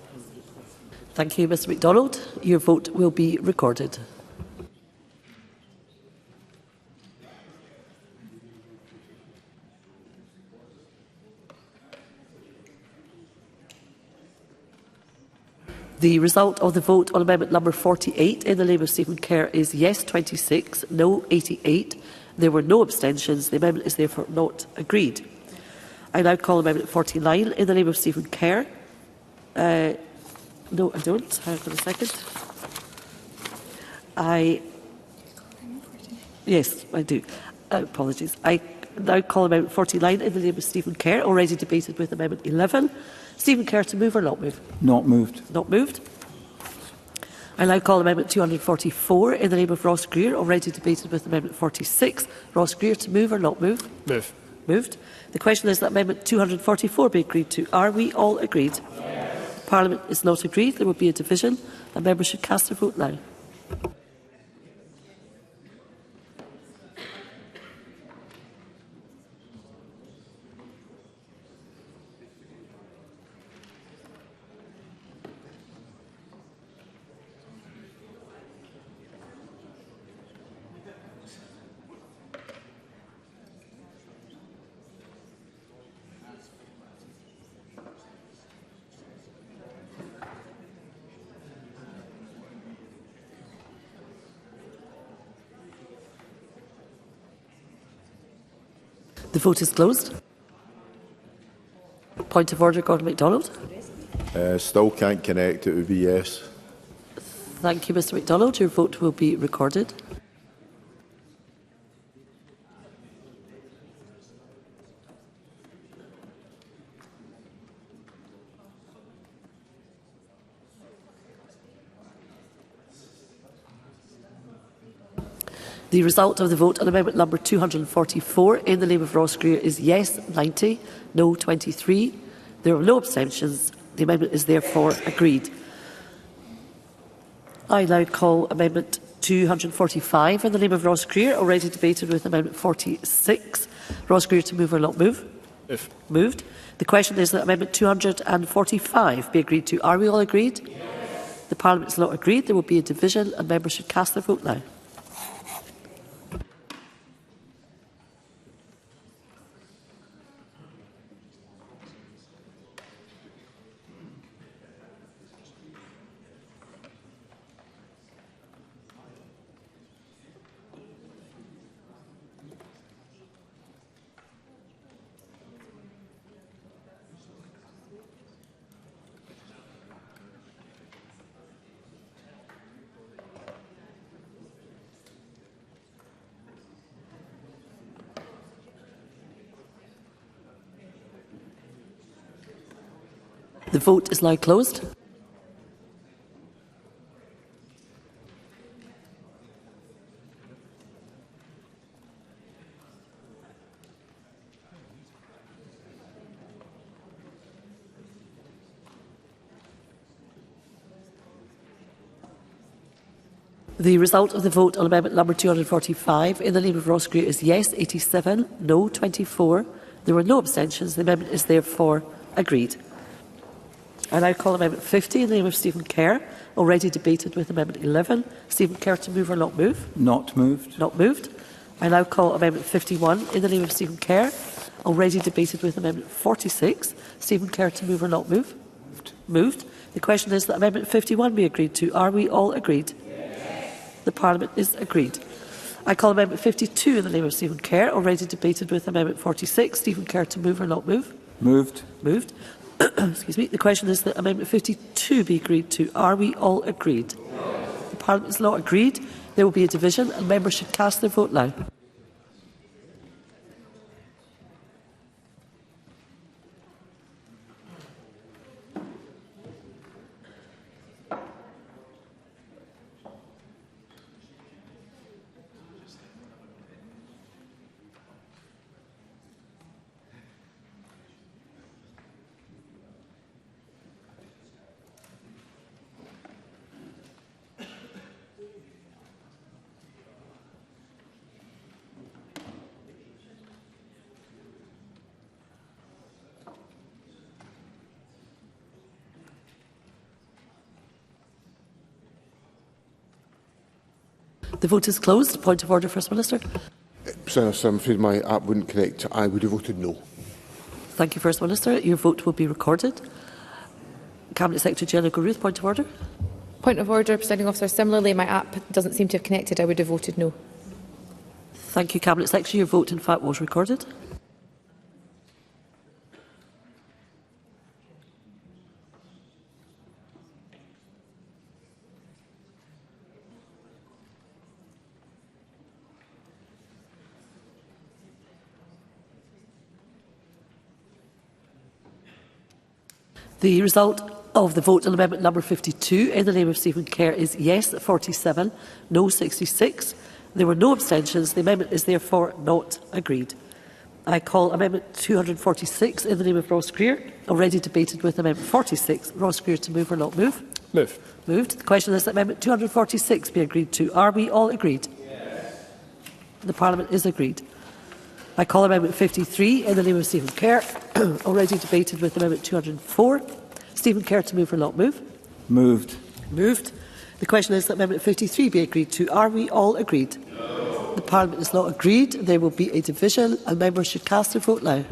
Speaker 1: Thank you, Mr MacDonald. Your vote will be recorded. The result of the vote on amendment number 48 in the name of Stephen Kerr is yes 26, no 88. There were no abstentions. The amendment is therefore not agreed. I now call amendment 49 in the name of Stephen Kerr. No, I don't. Hang on a second. Yes, I do. Apologies. I now call amendment 49 in the name of Stephen Kerr, already debated with amendment 11. Stephen Kerr, to move or not move?
Speaker 8: Not moved.
Speaker 1: Not moved. I now call amendment 244 in the name of Ross Greer, already debated with amendment 46. Ross Greer, to move or not move?
Speaker 17: Move.
Speaker 1: Moved. The question is that amendment 244 be agreed to. Are we all agreed? Yes. Parliament is not agreed. There will be a division and members should cast their vote now. The vote is closed. Point of order, Gordon MacDonald.
Speaker 18: Still can't connect. It would be yes.
Speaker 1: Thank you, Mr MacDonald. Your vote will be recorded. The result of the vote on amendment number 244 in the name of Ross Greer is yes 90, no 23. There are no abstentions. The amendment is therefore agreed. I now call amendment 245 in the name of Ross Greer, already debated with amendment 46. Ross Greer, to move or not move?
Speaker 17: If.
Speaker 1: Moved. The question is that amendment 245 be agreed to. Are we all agreed? Yes. The Parliament is not agreed. There will be a division and members should cast their vote now. The vote is now closed. The result of the vote on amendment number 245 in the name of Ross Greer is yes 87, no 24. There were no abstentions. The amendment is therefore agreed. I now call amendment 50 in the name of Stephen Kerr, already debated with amendment 11. Stephen Kerr to move or not move?
Speaker 4: Not moved.
Speaker 1: Not moved. I now call amendment 51 in the name of Stephen Kerr, already debated with amendment 46. Stephen Kerr to move or not move? Moved. The question is that amendment 51 be agreed to. Are we all agreed? The Parliament is agreed. I call amendment 52 in the name of Stephen Kerr, already debated with amendment 46. Stephen Kerr to move or not move?
Speaker 4: Moved.
Speaker 1: Moved. Excuse me. The question is that amendment 52 be agreed to. Are we all agreed? The Parliament is not agreed. There will be a division and members should cast their vote now. The vote is closed. Point of order, First Minister.
Speaker 2: I'm afraid my app wouldn't connect. I would have voted no.
Speaker 1: Thank you, First Minister. Your vote will be recorded. Cabinet Secretary Jenna Ruth, point of order.
Speaker 22: Point of order, Presiding Officer. Similarly, my app doesn't seem to have connected. I would have voted no.
Speaker 1: Thank you, Cabinet Secretary. Your vote, in fact, was recorded. The result of the vote on amendment number 52 in the name of Stephen Kerr is yes 47, no 66. There were no abstentions. The amendment is therefore not agreed. I call amendment 246 in the name of Ross Greer, already debated with amendment 46. Ross Greer to move or not move?
Speaker 17: Move.
Speaker 1: Moved. The question is that amendment 246 be agreed to. Are we all agreed? Yes. The Parliament is agreed. I call amendment 53 in the name of Stephen Kerr, already debated with amendment 204. Stephen Kerr to move or not move?
Speaker 4: Moved.
Speaker 1: Moved. The question is that amendment 53 be agreed to. Are we all agreed? No. The Parliament is not agreed. There will be a division and members should cast their vote now.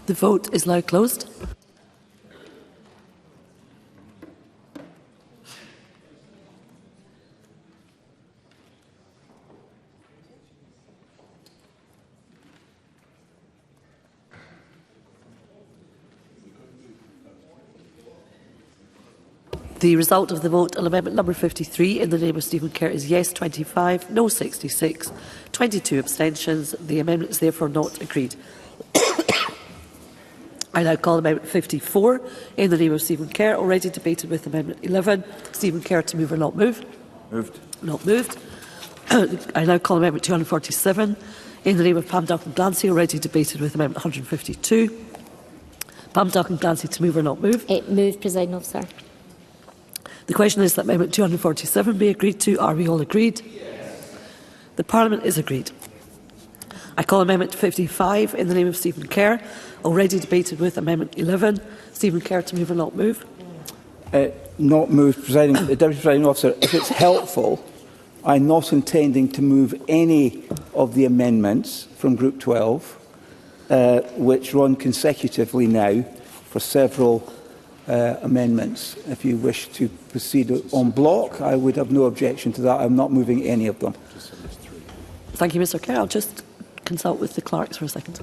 Speaker 1: The vote is now closed. The result of the vote on amendment number 53 in the name of Stephen Kerr is yes 25, no 66, 22 abstentions. The amendment is therefore not agreed. I now call amendment 54 in the name of Stephen Kerr, already debated with amendment 11. Stephen Kerr to move or not move?
Speaker 4: Moved.
Speaker 1: Not moved. I now call amendment 247 in the name of Pam Duncan-Glancy, already debated with amendment 152. Pam Duncan-Glancy to move or not move?
Speaker 21: Move, Presiding Officer.
Speaker 1: The question is that amendment 247 be agreed to. Are we all agreed? Yes. The Parliament is agreed. I call amendment 55 in the name of Stephen Kerr, already debated with amendment 11. Stephen Kerr to move or not move?
Speaker 12: Not moved, Deputy Presiding Officer. If it's helpful, I'm not intending to move any of the amendments from Group 12, which run consecutively now for several amendments. If you wish to proceed en bloc, I would have no objection to that. I'm not moving any of them.
Speaker 1: Thank you, Mr Kerr. I'll just consult with the clerks for a second.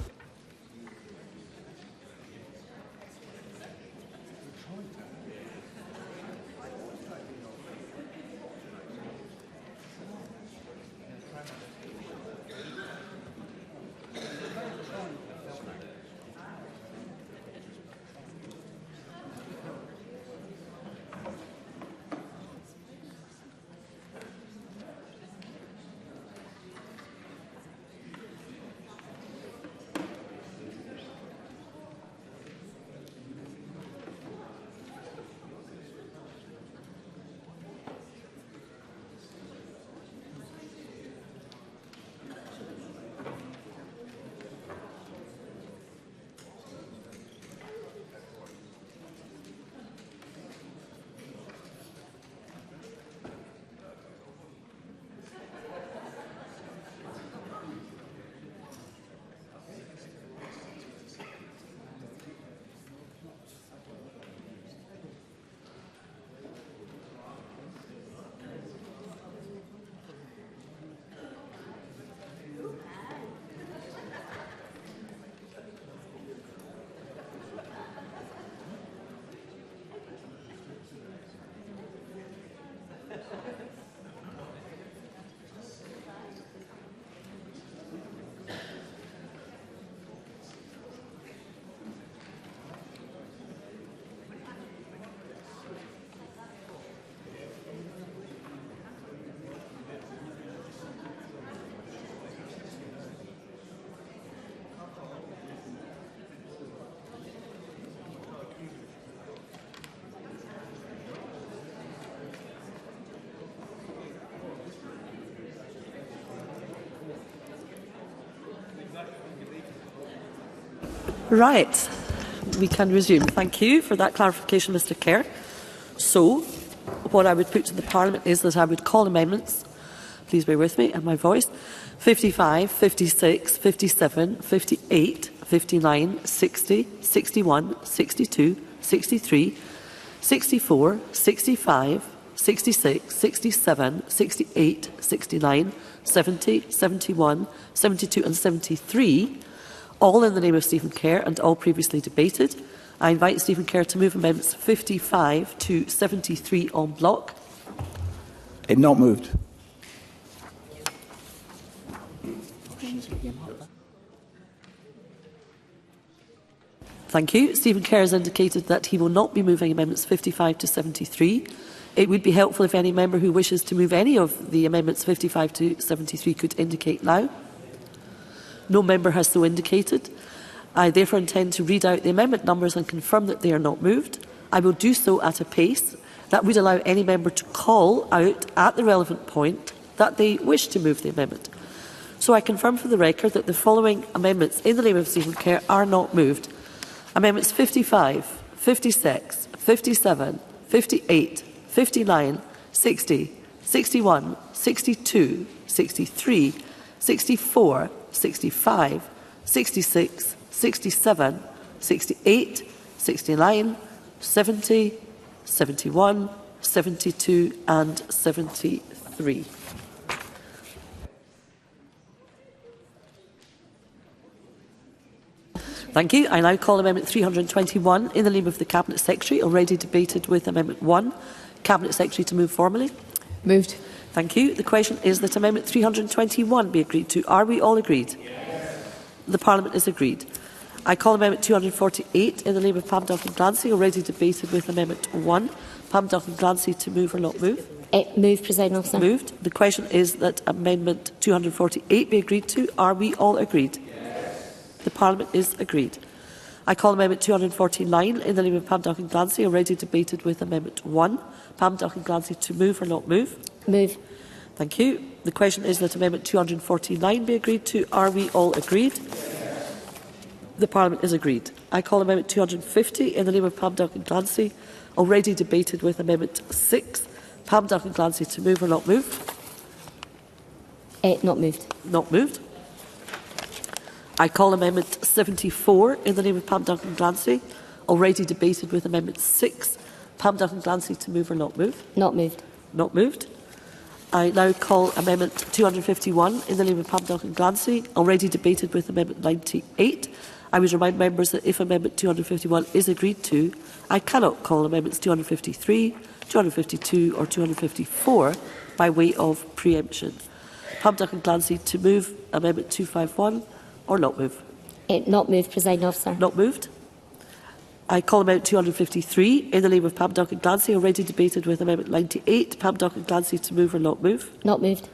Speaker 1: Right. We can resume. Thank you for that clarification, Mr Kerr. So, what I would put to the Parliament is that I would call amendments, please bear with me and my voice, 55, 56, 57, 58, 59, 60, 61, 62, 63, 64, 65, 66, 67, 68, 69, 70, 71, 72 and 73, all in the name of Stephen Kerr and all previously debated. I invite Stephen Kerr to move amendments 55 to 73 en bloc.
Speaker 12: Not moved.
Speaker 1: Thank you. Stephen Kerr has indicated that he will not be moving amendments 55 to 73. It would be helpful if any member who wishes to move any of the amendments 55 to 73 could indicate now. No member has so indicated. I therefore intend to read out the amendment numbers and confirm that they are not moved. I will do so at a pace that would allow any member to call out at the relevant point that they wish to move the amendment. So I confirm for the record that the following amendments in the name of Stephen Kerr are not moved. Amendments 55, 56, 57, 58, 59, 60, 61, 62, 63, 64, 65, 66, 67, 68, 69, 70, 71, 72 and 73. Thank you. I now call Amendment 321 in the name of the Cabinet Secretary, already debated with Amendment 1. Cabinet Secretary to move formally.
Speaker 22: Moved.
Speaker 1: Thank you. The question is that Amendment 321 be agreed to. Are we all agreed? Yes. The Parliament is agreed. I call Amendment 248 in the name of Pam Duncan-Glancy, already debated with Amendment 1. Pam Duncan-Glancy to move or not move?
Speaker 21: Move, Presiding Officer.
Speaker 1: Moved. The question is that Amendment 248 be agreed to. Are we all agreed? The Parliament is agreed. I call Amendment 249 in the name of Pam Duncan-Glancy, already debated with Amendment 1. Pam Duncan-Glancy to move or not move?
Speaker 21: Move.
Speaker 1: Thank you. The question is that Amendment 249 be agreed to. Are we all agreed? The Parliament is agreed. I call Amendment 250 in the name of Pam Duncan-Glancy, already debated with Amendment 6. Pam Duncan-Glancy to move or not move?
Speaker 21: Not moved.
Speaker 1: Not moved. I call Amendment 74 in the name of Pam Duncan-Glancy, already debated with Amendment 6. Pam Duncan-Glancy to move or not move?
Speaker 21: Not moved.
Speaker 1: Not moved. I now call Amendment 251 in the name of Pam Duncan-Glancy, already debated with Amendment 98. I would remind members that if Amendment 251 is agreed to, I cannot call Amendments 253, 252 or 254 by way of preemption. Pam Duncan-Glancy to move Amendment 251 or not move?
Speaker 21: Not moved, Presiding Officer.
Speaker 1: Not moved. I call Amendment 253 in the name of Pam Duncan-Glancy, already debated with Amendment 98. Pam Duncan-Glancy to move or not move?
Speaker 21: Not moved.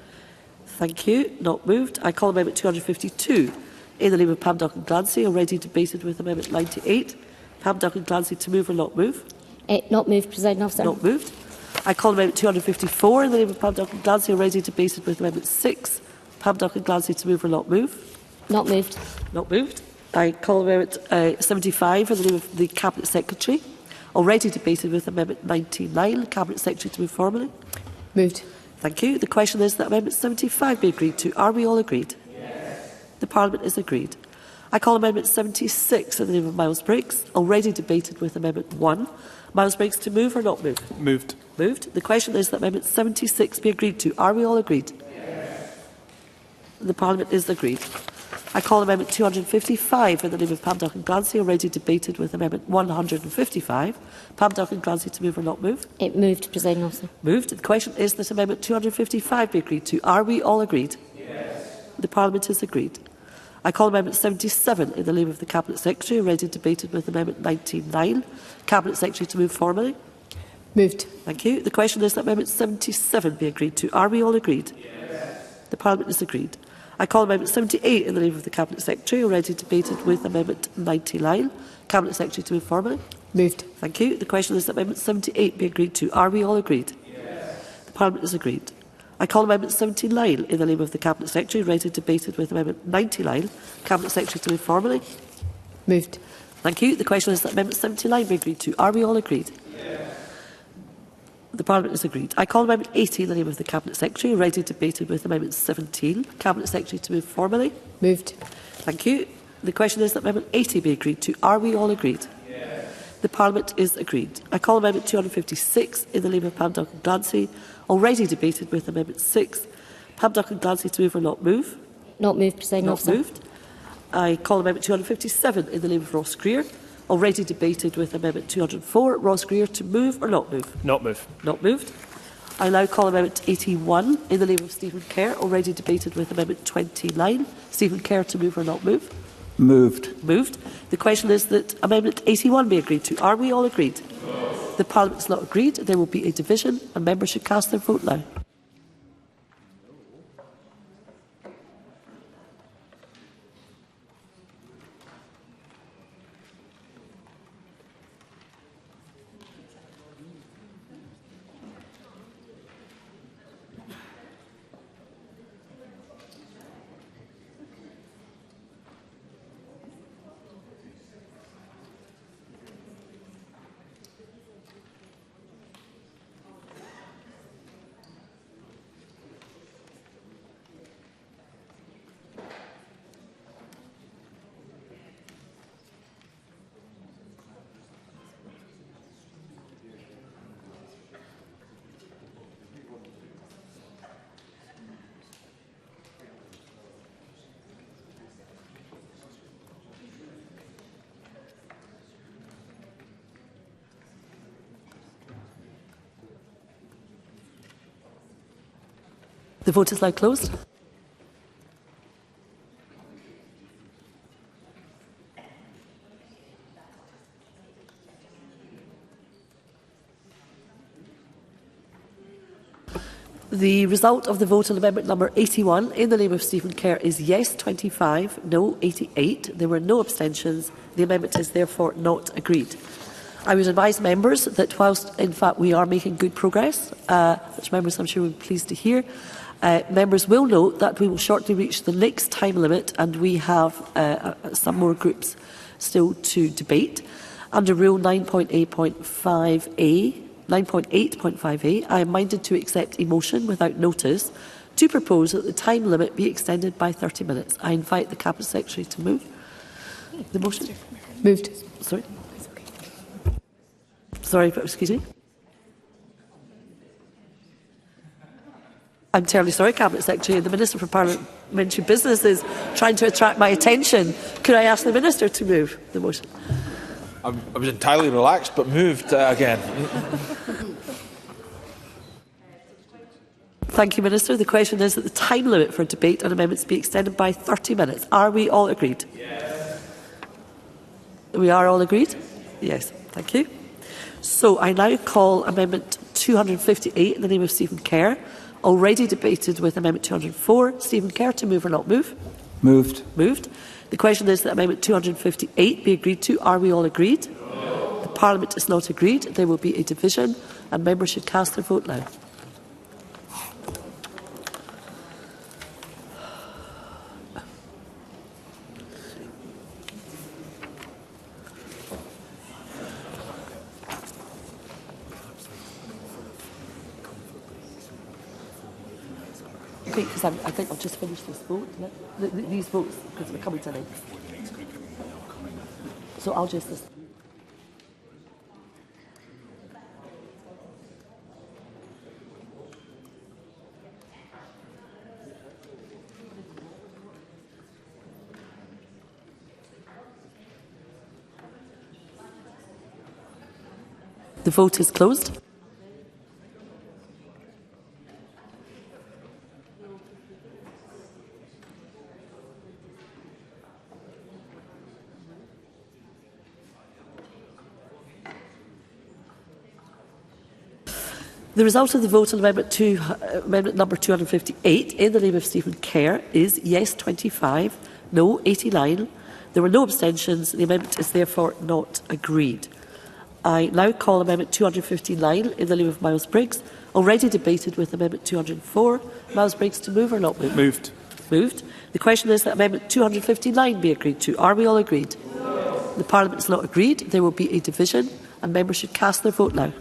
Speaker 1: Thank you. Not moved. I call Amendment 252 in the name of Pam Duncan-Glancy, already debated with Amendment 98. Pam Duncan-Glancy to move or not move?
Speaker 21: Not moved, Presiding Officer.
Speaker 1: Not moved. I call Amendment 254 in the name of Pam Duncan-Glancy, already debated with Amendment 6. Pam Duncan-Glancy to move or not move?
Speaker 21: Not moved.
Speaker 1: Not moved. I call Amendment 75 in the name of the Cabinet Secretary, already debated with Amendment 99. Cabinet Secretary to move formally.
Speaker 22: Moved.
Speaker 1: Thank you. The question is that Amendment 75 be agreed to. Are we all agreed?
Speaker 21: Yes.
Speaker 1: The Parliament is agreed. I call Amendment 76 in the name of Miles Briggs, already debated with Amendment 1. Miles Briggs to move or not move?
Speaker 11: Moved.
Speaker 1: Moved. The question is that Amendment 76 be agreed to. Are we all agreed? Yes. The Parliament is agreed. I call Amendment 255 in the name of Pam Duncan-Glancy, already debated with Amendment 155. Pam Duncan-Glancy to move or not move?
Speaker 21: Moved, Presiding Officer.
Speaker 1: Moved. The question is that Amendment 255 be agreed to. Are we all agreed? Yes. The Parliament is agreed. I call Amendment 77 in the name of the Cabinet Secretary, already debated with Amendment 99. Cabinet Secretary to move formally.
Speaker 22: Moved.
Speaker 1: Thank you. The question is that Amendment 77 be agreed to. Are we all agreed? Yes. The Parliament is agreed. I call Amendment 78 in the name of the Cabinet Secretary, already debated with Amendment 99. Cabinet Secretary to move formally.
Speaker 22: Moved.
Speaker 1: Thank you. The question is that Amendment 78 be agreed to. Are we all agreed? Yes. The Parliament is agreed. I call Amendment 79 in the name of the Cabinet Secretary, already debated with Amendment 99. Cabinet Secretary to move formally.
Speaker 22: Moved.
Speaker 1: Thank you. The question is that Amendment 79 be agreed to. Are we all agreed? Yes. The Parliament is agreed. I call Amendment 80 in the name of the Cabinet Secretary, already debated with Amendment 17. Cabinet Secretary to move formally.
Speaker 22: Moved.
Speaker 1: Thank you. The question is that Amendment 80 be agreed to. Are we all agreed? Yes. The Parliament is agreed. I call Amendment 256 in the name of Pam Duncan-Glancy, already debated with Amendment 6. Pam Duncan-Glancy to move or not move?
Speaker 21: Not moved, Presiding Officer.
Speaker 1: Not moved. I call Amendment 257 in the name of Ross Greer, already debated with Amendment 204. Ross Greer to move or not move?
Speaker 17: Not move.
Speaker 1: Not moved. I now call Amendment 81 in the name of Stephen Kerr, already debated with Amendment 29. Stephen Kerr to move or not move?
Speaker 12: Moved.
Speaker 1: Moved. The question is that Amendment 81 be agreed to. Are we all agreed? No. The Parliament is not agreed. There will be a division and members should cast their vote now. The vote is now closed. The result of the vote on amendment number 81 in the name of Stephen Kerr is yes 25, no 88. There were no abstentions. The amendment is therefore not agreed. I would advise members that whilst in fact we are making good progress, which members I'm sure will be pleased to hear, members will note that we will shortly reach the next time limit and we have some more groups still to debate. Under Rule 9.8.5a, I am minded to accept a motion without notice to propose that the time limit be extended by 30 minutes. I invite the Cabinet Secretary to move the motion.
Speaker 22: Moved.
Speaker 1: Sorry. Sorry, excuse me. I'm terribly sorry, Cabinet Secretary. The Minister for Parliamentary Business is trying to attract my attention. Could I ask the Minister to move the motion?
Speaker 3: I was entirely relaxed, but moved again.
Speaker 1: Thank you, Minister. The question is that the time limit for debate on amendments be extended by 30 minutes. Are we all agreed? Yes. We are all agreed? Yes. Thank you. So I now call Amendment 258 in the name of Stephen Kerr, already debated with Amendment 204. Stephen Kerr to move or not move?
Speaker 12: Moved.
Speaker 1: Moved. The question is that Amendment 258 be agreed to. Are we all agreed? No. The Parliament is not agreed. There will be a division and members should cast their vote now. Because I think I'll just finish this vote. These votes, because we're coming to an end. So I'll just... The vote is closed. The result of the vote on amendment number 258 in the name of Stephen Kerr is yes 25, no 89. There were no abstentions. The amendment is therefore not agreed. I now call amendment 259 in the name of Miles Briggs, already debated with amendment 204. Miles Briggs to move or not move?
Speaker 11: Moved.
Speaker 1: Moved. The question is that amendment 259 be agreed to. Are we all agreed? No. The Parliament is not agreed. There will be a division and members should cast their vote now.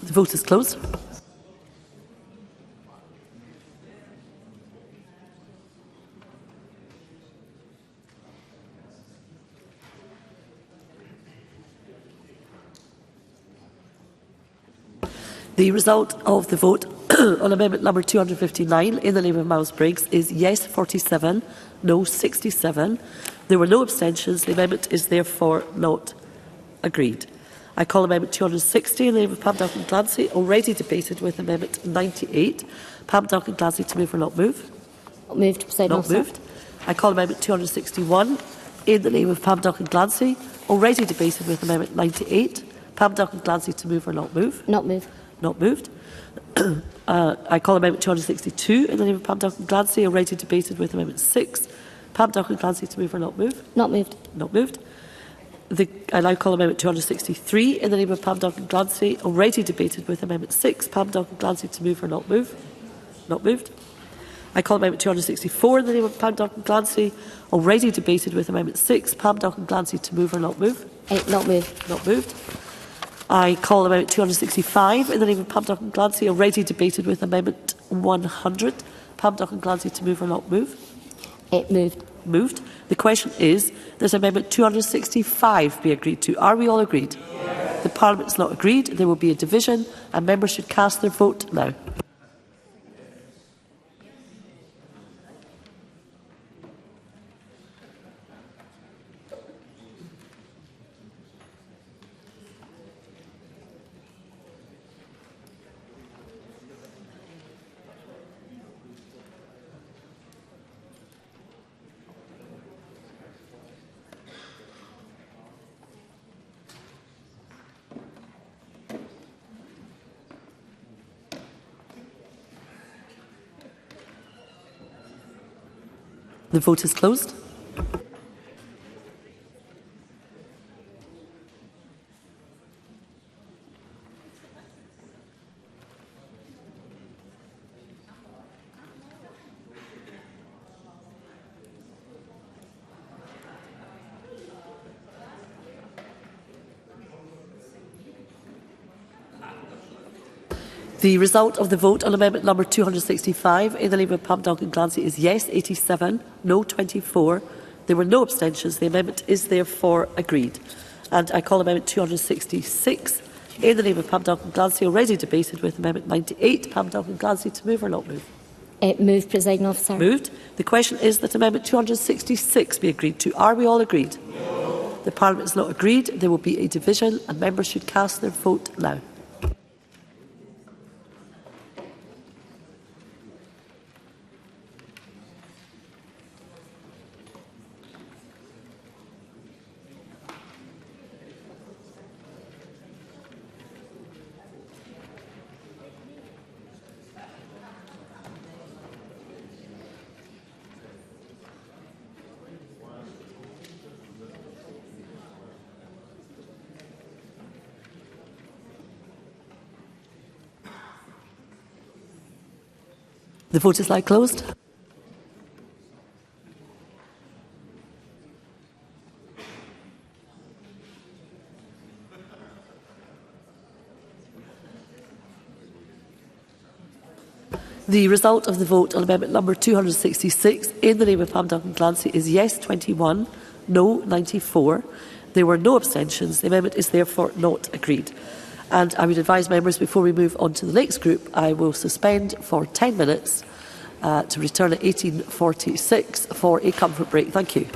Speaker 1: The vote is closed. The result of the vote on amendment number 259 in the name of Miles Briggs is yes 47, no 67. There were no abstentions. The amendment is therefore not agreed. I call amendment 260 in the name of Pam Duncan-Glancy, already debated with amendment 98. Pam Duncan-Glancy to move or not move?
Speaker 21: Not moved, Presiding Officer.
Speaker 1: Not moved. I call amendment 261 in the name of Pam Duncan-Glancy, already debated with amendment 98. Pam Duncan-Glancy to move or not move?
Speaker 21: Not moved.
Speaker 1: Not moved. I call amendment 262 in the name of Pam Duncan-Glancy, already debated with amendment 6. Pam Duncan-Glancy to move or not move?
Speaker 21: Not moved.
Speaker 1: Not moved. I now call amendment 263 in the name of Pam Duncan-Glancy, already debated with amendment 6. Pam Duncan-Glancy to move or not move? Not moved. I call amendment 264 in the name of Pam Duncan-Glancy, already debated with amendment 6. Pam Duncan-Glancy to move or not move?
Speaker 21: Not moved.
Speaker 1: Not moved. I call amendment 265 in the name of Pam Duncan-Glancy, already debated with amendment 100. Pam Duncan-Glancy to move or not move?
Speaker 21: Moved.
Speaker 1: Moved. The question is, does amendment 265 be agreed to? Are we all agreed? Yes. The Parliament is not agreed. There will be a division and members should cast their vote now. The vote is closed. The result of the vote on amendment number 265 in the name of Pam Duncan-Glancy is yes 87, no 24. There were no abstentions. The amendment is therefore agreed. And I call amendment 266 in the name of Pam Duncan-Glancy, already debated with amendment 98. Pam Duncan-Glancy to move or not move?
Speaker 21: Moved, Presiding Officer.
Speaker 1: Moved. The question is that amendment 266 be agreed to. Are we all agreed? No. The Parliament is not agreed. There will be a division and members should cast their vote now. The vote is now closed. The result of the vote on amendment number 266 in the name of Pam Duncan-Glancy is yes 21, no 94. There were no abstentions. The amendment is therefore not agreed. And I would advise members, before we move on to the next group, I will suspend for 10 minutes to return at 18:46 for a comfort break. Thank you.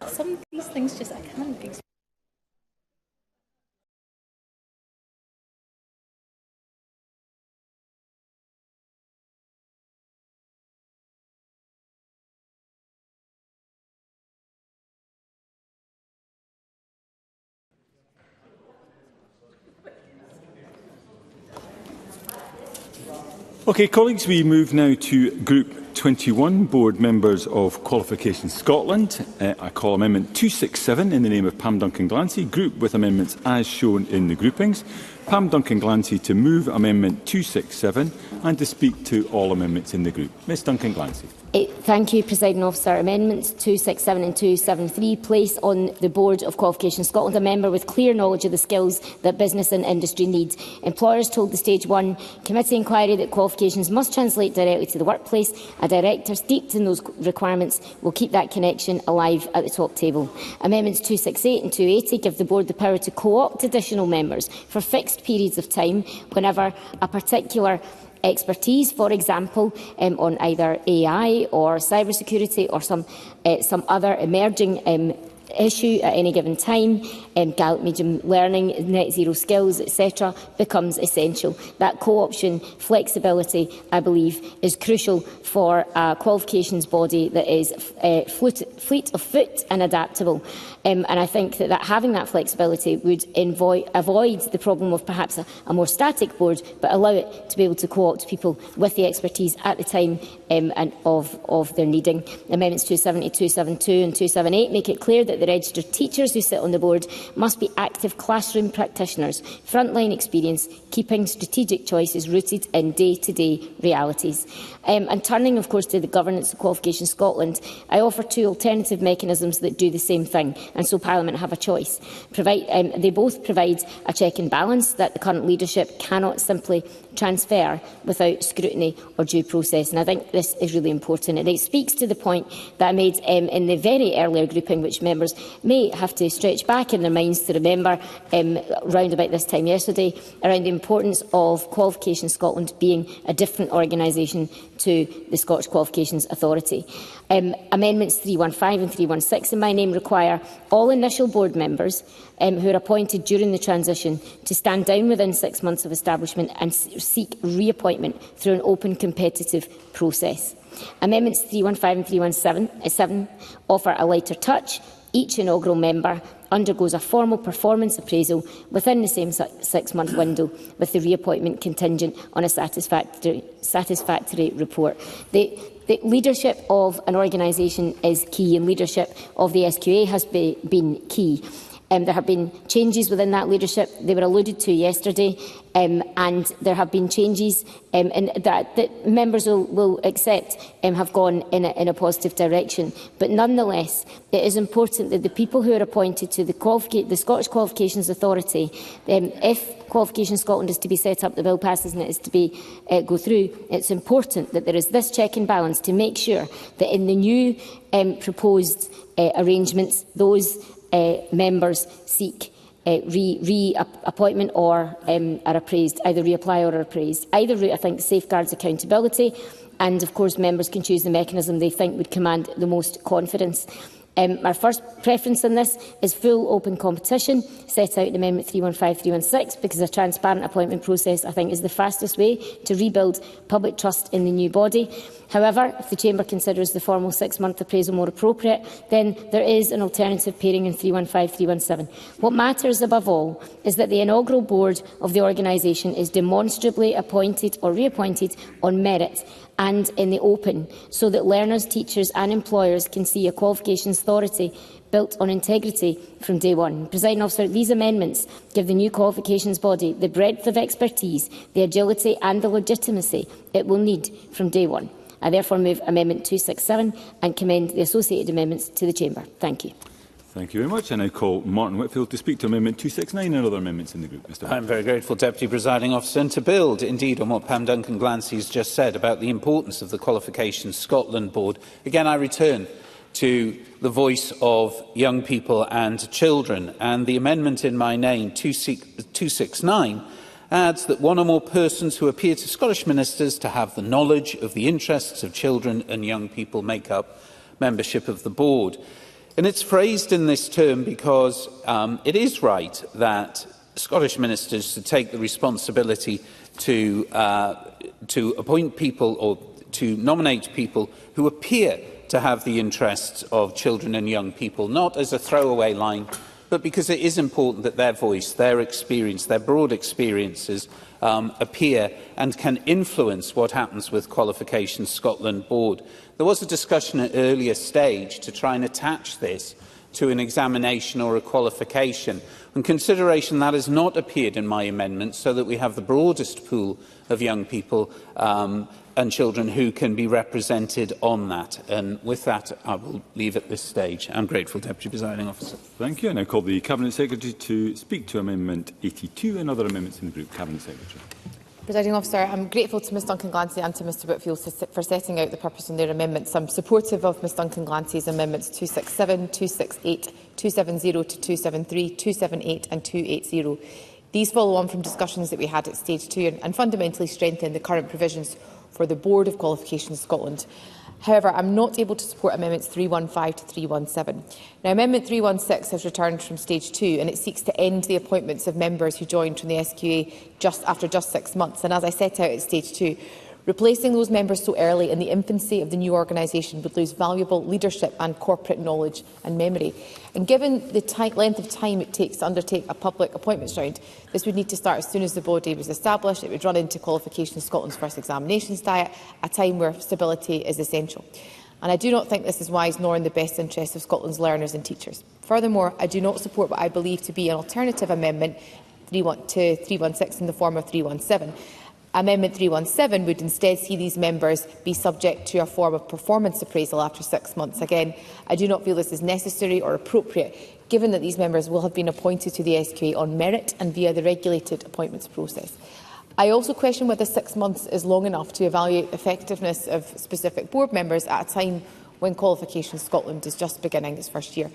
Speaker 10: Some of these things just, I can't explain.
Speaker 9: Okay, colleagues, we move now to Group 21, Board Members of Qualifications Scotland. I call Amendment 267 in the name of Pam Duncan-Glancy, group with amendments as shown in the groupings. Pam Duncan-Glancy to move Amendment 267 and to speak to all amendments in the group. Ms Duncan-Glancy.
Speaker 21: Thank you, Presiding Officer. Amendments 267 and 273 place on the Board of Qualifications Scotland a member with clear knowledge of the skills that business and industry need. Employers told the Stage 1 Committee inquiry that qualifications must translate directly to the workplace. A director steeped in those requirements will keep that connection alive at the top table. Amendments 268 and 280 give the Board the power to co-opt additional members for fixed periods of time whenever a particular expertise, for example, on either AI or cybersecurity or some other emerging issue at any given time, Gallup medium learning, net zero skills, etc., becomes essential. That co-option flexibility, I believe, is crucial for a qualifications body that is fleet of foot and adaptable. And I think that having that flexibility would avoid the problem of perhaps a more static board, but allow it to be able to co-opt people with the expertise at the time and of their needing. Amendments 270, 272 and 278 make it clear that the registered teachers who sit on the board must be active classroom practitioners, frontline experience, keeping strategic choices rooted in day-to-day realities. And turning, of course, to the governance of Qualifications Scotland, I offer two alternative mechanisms that do the same thing, and so Parliament have a choice. They both provide a check and balance that the current leadership cannot simply transfer without scrutiny or due process. And I think this is really important. And it speaks to the point that I made in the very earlier grouping, which members may have to stretch back in their minds to remember round about this time yesterday, around the importance of Qualifications Scotland being a different organisation to the Scottish Qualifications Authority. Amendments 315 and 316 in my name require all initial board members who are appointed during the transition to stand down within 6 months of establishment and seek reappointment through an open competitive process. Amendments 315 and 317 offer a lighter touch. Each inaugural member undergoes a formal performance appraisal within the same 6-month window, with the reappointment contingent on a satisfactory report. The leadership of an organisation is key, and leadership of the SQA has been key. There have been changes within that leadership. They were alluded to yesterday, and there have been changes that members will accept have gone in a positive direction. But nonetheless, it is important that the people who are appointed to the Scottish Qualifications Authority, if Qualifications Scotland is to be set up, the bill passes and it is to be go through, it's important that there is this check and balance to make sure that in the new proposed arrangements, those members seek reappointment or are appraised, either reapply or are appraised. Either route, I think, safeguards accountability, and of course members can choose the mechanism they think would command the most confidence. Our first preference in this is full open competition, set out in Amendment 315-316, because a transparent appointment process, I think, is the fastest way to rebuild public trust in the new body. However, if the Chamber considers the formal 6-month appraisal more appropriate, then there is an alternative pairing in 315-317. What matters above all is that the inaugural board of the organisation is demonstrably appointed or reappointed on merit and in the open, so that learners, teachers and employers can see a qualifications authority built on integrity from day one. Presiding Officer, these amendments give the new qualifications body the breadth of expertise, the agility and the legitimacy it will need from day one. I therefore move Amendment 267 and commend the associated amendments to the Chamber. Thank you.
Speaker 9: Thank you very much. I now call Martin Whitfield to speak to Amendment 269 and other amendments in the group. Mr.
Speaker 4: I'm very grateful, Deputy Presiding Officer, and to build indeed on what Pam Duncan-Glancy has just said about the importance of the Qualifications Scotland Board. Again, I return to the voice of young people and children, and the amendment in my name, 269, adds that one or more persons who appear to Scottish ministers to have the knowledge of the interests of children and young people make up membership of the board. And it's phrased in this term because it is right that Scottish ministers to take the responsibility to appoint people or to nominate people who appear to have the interests of children and young people, not as a throwaway line, but because it is important that their voice, their experience, their broad experiences appear and can influence what happens with Qualifications Scotland Board. There was a discussion at an earlier stage to try and attach this to an examination or a qualification. On consideration, that has not appeared in my amendment, so that we have the broadest pool of young people and children who can be represented on that. And with that, I will leave at this stage. I'm grateful, Deputy Presiding Officer.
Speaker 9: Thank you. I now call the Cabinet Secretary to speak to Amendment 82 and other amendments in the group. Cabinet Secretary.
Speaker 22: Presiding Officer, I'm grateful to Ms Duncan Glancy and to Mr Whitfield for setting out the purpose in their amendments. I'm supportive of Ms Duncan Glancy's amendments 267, 268, 270 to 273, 278 and 280. These follow on from discussions that we had at Stage 2 and fundamentally strengthen the current provisions for the Board of Qualifications Scotland. However, I am not able to support Amendments 315 to 317. Now, Amendment 316 has returned from Stage 2 and it seeks to end the appointments of members who joined from the SQA after just 6 months. And as I set out at Stage 2, replacing those members so early in the infancy of the new organisation would lose valuable leadership and corporate knowledge and memory. And given the length of time it takes to undertake a public appointments round, this would need to start as soon as the body was established. It would run into Qualifications Scotland's first examinations diet, a time where stability is essential. And I do not think this is wise nor in the best interest of Scotland's learners and teachers. Furthermore, I do not support what I believe to be an alternative amendment to 316 in the form of 317. Amendment 317 would instead see these members be subject to a form of performance appraisal after 6 months. Again, I do not feel this is necessary or appropriate, given that these members will have been appointed to the SQA on merit and via the regulated appointments process. I also question whether 6 months is long enough to evaluate the effectiveness of specific board members at a time when Qualifications Scotland is just beginning its first year.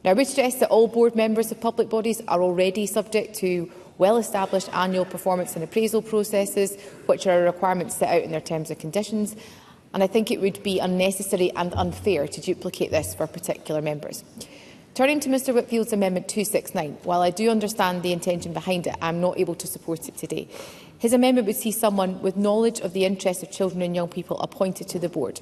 Speaker 22: Now, I would stress that all board members of public bodies are already subject to well-established annual performance and appraisal processes, which are a requirement set out in their terms and conditions, and I think it would be unnecessary and unfair to duplicate this for particular members. Turning to Mr Whitfield's Amendment 269, while I do understand the intention behind it, I am not able to support it today. His amendment would see someone with knowledge of the interests of children and young people appointed to the board.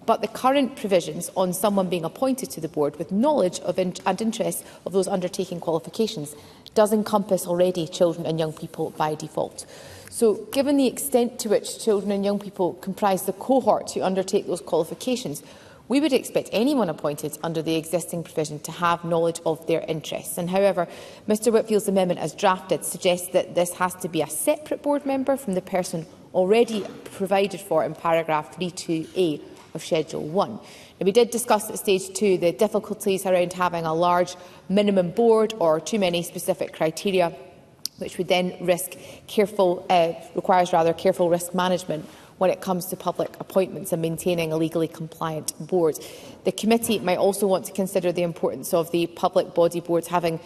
Speaker 22: But the current provisions on someone being appointed to the board with knowledge of and interest of those undertaking qualifications does encompass already children and young people by default. So, given the extent to which children and young people comprise the cohort who undertake those qualifications, we would expect anyone appointed under the existing provision to have knowledge of their interests. And however, Mr Whitfield's amendment as drafted suggests that this has to be a separate board member from the person already provided for in paragraph 32A of Schedule 1. Now, we did discuss at Stage 2 the difficulties around having a large minimum board or too many specific criteria, which would then requires careful risk management when it comes to public appointments and maintaining a legally compliant board. The committee might also want to consider the importance of the public body boards having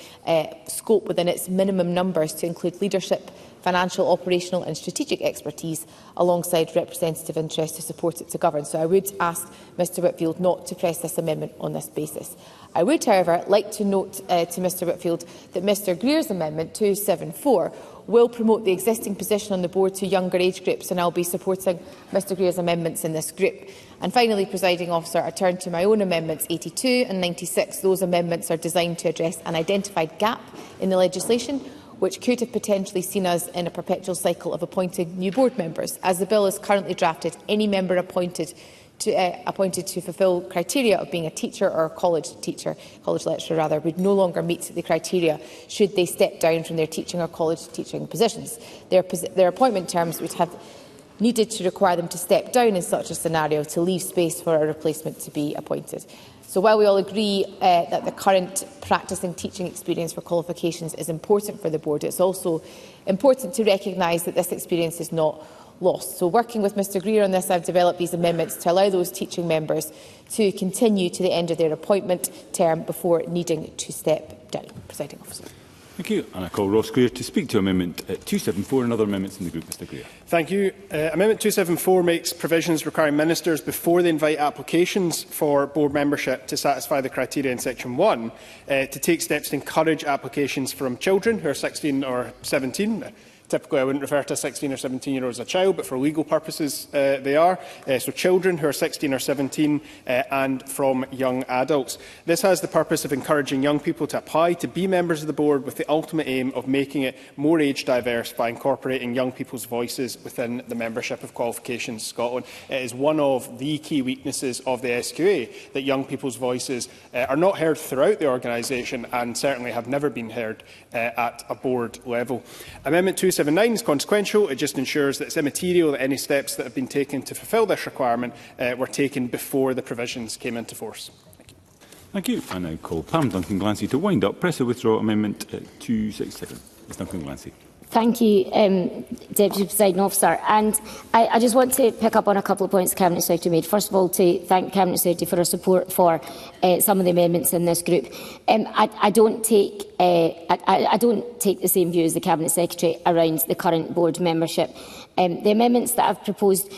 Speaker 22: scope within its minimum numbers to include leadership, financial, operational and strategic expertise alongside representative interest to support it to govern. So I would ask Mr Whitfield not to press this amendment on this basis. I would, however, like to note to Mr Whitfield that Mr Greer's amendment 274 will promote the existing position on the board to younger age groups, and I will be supporting Mr Greer's amendments in this group. And finally, Presiding Officer, I turn to my own amendments 82 and 96. Those amendments are designed to address an identified gap in the legislation, which could have potentially seen us in a perpetual cycle of appointing new board members. As the bill is currently drafted, any member appointed to fulfil criteria of being a teacher or a college lecturer would no longer meet the criteria should they step down from their teaching or college teaching positions. Their appointment terms would have needed to require them to step down in such a scenario to leave space for a replacement to be appointed. So while we all agree that the current practising teaching experience for qualifications is important for the board, it's also important to recognise that this experience is not lost. So working with Mr Greer on this, I've developed these amendments to allow those teaching members to continue to the end of their appointment term before needing to step down. Presiding Officer.
Speaker 9: Thank you. And I call Ross Greer to speak to Amendment 274 and other amendments in the group. Mr Greer.
Speaker 17: Thank you. Amendment 274 makes provisions requiring ministers, before they invite applications for board membership to satisfy the criteria in Section 1, to take steps to encourage applications from children who are 16 or 17. Typically, I wouldn't refer to a 16 or 17-year-old as a child, but for legal purposes, they are. So children who are 16 or 17 and from young adults. This has the purpose of encouraging young people to apply to be members of the board, with the ultimate aim of making it more age diverse by incorporating young people's voices within the membership of Qualifications Scotland. It is one of the key weaknesses of the SQA that young people's voices are not heard throughout the organisation, and certainly have never been heard at a board level. Amendment 279 is consequential. It just ensures that it's immaterial that any steps that have been taken to fulfil this requirement were taken before the provisions came into force.
Speaker 9: Thank you. I now call Pam Duncan-Glancy to wind up. Press or withdraw Amendment 267. Ms Duncan-Glancy.
Speaker 21: Thank you, Deputy Presiding Officer. And I just want to pick up on a couple of points the Cabinet Secretary made. First of all, to thank the Cabinet Secretary for her support for some of the amendments in this group. I don't take the same view as the Cabinet Secretary around the current board membership. The amendments that I've proposed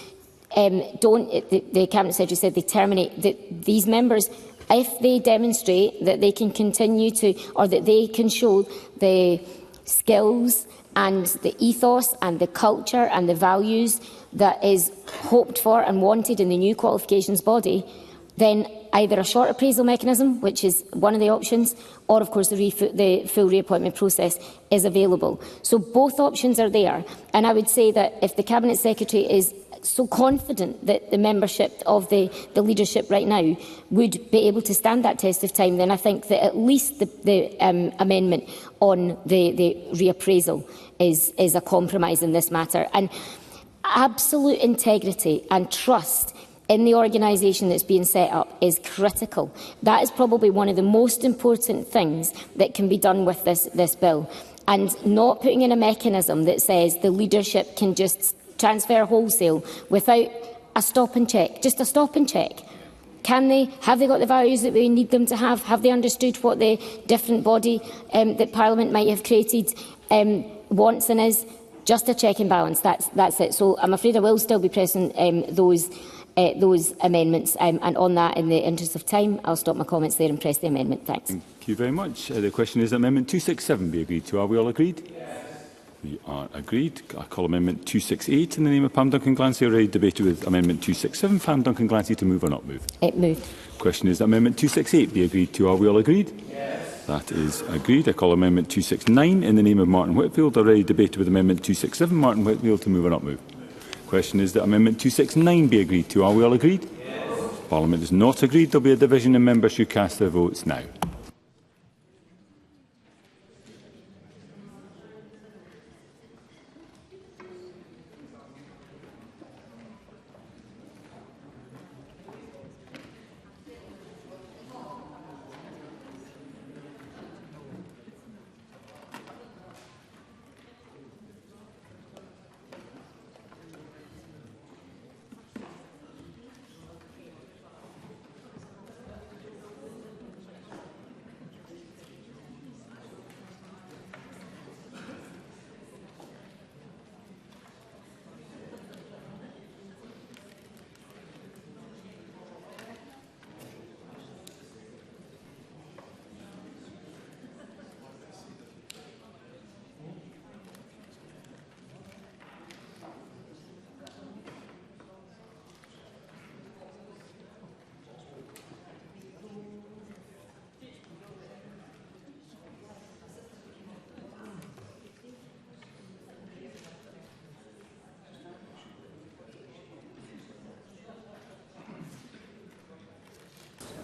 Speaker 21: the Cabinet Secretary said they terminate these members if they demonstrate that they can continue to, or that they can show the skills and the ethos and the culture and the values that is hoped for and wanted in the new qualifications body, then either a short appraisal mechanism, which is one of the options, or of course the full reappointment process is available. So both options are there, and I would say that if the Cabinet Secretary is so confident that the membership of the leadership right now would be able to stand that test of time, then I think that at least the amendment on the reappraisal is a compromise in this matter. And absolute integrity and trust in the organisation that's being set up is critical. That is probably one of the most important things that can be done with this bill. And not putting in a mechanism that says the leadership can just transfer wholesale without a stop and check, just a stop and check. Have they got the values that we need them to have? Have they understood what the different body that Parliament might have created wants and is? Just a check and balance. That's it. So I'm afraid I will still be pressing those amendments. And on that, in the interest of time, I'll stop my comments there and press the amendment. Thanks.
Speaker 9: Thank you very much. The question is that Amendment 267 be agreed to. Are we all agreed? Yes. We are agreed. I call Amendment 268 in the name of Pam Duncan-Glancy. Already debated with Amendment 267. Pam Duncan-Glancy to move or not move?
Speaker 21: It moved.
Speaker 9: The question is that Amendment 268 be agreed to. Are we all agreed? Yes. That is agreed. I call Amendment 269 in the name of Martin Whitfield. Already debated with Amendment 267. Martin Whitfield to move or not move? The question is that Amendment 269 be agreed to. Are we all agreed? Yes. Parliament is not agreed. There will be a division and members should cast their votes now.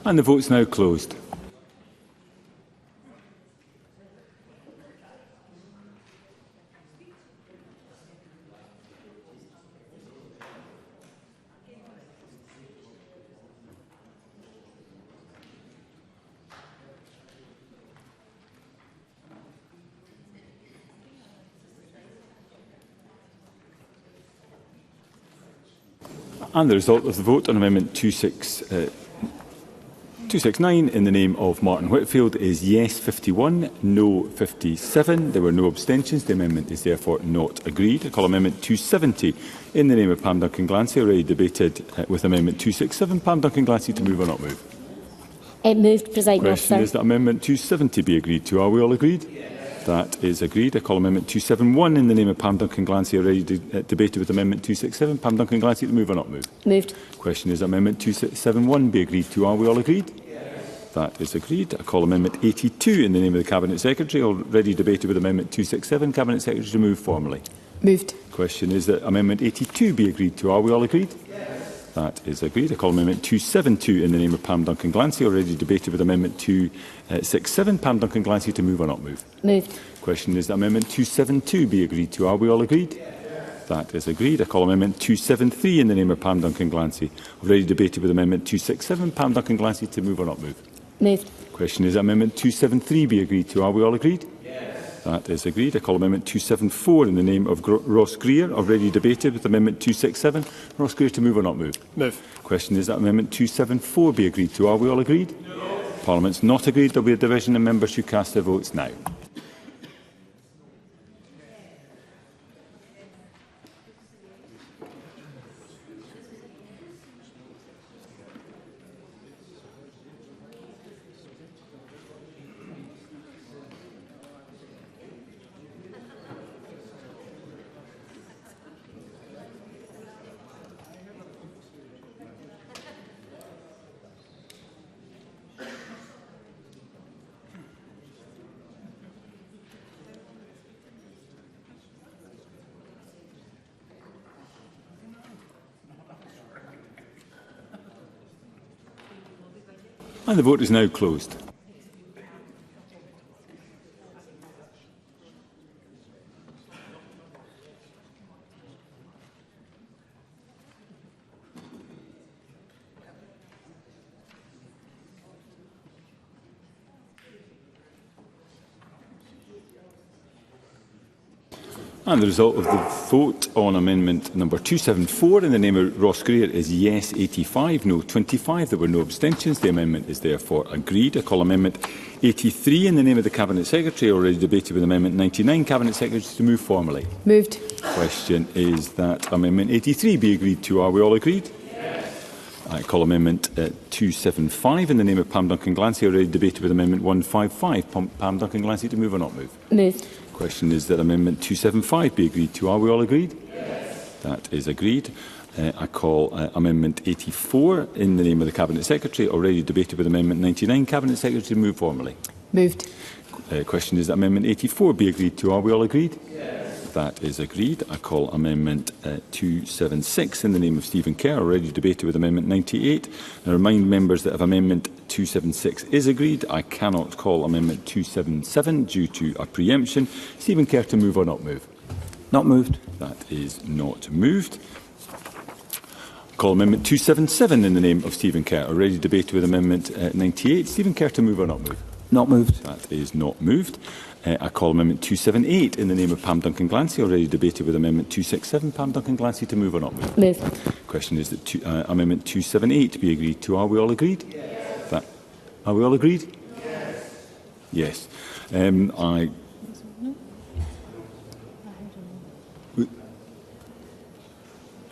Speaker 9: And the vote's now closed. And the result of the vote on Amendment 269 269 in the name of Martin Whitfield is yes 51, no 57. There were no abstentions. The amendment is therefore not agreed. I call Amendment 270 in the name of Pam Duncan-Glancy, already debated with Amendment 267. Pam Duncan-Glancy, to move or not move?
Speaker 21: Moved, Presiding Officer.
Speaker 9: Question is that Amendment 270 be agreed to. Are we all agreed? Yes. That is agreed. I call Amendment 271 in the name of Pam Duncan-Glancy, already debated with Amendment 267. Pam Duncan-Glancy, to move or not move?
Speaker 21: Moved.
Speaker 9: Question is that Amendment 271 be agreed to. Are we all agreed? Yes. That is agreed. I call Amendment 82 in the name of the Cabinet Secretary, already debated with Amendment 267. Cabinet Secretary, to move formally.
Speaker 22: Moved.
Speaker 9: Question is that Amendment 82 be agreed to. Are we all agreed? Yes. That is agreed. I call Amendment 272 in the name of Pam Duncan-Glancy, already debated with Amendment 267. Pam Duncan-Glancy, to move or not move?
Speaker 21: Moved.
Speaker 9: Question is that Amendment 272 be agreed to. Are we all agreed? Yes. That is agreed. I call Amendment 273 in the name of Pam Duncan-Glancy, already debated with Amendment 267. Pam Duncan-Glancy, to move or not move?
Speaker 21: Moved.
Speaker 9: Question is that Amendment 273 be agreed to. Are we all agreed? Yes. That is agreed. I call Amendment 274 in the name of Ross Greer, already debated with Amendment 267. Ross Greer, to move or not move?
Speaker 17: Move.
Speaker 9: Question is that Amendment 274 be agreed to. Are we all agreed? No. Parliament's not agreed. There will be a division and members should cast their votes now. And the vote is now closed. And the result of the vote on amendment number 274 in the name of Ross Greer is yes 85, no 25. There were no abstentions. The amendment is therefore agreed. I call amendment 83 in the name of the Cabinet Secretary, already debated with amendment 99. Cabinet Secretary, to move formally.
Speaker 22: Moved.
Speaker 9: Question is that amendment 83 be agreed to. Are we all agreed? Yes. I call amendment 275 in the name of Pam Duncan-Glancy, already debated with amendment 155. Pam Duncan-Glancy, to move or not move?
Speaker 21: Moved.
Speaker 9: Question is that Amendment 275 be agreed to. Are we all agreed? Yes. That is agreed. I call Amendment 84 in the name of the Cabinet Secretary, already debated with Amendment 99. Cabinet Secretary, to move formally.
Speaker 22: Moved.
Speaker 9: Question is that Amendment 84 be agreed to. Are we all agreed? Yes. That is agreed. I call Amendment 276 in the name of Stephen Kerr, already debated with Amendment 98. I remind members that if Amendment 276 is agreed, I cannot call Amendment 277 due to a preemption. Stephen Kerr, to move or not move?
Speaker 12: Not moved.
Speaker 9: That is not moved. Call Amendment 277 in the name of Stephen Kerr, already debated with Amendment 98. Stephen Kerr, to move or not move?
Speaker 12: Not moved.
Speaker 9: That is not moved. I call Amendment 278 in the name of Pam Duncan-Glancy, already debated with Amendment 267. Pam Duncan-Glancy, to move or not move?
Speaker 21: Move.
Speaker 9: Question is that Amendment 278 be agreed to. Are we all agreed? Yes. Are we all agreed? Yes. Yes.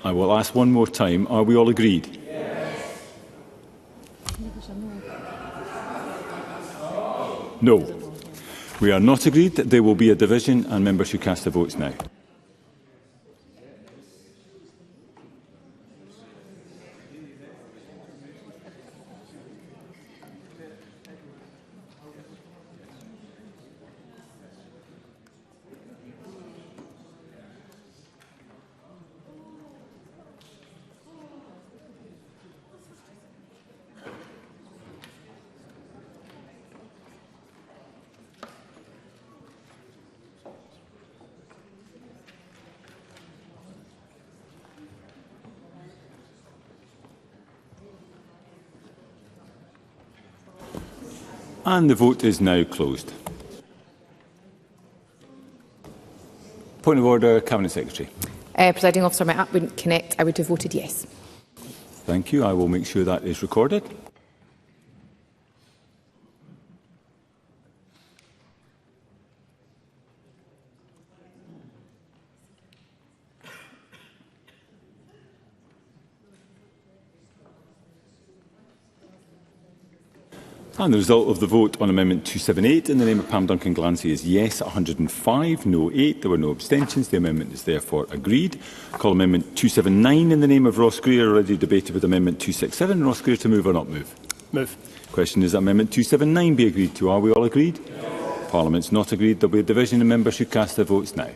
Speaker 9: I will ask one more time. Are we all agreed? Yes. No. We are not agreed. There will be a division and members should cast their votes now. And the vote is now closed. Point of order, Cabinet Secretary.
Speaker 22: Presiding Officer, my app wouldn't connect. I would have voted yes.
Speaker 9: Thank you. I will make sure that is recorded. And the result of the vote on Amendment 278 in the name of Pam Duncan-Glancy is yes 105, no 8. There were no abstentions. The amendment is therefore agreed. I call Amendment 279 in the name of Ross Greer, already debated with Amendment 267. Ross Greer, to move or not move?
Speaker 17: Move.
Speaker 9: Question is that Amendment 279 be agreed to. Are we all agreed? Yes. Parliament's not agreed. There will be a division and members should cast their votes now.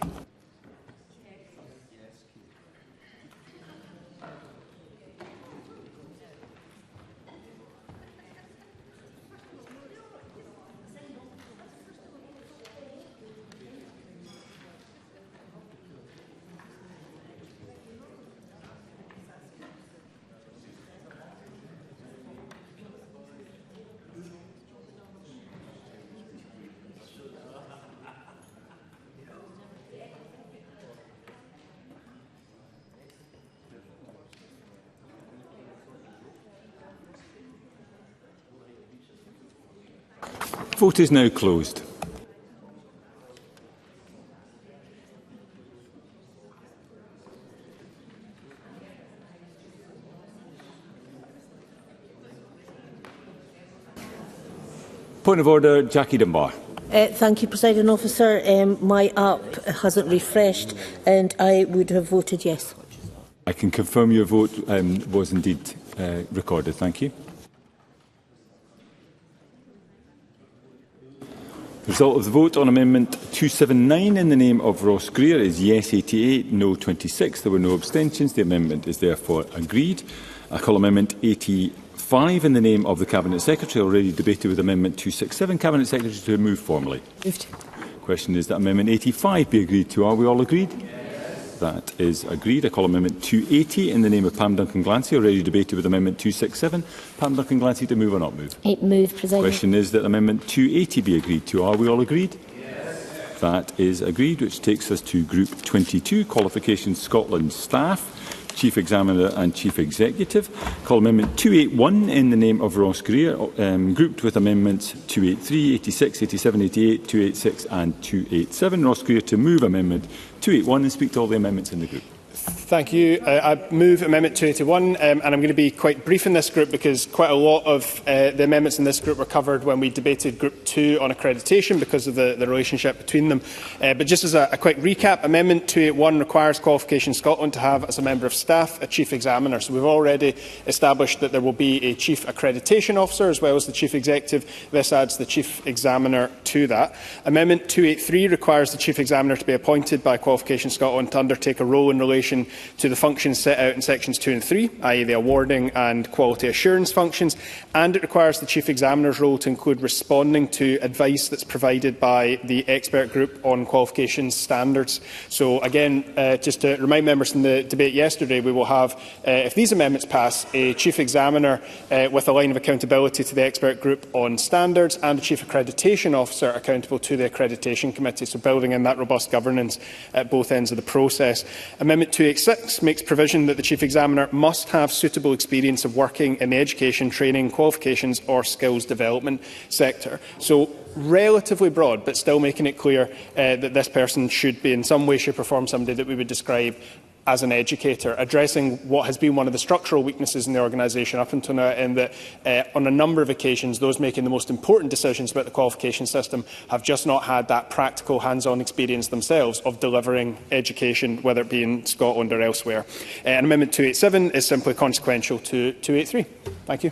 Speaker 9: Vote is now closed. Point of order, Jackie Dunbar.
Speaker 13: Thank you, Presiding Officer. My app hasn't refreshed and I would have voted yes.
Speaker 9: I can confirm your vote was indeed recorded. Thank you. The result of the vote on Amendment 279 in the name of Ross Greer is yes 88, no 26. There were no abstentions. The amendment is therefore agreed. I call Amendment 85 in the name of the Cabinet Secretary, already debated with Amendment 267. Cabinet Secretary to move formally.
Speaker 13: Moved.
Speaker 9: Question is that Amendment 85 be agreed to. Are we all agreed? That is agreed. I call Amendment 280 in the name of Pam Duncan-Glancy, already debated with Amendment 267. Pam Duncan-Glancy, to move or not move?
Speaker 21: Move, President.
Speaker 9: Question is that Amendment 280 be agreed to. Are we all agreed? Yes. That is agreed, which takes us to Group 22, Qualifications Scotland Staff, Chief Examiner and Chief Executive. Call Amendment 281 in the name of Ross Greer, grouped with Amendments 283, 86, 87, 88, 286 and 287. Ross Greer to move Amendment 281 and speak to all the amendments in the group.
Speaker 17: Thank you. I move Amendment 281 and I'm going to be quite brief in this group because quite a lot of the amendments in this group were covered when we debated Group 2 on accreditation because of the relationship between them. But just as a quick recap, Amendment 281 requires Qualifications Scotland to have as a member of staff a Chief Examiner. So we've already established that there will be a Chief Accreditation Officer as well as the Chief Executive. This adds the Chief Examiner to that. Amendment 283 requires the Chief Examiner to be appointed by Qualifications Scotland to undertake a role in relation to the functions set out in sections 2 and 3, i.e. the awarding and quality assurance functions, and it requires the Chief Examiner's role to include responding to advice that's provided by the expert group on qualifications standards. So again, just to remind members from the debate yesterday, we will have, if these amendments pass, a Chief Examiner with a line of accountability to the expert group on standards and a Chief Accreditation Officer accountable to the Accreditation Committee, so building in that robust governance at both ends of the process. Amendment 286 makes provision that the Chief Examiner must have suitable experience of working in the education, training, qualifications or skills development sector. So relatively broad, but still making it clear that this person should be in some way, shape or form somebody that we would describe as an educator, addressing what has been one of the structural weaknesses in the organisation up until now, in that on a number of occasions those making the most important decisions about the qualification system have just not had that practical hands-on experience themselves of delivering education, whether it be in Scotland or elsewhere. And Amendment 287 is simply consequential to 283. Thank you.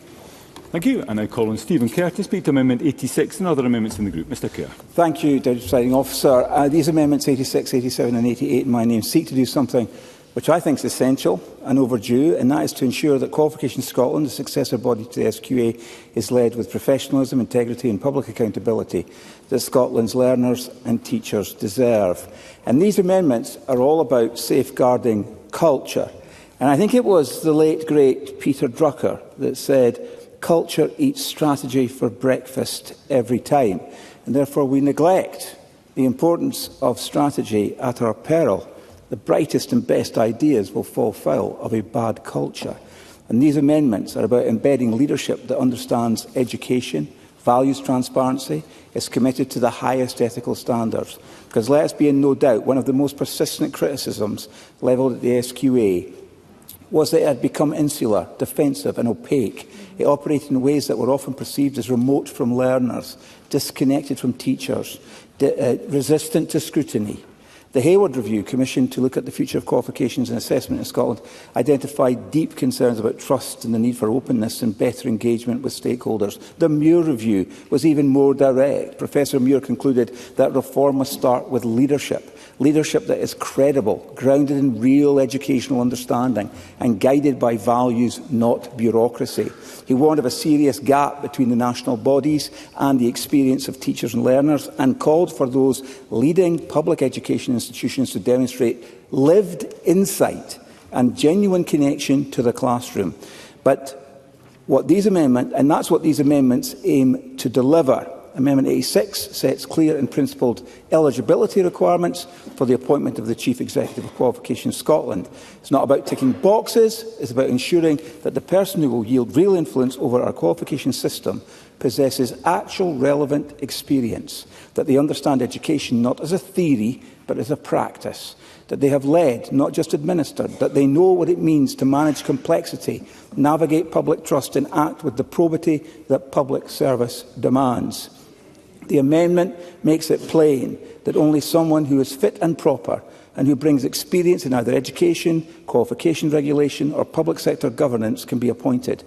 Speaker 9: Thank you. And I call on Stephen Kerr to speak to Amendment 86 and other amendments in the group. Mr Kerr.
Speaker 12: Thank you, Deputy Presiding Officer. These amendments 86, 87 and 88 in my name seek to do something which I think is essential and overdue, and that is to ensure that Qualifications Scotland, the successor body to the SQA, is led with professionalism, integrity and public accountability that Scotland's learners and teachers deserve. And these amendments are all about safeguarding culture. And I think it was the late, great Peter Drucker that said, "Culture eats strategy for breakfast every time." And therefore we neglect the importance of strategy at our peril. The brightest and best ideas will fall foul of a bad culture. And these amendments are about embedding leadership that understands education, values transparency, is committed to the highest ethical standards. Because let's be in no doubt, one of the most persistent criticisms levelled at the SQA was that it had become insular, defensive and opaque. It operated in ways that were often perceived as remote from learners, disconnected from teachers, resistant to scrutiny. The Hayward Review, commissioned to look at the future of qualifications and assessment in Scotland, identified deep concerns about trust and the need for openness and better engagement with stakeholders. The Muir Review was even more direct. Professor Muir concluded that reform must start with leadership. Leadership that is credible, grounded in real educational understanding and guided by values, not bureaucracy. He warned of a serious gap between the national bodies and the experience of teachers and learners, and called for those leading public education institutions to demonstrate lived insight and genuine connection to the classroom. But what these amendments, and that's what these amendments aim to deliver. Amendment 86 sets clear and principled eligibility requirements for the appointment of the Chief Executive of Qualifications Scotland. It's not about ticking boxes, it's about ensuring that the person who will yield real influence over our qualification system possesses actual relevant experience, that they understand education not as a theory but as a practice, that they have led, not just administered, that they know what it means to manage complexity, navigate public trust and act with the probity that public service demands. The amendment makes it plain that only someone who is fit and proper and who brings experience in either education, qualification regulation or public sector governance can be appointed.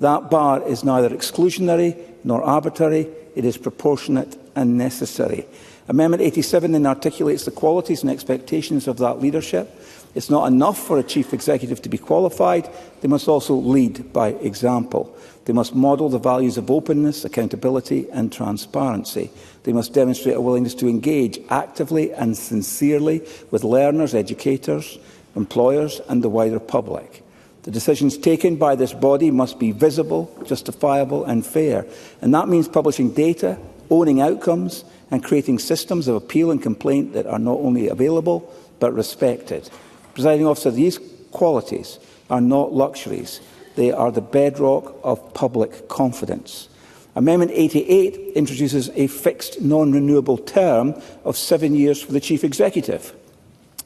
Speaker 12: That bar is neither exclusionary nor arbitrary, it is proportionate and necessary. Amendment 87 then articulates the qualities and expectations of that leadership. It's not enough for a Chief Executive to be qualified, they must also lead by example. They must model the values of openness, accountability and transparency. They must demonstrate a willingness to engage actively and sincerely with learners, educators, employers and the wider public. The decisions taken by this body must be visible, justifiable and fair. And that means publishing data, owning outcomes and creating systems of appeal and complaint that are not only available but respected. Presiding Officer, these qualities are not luxuries. They are the bedrock of public confidence. Amendment 88 introduces a fixed non-renewable term of 7 years for the Chief Executive.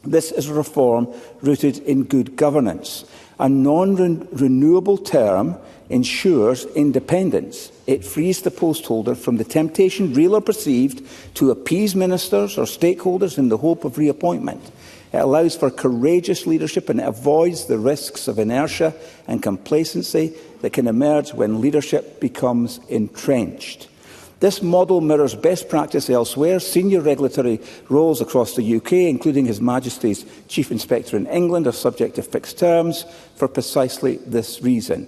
Speaker 12: This is a reform rooted in good governance. A non-renewable term ensures independence. It frees the post holder from the temptation, real or perceived, to appease ministers or stakeholders in the hope of reappointment. It allows for courageous leadership and it avoids the risks of inertia and complacency that can emerge when leadership becomes entrenched. This model mirrors best practice elsewhere. Senior regulatory roles across the UK, including His Majesty's Chief Inspector in England, are subject to fixed terms for precisely this reason.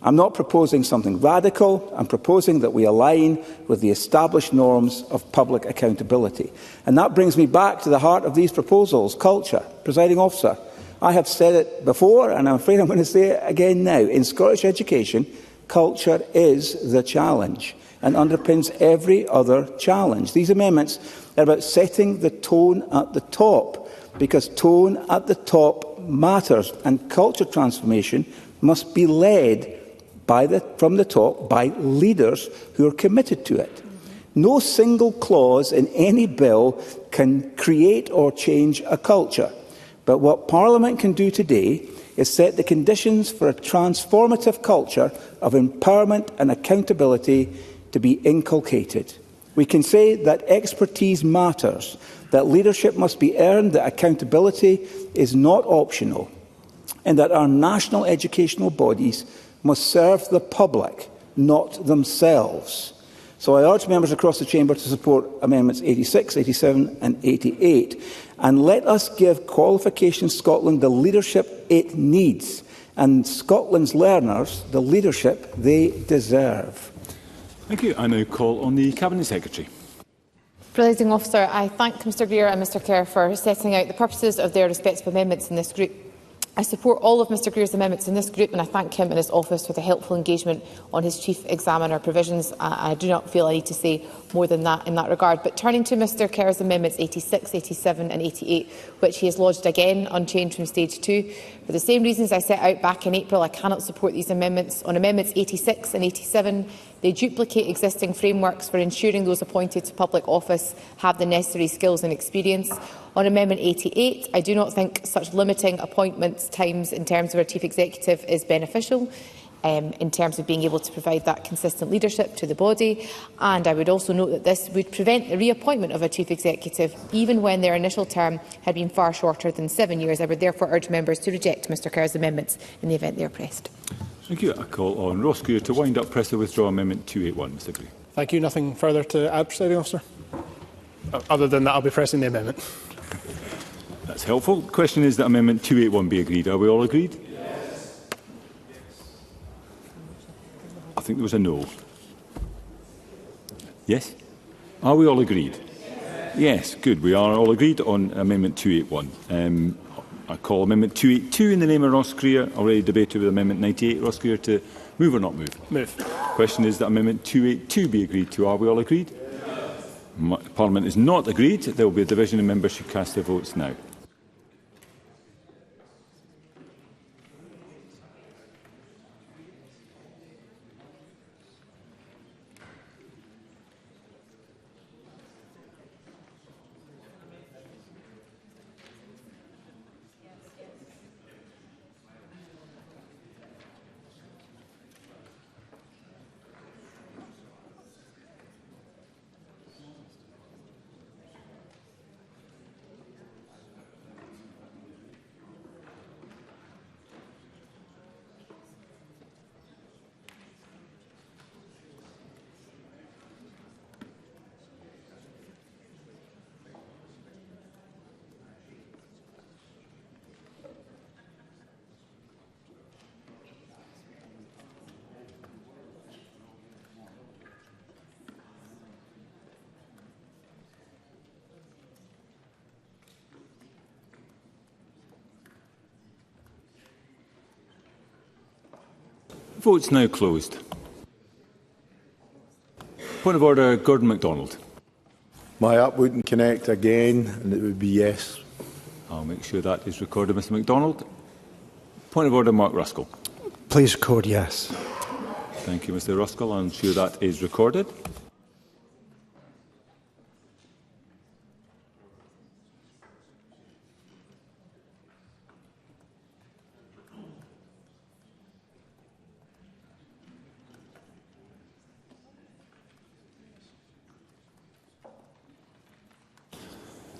Speaker 12: I'm not proposing something radical. I'm proposing that we align with the established norms of public accountability. And that brings me back to the heart of these proposals, culture. Presiding Officer, I have said it before and I'm afraid I'm going to say it again now. In Scottish education, culture is the challenge and underpins every other challenge. These amendments are about setting the tone at the top, because tone at the top matters, and culture transformation must be led from the top by leaders who are committed to it. No single clause in any bill can create or change a culture, but what Parliament can do today is set the conditions for a transformative culture of empowerment and accountability to be inculcated. We can say that expertise matters, that leadership must be earned, that accountability is not optional, and that our national educational bodies must serve the public, not themselves. So I urge members across the Chamber to support Amendments 86, 87 and 88, and let us give Qualifications Scotland the leadership it needs, and Scotland's learners the leadership they deserve.
Speaker 9: Thank you. I now call on the Cabinet Secretary.
Speaker 22: Presiding Officer, I thank Mr Greer and Mr Kerr for setting out the purposes of their respective amendments in this group. I support all of Mr Greer's amendments in this group and I thank him and his office for the helpful engagement on his Chief Examiner provisions. I do not feel I need to say more than that in that regard. But turning to Mr Kerr's amendments 86, 87 and 88, which he has lodged again unchanged from stage 2, for the same reasons I set out back in April, I cannot support these amendments. On amendments 86 and 87, They duplicate existing frameworks for ensuring those appointed to public office have the necessary skills and experience. On Amendment 88, I do not think such limiting appointment times in terms of our Chief Executive is beneficial. In terms of being able to provide that consistent leadership to the body. And I would also note that this would prevent the reappointment of a Chief Executive, even when their initial term had been far shorter than 7 years. I would therefore urge members to reject Mr Kerr's amendments in the event they are pressed.
Speaker 9: Thank you. I call on Ross Greer to wind up, press or withdraw Amendment 281. Mr Greer.
Speaker 17: Thank you. Nothing further to add, Presiding Officer? Other than that, I'll be pressing the amendment.
Speaker 9: That's helpful. The question is that Amendment 281 be agreed. Are we all agreed? I think there was a no. Yes? Are we all agreed? Yes, good. We are all agreed on Amendment 281. I call Amendment 282 in the name of Ross Greer, already debated with Amendment 98. Ross Greer, to move or not move?
Speaker 17: Move.
Speaker 9: The question is that Amendment 282 be agreed to. Are we all agreed? Parliament is not agreed. There will be a division and members should cast their votes now. Votes now closed. Point of order, Gordon MacDonald.
Speaker 18: My app wouldn't connect again, and it would be yes.
Speaker 9: I'll make sure that is recorded, Mr MacDonald. Point of order, Mark Ruskell.
Speaker 7: Please record yes.
Speaker 9: Thank you, Mr Ruskell. I'm sure that is recorded.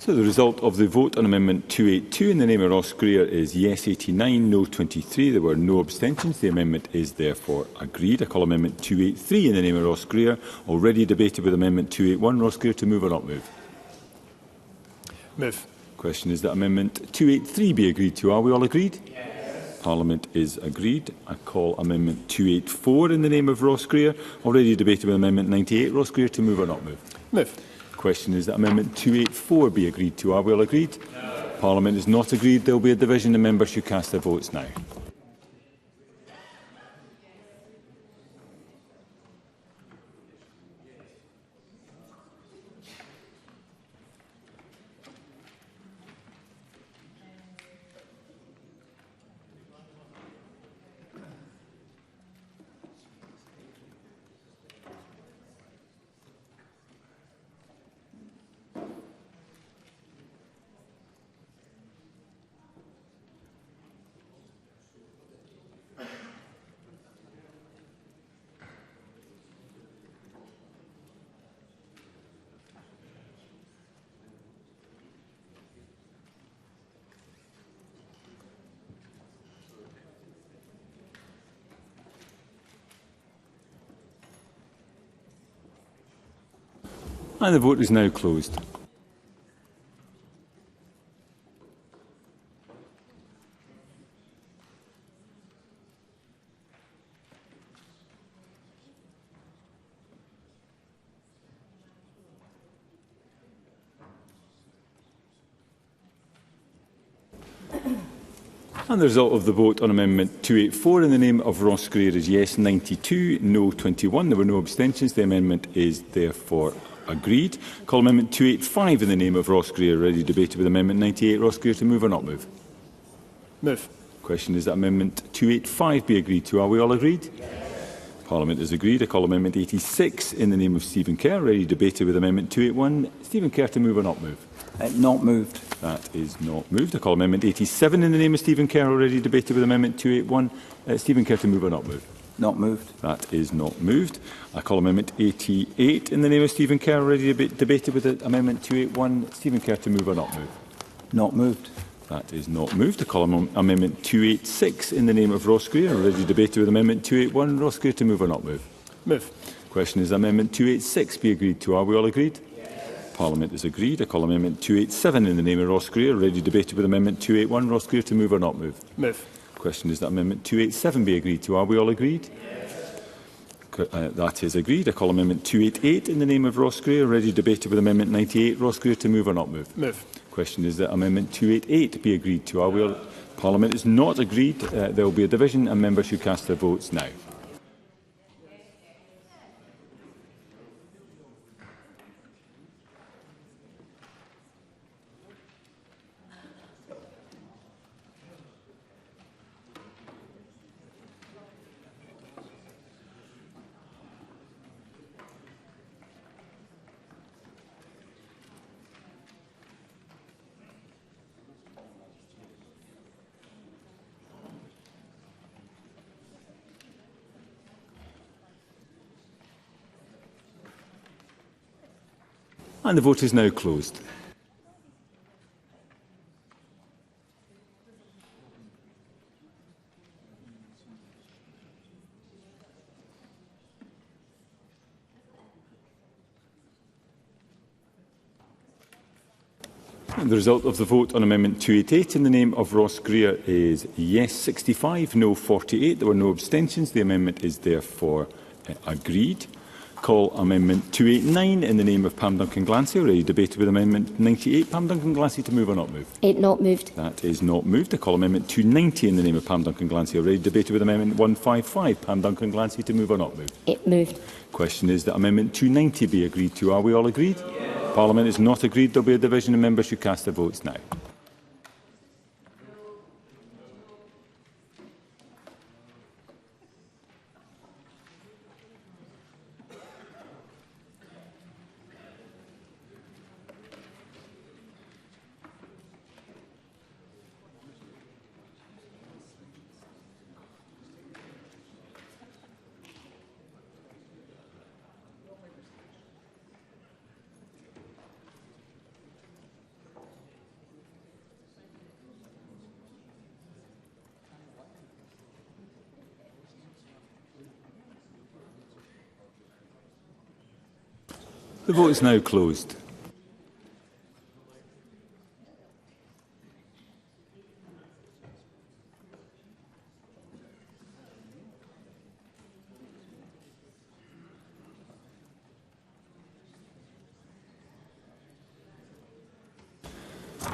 Speaker 9: So the result of the vote on Amendment 282 in the name of Ross Greer is yes 89, no 23. There were no abstentions. The amendment is therefore agreed. I call Amendment 283 in the name of Ross Greer, already debated with Amendment 281. Ross Greer, to move or not move?
Speaker 17: Move.
Speaker 9: The question is that Amendment 283 be agreed to. Are we all agreed? Yes. Parliament is agreed. I call Amendment 284 in the name of Ross Greer, already debated with Amendment 98. Ross Greer, to move or not move?
Speaker 17: Move.
Speaker 9: The question is that Amendment 284 be agreed to. Are we all agreed? No. Parliament is not agreed. There will be a division. The members should cast their votes now. And the vote is now closed. And the result of the vote on Amendment 284 in the name of Ross Greer is yes 92, no 21. There were no abstentions. The amendment is therefore agreed. Call Amendment 285 in the name of Ross Greer, already debated with Amendment 98. Ross Greer, to move or not move?
Speaker 17: Move.
Speaker 9: The question is that Amendment 285 be agreed to. Are we all agreed? Yes. The Parliament is agreed. I call Amendment 86 in the name of Stephen Kerr, already debated with Amendment 281. Stephen Kerr to move or not move?
Speaker 12: Not moved.
Speaker 9: That is not moved. I call Amendment 87 in the name of Stephen Kerr, already debated with Amendment 281. Stephen Kerr to move or not move?
Speaker 12: Not moved.
Speaker 9: That is not moved. I call Amendment 88 in the name of Stephen Kerr, already debated with Amendment 281. Stephen Kerr to move or not move?
Speaker 12: Not moved.
Speaker 9: That is not moved. I call Amendment 286 in the name of Ross Greer, already debated with Amendment 281. Ross Greer to move or not move?
Speaker 17: Move.
Speaker 9: Question is Amendment 286 be agreed to. Are we all agreed? Yes. Parliament is agreed. I call Amendment 287 in the name of Ross Greer, already debated with Amendment 281. Ross Greer to move or not move?
Speaker 17: Move.
Speaker 9: Question is that Amendment 287 be agreed to. Are we all agreed? Yes. That is agreed. I call Amendment 288 in the name of Ross Greer, already debated with Amendment 98. Ross Greer to move or not move?
Speaker 17: Move.
Speaker 9: Question is that Amendment 288 be agreed to. Are we all... Parliament is not agreed. There will be a division and members should cast their votes now. And the vote is now closed. And the result of the vote on Amendment 288 in the name of Ross Greer is yes 65, no 48. There were no abstentions. The amendment is therefore agreed. Call Amendment 289 in the name of Pam Duncan-Glancy, already debated with Amendment 98. Pam Duncan-Glancy to move or not move?
Speaker 21: Not moved.
Speaker 9: That is not moved. I call Amendment 290 in the name of Pam Duncan-Glancy, already debated with Amendment 155. Pam Duncan-Glancy to move or not move?
Speaker 21: Moved.
Speaker 9: Question is that Amendment 290 be agreed to. Are we all agreed? Yes. Parliament is not agreed. There will be a division and members should cast their votes now. The vote is now closed.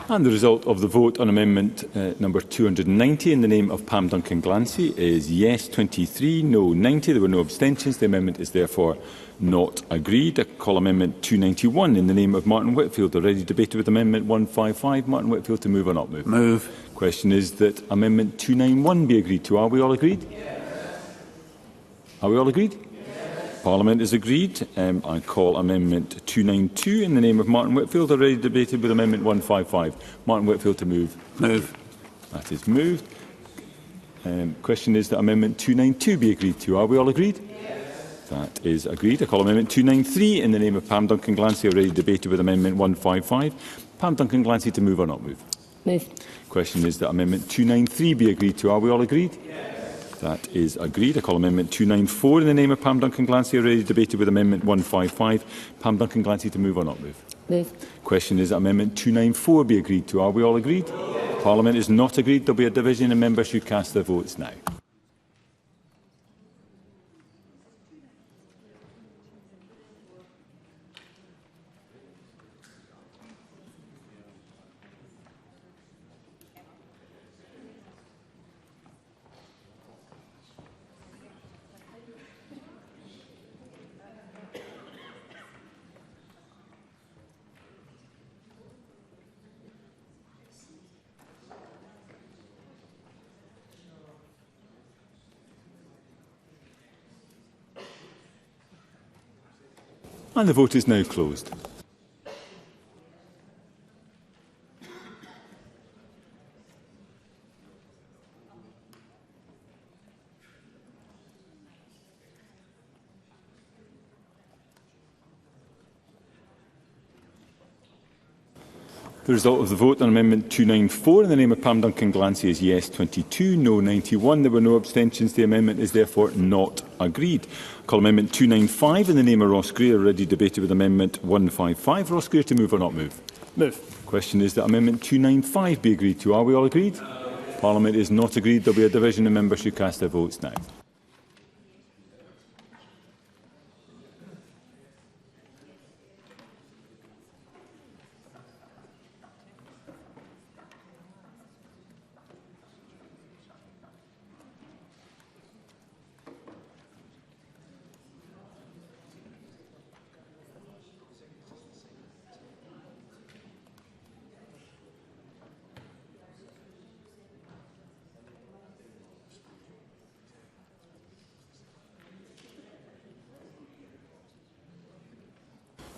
Speaker 9: And the result of the vote on Amendment number 290 in the name of Pam Duncan-Glancy is yes 23, no 90. There were no abstentions. The amendment is therefore not agreed. I call Amendment 291 in the name of Martin Whitfield, already debated with Amendment 155. Martin Whitfield to move or not move?
Speaker 12: Move.
Speaker 9: Question is that Amendment 291 be agreed to. Are we all agreed? Yes. Are we all agreed? Parliament is agreed. I call Amendment 292 in the name of Martin Whitfield, already debated with Amendment 155. Martin Whitfield to move.
Speaker 12: Move.
Speaker 9: That is moved. Question is that Amendment 292 be agreed to. Are we all agreed? Yes. That is agreed. I call Amendment 293 in the name of Pam Duncan-Glancy, already debated with Amendment 155. Pam Duncan-Glancy to move or not move?
Speaker 21: Move.
Speaker 9: Question is that Amendment 293 be agreed to. Are we all agreed? Yes. That is agreed. I call Amendment 294 in the name of Pam Duncan-Glancy, already debated with Amendment 155. Pam Duncan-Glancy to move or not move?
Speaker 21: Move.
Speaker 9: Question is that Amendment 294 be agreed to. Are we all agreed? Yes. Parliament is not agreed. There will be a division and members should cast their votes now. And the vote is now closed. The result of the vote on Amendment 294 in the name of Pam Duncan-Glancy is yes 22, no 91. There were no abstentions. The amendment is therefore not agreed. I call Amendment 295 in the name of Ross Greer, already debated with Amendment 155. Ross Greer, to move or not move?
Speaker 17: Move.
Speaker 9: The question is that Amendment 295 be agreed to. Are we all agreed? Parliament is not agreed. There will be a division and members should cast their votes now.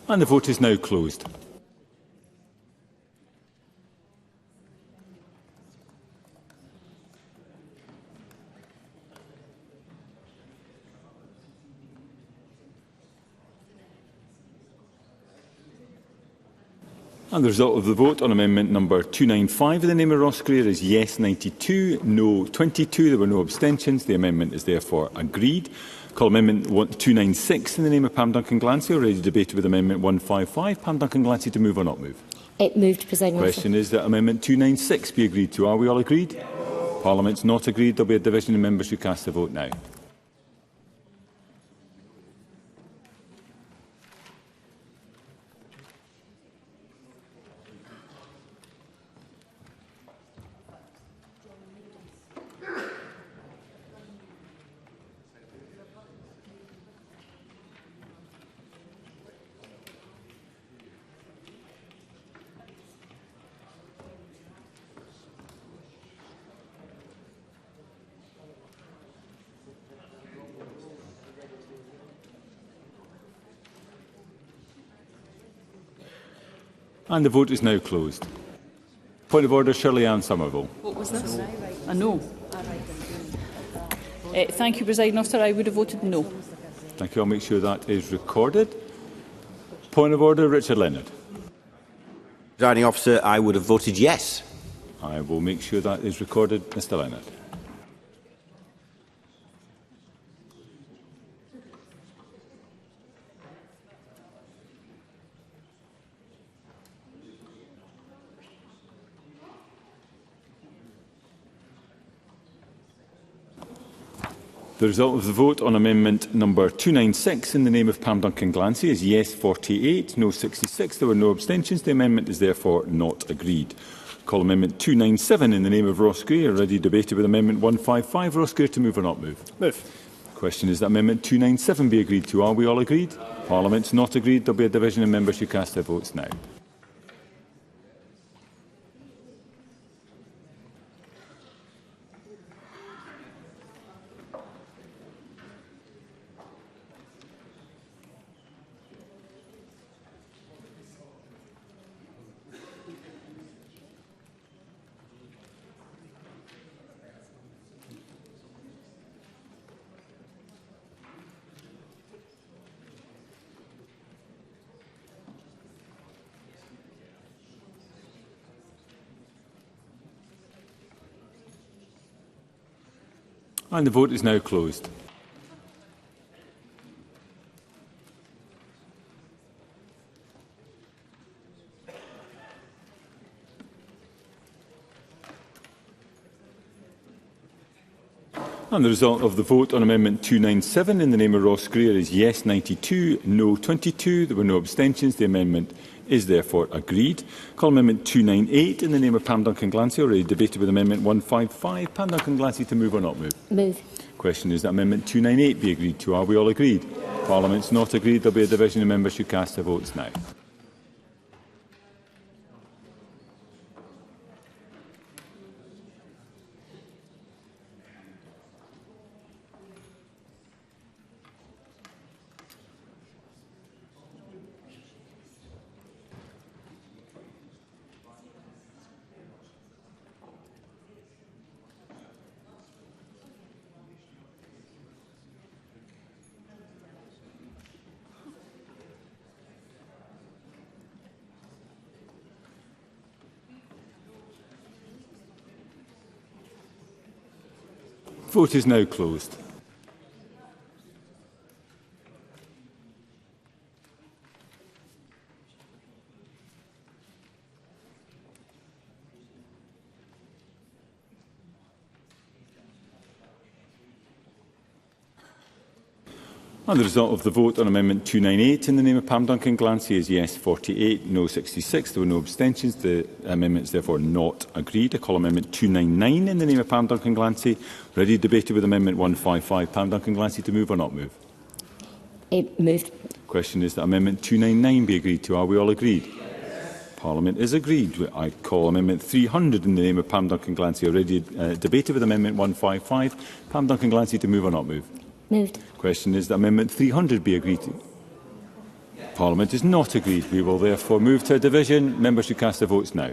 Speaker 9: And the vote is now closed. And the result of the vote on amendment number 295 in the name of Ross Greer is yes 92, no 22. There were no abstentions. The amendment is therefore agreed. Call Amendment 296 in the name of Pam Duncan-Glancy, already debated with Amendment 155. Pam Duncan-Glancy, to move or not move?
Speaker 21: It moved, Presiding Officer.
Speaker 9: The question is that Amendment 296 be agreed to. Are we all agreed? Yes. Parliament's not agreed. There will be a division and members who cast their vote now. And the vote is now closed. Point of order, Shirley-Ann Somerville.
Speaker 10: What was this? A no. Thank you, Presiding Officer. I would have voted no.
Speaker 9: Thank you. I'll make sure that is recorded. Point of order, Richard Leonard.
Speaker 14: Presiding Officer, I would have voted yes.
Speaker 9: I will make sure that is recorded, Mr Leonard. The result of the vote on amendment number 296 in the name of Pam Duncan-Glancy is yes 48, no 66. There were no abstentions. The amendment is therefore not agreed. Call amendment 297 in the name of Ross Greer, already debated with amendment 155. Ross Greer, to move or not move?
Speaker 17: Move.
Speaker 9: The question is that amendment 297 be agreed to. Are we all agreed? Parliament's not agreed. There will be a division and members who cast their votes now. And the vote is now closed. And the result of the vote on Amendment 297 in the name of Ross Greer is yes 92, no 22. There were no abstentions. The amendment is therefore agreed. Call Amendment 298 in the name of Pam Duncan-Glancy, already debated with Amendment 155. Pam Duncan-Glancy, to move or not move?
Speaker 21: Move.
Speaker 9: The question is that Amendment 298 be agreed to. Are we all agreed? Yes. Parliament's not agreed. There will be a division of members who cast their votes now. Vote is now closed. And the result of the vote on Amendment 298 in the name of Pam Duncan-Glancy is yes 48, no 66. There were no abstentions. The amendment is therefore not agreed. I call Amendment 299 in the name of Pam Duncan-Glancy. Ready debated with Amendment 155. Pam Duncan-Glancy to move or not move?
Speaker 21: Moved.
Speaker 9: Question is that Amendment 299 be agreed to. Are we all agreed? Yes. Parliament is agreed. I call Amendment 300 in the name of Pam Duncan-Glancy. Already debated with Amendment 155. Pam Duncan-Glancy to move or not move?
Speaker 21: Moved.
Speaker 9: Question is that Amendment 300 be agreed to. Parliament is not agreed. We will therefore move to a division. Members should cast their votes now.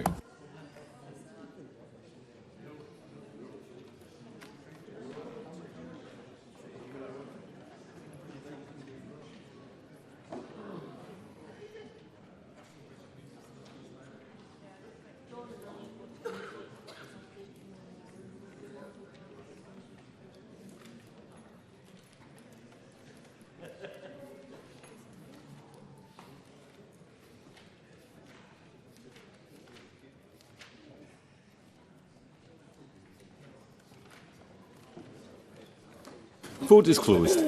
Speaker 9: Vote is closed.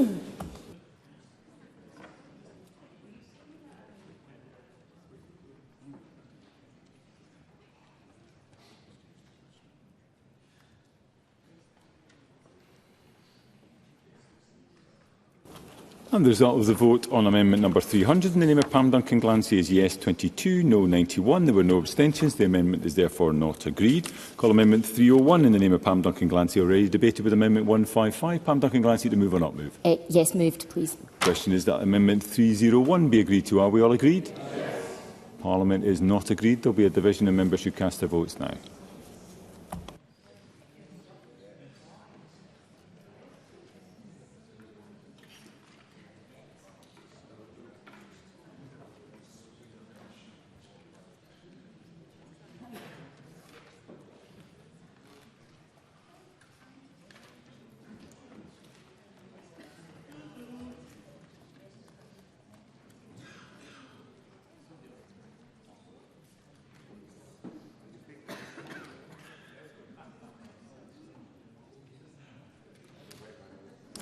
Speaker 9: And the result of the vote on amendment number 300 in the name of Pam Duncan-Glancy is yes 22, no 91. There were no abstentions. The amendment is therefore not agreed. Call amendment 301 in the name of Pam Duncan-Glancy. Already debated with amendment 155. Pam Duncan-Glancy to move or not move?
Speaker 21: Yes, moved, please.
Speaker 9: Question is that amendment 301 be agreed to. Are we all agreed? Yes. Parliament is not agreed. There will be a division and members should cast their votes now.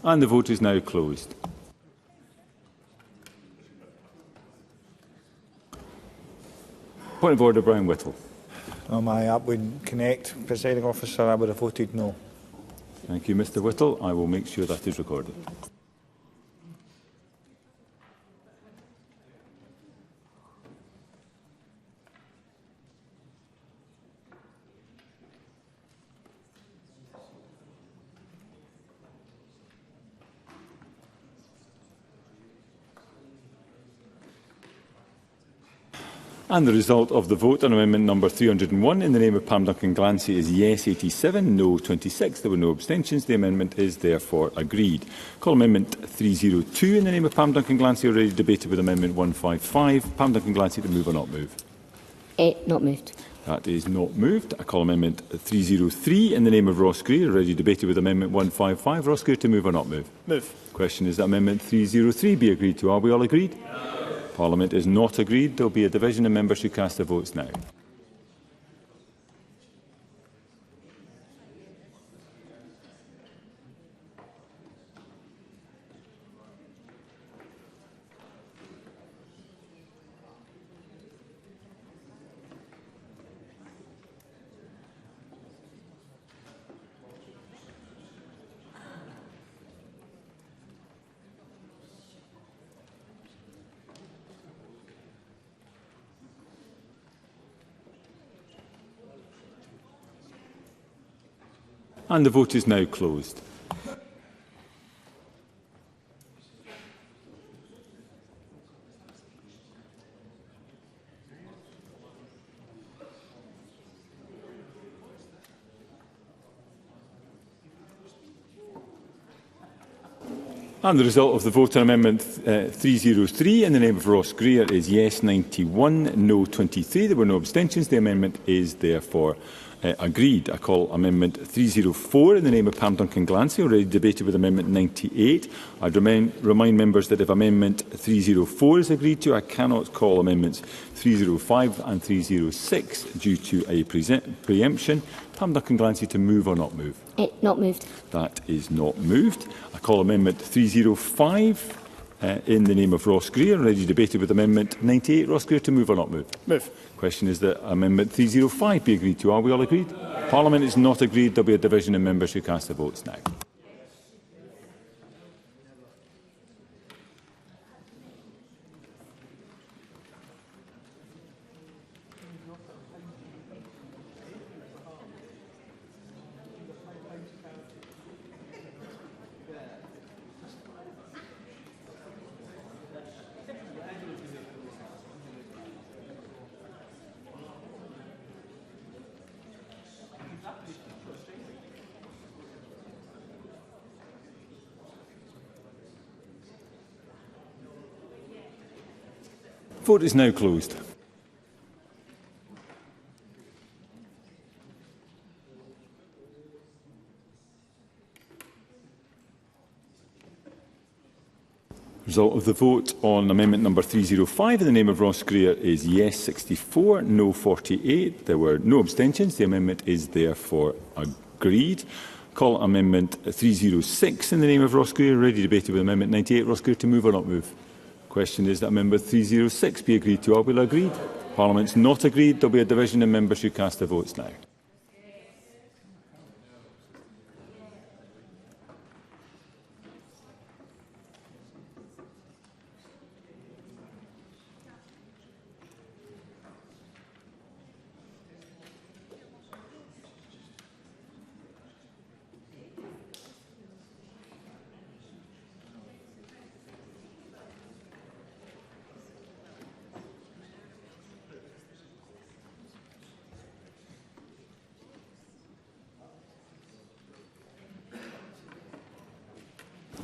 Speaker 9: And the vote is now closed. Point of order, Brian Whittle.
Speaker 8: No, my app wouldn't connect. Presiding officer, I would have voted no.
Speaker 9: Thank you, Mr Whittle. I will make sure that is recorded. And the result of the vote on amendment number 301 in the name of Pam Duncan-Glancy is yes 87, no 26. There were no abstentions. The amendment is therefore agreed. Call amendment 302 in the name of Pam Duncan-Glancy. Already debated with amendment 155. Pam Duncan-Glancy to move or not move?
Speaker 21: Not moved.
Speaker 9: That is not moved. I call amendment 303 in the name of Ross Greer. Already debated with amendment 155. Ross Greer to move or not move?
Speaker 17: Move.
Speaker 9: Question is that amendment 303 be agreed to. Are we all agreed? No. Parliament is not agreed. There will be a division and members should cast their votes now. And the vote is now closed. And the result of the vote on amendment 303 in the name of Ross Greer is yes 91, no 23. There were no abstentions. The amendment is therefore agreed. I call Amendment 304 in the name of Pam Duncan-Glancy, already debated with Amendment 98. I'd remind members that if Amendment 304 is agreed to, I cannot call Amendments 305 and 306 due to a preemption. Pam Duncan-Glancy to move or not move?
Speaker 21: Not moved.
Speaker 9: That is not moved. I call Amendment 305 in the name of Ross Greer, already debated with Amendment 98. Ross Greer to move or not move?
Speaker 17: Move.
Speaker 9: Question is that Amendment 305 be agreed to. Are we all agreed? Parliament is not agreed. There will be a division in members who cast their votes now. Vote is now closed. Result of the vote on amendment number 305 in the name of Ross Greer is yes 64, no 48. There were no abstentions. The amendment is therefore agreed. Call amendment 306 in the name of Ross Greer, already debated with amendment 98. Ross Greer to move or not move? Question is that Amendment 306 be agreed to. Are we all agreed? Parliament's not agreed. There will be a division in members who cast their votes now.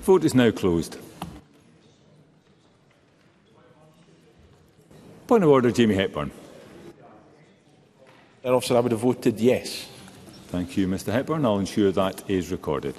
Speaker 9: Vote is now closed. Point of order, Jamie Hepburn.
Speaker 3: Officer, I would have voted yes.
Speaker 9: Thank you, Mr Hepburn. I'll ensure that is recorded.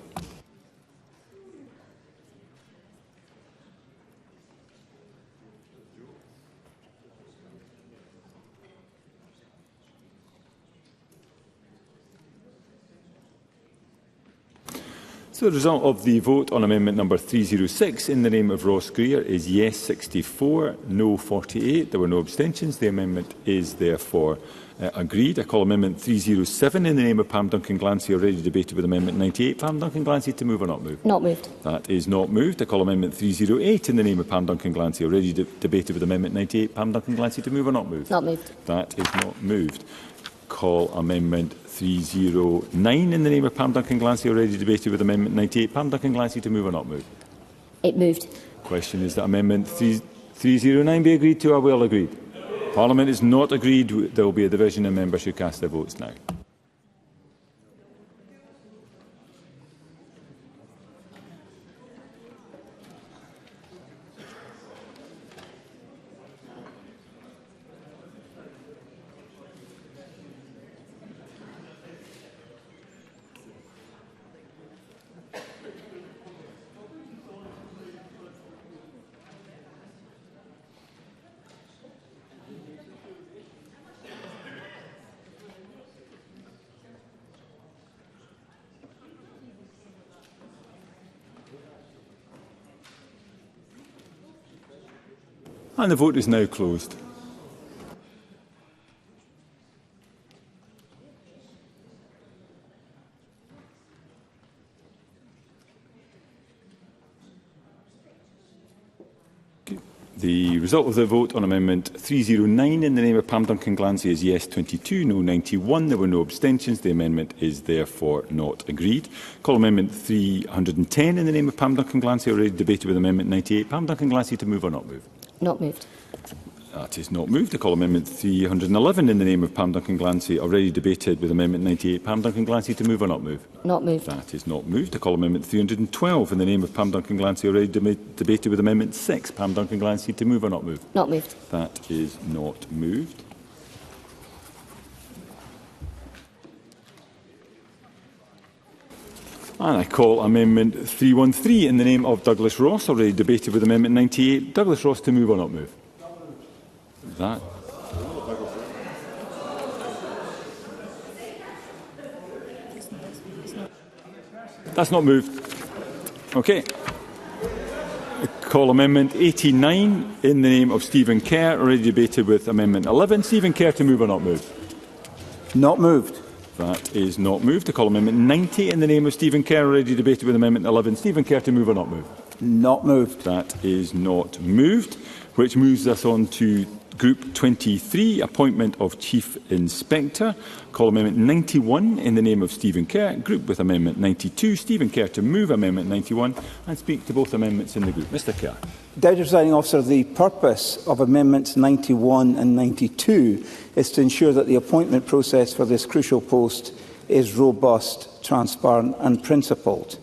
Speaker 9: So the result of the vote on amendment number 306 in the name of Ross Greer is yes 64, no 48. There were no abstentions. The amendment is therefore agreed. I call amendment 307 in the name of Pam Duncan-Glancy, already debated with amendment 98. Pam Duncan-Glancy to move or not move?
Speaker 21: Not moved.
Speaker 9: That is not moved. I call amendment 308 in the name of Pam Duncan-Glancy, already debated with amendment 98. Pam Duncan-Glancy to move or not move?
Speaker 21: Not moved.
Speaker 9: That is not moved. Call amendment 309 in the name of Pam Duncan-Glancy, already debated with amendment 98. Pam Duncan-Glancy to move or not move?
Speaker 21: It moved.
Speaker 9: Question is that amendment 309 be agreed to. Are we all agreed? Parliament is not agreed. There will be a division in members who cast their votes now. And the vote is now closed. The result of the vote on amendment 309 in the name of Pam Duncan-Glancy is yes 22, no 91. There were no abstentions. The amendment is therefore not agreed. Call amendment 310 in the name of Pam Duncan-Glancy, already debated with amendment 98. Pam Duncan-Glancy to move or not move?
Speaker 21: Not moved.
Speaker 9: That is not moved. I call amendment 311 in the name of Pam Duncan-Glancy, already debated with amendment 98. Pam Duncan-Glancy to move or not move?
Speaker 21: Not moved.
Speaker 9: That is not moved. I call amendment 312 in the name of Pam Duncan-Glancy, already debated with amendment 6. Pam Duncan-Glancy to move or not move?
Speaker 21: Not moved.
Speaker 9: That is not moved. And I call Amendment 313 in the name of Douglas Ross, already debated with Amendment 98. Douglas Ross to move or not move? That. That's not moved. Okay. I call Amendment 89 in the name of Stephen Kerr, already debated with Amendment 11. Stephen Kerr to move or not move?
Speaker 12: Not moved.
Speaker 9: That is not moved. To call Amendment 90 in the name of Stephen Kerr, already debated with Amendment 11. Stephen Kerr to move or not move?
Speaker 12: Not moved.
Speaker 9: That is not moved, which moves us on to Group 23, appointment of Chief Inspector. Call Amendment 91 in the name of Stephen Kerr. Group with Amendment 92. Stephen Kerr to move Amendment 91 and speak to both amendments in the group. Mr Kerr.
Speaker 12: Deputy Presiding Officer, the purpose of Amendments 91 and 92 is to ensure that the appointment process for this crucial post is robust, transparent and principled.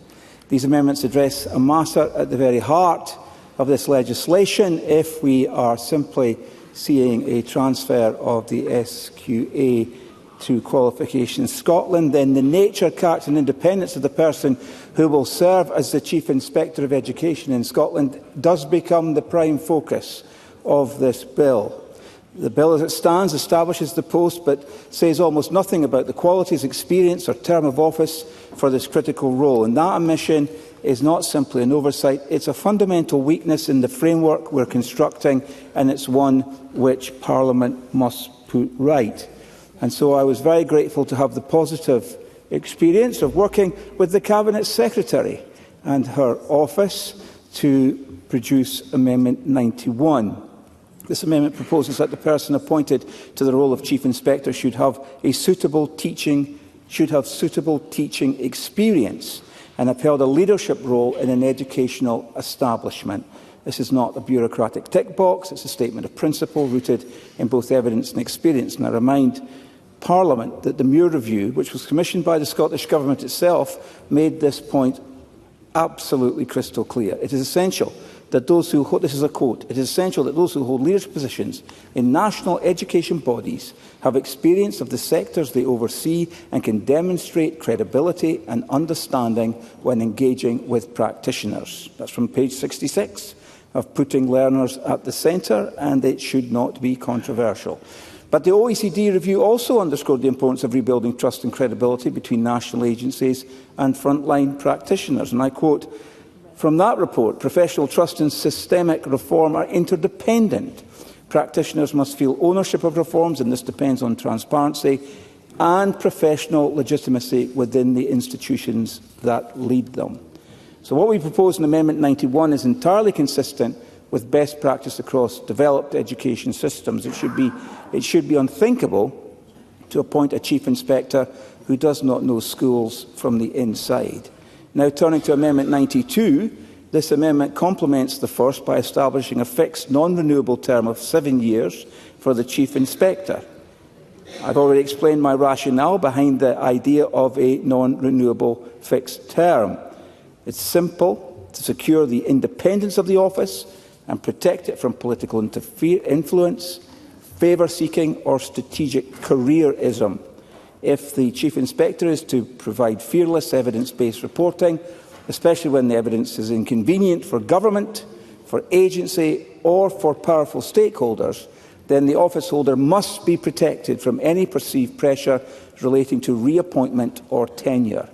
Speaker 12: These amendments address a matter at the very heart of this legislation. If we are simply seeing a transfer of the SQA to qualification Scotland, then the nature, character and independence of the person who will serve as the Chief Inspector of Education in Scotland does become the prime focus of this bill. The bill as it stands establishes the post but says almost nothing about the qualities, experience or term of office for this critical role. And that omission is not simply an oversight, it's a fundamental weakness in the framework we're constructing, and it's one which Parliament must put right. And so I was very grateful to have the positive experience of working with the Cabinet Secretary and her office to produce Amendment 91. This amendment proposes that the person appointed to the role of Chief Inspector should have suitable teaching experience and have held a leadership role in an educational establishment. This is not a bureaucratic tick box, it's a statement of principle rooted in both evidence and experience. And I remind Parliament that the Muir Review, which was commissioned by the Scottish Government itself, made this point absolutely crystal clear. It is essential that those who hold, this is a quote, it is essential that those who hold leadership positions in national education bodies have experience of the sectors they oversee and can demonstrate credibility and understanding when engaging with practitioners. That's from page 66 of Putting Learners at the Centre, and it should not be controversial. But the OECD review also underscored the importance of rebuilding trust and credibility between national agencies and frontline practitioners. And I quote from that report, professional trust and systemic reform are interdependent. Practitioners must feel ownership of reforms, and this depends on transparency and professional legitimacy within the institutions that lead them. So what we propose in Amendment 91 is entirely consistent with best practice across developed education systems. It should be unthinkable to appoint a Chief Inspector who does not know schools from the inside. Now, turning to Amendment 92, this amendment complements the first by establishing a fixed non-renewable term of 7 years for the Chief Inspector. I've already explained my rationale behind the idea of a non-renewable fixed term. It's simple to secure the independence of the office and protect it from political influence, favour-seeking or strategic careerism. If the Chief Inspector is to provide fearless evidence-based reporting, especially when the evidence is inconvenient for government, for agency or for powerful stakeholders, then the office holder must be protected from any perceived pressure relating to reappointment or tenure.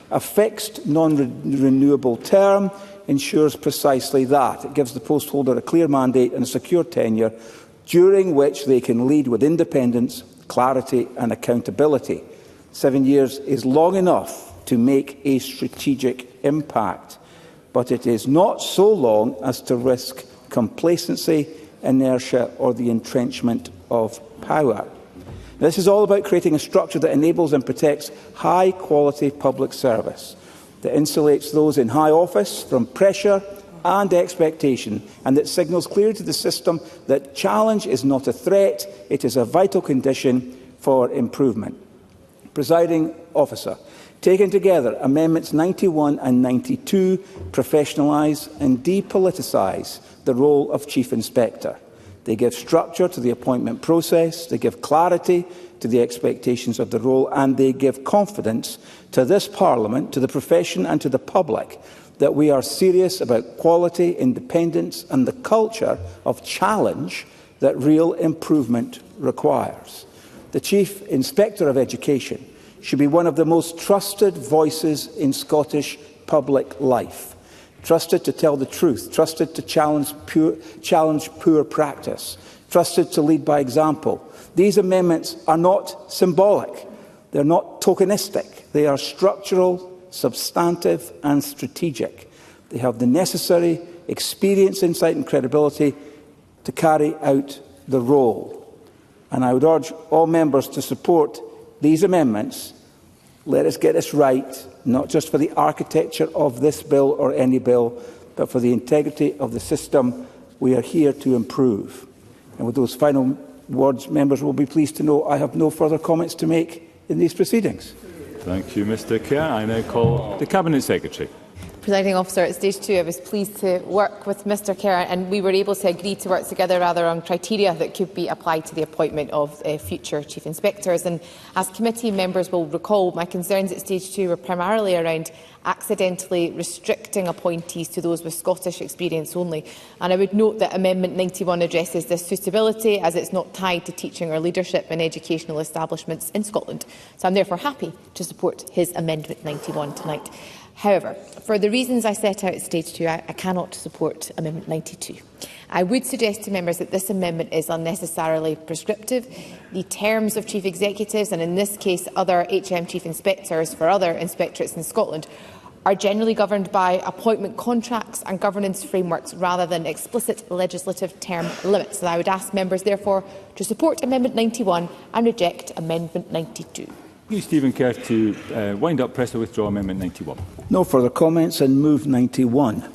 Speaker 12: A fixed non-renewable term ensures precisely that. It gives the post holder a clear mandate and a secure tenure during which they can lead with independence, clarity and accountability. 7 years is long enough to make a strategic impact, but it is not so long as to risk complacency, inertia or the entrenchment of power. This is all about creating a structure that enables and protects high-quality public service, that insulates those in high office from pressure and expectation, and that signals clearly to the system that challenge is not a threat, it is a vital condition for improvement. Presiding Officer, taken together, Amendments 91 and 92 professionalise and depoliticise the role of Chief Inspector. They give structure to the appointment process, they give clarity to the expectations of the role, and they give confidence to this Parliament, to the profession and to the public that we are serious about quality, independence and the culture of challenge that real improvement requires. The Chief Inspector of Education should be one of the most trusted voices in Scottish public life. Trusted to tell the truth, trusted to challenge poor practice, trusted to lead by example. These amendments are not symbolic, they're not tokenistic, they are structural, substantive and strategic. They have the necessary experience, insight and credibility to carry out the role. And I would urge all members to support these amendments. Let us get this right, not just for the architecture of this bill or any bill, but for the integrity of the system we are here to improve. And with those final words, members will be pleased to know I have no further comments to make in these proceedings.
Speaker 9: Thank you, Mr Kerr. I now call the Cabinet Secretary.
Speaker 22: Presiding Officer, at stage 2, I was pleased to work with Mr Kerr, and we were able to agree to work together on criteria that could be applied to the appointment of future Chief Inspectors. And as committee members will recall, my concerns at stage 2 were primarily around accidentally restricting appointees to those with Scottish experience only. And I would note that Amendment 91 addresses this suitability, as it's not tied to teaching or leadership in educational establishments in Scotland. So I'm therefore happy to support his Amendment 91 tonight. However, for the reasons I set out at stage 2, I cannot support Amendment 92. I would suggest to members that this amendment is unnecessarily prescriptive. The terms of chief executives, and in this case other HM chief inspectors for other inspectorates in Scotland, are generally governed by appointment contracts and governance frameworks rather than explicit legislative term limits. And I would ask members, therefore, to support Amendment 91 and reject Amendment 92.
Speaker 9: You, Stephen Kerr, to wind up, press or withdraw Amendment 91.
Speaker 12: No further comments and move 91.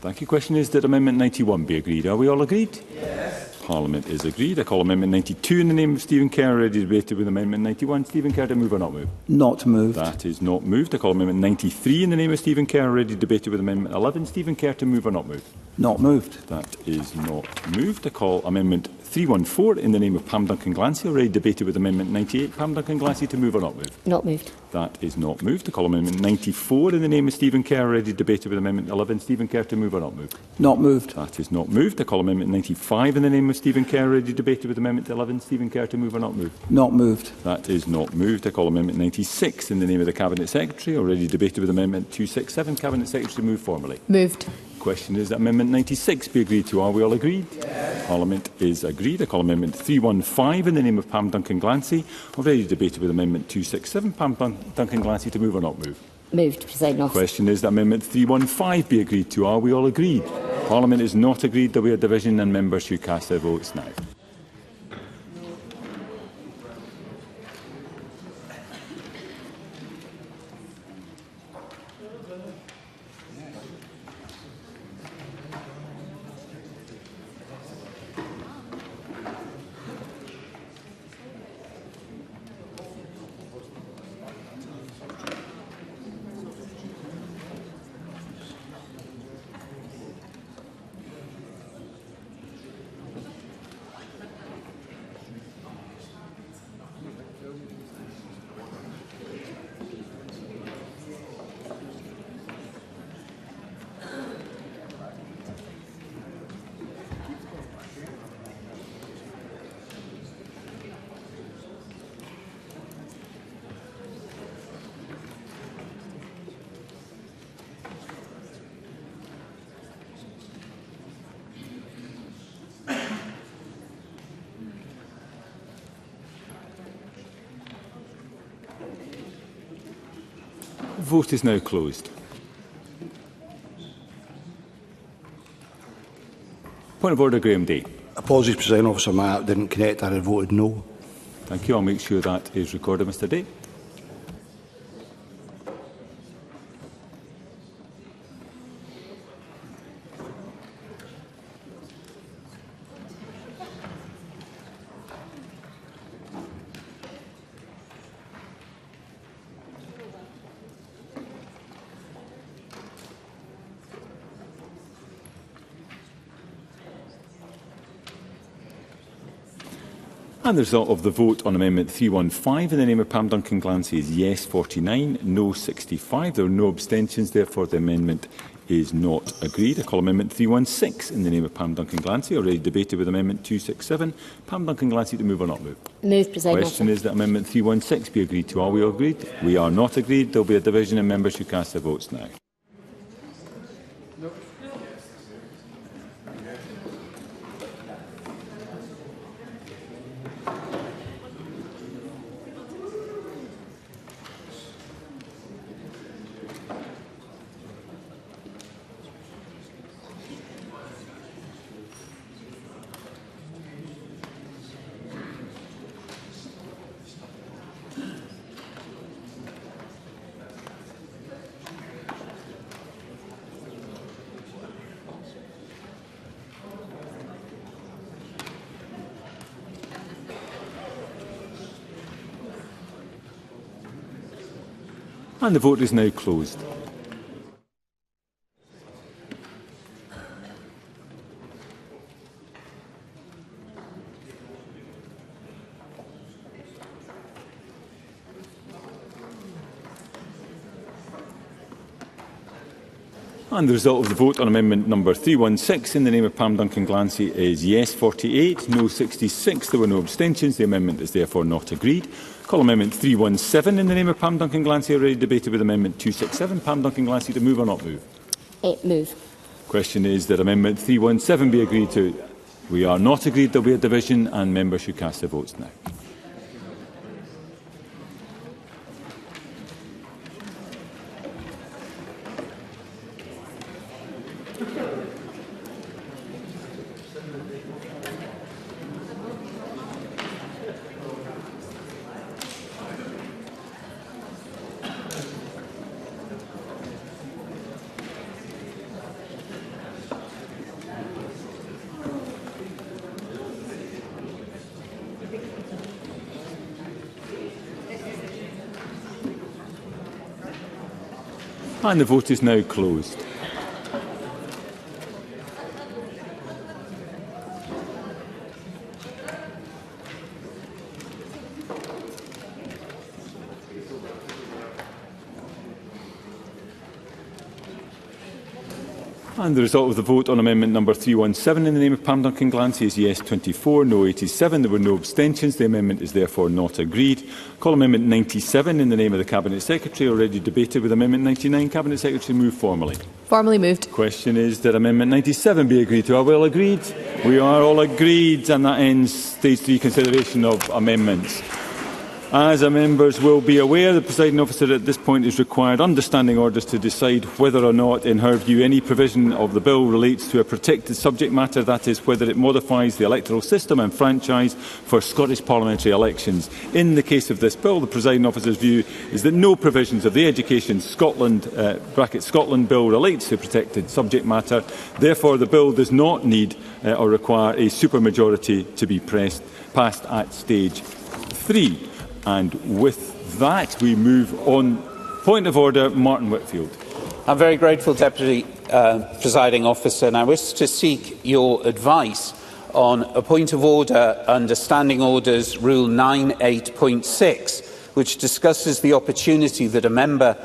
Speaker 9: Thank you. Question is that Amendment 91 be agreed. Are we all agreed? Yes. Parliament is agreed. I call Amendment 92 in the name of Stephen Kerr, already debated with Amendment 91. Stephen Kerr, to move or not move?
Speaker 12: Not moved.
Speaker 9: That is not moved. I call Amendment 93 in the name of Stephen Kerr, already debated with Amendment 11. Stephen Kerr, to move or not move?
Speaker 12: Not moved.
Speaker 9: That is not moved. I call Amendment 314 in the name of Pam Duncan-Glancy, already debated with Amendment 98. Pam Duncan-Glancy, to move or not move?
Speaker 21: Not moved.
Speaker 9: That is not moved. I call Amendment 94 in the name of Stephen Kerr, already debated with Amendment 11. Stephen Kerr, to move or not move?
Speaker 12: Not moved.
Speaker 9: That is not moved. I call Amendment 95 in the name of Stephen Kerr, already debated with Amendment 11. Stephen Kerr, to move or not move?
Speaker 12: Not moved.
Speaker 9: That is not moved. I call Amendment 96 in the name of the Cabinet Secretary, already debated with Amendment 267. Cabinet Secretary, to move formally.
Speaker 22: Moved.
Speaker 9: Question is that Amendment 96 be agreed to. Are we all agreed? Yes. Parliament is agreed. I call Amendment 315 in the name of Pam Duncan-Glancy, already debated with Amendment 267. Pam Duncan-Glancy, to move or not move?
Speaker 21: Moved, Presiding Officer.
Speaker 9: Question is that Amendment 315 be agreed to. Are we all agreed? Yes. Parliament is not agreed. There will be a division and members should cast their votes now. Vote is now closed. Point of order, Graham Day.
Speaker 16: Apologies, Presiding Officer, my app didn't connect. I had voted no.
Speaker 9: Thank you. I'll make sure that is recorded, Mr Day. And the result of the vote on Amendment 315 in the name of Pam Duncan-Glancy is yes 49, no 65. There are no abstentions. Therefore, the amendment is not agreed. I call Amendment 316 in the name of Pam Duncan-Glancy, already debated with Amendment 267. Pam Duncan-Glancy, to move or not move?
Speaker 21: Move, Presiding Officer.
Speaker 9: Question is that Amendment 316 be agreed to. Are we all agreed? We are not agreed. There will be a division and members who cast their votes now. And the vote is now closed. And the result of the vote on amendment number 316 in the name of Pam Duncan-Glancy is yes 48, no 66. There were no abstentions. The amendment is therefore not agreed. Call amendment 317 in the name of Pam Duncan-Glancy, already debated with amendment 267. Pam Duncan-Glancy, to move or not move?
Speaker 21: Move.
Speaker 9: Question is that amendment 317 be agreed to. We are not agreed. There will be a division and members should cast their votes now. And the vote is now closed. And the result of the vote on amendment number 317 in the name of Pam Duncan-Glancy is yes 24, no 87. There were no abstentions. The amendment is therefore not agreed. Call amendment 97 in the name of the Cabinet Secretary, already debated with amendment 99. Cabinet Secretary, move formally.
Speaker 22: Formally moved.
Speaker 9: Question is that amendment 97 be agreed to. Are we all agreed? We are all agreed, and that ends stage 3 consideration of amendments. As our members will be aware, the presiding officer at this point is required under standing orders to decide whether or not, in her view, any provision of the bill relates to a protected subject matter, that is, whether it modifies the electoral system and franchise for Scottish parliamentary elections. In the case of this bill, the presiding officer's view is that no provisions of the Education Scotland Scotland bill relates to protected subject matter. Therefore, the bill does not need or require a supermajority to be passed at stage 3. And with that, we move on. Point of order, Martin Whitfield.
Speaker 4: I'm very grateful, Deputy Presiding Officer, and I wish to seek your advice on a point of order under Standing Orders Rule 9.8.6, which discusses the opportunity that a member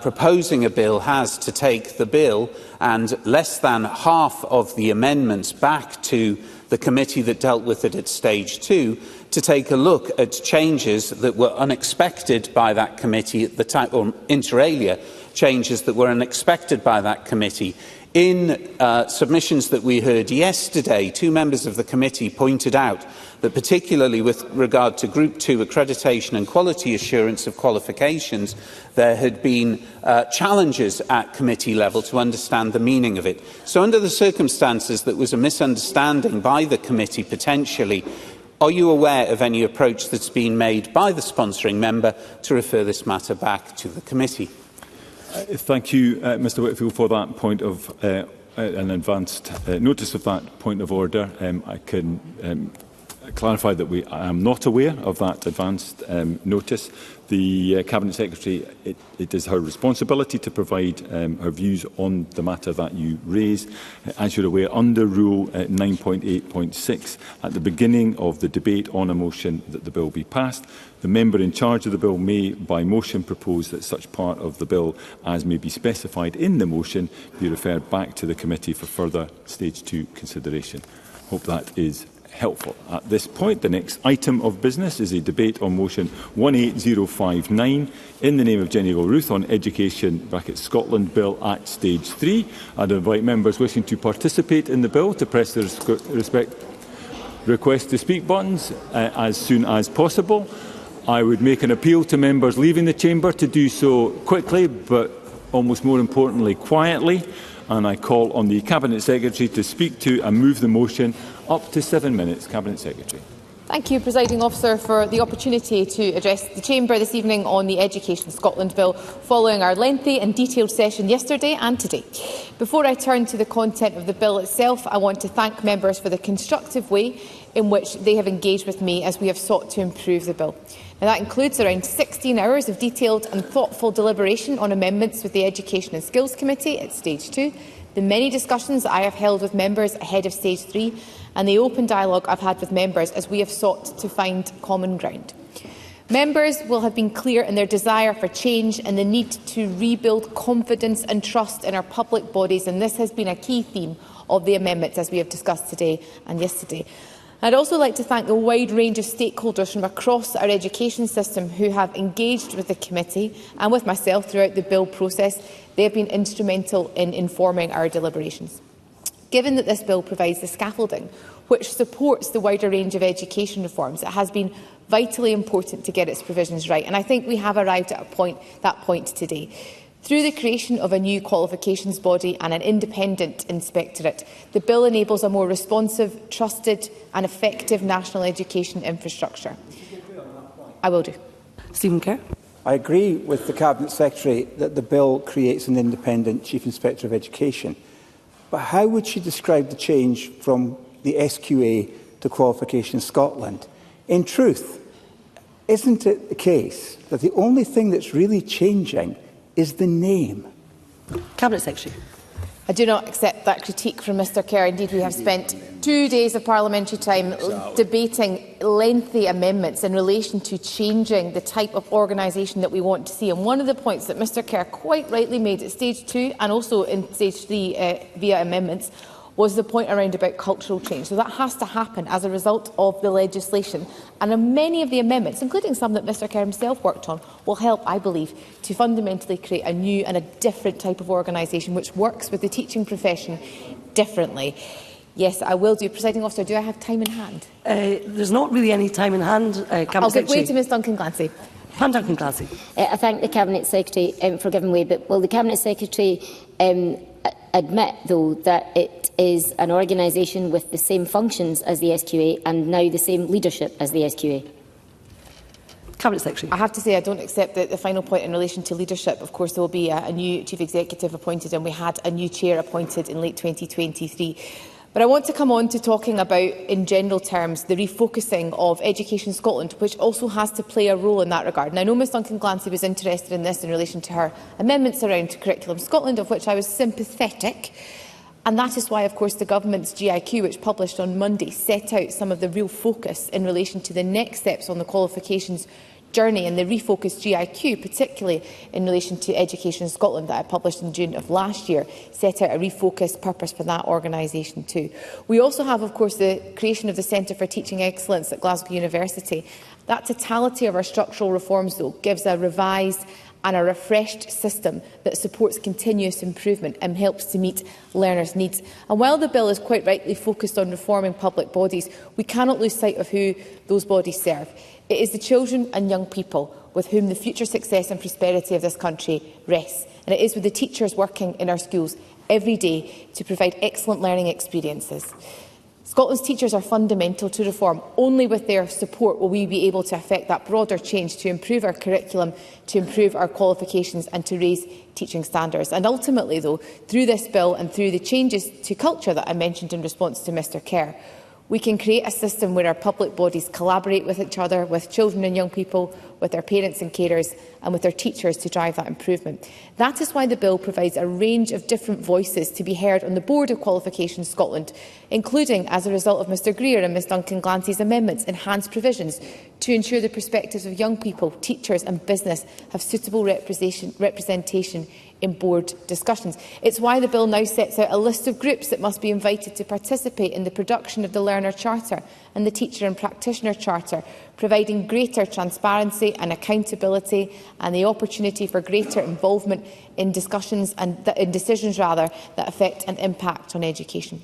Speaker 4: proposing a bill has to take the bill and less than half of the amendments back to the committee that dealt with it at stage 2 to take a look at changes that were unexpected by that committee at the time, or inter alia changes that were unexpected by that committee. In submissions that we heard yesterday, 2 members of the committee pointed out that particularly with regard to Group 2 accreditation and quality assurance of qualifications, there had been challenges at committee level to understand the meaning of it. So under the circumstances that was a misunderstanding by the committee potentially, are you aware of any approach that's been made by the sponsoring member to refer this matter back to the committee?
Speaker 9: Thank you, Mr Whitfield, for that point of an advanced notice of that point of order. I can clarify that I am not aware of that advanced notice. The Cabinet Secretary, it is her responsibility to provide her views on the matter that you raise. As you're aware, under Rule 9.8.6, at the beginning of the debate on a motion that the bill be passed, the member in charge of the bill may, by motion, propose that such part of the bill as may be specified in the motion be referred back to the committee for further Stage 2 consideration. Hope that is helpful. At this point, the next item of business is a debate on motion 18059 in the name of Jenny O'Ruth on Education (Scotland) Bill at Stage 3. I'd invite members wishing to participate in the bill to press the request to speak buttons as soon as possible. I would make an appeal to members leaving the chamber to do so quickly, but almost more importantly, quietly. And I call on the Cabinet Secretary to speak to and move the motion. Up to 7 minutes, Cabinet Secretary.
Speaker 22: Thank you, Presiding Officer, for the opportunity to address the Chamber this evening on the Education Scotland Bill, following our lengthy and detailed session yesterday and today. Before I turn to the content of the bill itself, I want to thank members for the constructive way in which they have engaged with me as we have sought to improve the bill. Now, that includes around 16 hours of detailed and thoughtful deliberation on amendments with the Education and Skills Committee at Stage 2, the many discussions I have held with members ahead of Stage 3, and the open dialogue I've had with members as we have sought to find common ground. Members will have been clear in their desire for change and the need to rebuild confidence and trust in our public bodies, and this has been a key theme of the amendments as we have discussed today and yesterday. I'd also like to thank the wide range of stakeholders from across our education system who have engaged with the committee and with myself throughout the bill process. They have been instrumental in informing our deliberations. Given that this bill provides the scaffolding which supports the wider range of education reforms, it has been vitally important to get its provisions right, and I think we have arrived at that point today. Through the creation of a new qualifications body and an independent inspectorate, the bill enables a more responsive, trusted and effective national education infrastructure. I will do.
Speaker 1: Stephen Kerr.
Speaker 12: I agree with the Cabinet Secretary that the bill creates an independent Chief Inspector of Education. But how would she describe the change from the SQA to Qualifications Scotland? In truth, isn't it the case that the only thing that's really changing is the name?
Speaker 1: Cabinet Secretary.
Speaker 22: I do not accept that critique from Mr Kerr. Indeed, we have spent 2 days of parliamentary time debating lengthy amendments in relation to changing the type of organisation that we want to see. And one of the points that Mr Kerr quite rightly made at Stage 2 and also in Stage 3 via amendments was the point around about cultural change. So that has to happen as a result of the legislation. And many of the amendments, including some that Mr Kerr himself worked on, will help, I believe, to fundamentally create a new and a different type of organisation which works with the teaching profession differently. Yes, I will do. Presiding Officer, do I have time in hand?
Speaker 1: There's not really any time in hand,
Speaker 22: I'll give way to Ms Duncan-Glancy.
Speaker 1: Pam Duncan-Glancy.
Speaker 21: I thank the Cabinet Secretary for giving way, but will the Cabinet Secretary admit, though, that it is an organisation with the same functions as the SQA and now the same leadership as the SQA?
Speaker 1: Cabinet Secretary.
Speaker 22: I have to say I don't accept the final point in relation to leadership. Of course, there will be a new Chief Executive appointed, and we had a new Chair appointed in late 2023. But I want to come on to talking about, in general terms, the refocusing of Education Scotland, which also has to play a role in that regard. And I know Ms Duncan-Glancy was interested in this in relation to her amendments around Curriculum Scotland, of which I was sympathetic. And that is why, of course, the Government's GIQ, which published on Monday, set out some of the real focus in relation to the next steps on the qualifications journey, and the refocused GIQ, particularly in relation to Education Scotland that I published in June of last year, set out a refocused purpose for that organisation too. We also have, of course, the creation of the Centre for Teaching Excellence at Glasgow University. That totality of our structural reforms, though, gives a revised and a refreshed system that supports continuous improvement and helps to meet learners' needs. And while the bill is quite rightly focused on reforming public bodies, we cannot lose sight of who those bodies serve. It is the children and young people with whom the future success and prosperity of this country rests. And it is with the teachers working in our schools every day to provide excellent learning experiences. Scotland's teachers are fundamental to reform. Only with their support will we be able to effect that broader change to improve our curriculum, to improve our qualifications and to raise teaching standards. And ultimately, though, through this bill and through the changes to culture that I mentioned in response to Mr Kerr, We can create a system where our public bodies collaborate with each other, with children and young people, with their parents and carers, and with their teachers to drive that improvement. That is why the bill provides a range of different voices to be heard on the Board of Qualifications Scotland, including, as a result of Mr Greer and Ms Duncan Glancy's amendments, enhanced provisions to ensure the perspectives of young people, teachers and business have suitable representation in board discussions. It's why the bill now sets out a list of groups that must be invited to participate in the production of the Learner Charter and the Teacher and Practitioner Charter, providing greater transparency and accountability and the opportunity for greater involvement in discussions and in decisions that affect and impact on education.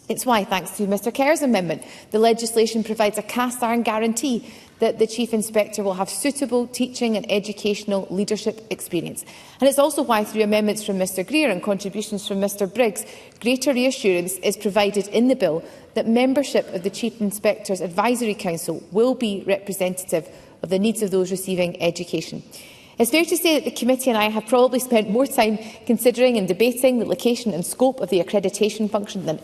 Speaker 22: It's why, thanks to Mr Kerr's amendment, the legislation provides a cast-iron guarantee that the Chief Inspector will have suitable teaching and educational leadership experience. And it's also why, through amendments from Mr Greer and contributions from Mr Briggs, greater reassurance is provided in the bill that membership of the Chief Inspector's Advisory Council will be representative of the needs of those receiving education. It's fair to say that the committee and I have probably spent more time considering and debating the location and scope of the accreditation function than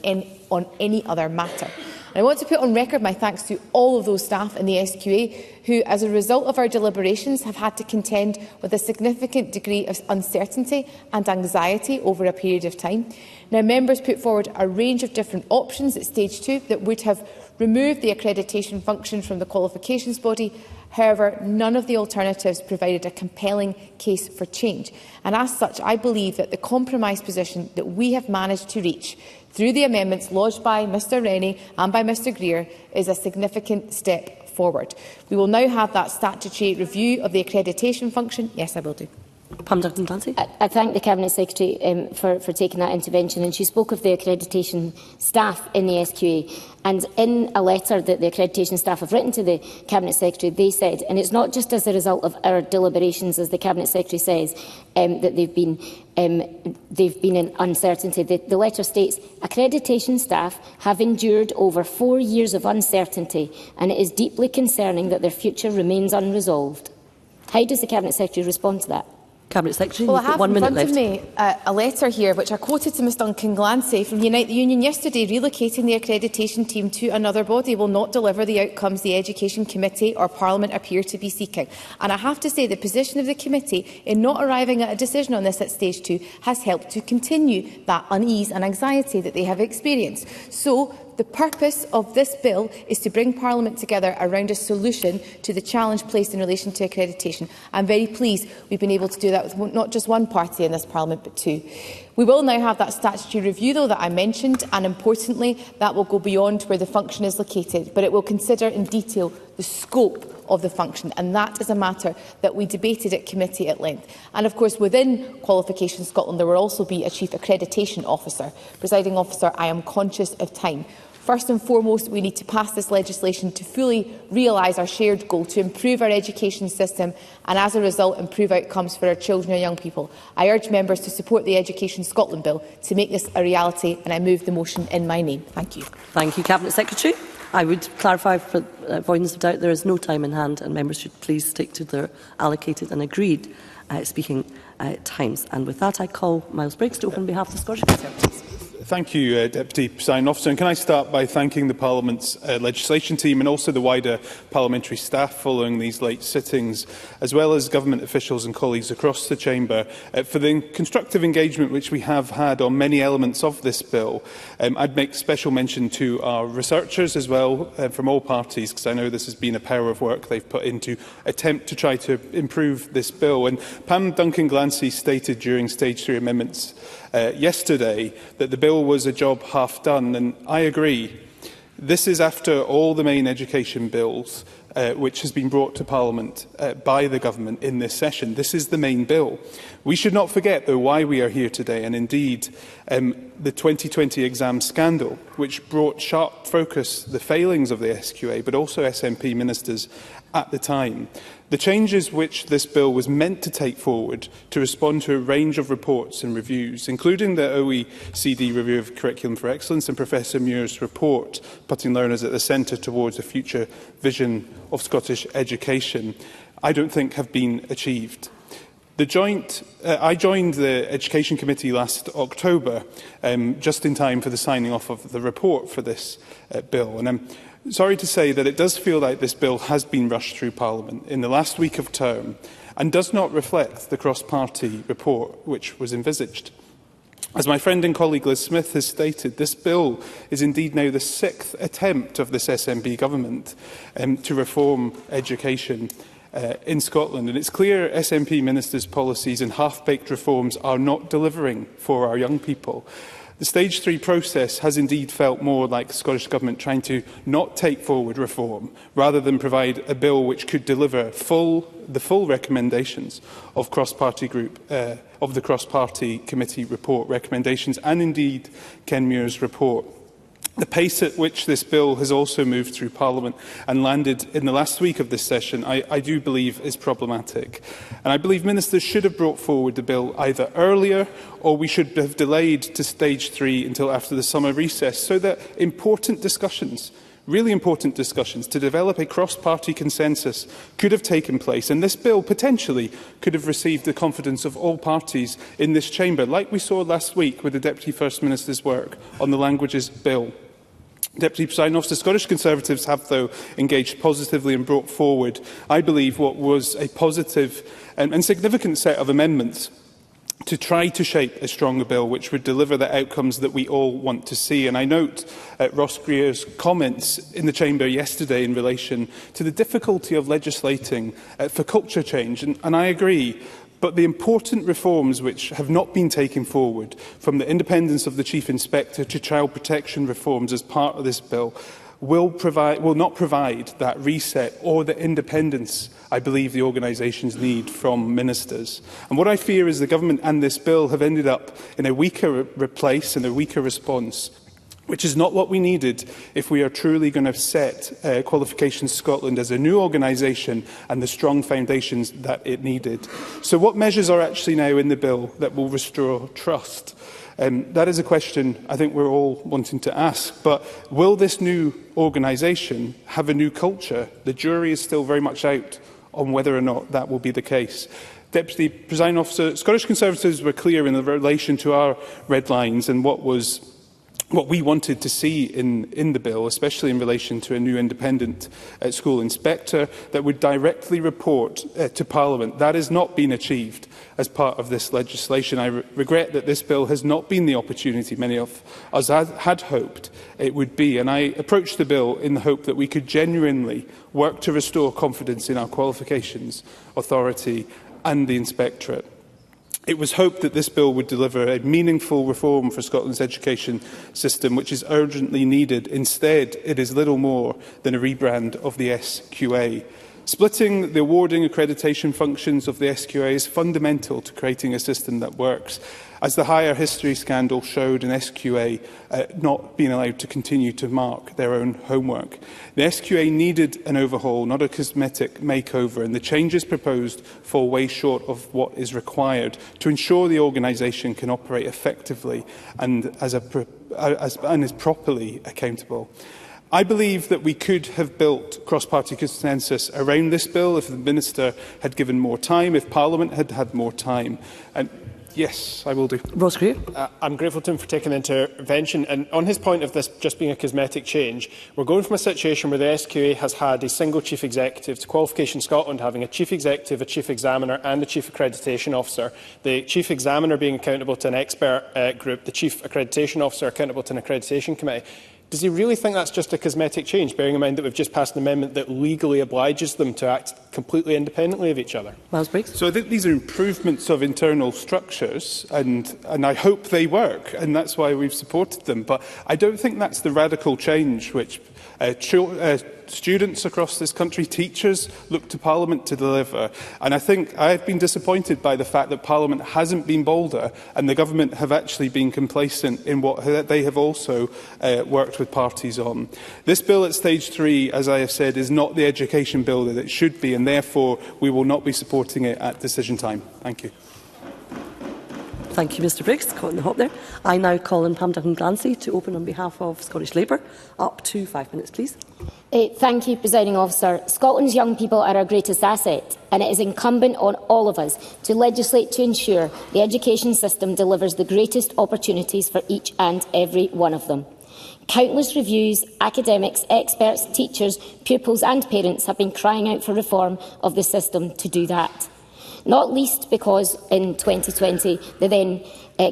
Speaker 22: on any other matter. I want to put on record my thanks to all of those staff in the SQA who, as a result of our deliberations, have had to contend with a significant degree of uncertainty and anxiety over a period of time. Now, members put forward a range of different options at stage 2 that would have removed the accreditation function from the qualifications body. However, none of the alternatives provided a compelling case for change. And as such, I believe that the compromise position that we have managed to reach through the amendments lodged by Mr Rennie and by Mr Greer is a significant step forward. We will now have that statutory review of the accreditation function. Yes, I will do.
Speaker 21: I thank the Cabinet Secretary for taking that intervention, and she spoke of the accreditation staff in the SQA, and in a letter that the accreditation staff have written to the Cabinet Secretary, they said, and it's not just as a result of our deliberations, as the Cabinet Secretary says, that they've been in uncertainty. The letter states, accreditation staff have endured over 4 years of uncertainty, and it is deeply concerning that their future remains unresolved. How does the Cabinet Secretary respond to that?
Speaker 1: Cabinet Secretary,
Speaker 22: well, I have
Speaker 1: 1 minute
Speaker 22: in front
Speaker 1: left.
Speaker 22: of me a letter here which I quoted to Ms Duncan Glancy from Unite the Union yesterday. Relocating the accreditation team to another body will not deliver the outcomes the Education Committee or Parliament appear to be seeking. And I have to say the position of the committee in not arriving at a decision on this at stage 2 has helped to continue that unease and anxiety that they have experienced. So the purpose of this bill is to bring Parliament together around a solution to the challenge placed in relation to accreditation. I'm very pleased we've been able to do that with not just one party in this Parliament, but 2. We will now have that statutory review, though, that I mentioned, and importantly, that will go beyond where the function is located, but it will consider in detail the scope of the function, and that is a matter that we debated at committee at length. And of course, within Qualifications Scotland, there will also be a Chief Accreditation Officer. Presiding Officer, I am conscious of time. First and foremost, we need to pass this legislation to fully realise our shared goal to improve our education system and, as a result, improve outcomes for our children and young people. I urge members to support the Education Scotland Bill to make this a reality, and I move the motion in my name. Thank you.
Speaker 1: Thank you, Cabinet Secretary. I would clarify, for avoidance of doubt, there is no time in hand, and members should please stick to their allocated and agreed speaking times. And with that, I call Miles Briggs to open on behalf of the Scottish Conservatives.
Speaker 11: Thank you, Deputy Presiding Officer. And can I start by thanking the Parliament's legislation team and also the wider parliamentary staff following these late sittings, as well as government officials and colleagues across the Chamber for the constructive engagement which we have had on many elements of this bill. I'd make special mention to our researchers as well from all parties, because I know this has been a power of work they've put into attempt to try to improve this bill. And Pam Duncan Glancy stated during Stage 3 amendments yesterday that the bill was a job half done, and I agree. This is after all the main education bills which has been brought to Parliament by the Government in this session. This is the main bill. We should not forget, though, why we are here today, and indeed the 2020 exam scandal, which brought sharp focus the failings of the SQA, but also SNP ministers at the time. The changes which this bill was meant to take forward to respond to a range of reports and reviews, including the OECD Review of Curriculum for Excellence and Professor Muir's report, putting learners at the centre towards a future vision of Scottish education, I don't think have been achieved. I joined the Education Committee last October, just in time for the signing off of the report for this bill. And I'm sorry to say that it does feel like this bill has been rushed through Parliament in the last week of term and does not reflect the cross-party report which was envisaged. As my friend and colleague Liz Smith has stated, this bill is indeed now the 6th attempt of this SNP government to reform education in Scotland. And it's clear SNP ministers' policies and half-baked reforms are not delivering for our young people. The Stage 3 process has indeed felt more like the Scottish Government trying to not take forward reform, rather than provide a bill which could deliver the full recommendations of the cross-party committee report recommendations, and indeed Ken Muir's report. The pace at which this bill has also moved through Parliament and landed in the last week of this session, I do believe is problematic. And I believe ministers should have brought forward the bill either earlier, or we should have delayed to Stage 3 until after the summer recess, so that important discussions, really important discussions, to develop a cross-party consensus could have taken place, and this bill potentially could have received the confidence of all parties in this chamber, like we saw last week with the Deputy First Minister's work on the Languages Bill. Deputy Presiding Officer, Scottish Conservatives have, though, engaged positively and brought forward, I believe, what was a positive and significant set of amendments to try to shape a stronger bill which would deliver the outcomes that we all want to see. And I note Ross Greer's comments in the chamber yesterday in relation to the difficulty of legislating for culture change, and I agree. But the important reforms which have not been taken forward, from the independence of the Chief Inspector to child protection reforms as part of this bill, will not provide that reset or the independence I believe the organisations need from ministers. And what I fear is the government and this bill have ended up in a weaker place and a weaker response, which is not what we needed if we are truly going to set Qualifications Scotland as a new organisation and the strong foundations that it needed. So what measures are actually now in the bill that will restore trust? That is a question I think we're all wanting to ask. But will this new organisation have a new culture? The jury is still very much out on whether or not that will be the case. Deputy Presiding Officer, Scottish Conservatives were clear in relation to our red lines and what we wanted to see in the bill, especially in relation to a new independent school inspector that would directly report to Parliament. That has not been achieved as part of this legislation. I regret that this bill has not been the opportunity many of us had hoped it would be, and I approached the bill in the hope that we could genuinely work to restore confidence in our qualifications authority and the inspectorate. It was hoped that this bill would deliver a meaningful reform for Scotland's education system, which is urgently needed. Instead, it is little more than a rebrand of the SQA. Splitting the awarding accreditation functions of the SQA is fundamental to creating a system that works, as the Higher History scandal showed an SQA not being allowed to continue to mark their own homework. The SQA needed an overhaul, not a cosmetic makeover, and the changes proposed fall way short of what is required to ensure the organisation can operate effectively and is properly accountable. I believe that we could have built cross-party consensus around this bill if the Minister had given more time, if Parliament had had more time. And yes, I will do.
Speaker 1: Ross Greer.
Speaker 17: I'm grateful to him for taking the intervention. And on his point of this just being a cosmetic change, we're going from a situation where the SQA has had a single chief executive to Qualifications Scotland having a chief executive, a chief examiner and a chief accreditation officer. The chief examiner being accountable to an expert group, the chief accreditation officer accountable to an accreditation committee. Does he really think that's just a cosmetic change, bearing in mind that we've just passed an amendment that legally obliges them to act completely independently of each other?
Speaker 1: Miles Briggs.
Speaker 11: So I think these are improvements of internal structures, and I hope they work, and that's why we've supported them. But I don't think that's the radical change which students across this country, teachers, look to Parliament to deliver. And I think I've been disappointed by the fact that Parliament hasn't been bolder and the government have actually been complacent in what they have also worked with parties on. This bill at Stage 3, as I have said, is not the education bill that it should be, and therefore we will not be supporting it at decision time. Thank you.
Speaker 1: Thank you, Mr Briggs. Caught in the hop there. I now call on Pam Duncan-Glancy to open on behalf of Scottish Labour. Up to 5 minutes, please.
Speaker 21: Thank you, Presiding Officer. Scotland's young people are our greatest asset, and it is incumbent on all of us to legislate to ensure the education system delivers the greatest opportunities for each and every one of them. Countless reviews, academics, experts, teachers, pupils and parents have been crying out for reform of the system to do that. Not least because in 2020, the then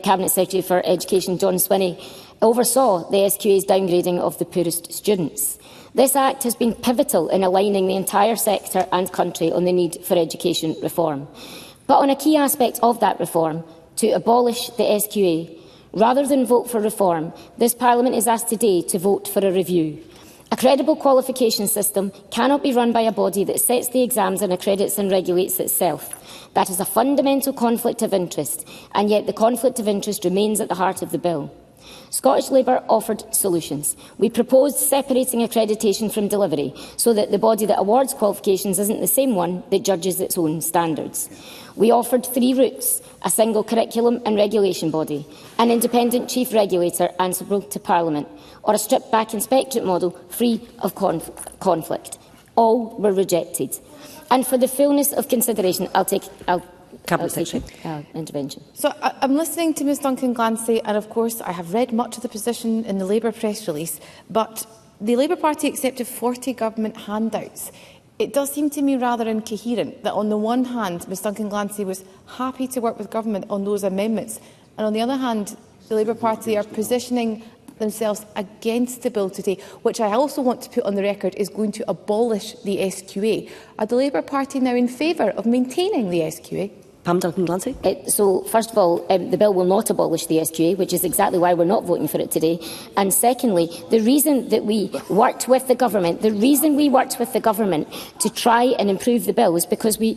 Speaker 21: Cabinet Secretary for Education, John Swinney, oversaw the SQA's downgrading of the poorest students. This Act has been pivotal in aligning the entire sector and country on the need for education reform. But on a key aspect of that reform, to abolish the SQA, rather than vote for reform, this Parliament is asked today to vote for a review. A credible qualification system cannot be run by a body that sets the exams and accredits and regulates itself. That is a fundamental conflict of interest, and yet the conflict of interest remains at the heart of the bill. Scottish Labour offered solutions. We proposed separating accreditation from delivery so that the body that awards qualifications isn't the same one that judges its own standards. We offered 3 routes: a single curriculum and regulation body, an independent chief regulator answerable to Parliament, or a stripped-back inspectorate model free of conflict. All were rejected. And for the fullness of consideration, I'll take intervention.
Speaker 22: So I'm listening to Ms Duncan-Glancy, and of course I have read much of the position in the Labour press release, but the Labour Party accepted 40 government handouts. It does seem to me rather incoherent that on the one hand Ms Duncan-Glancy was happy to work with government on those amendments, and on the other hand the Labour Party are positioning themselves against the bill today, which I also want to put on the record is going to abolish the SQA. Are the Labour Party now in favour of maintaining the SQA?
Speaker 1: Pam Duncan-Glancy.
Speaker 21: So, first of all, the bill will not abolish the SQA, which is exactly why we're not voting for it today. And secondly, the reason that we worked with the government, to try and improve the bill is because we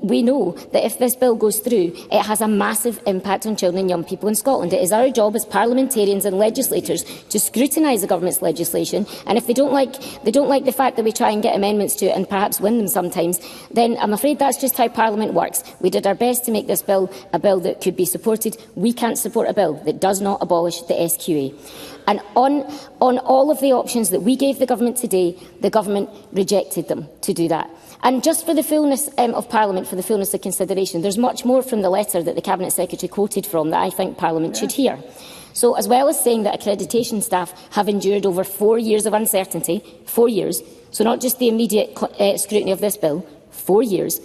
Speaker 21: know that if this bill goes through, it has a massive impact on children and young people in Scotland. It is our job as parliamentarians and legislators to scrutinise the government's legislation, and if they don't like the fact that we try and get amendments to it and perhaps win them sometimes, then I'm afraid that's just how Parliament works. We did our best to make this bill a bill that could be supported. We can't support a bill that does not abolish the SQA. And on all of the options that we gave the government today, the government rejected them to do that. And just for the fullness of Parliament, for the fullness of consideration, there's much more from the letter that the Cabinet Secretary quoted from that I think Parliament should hear. So, as well as saying that accreditation staff have endured over 4 years of uncertainty, 4 years, so not just the immediate scrutiny of this bill, 4 years,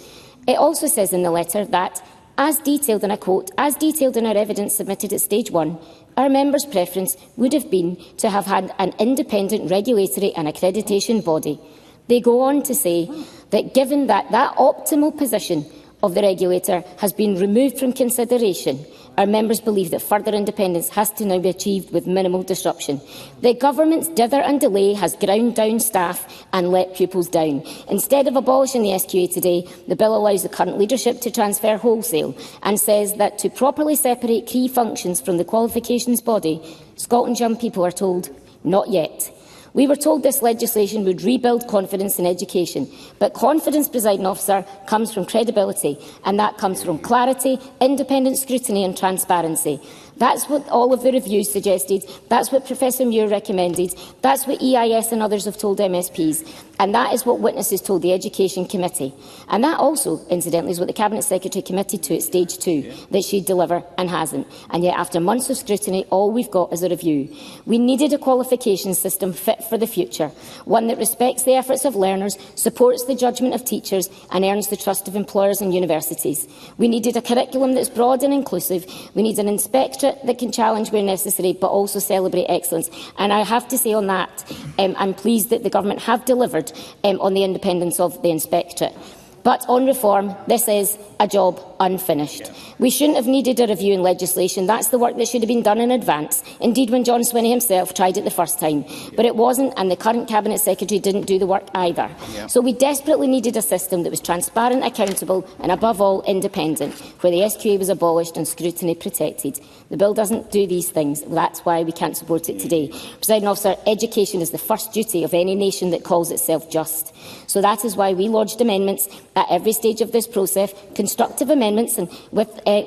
Speaker 21: it also says in the letter that, as detailed, and I quote, "as detailed in our evidence submitted at stage 1, our members' preference would have been to have had an independent regulatory and accreditation body." They go on to say that given that that optimal position of the regulator has been removed from consideration, our members believe that further independence has to now be achieved with minimal disruption. The government's dither and delay has ground down staff and let pupils down. Instead of abolishing the SQA today, the bill allows the current leadership to transfer wholesale and says that to properly separate key functions from the qualifications body, Scotland's young people are told, not yet. We were told this legislation would rebuild confidence in education, but confidence, Presiding Officer, comes from credibility, and that comes from clarity, independent scrutiny and transparency. That's what all of the reviews suggested, that's what Professor Muir recommended, that's what EIS and others have told MSPs, and that is what witnesses told the Education Committee. And that also, incidentally, is what the Cabinet Secretary committed to at stage 2, that she'd deliver and hasn't. And yet, after months of scrutiny, all we've got is a review. We needed a qualification system fit for the future, one that respects the efforts of learners, supports the judgment of teachers and earns the trust of employers and universities. We needed a curriculum that's broad and inclusive. We need an inspectorate that can challenge where necessary but also celebrate excellence. And I have to say on that, I'm pleased that the government have delivered on the independence of the inspectorate. But on reform, this is a job unfinished. We shouldn't have needed a review in legislation. That's the work that should have been done in advance. Indeed, when John Swinney himself tried it the first time. But it wasn't, and the current Cabinet Secretary didn't do the work either. So we desperately needed a system that was transparent, accountable and, above all, independent, where the SQA was abolished and scrutiny protected. The bill doesn't do these things. That's why we can't support it today. Presiding Officer, education is the first duty of any nation that calls itself just. So that is why we lodged amendments at every stage of this process constructive amendments, and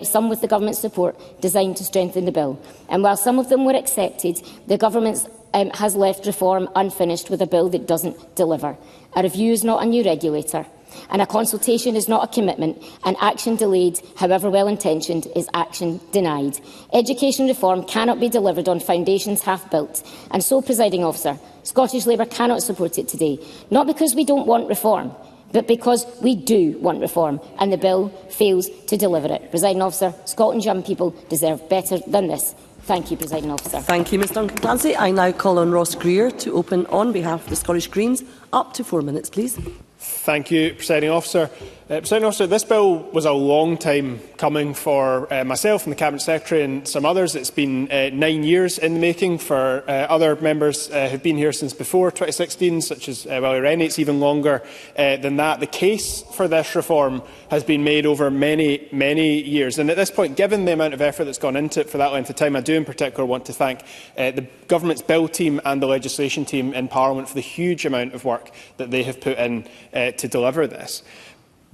Speaker 21: some with the government's support, designed to strengthen the bill. And while some of them were accepted, the government has left reform unfinished with a bill that doesn't deliver. A review is not a new regulator, and a consultation is not a commitment, and action delayed, however well-intentioned, is action denied. Education reform cannot be delivered on foundations half-built, and so, Presiding Officer, Scottish Labour cannot support it today, not because we don't want reform, but because we do want reform, and the bill fails to deliver it. Presiding Officer, Scotland's young people deserve better than this. Thank you, Presiding Officer.
Speaker 1: Thank you, Ms Duncan-Clancy. I now call on Ross Greer to open on behalf of the Scottish Greens. Up to 4 minutes, please.
Speaker 17: Thank you, Presiding Officer. Presiding Officer, this bill was a long time coming for myself and the Cabinet Secretary and some others. It's been 9 years in the making for other members who have been here since before 2016, such as Willie Rennie. It's even longer than that. The case for this reform has been made over many, many years. And at this point, given the amount of effort that's gone into it for that length of time, I do in particular want to thank the Government's Bill team and the legislation team in Parliament for the huge amount of work that they have put in to deliver this.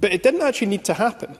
Speaker 17: But it didn't actually need to happen.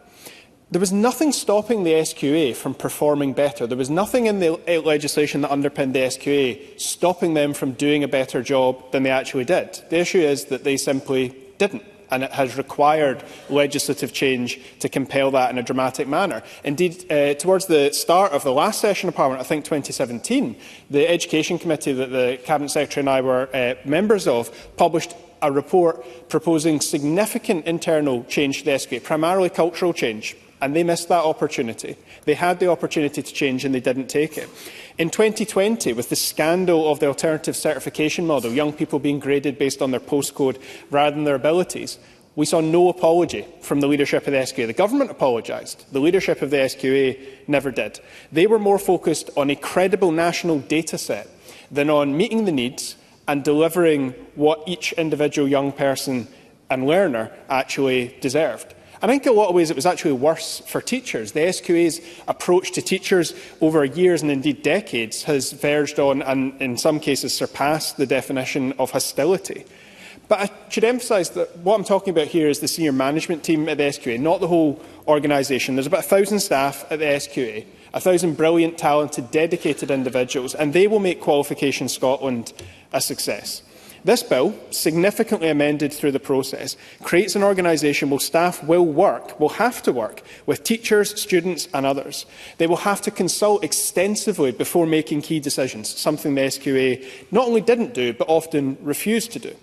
Speaker 17: There was nothing stopping the SQA from performing better. There was nothing in the legislation that underpinned the SQA stopping them from doing a better job than they actually did. The issue is that they simply didn't, and it has required legislative change to compel that in a dramatic manner. Indeed, towards the start of the last session of Parliament, I think 2017, the Education Committee that the Cabinet Secretary and I were members of published a report proposing significant internal change to the SQA, primarily cultural change, and they missed that opportunity. They had the opportunity to change and they didn't take it. In 2020, with the scandal of the alternative certification model, young people being graded based on their postcode rather than their abilities, we saw no apology from the leadership of the SQA. The government apologised. The leadership of the SQA never did. They were more focused on a credible national data set than on meeting the needs and delivering what each individual young person and learner actually deserved. I think in a lot of ways it was actually worse for teachers. The SQA's approach to teachers over years and indeed decades has verged on and in some cases surpassed the definition of hostility. But I should emphasise that what I'm talking about here is the senior management team at the SQA, not the whole organisation. There's about 1,000 staff at the SQA, 1,000 brilliant, talented, dedicated individuals, and they will make Qualification Scotland a success. This bill, significantly amended through the process, creates an organisation where staff will have to work with teachers, students and others. They will have to consult extensively before making key decisions, something the SQA not only didn't do, but often refused to do.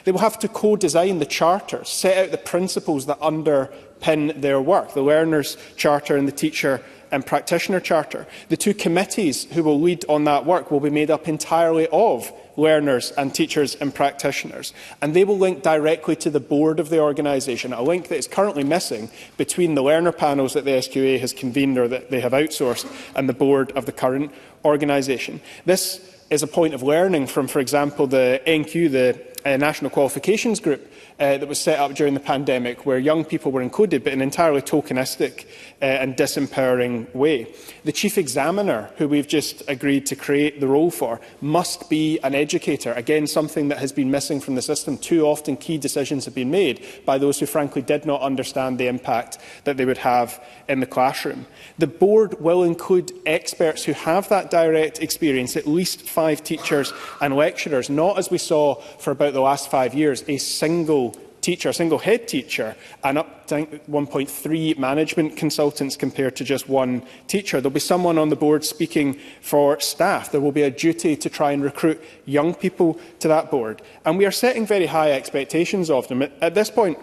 Speaker 17: They will have to co-design the charters, set out the principles that underpin their work, the Learners' Charter and the Teacher and Practitioner Charter. The two committees who will lead on that work will be made up entirely of learners and teachers and practitioners, and they will link directly to the board of the organisation, a link that is currently missing between the learner panels that the SQA has convened or that they have outsourced and the board of the current organisation. This is a point of learning from, for example, the NQ, the National Qualifications Group, that was set up during the pandemic, where young people were included, but in an entirely tokenistic and disempowering way. The Chief Examiner, who we've just agreed to create the role for, must be an educator. Again, something that has been missing from the system. Too often key decisions have been made by those who frankly did not understand the impact that they would have in the classroom. The board will include experts who have that direct experience, at least 5 teachers and lecturers, not as we saw for about the last 5 years, a single teacher, a single head teacher, and up to 1.3 management consultants compared to just 1 teacher. There will be someone on the board speaking for staff. There will be a duty to try and recruit young people to that board. And we are setting very high expectations of them. At this point,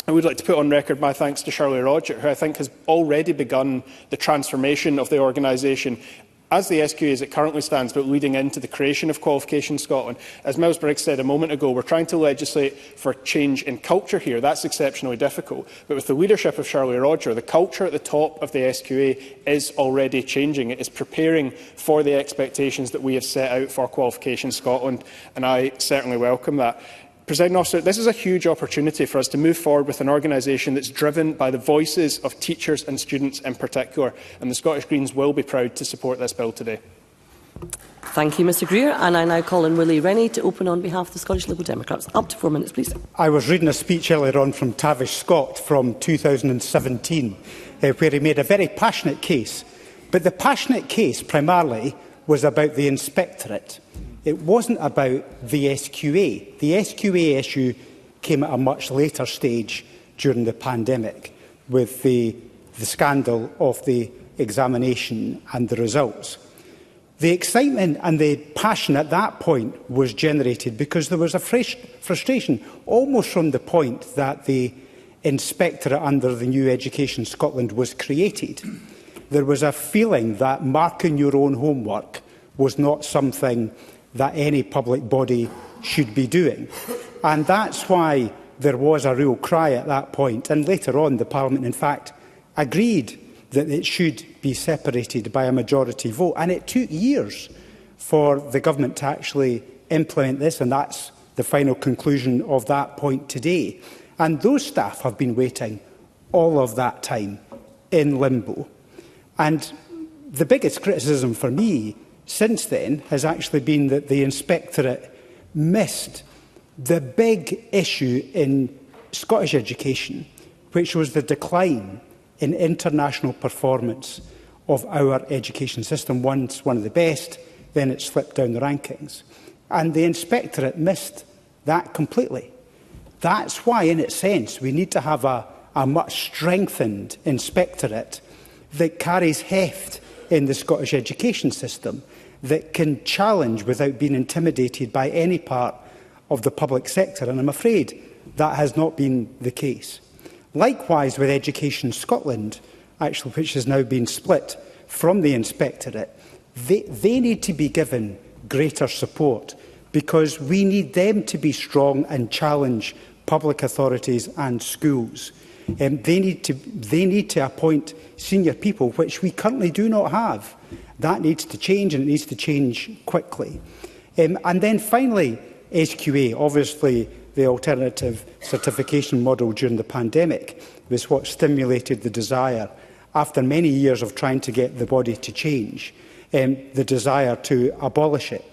Speaker 17: I would like to put on record my thanks to Shirley Roger, who I think has already begun the transformation of the organisation as the SQA as it currently stands, but leading into the creation of Qualification Scotland. As Miles Briggs said a moment ago, we're trying to legislate for change in culture here. That's exceptionally difficult. But with the leadership of Shirley Roger, the culture at the top of the SQA is already changing. It is preparing for the expectations that we have set out for Qualification Scotland, and I certainly welcome that. Presiding Officer, this is a huge opportunity for us to move forward with an organisation that's driven by the voices of teachers and students in particular, and the Scottish Greens will be proud to support this bill today.
Speaker 1: Thank you, Mr Greer. And I now call on Willie Rennie to open on behalf of the Scottish Liberal Democrats. Up to 4 minutes, please.
Speaker 15: I was reading a speech earlier on from Tavish Scott from 2017, where he made a very passionate case. But the passionate case primarily was about the inspectorate. It wasn't about the SQA. The SQA issue came at a much later stage during the pandemic, with the scandal of the examination and the results. The excitement and the passion at that point was generated because there was a frustration almost from the point that the inspectorate under the new Education Scotland was created. There was a feeling that marking your own homework was not something that any public body should be doing. And that's why there was a real cry at that point. And later on, the Parliament, in fact, agreed that it should be separated by a majority vote. And it took years for the government to actually implement this, and that's the final conclusion of that point today. And those staff have been waiting all of that time in limbo. And the biggest criticism for me since then has actually been that the inspectorate missed the big issue in Scottish education, which was the decline in international performance of our education system. Once one of the best, then it slipped down the rankings. And the inspectorate missed that completely. That's why, in its sense, we need to have a much strengthened inspectorate that carries heft in the Scottish education system, that can challenge without being intimidated by any part of the public sector. And I'm afraid that has not been the case. Likewise with Education Scotland, actually, which has now been split from the inspectorate, they need to be given greater support, because we need them to be strong and challenge public authorities and schools. They need to appoint senior people, which we currently do not have. That needs to change, and it needs to change quickly. And then finally, SQA. Obviously, the alternative certification model during the pandemic was what stimulated the desire, after many years of trying to get the body to change, the desire to abolish it.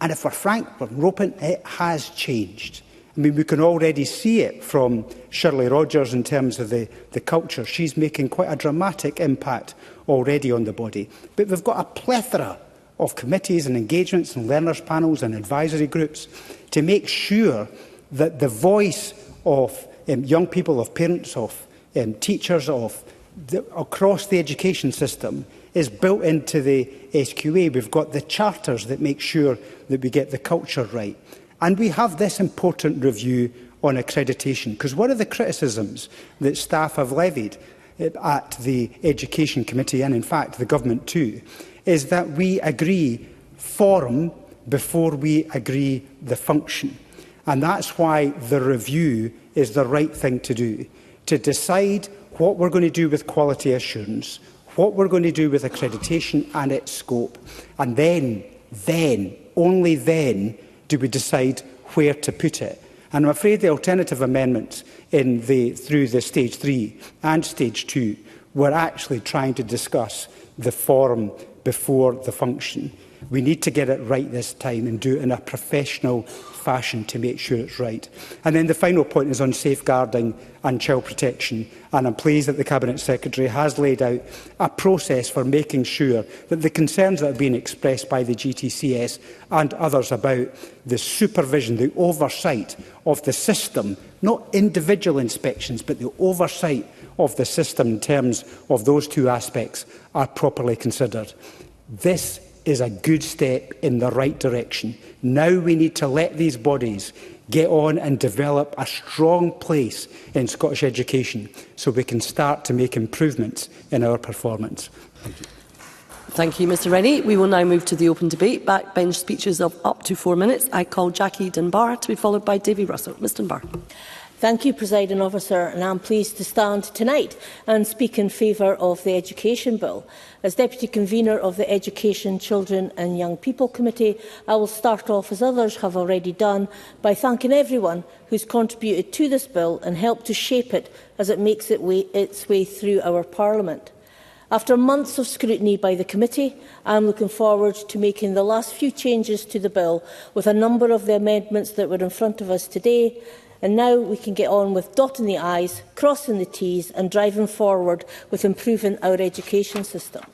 Speaker 15: And if we're frank, we're open, it has changed. I mean, we can already see it from Shirley Rogers in terms of the culture. She's making quite a dramatic impact already on the body. But we've got a plethora of committees and engagements and learners' panels and advisory groups to make sure that the voice of young people, of parents, of teachers, across the education system is built into the SQA. We've got the charters that make sure that we get the culture right. And we have this important review on accreditation, because one of the criticisms that staff have levied at the Education Committee, and in fact the government too, is that we agree form before we agree the function. And that's why the review is the right thing to do, to decide what we're going to do with quality assurance, what we're going to do with accreditation and its scope. And then, only then, do we decide where to put it. And I'm afraid the alternative amendments through the Stage 3 and Stage 2 were actually trying to discuss the form before the function. We need to get it right this time and do it in a professional fashion to make sure it's right. And then the final point is on safeguarding and child protection. And I'm pleased that the Cabinet Secretary has laid out a process for making sure that the concerns that have been expressed by the GTCS and others about the supervision, the oversight of the system, not individual inspections, but the oversight of the system in terms of those two aspects, are properly considered. This is a good step in the right direction. Now we need to let these bodies get on and develop a strong place in Scottish education so we can start to make improvements in our performance. Thank you.
Speaker 1: Thank you, Mr Rennie. We will now move to the open debate. Backbench speeches of up to 4 minutes. I call Jackie Dunbar to be followed by Davy Russell. Ms Dunbar.
Speaker 13: Thank you, Presiding Officer, and I'm pleased to stand tonight and speak in favour of the Education Bill. As Deputy Convener of the Education, Children and Young People Committee, I will start off, as others have already done, by thanking everyone who's contributed to this bill and helped to shape it as it makes its way through our Parliament. After months of scrutiny by the committee, I am looking forward to making the last few changes to the bill with a number of the amendments that were in front of us today, and now we can get on with dotting the I's, crossing the T's and driving forward with improving our education system.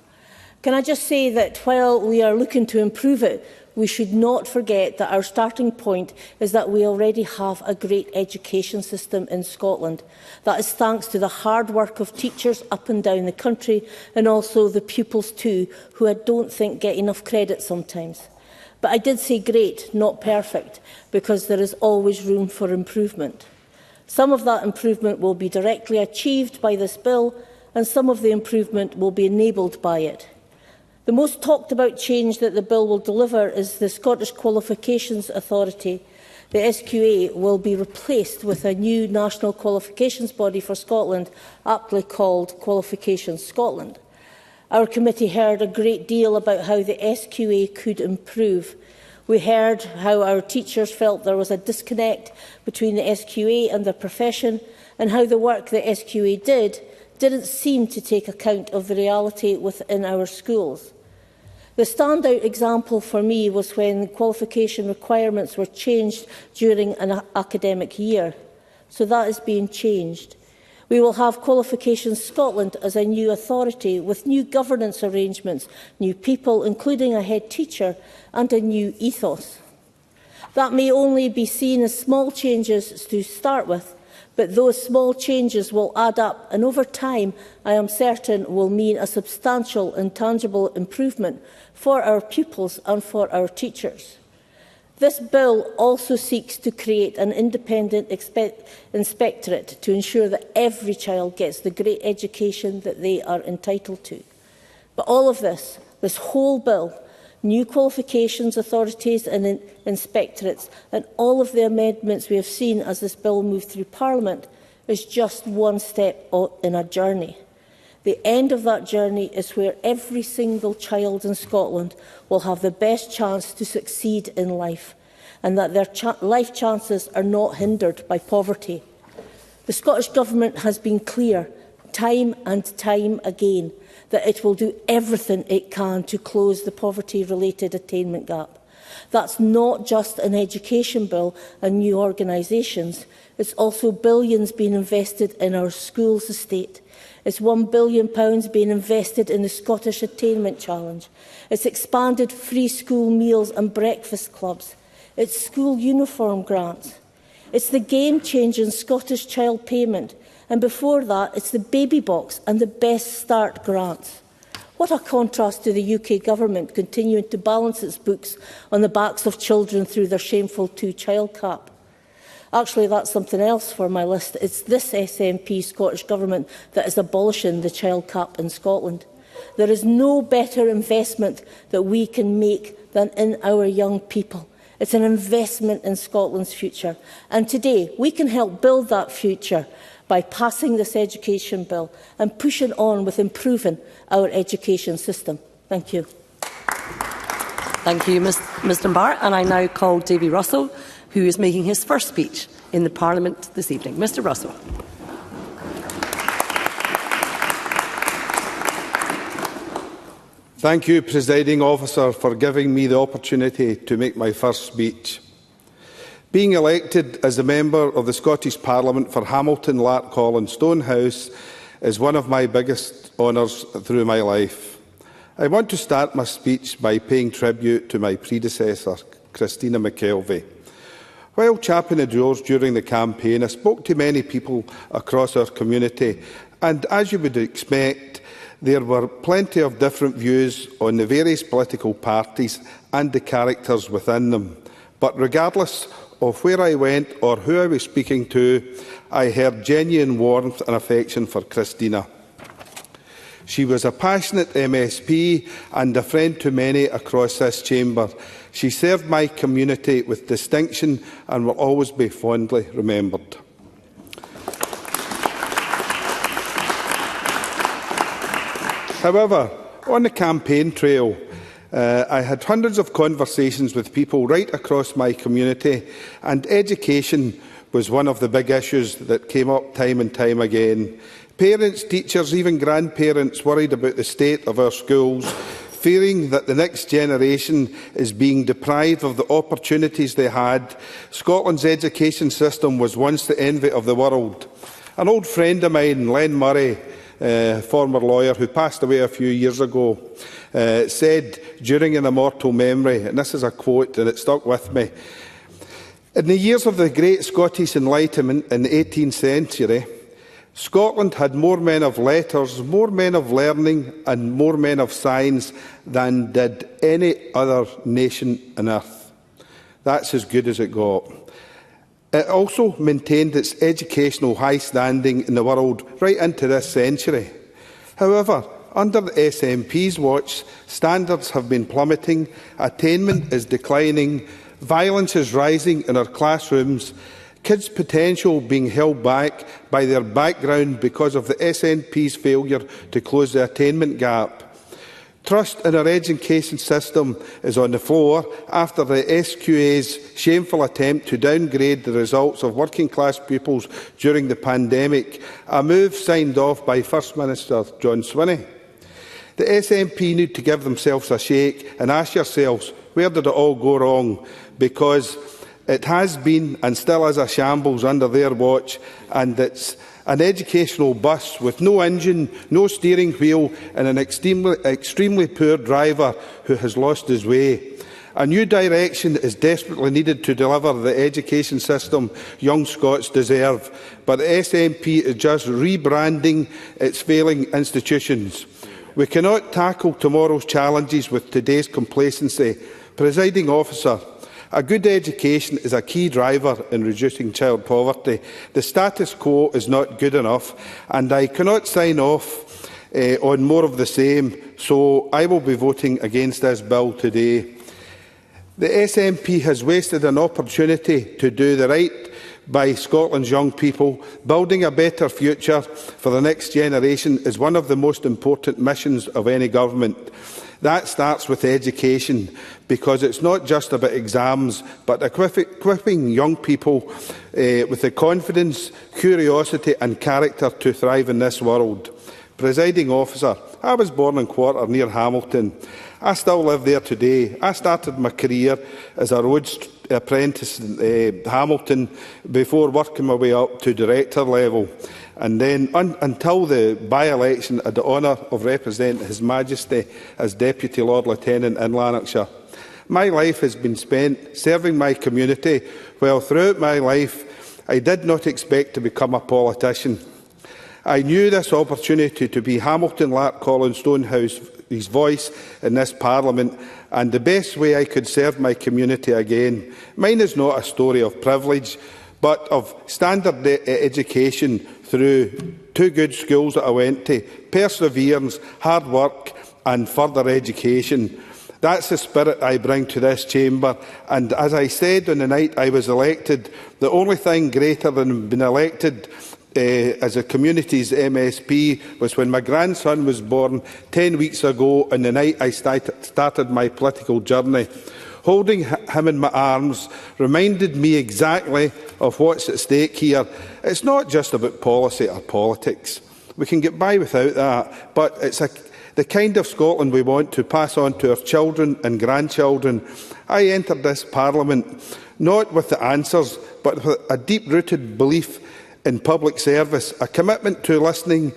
Speaker 13: Can I just say that while we are looking to improve it, we should not forget that our starting point is that we already have a great education system in Scotland. That is thanks to the hard work of teachers up and down the country, and also the pupils too, who I don't think get enough credit sometimes. But I did say great, not perfect, because there is always room for improvement. Some of that improvement will be directly achieved by this bill, and some of the improvement will be enabled by it. The most talked about change that the bill will deliver is the Scottish Qualifications Authority. The SQA will be replaced with a new national qualifications body for Scotland, aptly called Qualifications Scotland. Our committee heard a great deal about how the SQA could improve. We heard how our teachers felt there was a disconnect between the SQA and their profession, and how the work the SQA didn't seem to take account of the reality within our schools. The standout example for me was when qualification requirements were changed during an academic year. So that is being changed. We will have Qualifications Scotland as a new authority with new governance arrangements, new people, including a head teacher, and a new ethos. That may only be seen as small changes to start with, but those small changes will add up, and over time, I am certain, will mean a substantial and tangible improvement for our pupils and for our teachers. This bill also seeks to create an independent inspectorate to ensure that every child gets the great education that they are entitled to. But all of this whole bill, new qualifications authorities and inspectorates, and all of the amendments we have seen as this bill moved through Parliament, is just one step in a journey. The end of that journey is where every single child in Scotland will have the best chance to succeed in life, and that their life chances are not hindered by poverty. The Scottish Government has been clear, time and time again, that it will do everything it can to close the poverty-related attainment gap. That's not just an education bill and new organisations. It's also billions being invested in our schools estate. It's £1 billion being invested in the Scottish Attainment Challenge. It's expanded free school meals and breakfast clubs. It's school uniform grants. It's the game-changing Scottish Child Payment. And before that, it's the Baby Box and the Best Start grants. What a contrast to the UK Government continuing to balance its books on the backs of children through their shameful two-child cap. Actually, that's something else for my list. It's this SNP Scottish Government that is abolishing the child cap in Scotland. There is no better investment that we can make than in our young people. It's an investment in Scotland's future. And today, we can help build that future by passing this education bill and pushing on with improving our education system. Thank you.
Speaker 1: Thank you, Ms Dunbar. And I now call Davy Russell, who is making his first speech in the Parliament this evening. Mr Russell.
Speaker 6: Thank you, Presiding Officer, for giving me the opportunity to make my first speech. Being elected as a member of the Scottish Parliament for Hamilton, Larkhall and Stonehouse is one of my biggest honours through my life. I want to start my speech by paying tribute to my predecessor, Christina McKelvey. While chapping the doors during the campaign, I spoke to many people across our community, and as you would expect, there were plenty of different views on the various political parties and the characters within them. But regardless of where I went or who I was speaking to, I heard genuine warmth and affection for Christina. She was a passionate MSP and a friend to many across this chamber. She served my community with distinction and will always be fondly remembered. However, on the campaign trail, I had hundreds of conversations with people right across my community, and education was one of the big issues that came up time and time again. Parents, teachers, even grandparents worried about the state of our schools, fearing that the next generation is being deprived of the opportunities they had. Scotland's education system was once the envy of the world. An old friend of mine, Len Murray, former lawyer who passed away a few years ago, said during an immortal memory, and this is a quote and it stuck with me, "In the years of the great Scottish Enlightenment in the 18th century, Scotland had more men of letters, more men of learning and more men of science than did any other nation on earth." That's as good as it got. It also maintained its educational high standing in the world right into this century. However, under the SNP's watch, standards have been plummeting, attainment is declining, violence is rising in our classrooms, kids' potential being held back by their background because of the SNP's failure to close the attainment gap. Trust in our education system is on the floor after the SQA's shameful attempt to downgrade the results of working-class pupils during the pandemic, a move signed off by First Minister John Swinney. The SNP need to give themselves a shake and ask yourselves, where did it all go wrong? Because it has been and still is a shambles under their watch, and it's an educational bus with no engine, no steering wheel and an extremely poor driver who has lost his way. A new direction is desperately needed to deliver the education system young Scots deserve, but the SNP is just rebranding its failing institutions. We cannot tackle tomorrow's challenges with today's complacency. Presiding Officer, a good education is a key driver in reducing child poverty. The status quo is not good enough, and I cannot sign off on more of the same, so I will be voting against this bill today. The SNP has wasted an opportunity to do the right by Scotland's young people. Building a better future for the next generation is one of the most important missions of any government. That starts with education, because it's not just about exams, but equipping young people with the confidence, curiosity and character to thrive in this world. Presiding Officer, I was born in Quarter near Hamilton. I still live there today. I started my career as a roads apprentice in Hamilton before working my way up to director level. And then, until the by-election, I had the honour of representing His Majesty as Deputy Lord Lieutenant in Lanarkshire. My life has been spent serving my community, while throughout my life I did not expect to become a politician. I knew this opportunity to be Hamilton, Larkhall and Stonehouse's voice in this Parliament, and the best way I could serve my community again. Mine is not a story of privilege, but of standard education through 2 good schools that I went to, perseverance, hard work and further education. That's the spirit I bring to this chamber, and as I said on the night I was elected, the only thing greater than being elected as a community's MSP was when my grandson was born 10 weeks ago on the night I started my political journey. Holding him in my arms reminded me exactly of what's at stake here. It's not just about policy or politics. We can get by without that, but it's the kind of Scotland we want to pass on to our children and grandchildren. I entered this Parliament not with the answers, but with a deep-rooted belief in public service, a commitment to listening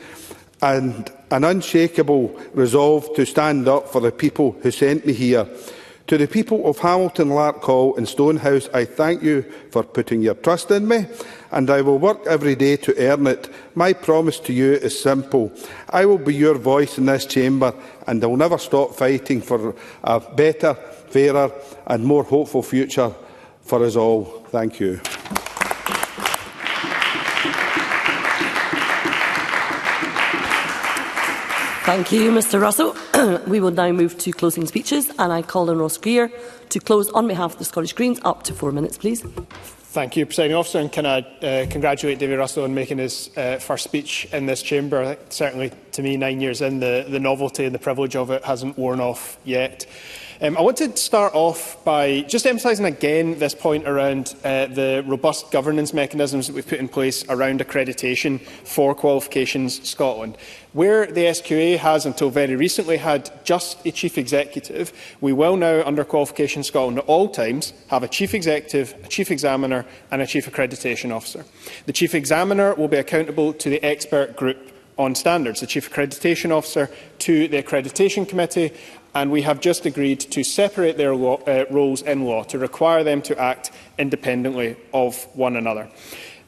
Speaker 6: and an unshakable resolve to stand up for the people who sent me here. To the people of Hamilton, Larkhall and Stonehouse, I thank you for putting your trust in me, and I will work every day to earn it. My promise to you is simple. I will be your voice in this chamber, and I will never stop fighting for a better, fairer and more hopeful future for us all. Thank you.
Speaker 1: Thank you, Mr Russell. We will now move to closing speeches, and I call on Ross Greer to close on behalf of the Scottish Greens. Up to 4 minutes, please.
Speaker 17: Thank you, Presiding Officer, and can I congratulate David Russell on making his first speech in this chamber. I think certainly to me 9 years in, the novelty and the privilege of it hasn't worn off yet. I want to start off by just emphasising again this point around the robust governance mechanisms that we've put in place around accreditation for Qualifications Scotland. Where the SQA has until very recently had just a chief executive, we will now, under Qualifications Scotland, at all times have a chief executive, a chief examiner and a chief accreditation officer. The chief examiner will be accountable to the expert group on standards, the chief accreditation officer to the accreditation committee, and we have just agreed to separate their roles in law to require them to act independently of one another.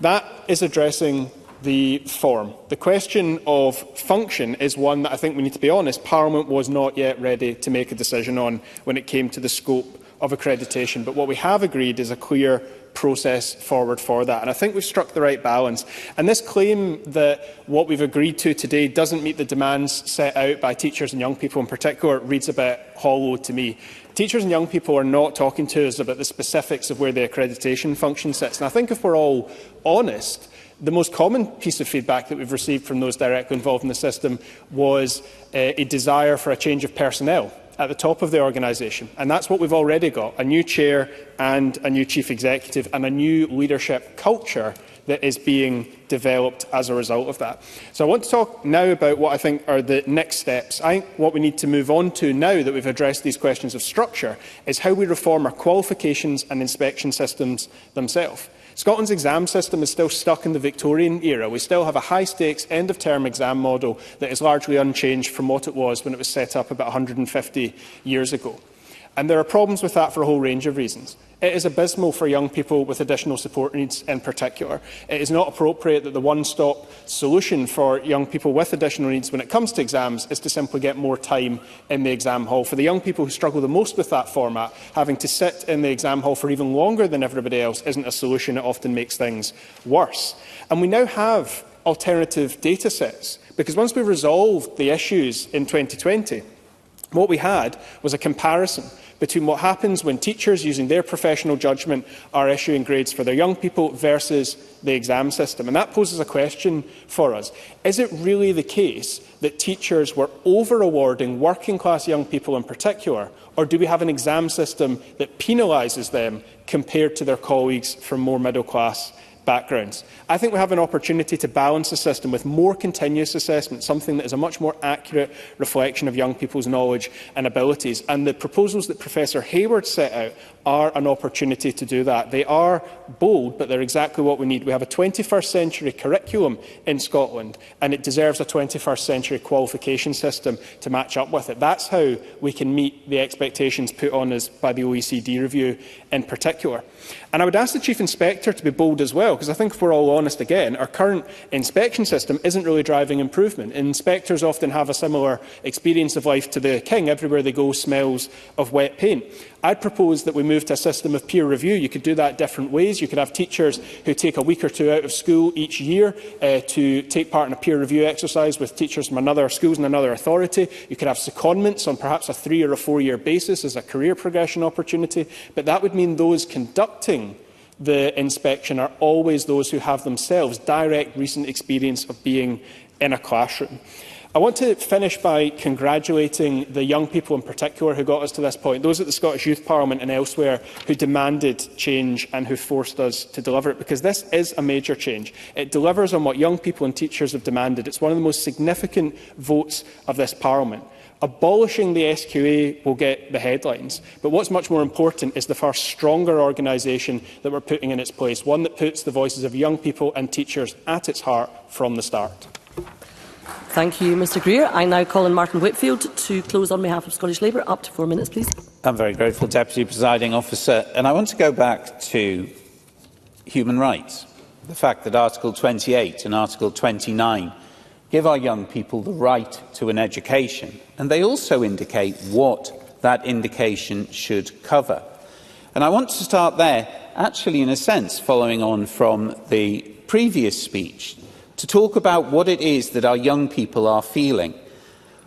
Speaker 17: That is addressing the form. The question of function is one that I think we need to be honest, Parliament was not yet ready to make a decision on when it came to the scope of accreditation. But what we have agreed is a clear process forward for that. And I think we've struck the right balance. And this claim that what we've agreed to today doesn't meet the demands set out by teachers and young people in particular reads a bit hollow to me. Teachers and young people are not talking to us about the specifics of where the accreditation function sits. And I think if we're all honest, the most common piece of feedback that we've received from those directly involved in the system was a desire for a change of personnel at the top of the organisation. And that's what we've already got, a new chair and a new chief executive and a new leadership culture that is being developed as a result of that. So I want to talk now about what I think are the next steps. I think what we need to move on to now that we've addressed these questions of structure is how we reform our qualifications and inspection systems themselves. Scotland's exam system is still stuck in the Victorian era. We still have a high-stakes end-of-term exam model that is largely unchanged from what it was when it was set up about 150 years ago. And there are problems with that for a whole range of reasons. It is abysmal for young people with additional support needs in particular. It is not appropriate that the one-stop solution for young people with additional needs when it comes to exams is to simply get more time in the exam hall. For the young people who struggle the most with that format, having to sit in the exam hall for even longer than everybody else isn't a solution. It often makes things worse. And we now have alternative data sets, because once we resolved the issues in 2020, what we had was a comparison between what happens when teachers, using their professional judgment, are issuing grades for their young people versus the exam system. And that poses a question for us. Is it really the case that teachers were over-awarding working-class young people in particular, or do we have an exam system that penalises them compared to their colleagues from more middle-class backgrounds? I think we have an opportunity to balance the system with more continuous assessment, something that is a much more accurate reflection of young people's knowledge and abilities. And the proposals that Professor Hayward set out are an opportunity to do that. They are bold, but they're exactly what we need. We have a 21st century curriculum in Scotland, and it deserves a 21st century qualification system to match up with it. That's how we can meet the expectations put on us by the OECD review in particular. And I would ask the Chief Inspector to be bold as well, because I think if we're all honest again, our current inspection system isn't really driving improvement. Inspectors often have a similar experience of life to the King. Everywhere they go smells of wet paint. I'd propose that we move to a system of peer review. You could do that different ways. You could have teachers who take a week or two out of school each year to take part in a peer review exercise with teachers from another schools and another authority. You could have secondments on perhaps a 3- or 4-year basis as a career progression opportunity. But that would mean those conducting the inspection are always those who have themselves direct recent experience of being in a classroom. I want to finish by congratulating the young people in particular who got us to this point, those at the Scottish Youth Parliament and elsewhere who demanded change and who forced us to deliver it, because this is a major change. It delivers on what young people and teachers have demanded. It's one of the most significant votes of this Parliament. Abolishing the SQA will get the headlines, but what's much more important is the far stronger organisation that we're putting in its place, one that puts the voices of young people and teachers at its heart from the start.
Speaker 1: Thank you, Mr Greer. I now call on Martin Whitfield to close on behalf of Scottish Labour. Up to 4 minutes, please.
Speaker 4: I'm very grateful, Deputy Presiding Officer. And I want to go back to human rights. The fact that Article 28 and Article 29 give our young people the right to an education. And they also indicate what that indication should cover. And I want to start there, actually, in a sense, following on from the previous speech, to talk about what it is that our young people are feeling,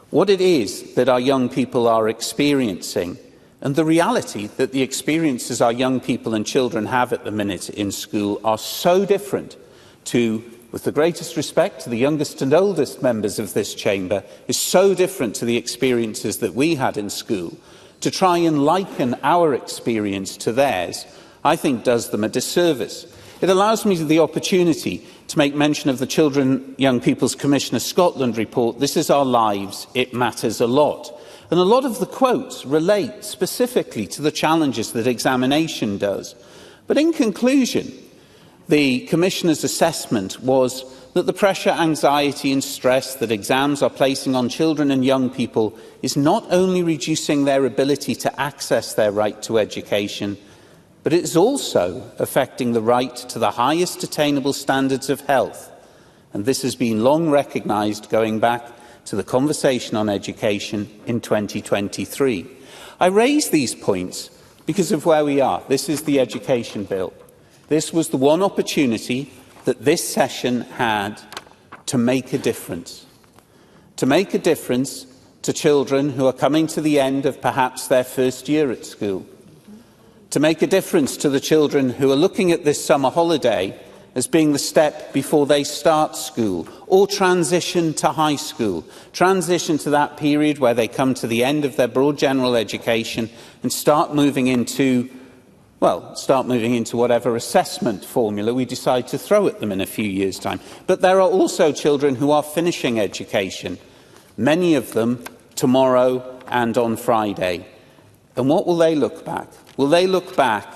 Speaker 4: what it is that our young people are experiencing, and the reality that the experiences our young people and children have at the minute in school are so different to with the greatest respect to the youngest and oldest members of this chamber, is so different to the experiences that we had in school. To try and liken our experience to theirs, I think does them a disservice. It allows me the opportunity to make mention of the Children Young People's Commissioner Scotland report, "This is our lives, it matters a lot." And a lot of the quotes relate specifically to the challenges that examination does. But in conclusion, the Commissioner's assessment was that the pressure, anxiety and stress that exams are placing on children and young people is not only reducing their ability to access their right to education, but it is also affecting the right to the highest attainable standards of health. And this has been long recognised going back to the conversation on education in 2023. I raise these points because of where we are. This is the education bill. This was the one opportunity that this session had to make a difference. To make a difference to children who are coming to the end of perhaps their first year at school. To make a difference to the children who are looking at this summer holiday as being the step before they start school or transition to high school, transition to that period where they come to the end of their broad general education and start moving into whatever assessment formula we decide to throw at them in a few years' time. But there are also children who are finishing education, many of them tomorrow and on Friday. And what will they look back? Will they look back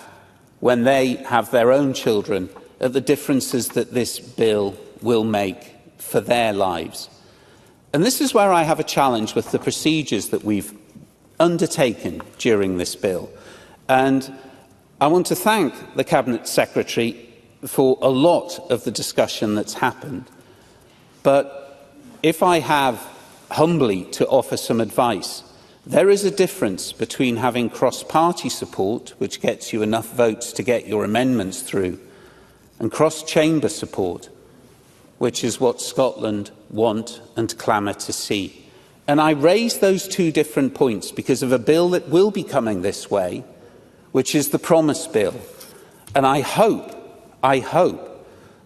Speaker 4: when they have their own children at the differences that this bill will make for their lives? And this is where I have a challenge with the procedures that we've undertaken during this bill. And I want to thank the Cabinet Secretary for a lot of the discussion that's happened. But if I have humbly to offer some advice, there is a difference between having cross-party support, which gets you enough votes to get your amendments through, and cross-chamber support, which is what Scotland want and clamour to see. And I raise those two different points because of a bill that will be coming this way, which is the Promise Bill. And I hope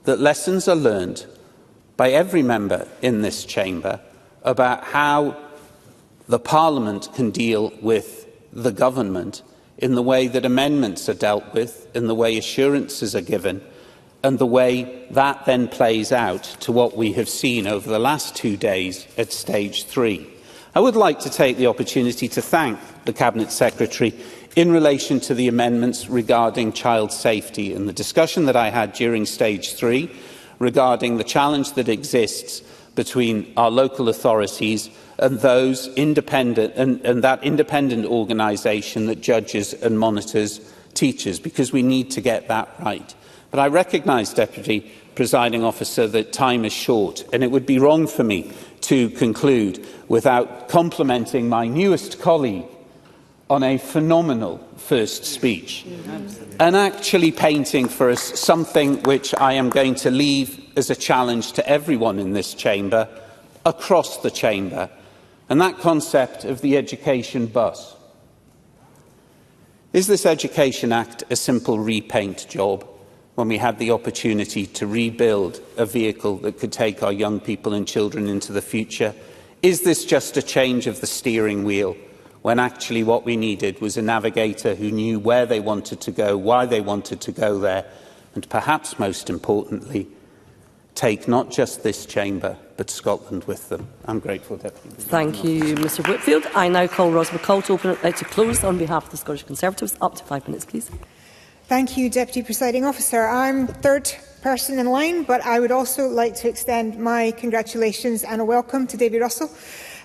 Speaker 4: that lessons are learned by every member in this chamber about how the Parliament can deal with the government in the way that amendments are dealt with, in the way assurances are given, and the way that then plays out to what we have seen over the last 2 days at stage 3. I would like to take the opportunity to thank the Cabinet Secretary in relation to the amendments regarding child safety and the discussion that I had during stage 3 regarding the challenge that exists between our local authorities and those independent and that independent organisation that judges and monitors teachers, because we need to get that right. But I recognise, Deputy Presiding Officer, that time is short, and it would be wrong for me to conclude without complimenting my newest colleague on a phenomenal first speech and actually painting for us something which I am going to leave as a challenge to everyone in this chamber, across the chamber, and that concept of the education bus. Is this Education Act a simple repaint job when we had the opportunity to rebuild a vehicle that could take our young people and children into the future? Is this just a change of the steering wheel, when actually what we needed was a navigator who knew where they wanted to go, why they wanted to go there, and perhaps most importantly, take not just this chamber, but Scotland with them? I'm grateful, Deputy.
Speaker 1: Thank you, Mr Whitfield. I now call Ros McCall to close on behalf of the Scottish Conservatives. Up to 5 minutes, please.
Speaker 5: Thank you, Deputy Presiding Officer. I'm third person in line, but I would also like to extend my congratulations and a welcome to David Russell.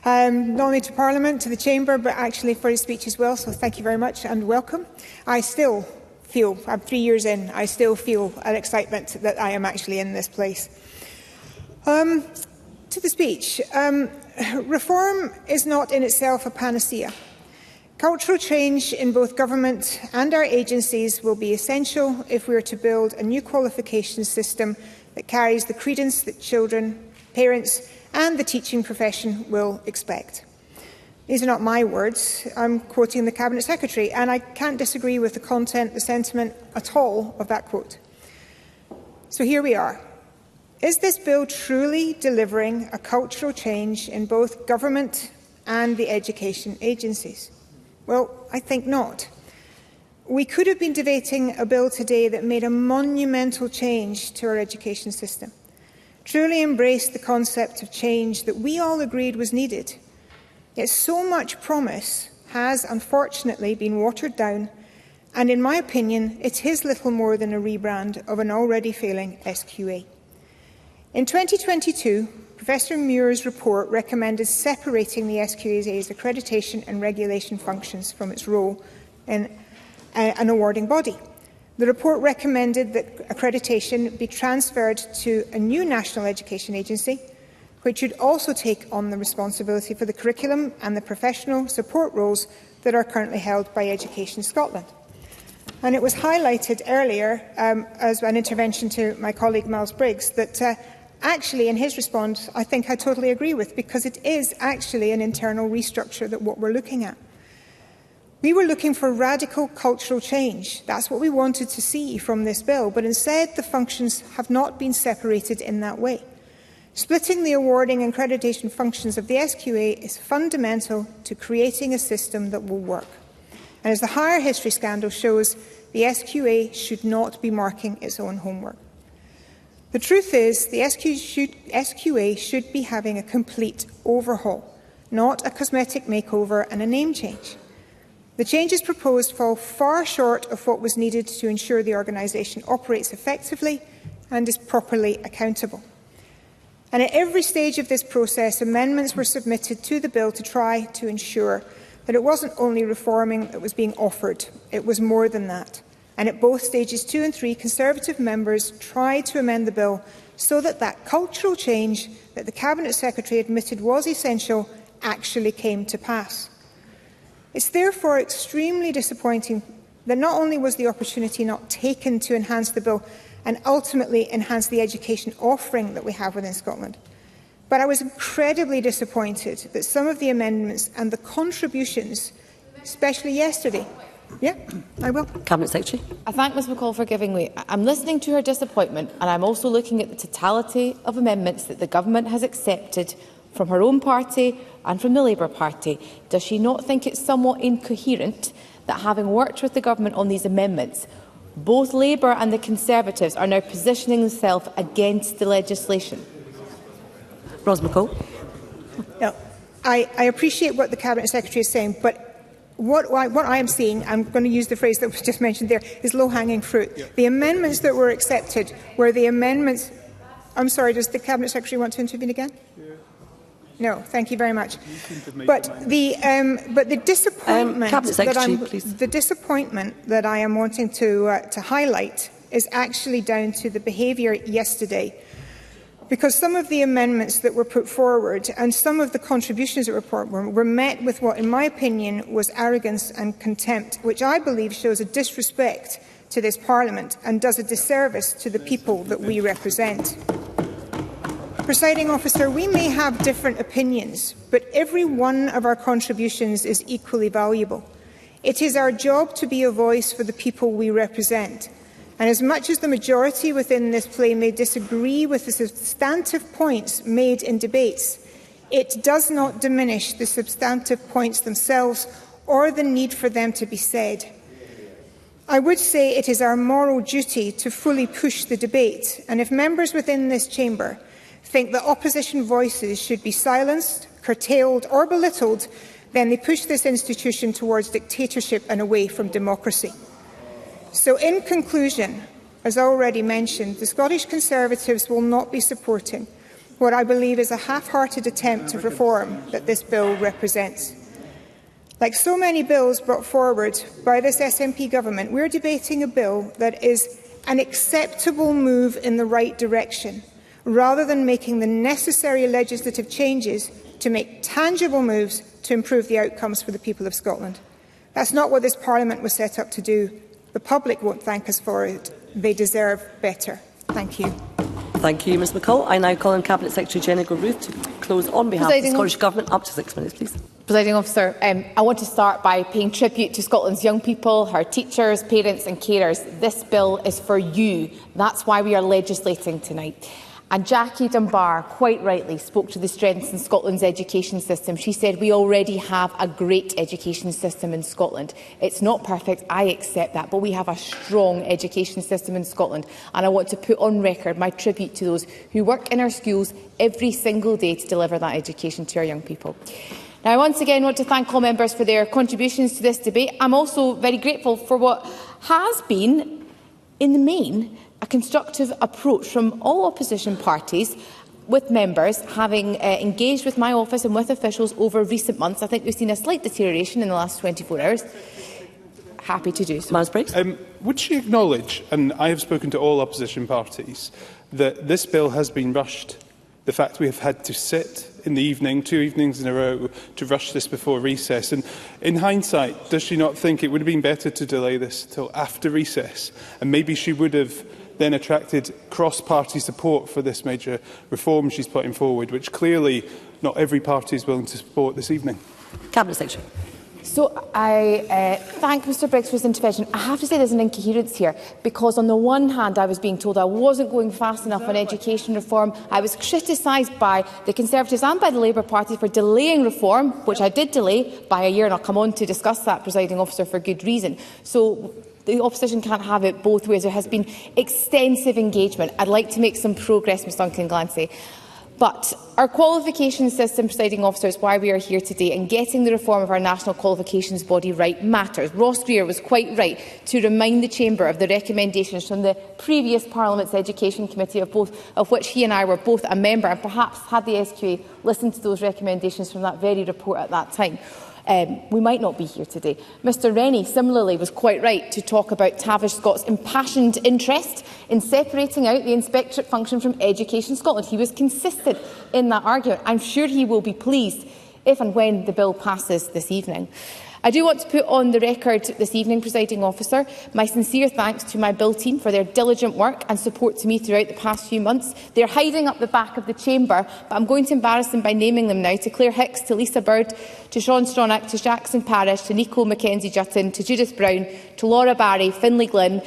Speaker 5: Not only to Parliament, to the Chamber, but actually for his speech as well. So thank you very much and welcome. I still feel, I'm 3 years in, I still feel an excitement that I am actually in this place. To the speech, reform is not in itself a panacea. Cultural change in both government and our agencies will be essential if we are to build a new qualification system that carries the credence that children, parents and the teaching profession will expect. These are not my words. I'm quoting the Cabinet Secretary, and I can't disagree with the content, the sentiment at all of that quote. So here we are. Is this bill truly delivering a cultural change in both government and the education agencies? Well, I think not. We could have been debating a bill today that made a monumental change to our education system, truly embraced the concept of change that we all agreed was needed. Yet so much promise has unfortunately been watered down, and in my opinion, it is little more than a rebrand of an already failing SQA. In 2022, Professor Muir's report recommended separating the SQA's accreditation and regulation functions from its role in an awarding body. The report recommended that accreditation be transferred to a new national education agency, which should also take on the responsibility for the curriculum and the professional support roles that are currently held by Education Scotland. And it was highlighted earlier as an intervention to my colleague Miles Briggs that actually in his response I think I totally agree with, because it is actually an internal restructure that what we're looking at. We were looking for radical cultural change. That's what we wanted to see from this bill, but instead the functions have not been separated in that way. Splitting the awarding and accreditation functions of the SQA is fundamental to creating a system that will work. And as the higher history scandal shows, the SQA should not be marking its own homework. The truth is, the SQA should be having a complete overhaul, not a cosmetic makeover and a name change. The changes proposed fall far short of what was needed to ensure the organisation operates effectively and is properly accountable. And at every stage of this process, amendments were submitted to the bill to try to ensure that it wasn't only reforming that was being offered, it was more than that. And at both stages 2 and 3, Conservative members tried to amend the bill so that that cultural change that the Cabinet Secretary admitted was essential actually came to pass. It's therefore extremely disappointing that not only was the opportunity not taken to enhance the bill and ultimately enhance the education offering that we have within Scotland, but I was incredibly disappointed that some of the amendments and the contributions, especially yesterday. Yeah, I will.
Speaker 1: Cabinet Secretary.
Speaker 22: I thank Ms McCall for giving way. I'm listening to her disappointment, and I'm also looking at the totality of amendments that the Government has accepted from her own party and from the Labour Party. Does she not think it's somewhat incoherent that, having worked with the Government on these amendments, both Labour and the Conservatives are now positioning themselves against the legislation?
Speaker 1: Ros McCall.
Speaker 5: No, I appreciate what the Cabinet Secretary is saying, but what I am seeing, I'm going to use the phrase that was just mentioned there, is low-hanging fruit. Yeah. The amendments that were accepted were the amendments... I'm sorry, does the Cabinet Secretary want to intervene again? Yeah. No, thank you very much. But the disappointment that I am wanting to highlight is actually down to the behaviour yesterday. Because some of the amendments that were put forward and some of the contributions that were met with what, in my opinion, was arrogance and contempt, which I believe shows a disrespect to this Parliament and does a disservice to the people that we represent. Presiding Officer, we may have different opinions, but every one of our contributions is equally valuable. It is our job to be a voice for the people we represent. And as much as the majority within this play may disagree with the substantive points made in debates, it does not diminish the substantive points themselves or the need for them to be said. I would say it is our moral duty to fully push the debate, and if members within this chamber think that opposition voices should be silenced, curtailed or belittled, then they push this institution towards dictatorship and away from democracy. So, in conclusion, as already mentioned, the Scottish Conservatives will not be supporting what I believe is a half-hearted attempt to reform that this bill represents. Like so many bills brought forward by this SNP government, we are debating a bill that is an acceptable move in the right direction, rather than making the necessary legislative changes to make tangible moves to improve the outcomes for the people of Scotland. That's not what this Parliament was set up to do. The public won't thank us for it. They deserve better. Thank you.
Speaker 1: Thank you, Ms McCall. I now call on Cabinet Secretary Jenny Ruth to close on behalf of the Scottish Government. Up to 6 minutes, please.
Speaker 22: Presiding Officer, I want to start by paying tribute to Scotland's young people, her teachers, parents and carers. This bill is for you. That's why we are legislating tonight. And Jackie Dunbar, quite rightly, spoke to the strengths in Scotland's education system. She said we already have a great education system in Scotland. It's not perfect, I accept that, but we have a strong education system in Scotland. And I want to put on record my tribute to those who work in our schools every single day to deliver that education to our young people. Now, I once again want to thank all members for their contributions to this debate. I'm also very grateful for what has been, in the main, a constructive approach from all opposition parties, with members having engaged with my office and with officials over recent months. I think we've seen a slight deterioration in the last 24 hours. Happy to do so.
Speaker 11: Would she acknowledge, and I have spoken to all opposition parties, that this bill has been rushed? The fact we have had to sit in the evening, 2 evenings in a row, to rush this before recess. And in hindsight, does she not think it would have been better to delay this till after recess? And maybe she would have then attracted cross-party support for this major reform she's putting forward, which clearly not every party is willing to support this evening.
Speaker 1: Cabinet Secretary.
Speaker 22: So I thank Mr Briggs for his intervention. I have to say there's an incoherence here, because on the one hand I was being told I wasn't going fast enough on education reform. I was criticised by the Conservatives and by the Labour Party for delaying reform, which I did delay by a year, and I'll come on to discuss that, Presiding Officer, for good reason. So the opposition can't have it both ways. There has been extensive engagement. I'd like to make some progress, Ms Duncan Glancy. But our qualification system, Presiding Officer, is why we are here today, and getting the reform of our national qualifications body right matters. Ross Greer was quite right to remind the Chamber of the recommendations from the previous Parliament's Education Committee, of which he and I were both a member, and perhaps had the SQA listened to those recommendations from that very report at that time, we might not be here today. Mr Rennie, similarly, was quite right to talk about Tavish Scott's impassioned interest in separating out the inspectorate function from Education Scotland. He was consistent in that argument. I'm sure he will be pleased if and when the bill passes this evening. I do want to put on the record this evening, Presiding Officer, my sincere thanks to my bill team for their diligent work and support to me throughout the past few months. They are hiding up the back of the chamber, but I'm going to embarrass them by naming them now: to Claire Hicks, to Lisa Bird, to Sean Stronach, to Jackson Parish, to Nico Mackenzie-Jutton, to Judith Brown, to Laura Barry, Finlay Glynn,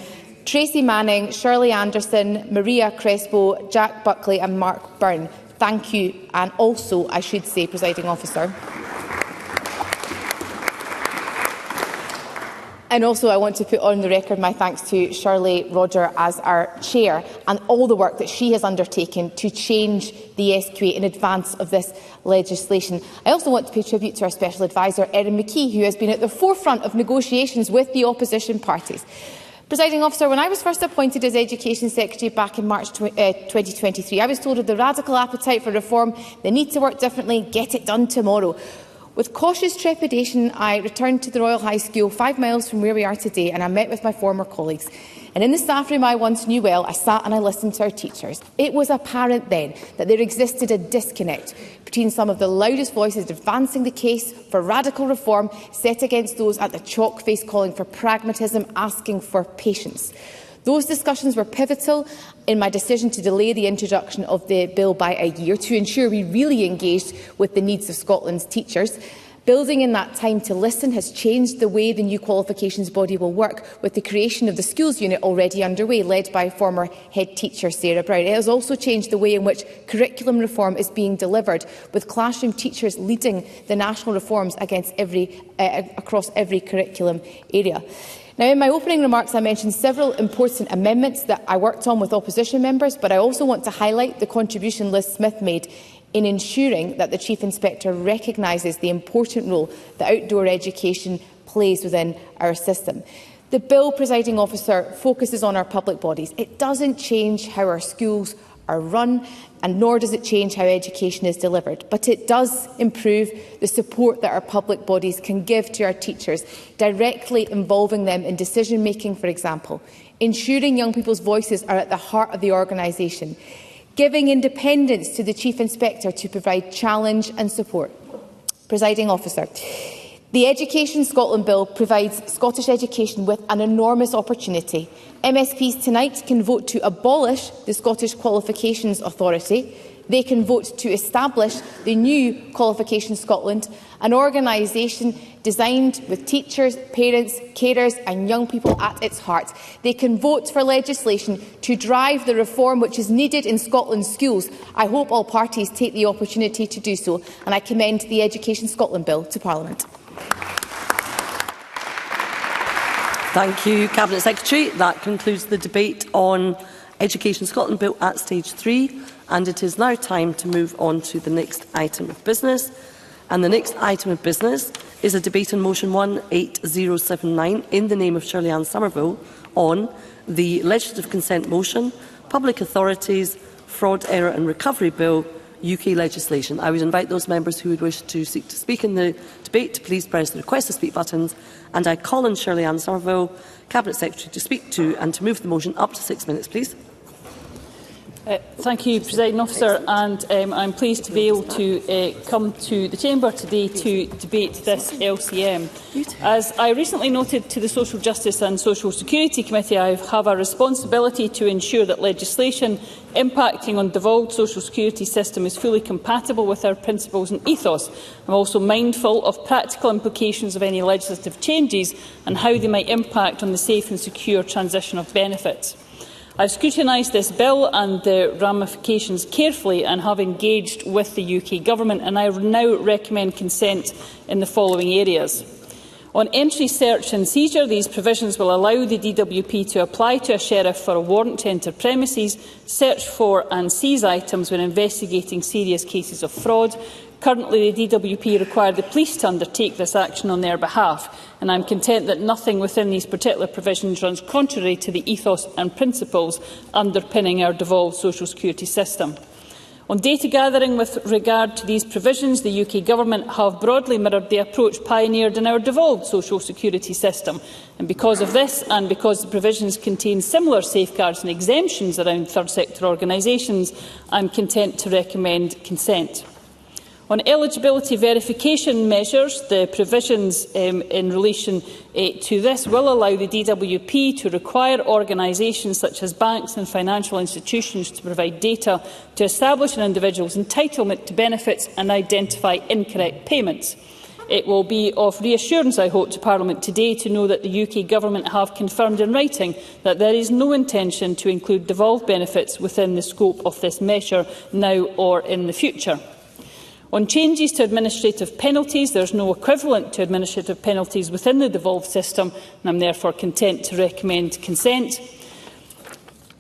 Speaker 22: Tracy Manning, Shirley Anderson, Maria Crespo, Jack Buckley and Mark Byrne. Thank you, and also, I should say, Presiding Officer. And also I want to put on the record my thanks to Shirley Roger as our chair, and all the work that she has undertaken to change the SQA in advance of this legislation. I also want to pay tribute to our Special Advisor, Erin McKee, who has been at the forefront of negotiations with the opposition parties. Presiding Officer, when I was first appointed as Education Secretary back in March 2023, I was told of the radical appetite for reform, the need to work differently, get it done tomorrow. With cautious trepidation, I returned to the Royal High School 5 miles from where we are today, and I met with my former colleagues. And in the staff room I once knew well, I sat and I listened to our teachers. It was apparent then that there existed a disconnect between some of the loudest voices advancing the case for radical reform set against those at the chalk face calling for pragmatism, asking for patience. Those discussions were pivotal in my decision to delay the introduction of the bill by a year to ensure we really engaged with the needs of Scotland's teachers. Building in that time to listen has changed the way the new qualifications body will work, with the creation of the schools unit already underway, led by former head teacher Sarah Brown. It has also changed the way in which curriculum reform is being delivered, with classroom teachers leading the national reforms across every curriculum area. Now, in my opening remarks, I mentioned several important amendments that I worked on with opposition members, but I also want to highlight the contribution Liz Smith made in ensuring that the Chief Inspector recognises the important role that outdoor education plays within our system. The bill, Presiding Officer, focuses on our public bodies. It doesn't change how our schools are run, and nor does it change how education is delivered. But it does improve the support that our public bodies can give to our teachers, directly involving them in decision-making, for example, ensuring young people's voices are at the heart of the organisation, giving independence to the Chief Inspector to provide challenge and support. Presiding Officer, the Education Scotland Bill provides Scottish education with an enormous opportunity. MSPs tonight can vote to abolish the Scottish Qualifications Authority, They can vote to establish the new Qualifications Scotland, an organisation designed with teachers, parents, carers and young people at its heart. They can vote for legislation to drive the reform which is needed in Scotland's schools. I hope all parties take the opportunity to do so, and I commend the Education Scotland Bill to Parliament.
Speaker 1: Thank you, Cabinet Secretary. That concludes the debate on Education Scotland Bill at stage 3, and it is now time to move on to the next item of business. And the next item of business is a debate on motion 18079 in the name of Shirley-Ann Somerville on the legislative consent motion, Public Authorities, Fraud, Error and Recovery Bill, UK legislation. I would invite those members who would wish to seek to speak in the debate to please press the request to speak buttons, and I call on Shirley-Ann Somerville, Cabinet Secretary, to speak to and to move the motion up to 6 minutes, please.
Speaker 10: Thank you, Presiding Officer, and I'm pleased to be able to come to the Chamber today to debate this LCM. As I recently noted to the Social Justice and Social Security Committee, I have a responsibility to ensure that legislation impacting on devolved social security system is fully compatible with our principles and ethos. I'm also mindful of practical implications of any legislative changes and how they might impact on the safe and secure transition of benefits. I have scrutinised this bill and the ramifications carefully and have engaged with the UK Government, and I now recommend consent in the following areas. On entry, search and seizure, these provisions will allow the DWP to apply to a sheriff for a warrant to enter premises, search for and seize items when investigating serious cases of fraud. Currently, the DWP require the police to undertake this action on their behalf, and I am content that nothing within these particular provisions runs contrary to the ethos and principles underpinning our devolved social security system. On data gathering with regard to these provisions, the UK Government have broadly mirrored the approach pioneered in our devolved social security system, and because of this, and because the provisions contain similar safeguards and exemptions around third sector organisations, I am content to recommend consent. On eligibility verification measures, the provisions in relation to this will allow the DWP to require organisations such as banks and financial institutions to provide data to establish an individual's entitlement to benefits and identify incorrect payments. It will be of reassurance, I hope, to Parliament today to know that the UK Government have confirmed in writing that there is no intention to include devolved benefits within the scope of this measure now or in the future. On changes to administrative penalties, there is no equivalent to administrative penalties within the devolved system, and I am therefore content to recommend consent.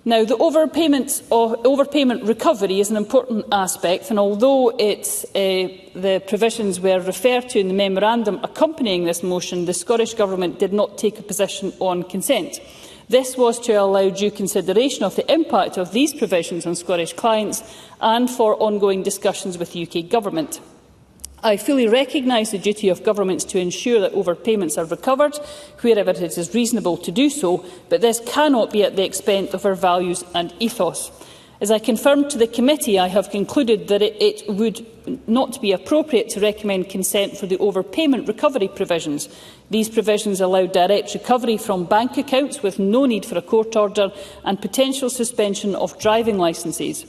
Speaker 10: Now, the overpayment recovery is an important aspect, and although the provisions were referred to in the memorandum accompanying this motion, the Scottish Government did not take a position on consent. This was to allow due consideration of the impact of these provisions on Scottish clients and for ongoing discussions with the UK Government. I fully recognise the duty of governments to ensure that overpayments are recovered wherever it is reasonable to do so, but this cannot be at the expense of our values and ethos. As I confirmed to the committee, I have concluded that it would not be appropriate to recommend consent for the overpayment recovery provisions. These provisions allow direct recovery from bank accounts with no need for a court order and potential suspension of driving licences.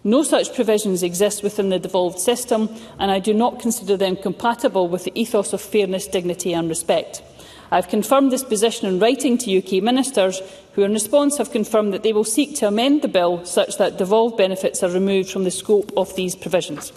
Speaker 10: No such provisions exist within the devolved system, and I do not consider them compatible with the ethos of fairness, dignity and respect. I have confirmed this position in writing to UK ministers, who in response have confirmed that they will seek to amend the bill such that devolved benefits are removed from the scope of these provisions.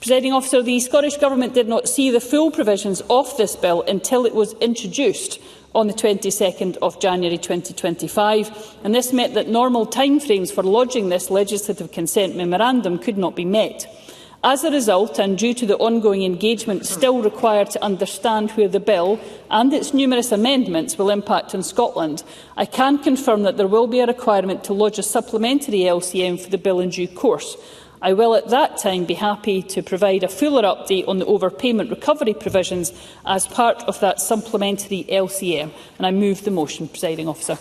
Speaker 10: Presiding Officer, the Scottish Government did not see the full provisions of this bill until it was introduced on the 22nd of January 2025, and this meant that normal timeframes for lodging this legislative consent memorandum could not be met. As a result, and due to the ongoing engagement still required to understand where the bill and its numerous amendments will impact on Scotland, I can confirm that there will be a requirement to lodge a supplementary LCM for the bill in due course. I will at that time be happy to provide a fuller update on the overpayment recovery provisions as part of that supplementary LCM, and I move the motion, Presiding Officer.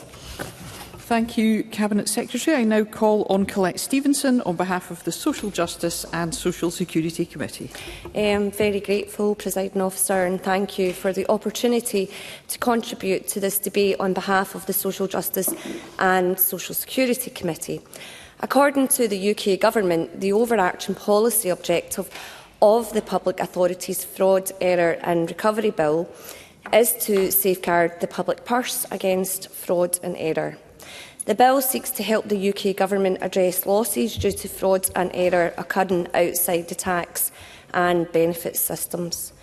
Speaker 19: Thank you, Cabinet Secretary. I now call on Colette Stevenson on behalf of the Social Justice and Social Security Committee.
Speaker 20: Very grateful, Presiding Officer, and thank you for the opportunity to contribute to this debate on behalf of the Social Justice and Social Security Committee. According to the UK Government, the overarching policy objective of the Public Authorities Fraud, Error and Recovery Bill is to safeguard the public purse against fraud and error. The bill seeks to help the UK Government address losses due to fraud and error occurring outside the tax and benefits systems.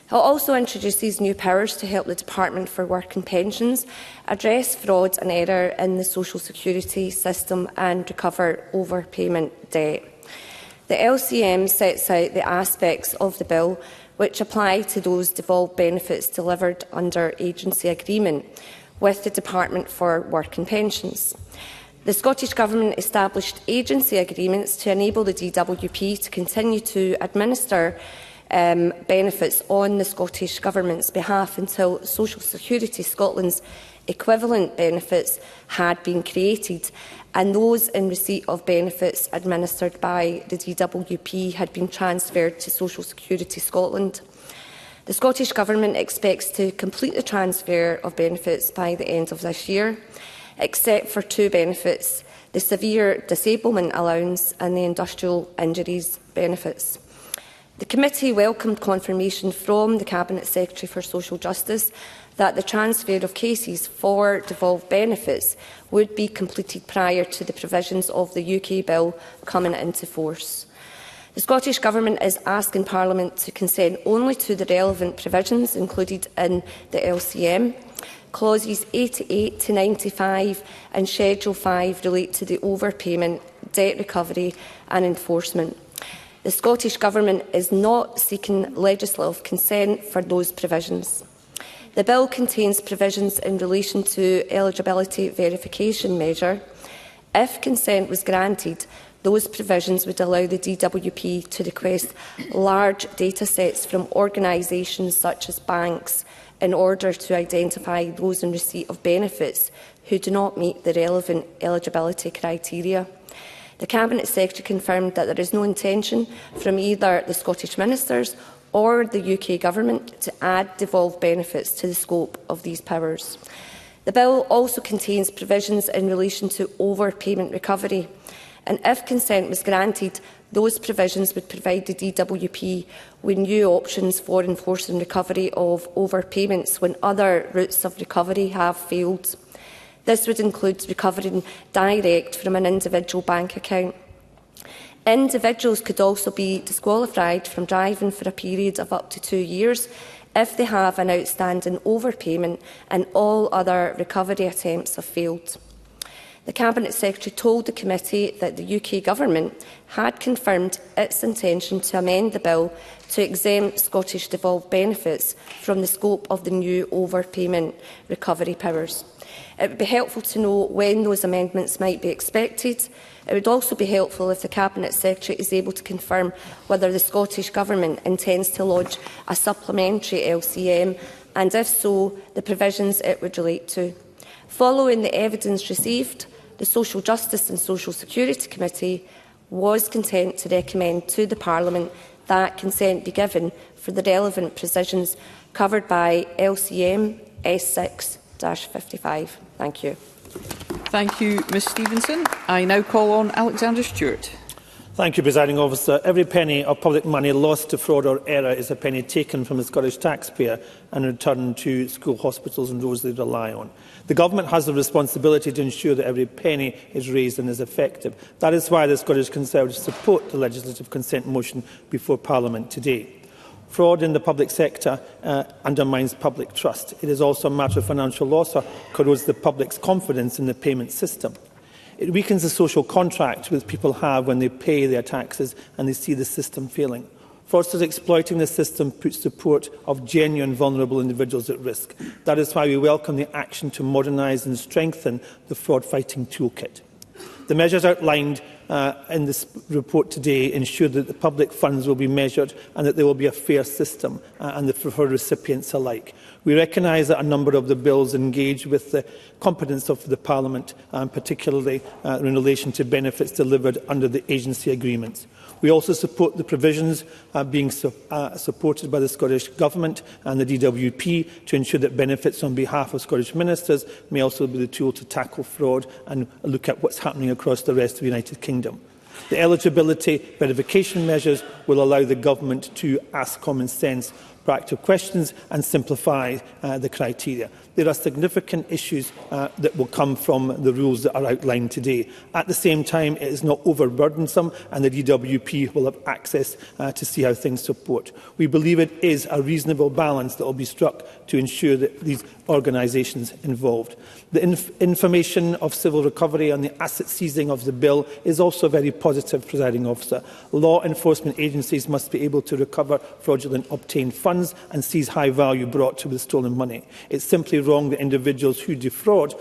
Speaker 20: It also introduces new powers to help the Department for Work and Pensions address fraud and error in the social security system and recover overpayment debt. The LCM sets out the aspects of the bill which apply to those devolved benefits delivered under agency agreement with the Department for Work and Pensions. The Scottish Government established agency agreements to enable the DWP to continue to administer benefits on the Scottish Government's behalf until Social Security Scotland's equivalent benefits had been created and those in receipt of benefits administered by the DWP had been transferred to Social Security Scotland. The Scottish Government expects to complete the transfer of benefits by the end of this year, except for two benefits, the Severe Disablement Allowance and the Industrial Injuries Benefits. The committee welcomed confirmation from the Cabinet Secretary for Social Justice that the transfer of cases for devolved benefits would be completed prior to the provisions of the UK Bill coming into force. The Scottish Government is asking Parliament to consent only to the relevant provisions included in the LCM. Clauses 88 to 95 and Schedule 5 relate to the overpayment, debt recovery and enforcement. The Scottish Government is not seeking legislative consent for those provisions. The bill contains provisions in relation to eligibility verification measure. If consent was granted, those provisions would allow the DWP to request large data sets from organisations such as banks in order to identify those in receipt of benefits who do not meet the relevant eligibility criteria. The Cabinet Secretary confirmed that there is no intention from either the Scottish Ministers or the UK Government to add devolved benefits to the scope of these powers. The bill also contains provisions in relation to overpayment recovery, and if consent was granted, those provisions would provide the DWP with new options for enforcing recovery of overpayments when other routes of recovery have failed. This would include recovering direct from an individual bank account. Individuals could also be disqualified from driving for a period of up to 2 years if they have an outstanding overpayment and all other recovery attempts have failed. The Cabinet Secretary told the committee that the UK Government had confirmed its intention to amend the bill to exempt Scottish devolved benefits from the scope of the new overpayment recovery powers. It would be helpful to know when those amendments might be expected. It would also be helpful if the Cabinet Secretary is able to confirm whether the Scottish Government intends to lodge a supplementary LCM and, if so, the provisions it would relate to. Following the evidence received, the Social Justice and Social Security Committee was content to recommend to the Parliament that consent be given for the relevant provisions covered by LCM S6-55. Thank you.
Speaker 19: Thank you, Ms Stevenson. I now call on Alexander Stewart.
Speaker 2: Thank you, Presiding Officer. Every penny of public money lost to fraud or error is a penny taken from the Scottish taxpayer and returned to school hospitals and those they rely on. The Government has the responsibility to ensure that every penny is raised and is effective. That is why the Scottish Conservatives support the legislative consent motion before Parliament today. Fraud in the public sector undermines public trust. It is also a matter of financial loss or corrodes the public's confidence in the payment system. It weakens the social contract which people have when they pay their taxes and they see the system failing. Fraudsters exploiting the system put support of genuine vulnerable individuals at risk. That is why we welcome the action to modernise and strengthen the fraud-fighting toolkit. The measures outlined in this report today ensure that the public funds will be measured and that there will be a fair system for recipients alike. We recognise that a number of the bills engage with the competence of the Parliament, particularly in relation to benefits delivered under the agency agreements. We also support the provisions being supported by the Scottish Government and the DWP to ensure that benefits on behalf of Scottish ministers may also be the tool to tackle fraud and look at what's happening across the rest of the United Kingdom. The eligibility verification measures will allow the Government to ask common sense, proactive questions and simplify the criteria. There are significant issues that will come from the rules that are outlined today. At the same time, it is not overburdensome and the DWP will have access to see how things support. We believe it is a reasonable balance that will be struck to ensure that these organisations involved. The information of civil recovery and the asset seizing of the bill is also very positive, Presiding Officer. Law enforcement agencies must be able to recover fraudulent obtained funds and seize high value brought to with stolen money. It's simply wrong that individuals who defraud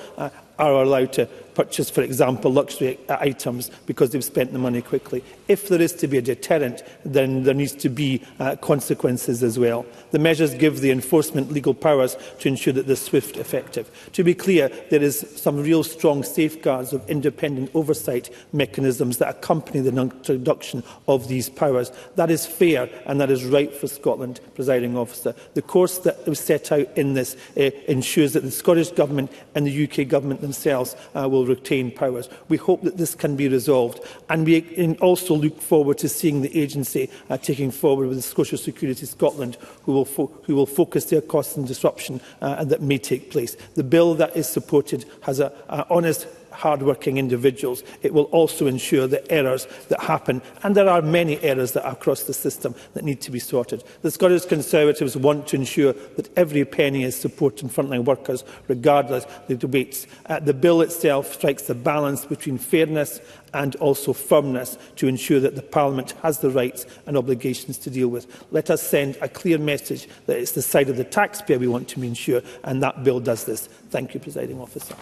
Speaker 2: are allowed to purchase, for example, luxury items because they've spent the money quickly. If there is to be a deterrent, then there needs to be consequences as well. The measures give the enforcement legal powers to ensure that they're swift, effective. To be clear, there is some real strong safeguards of independent oversight mechanisms that accompany the introduction of these powers. That is fair and that is right for Scotland, Presiding Officer. The course that was set out in this ensures that the Scottish Government and the UK Government themselves will retain powers. We hope that this can be resolved, and we also look forward to seeing the agency taking forward with the Social Security Scotland, who will focus their costs and disruption that may take place. The bill that is supported has honest, hard-working individuals. It will also ensure that errors that happen, and there are many errors that are across the system that need to be sorted. The Scottish Conservatives want to ensure that every penny is supporting frontline workers, regardless of the debates. The bill itself strikes the balance between fairness and also firmness to ensure that the Parliament has the rights and obligations to deal with. Let us send a clear message that it's the side of the taxpayer we want to ensure, and that bill does this. Thank you, Presiding Officer.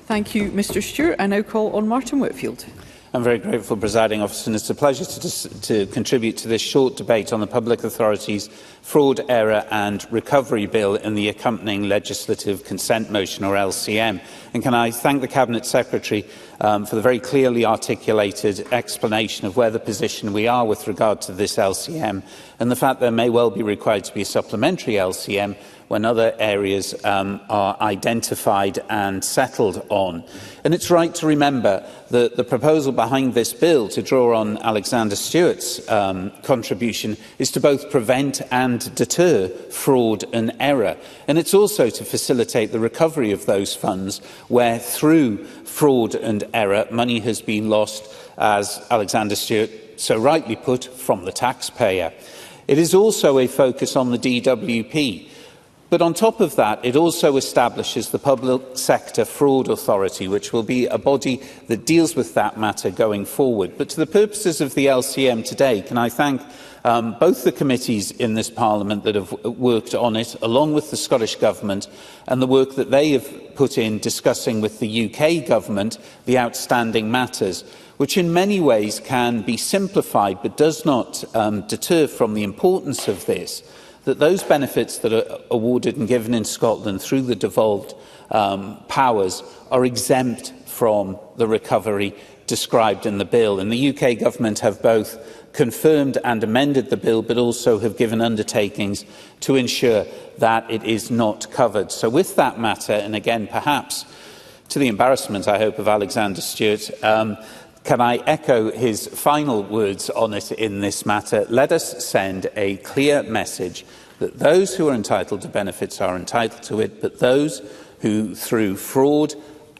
Speaker 19: Thank you, Mr Stewart. I now call on Martin Whitfield.
Speaker 4: I'm very grateful, Presiding Officer, and it's a pleasure to contribute to this short debate on the Public Authorities Fraud, Error and Recovery Bill and the accompanying Legislative Consent Motion, or LCM. And can I thank the Cabinet Secretary for the very clearly articulated explanation of where the position we are with regard to this LCM, and the fact there may well be required to be a supplementary LCM when other areas are identified and settled on. And it's right to remember that the proposal behind this bill, to draw on Alexander Stewart's contribution, is to both prevent and deter fraud and error. And it's also to facilitate the recovery of those funds where, through fraud and error, money has been lost, as Alexander Stewart so rightly put, from the taxpayer. It is also a focus on the DWP. But on top of that, it also establishes the Public Sector Fraud Authority, which will be a body that deals with that matter going forward. But to the purposes of the LCM today, can I thank both the committees in this Parliament that have worked on it, along with the Scottish Government, and the work that they have put in discussing with the UK Government the outstanding matters, which in many ways can be simplified but does not deter from the importance of this, that those benefits that are awarded and given in Scotland through the devolved powers are exempt from the recovery described in the bill. And the UK Government have both confirmed and amended the bill, but also have given undertakings to ensure that it is not covered. So with that matter, and again perhaps to the embarrassment, I hope, of Alexander Stewart, can I echo his final words on it in this matter? Let us send a clear message that those who are entitled to benefits are entitled to it, but those who, through fraud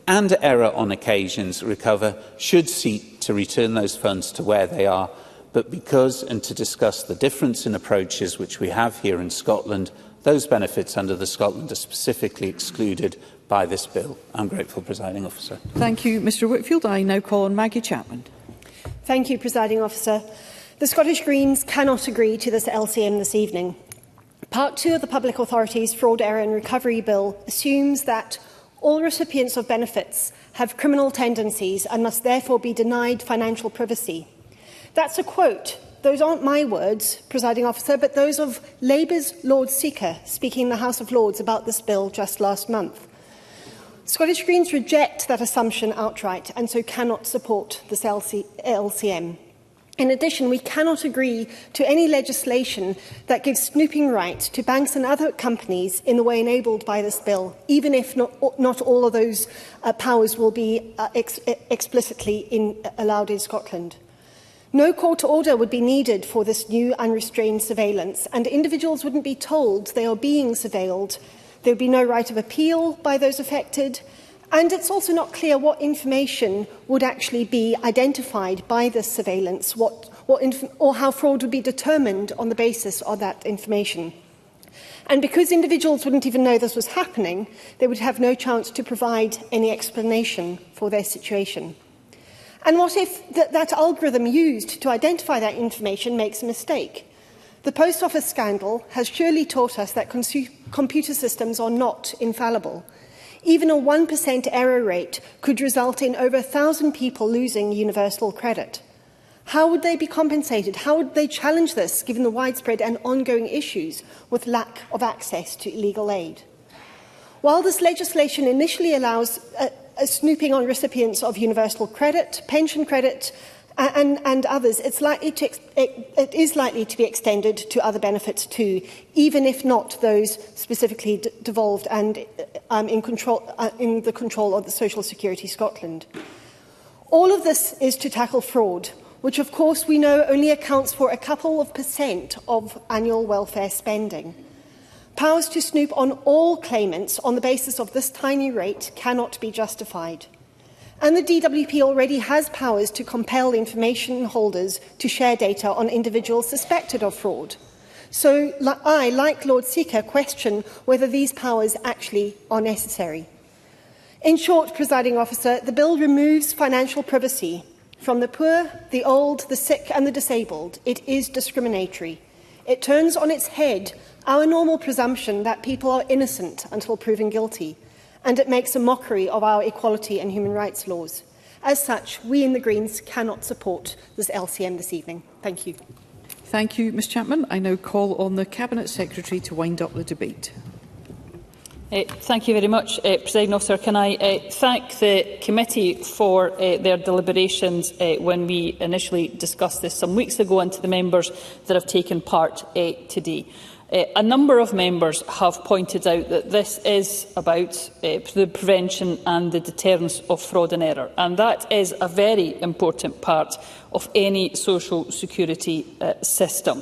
Speaker 4: and error on occasions, recover should seek to return those funds to where they are. But because, and to discuss the difference in approaches which we have here in Scotland, those benefits under the Scotland are specifically excluded by this bill. I'm grateful, Presiding Officer.
Speaker 19: Thank you, Mr Whitfield. I now call on Maggie Chapman.
Speaker 7: Thank you, Presiding Officer. The Scottish Greens cannot agree to this LCM this evening. Part 2 of the Public Authorities Fraud, Error and Recovery Bill assumes that all recipients of benefits have criminal tendencies and must therefore be denied financial privacy. That's a quote. Those aren't my words, Presiding Officer, but those of Labour's Lord Seeker speaking in the House of Lords about this bill just last month. Scottish Greens reject that assumption outright and so cannot support this LCM. In addition, we cannot agree to any legislation that gives snooping rights to banks and other companies in the way enabled by this bill, even if not all of those powers will be explicitly allowed in Scotland. No court order would be needed for this new unrestrained surveillance, and individuals wouldn't be told they are being surveilled. There would be no right of appeal by those affected, and it's also not clear what information would actually be identified by this surveillance, or how fraud would be determined on the basis of that information. And because individuals wouldn't even know this was happening, they would have no chance to provide any explanation for their situation. And what if that algorithm used to identify that information makes a mistake? The Post Office scandal has surely taught us that computer systems are not infallible. Even a 1% error rate could result in over 1,000 people losing universal credit. How would they be compensated? How would they challenge this, given the widespread and ongoing issues with lack of access to legal aid? While this legislation initially allows a snooping on recipients of universal credit, pension credit and others, it is likely to be extended to other benefits too, even if not those specifically devolved and in the control of the Social Security Scotland. All of this is to tackle fraud, which of course we know only accounts for a couple of % of annual welfare spending. Powers to snoop on all claimants on the basis of this tiny rate cannot be justified. And the DWP already has powers to compel information holders to share data on individuals suspected of fraud. So I, like Lord Seeker, question whether these powers actually are necessary. In short, Presiding Officer, the bill removes financial privacy from the poor, the old, the sick and the disabled. It is discriminatory. It turns on its head our normal presumption that people are innocent until proven guilty, and it makes a mockery of our equality and human rights laws. As such, we in the Greens cannot support this LCM this evening. Thank you.
Speaker 19: Thank you, Ms Chapman. I now call on the Cabinet Secretary to wind up the debate.
Speaker 10: Thank you very much, Presiding Officer. Can I thank the committee for their deliberations when we initially discussed this some weeks ago, and to the members that have taken part today. A number of members have pointed out that this is about the prevention and the deterrence of fraud and error, and that is a very important part of any social security system.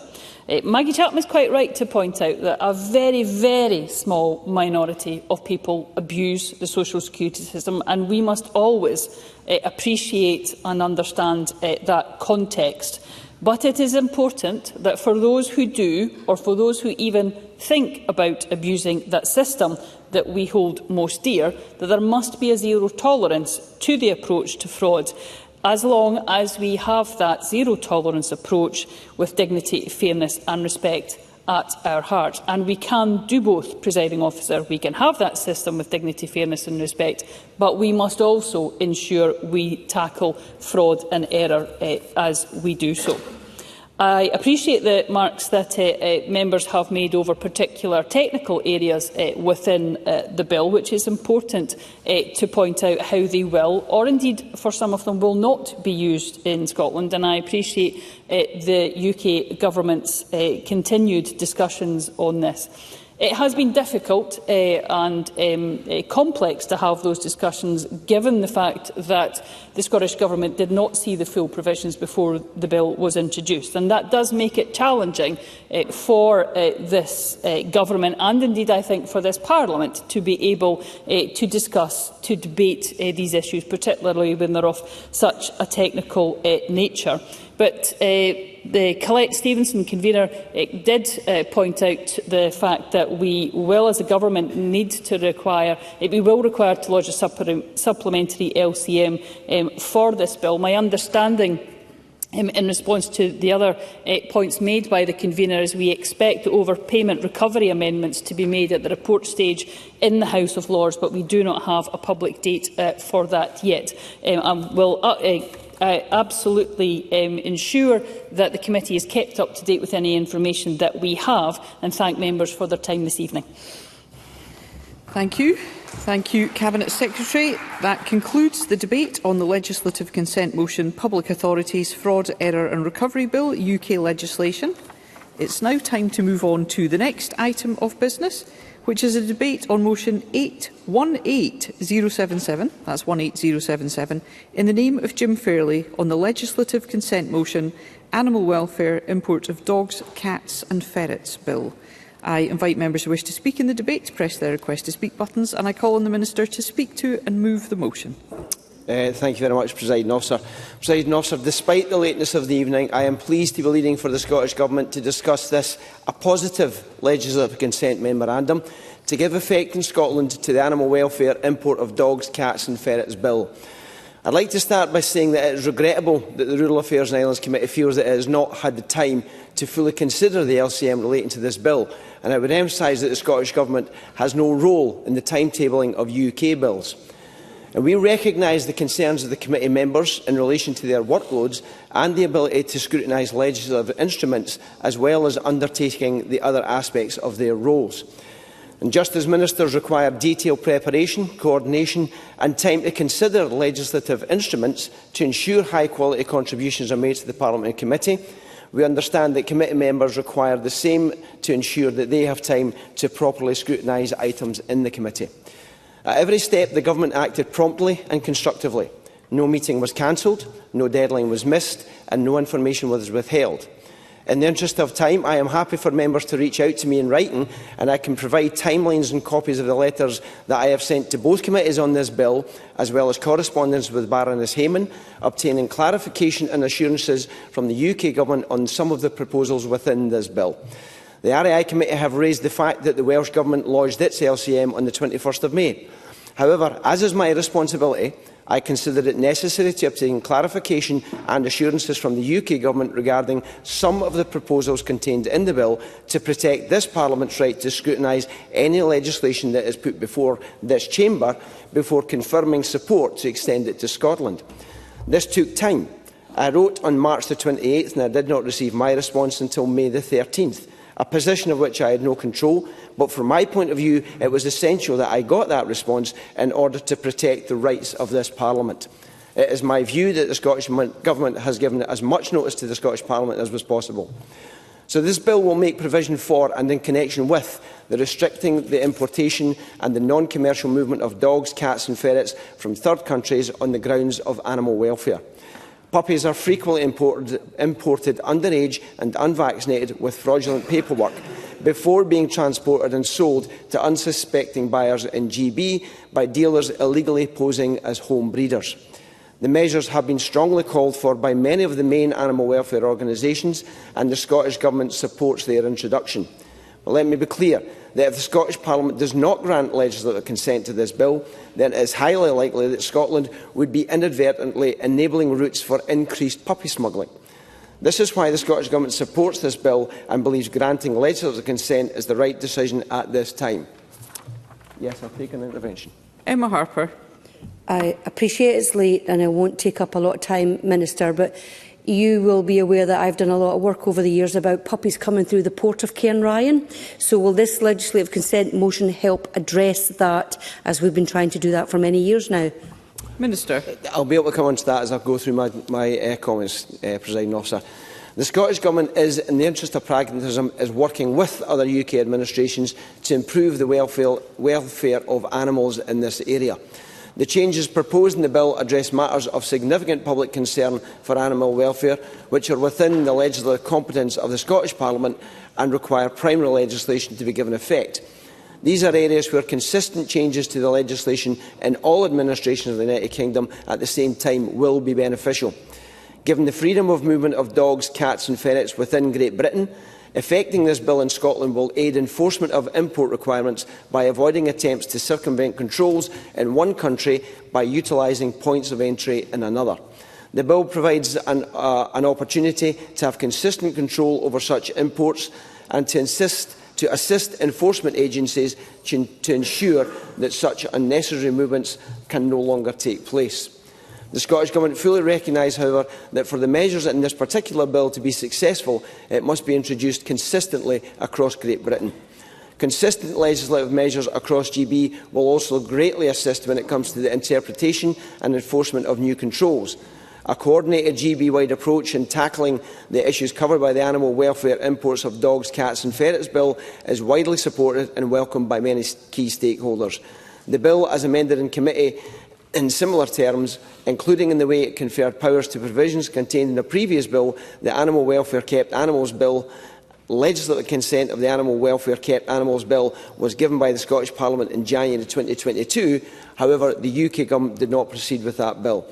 Speaker 10: Maggie Chapman is quite right to point out that a very, very small minority of people abuse the social security system, and we must always appreciate and understand that context. But it is important that for those who do, or for those who even think about abusing that system that we hold most dear, that there must be a zero tolerance to the approach to fraud, as long as we have that zero tolerance approach with dignity, fairness and respect at our heart. And we can do both, Presiding Officer. We can have that system with dignity, fairness and respect, but we must also ensure we tackle fraud and error as we do so. I appreciate the remarks that members have made over particular technical areas within the bill, which is important to point out how they will, or indeed for some of them will not be used in Scotland. And I appreciate the UK Government's continued discussions on this. It has been difficult and complex to have those discussions, given the fact that the Scottish Government did not see the full provisions before the bill was introduced. And that does make it challenging for this Government, and indeed I think for this Parliament, to be able to discuss, to debate these issues, particularly when they're of such a technical nature. But the Colette Stevenson, convener, did point out the fact that we will, as a government, we will require to lodge a supplementary LCM for this bill. My understanding, in response to the other points made by the convener, is we expect the overpayment recovery amendments to be made at the report stage in the House of Lords, but we do not have a public date for that yet. Absolutely ensure that the committee is kept up to date with any information that we have, and thank members for their time this evening.
Speaker 19: Thank you. Thank you, Cabinet Secretary. That concludes the debate on the legislative consent motion Public Authorities Fraud, Error and Recovery Bill, UK legislation. It's now time to move on to the next item of business, which is a debate on motion 18077, that's 18077, in the name of Jim Fairley on the legislative consent motion Animal Welfare, Import of Dogs, Cats and Ferrets Bill. I invite members who wish to speak in the debate to press their request to speak buttons, and I call on the Minister to speak to and move the motion.
Speaker 14: Thank you very much, Presiding Officer. Presiding Officer, despite the lateness of the evening, I am pleased to be leading for the Scottish Government to discuss this, a positive legislative consent memorandum, to give effect in Scotland to the Animal Welfare, Import of Dogs, Cats and Ferrets Bill. I'd like to start by saying that it is regrettable that the Rural Affairs and Islands Committee feels that it has not had the time to fully consider the LCM relating to this bill, and I would emphasise that the Scottish Government has no role in the timetabling of UK bills. And we recognise the concerns of the committee members in relation to their workloads and the ability to scrutinise legislative instruments, as well as undertaking the other aspects of their roles. And just as ministers require detailed preparation, coordination and time to consider legislative instruments to ensure high-quality contributions are made to the Parliamentary Committee, we understand that committee members require the same to ensure that they have time to properly scrutinise items in the committee. At every step, the Government acted promptly and constructively. No meeting was cancelled, no deadline was missed and no information was withheld. In the interest of time, I am happy for members to reach out to me in writing, and I can provide timelines and copies of the letters that I have sent to both committees on this bill, as well as correspondence with Baroness Hayman, obtaining clarification and assurances from the UK Government on some of the proposals within this bill. The RAI Committee have raised the fact that the Welsh Government lodged its LCM on the 21st of May. However, as is my responsibility, I consider it necessary to obtain clarification and assurances from the UK Government regarding some of the proposals contained in the bill to protect this Parliament's right to scrutinise any legislation that is put before this chamber before confirming support to extend it to Scotland. This took time. I wrote on March the 28th and I did not receive my response until May the 13th. A position of which I had no control, but from my point of view it was essential that I got that response in order to protect the rights of this Parliament. It is my view that the Scottish Government has given as much notice to the Scottish Parliament as was possible. So this bill will make provision for and in connection with the restricting the importation and the non-commercial movement of dogs, cats and ferrets from third countries on the grounds of animal welfare. Puppies are frequently imported underage and unvaccinated with fraudulent paperwork before being transported and sold to unsuspecting buyers in GB by dealers illegally posing as home breeders. The measures have been strongly called for by many of the main animal welfare organisations, and the Scottish Government supports their introduction. But let me be clear that if the Scottish Parliament does not grant legislative consent to this bill, then it is highly likely that Scotland would be inadvertently enabling routes for increased puppy smuggling. This is why the Scottish Government supports this bill and believes granting legislative consent is the right decision at this time. Yes, I'll take an intervention.
Speaker 19: Emma Harper.
Speaker 18: I appreciate it's late and I won't take up a lot of time, Minister, but you will be aware that I've done a lot of work over the years about puppies coming through the port of Cairnryan. So will this legislative consent motion help address that, as we've been trying to do that for many years now?
Speaker 19: Minister.
Speaker 14: I'll be able to come on to that as I go through my comments, Presiding Officer. The Scottish Government is, in the interest of pragmatism, is working with other UK administrations to improve the welfare of animals in this area. The changes proposed in the bill address matters of significant public concern for animal welfare, which are within the legislative competence of the Scottish Parliament and require primary legislation to be given effect. These are areas where consistent changes to the legislation in all administrations of the United Kingdom at the same time will be beneficial. Given the freedom of movement of dogs, cats and ferrets within Great Britain, effecting this bill in Scotland will aid enforcement of import requirements by avoiding attempts to circumvent controls in one country by utilising points of entry in another. The bill provides an opportunity to have consistent control over such imports and to assist enforcement agencies to ensure that such unnecessary movements can no longer take place. The Scottish Government fully recognise, however, that for the measures in this particular bill to be successful, it must be introduced consistently across Great Britain. Consistent legislative measures across GB will also greatly assist when it comes to the interpretation and enforcement of new controls. A coordinated GB-wide approach in tackling the issues covered by the Animal Welfare Imports of Dogs, Cats and Ferrets Bill is widely supported and welcomed by many key stakeholders. The bill, as amended in committee in similar terms, including in the way it conferred powers to provisions contained in the previous bill, the Animal Welfare Kept Animals Bill, legislative consent of the Animal Welfare Kept Animals Bill was given by the Scottish Parliament in January 2022. However, the UK Government did not proceed with that bill.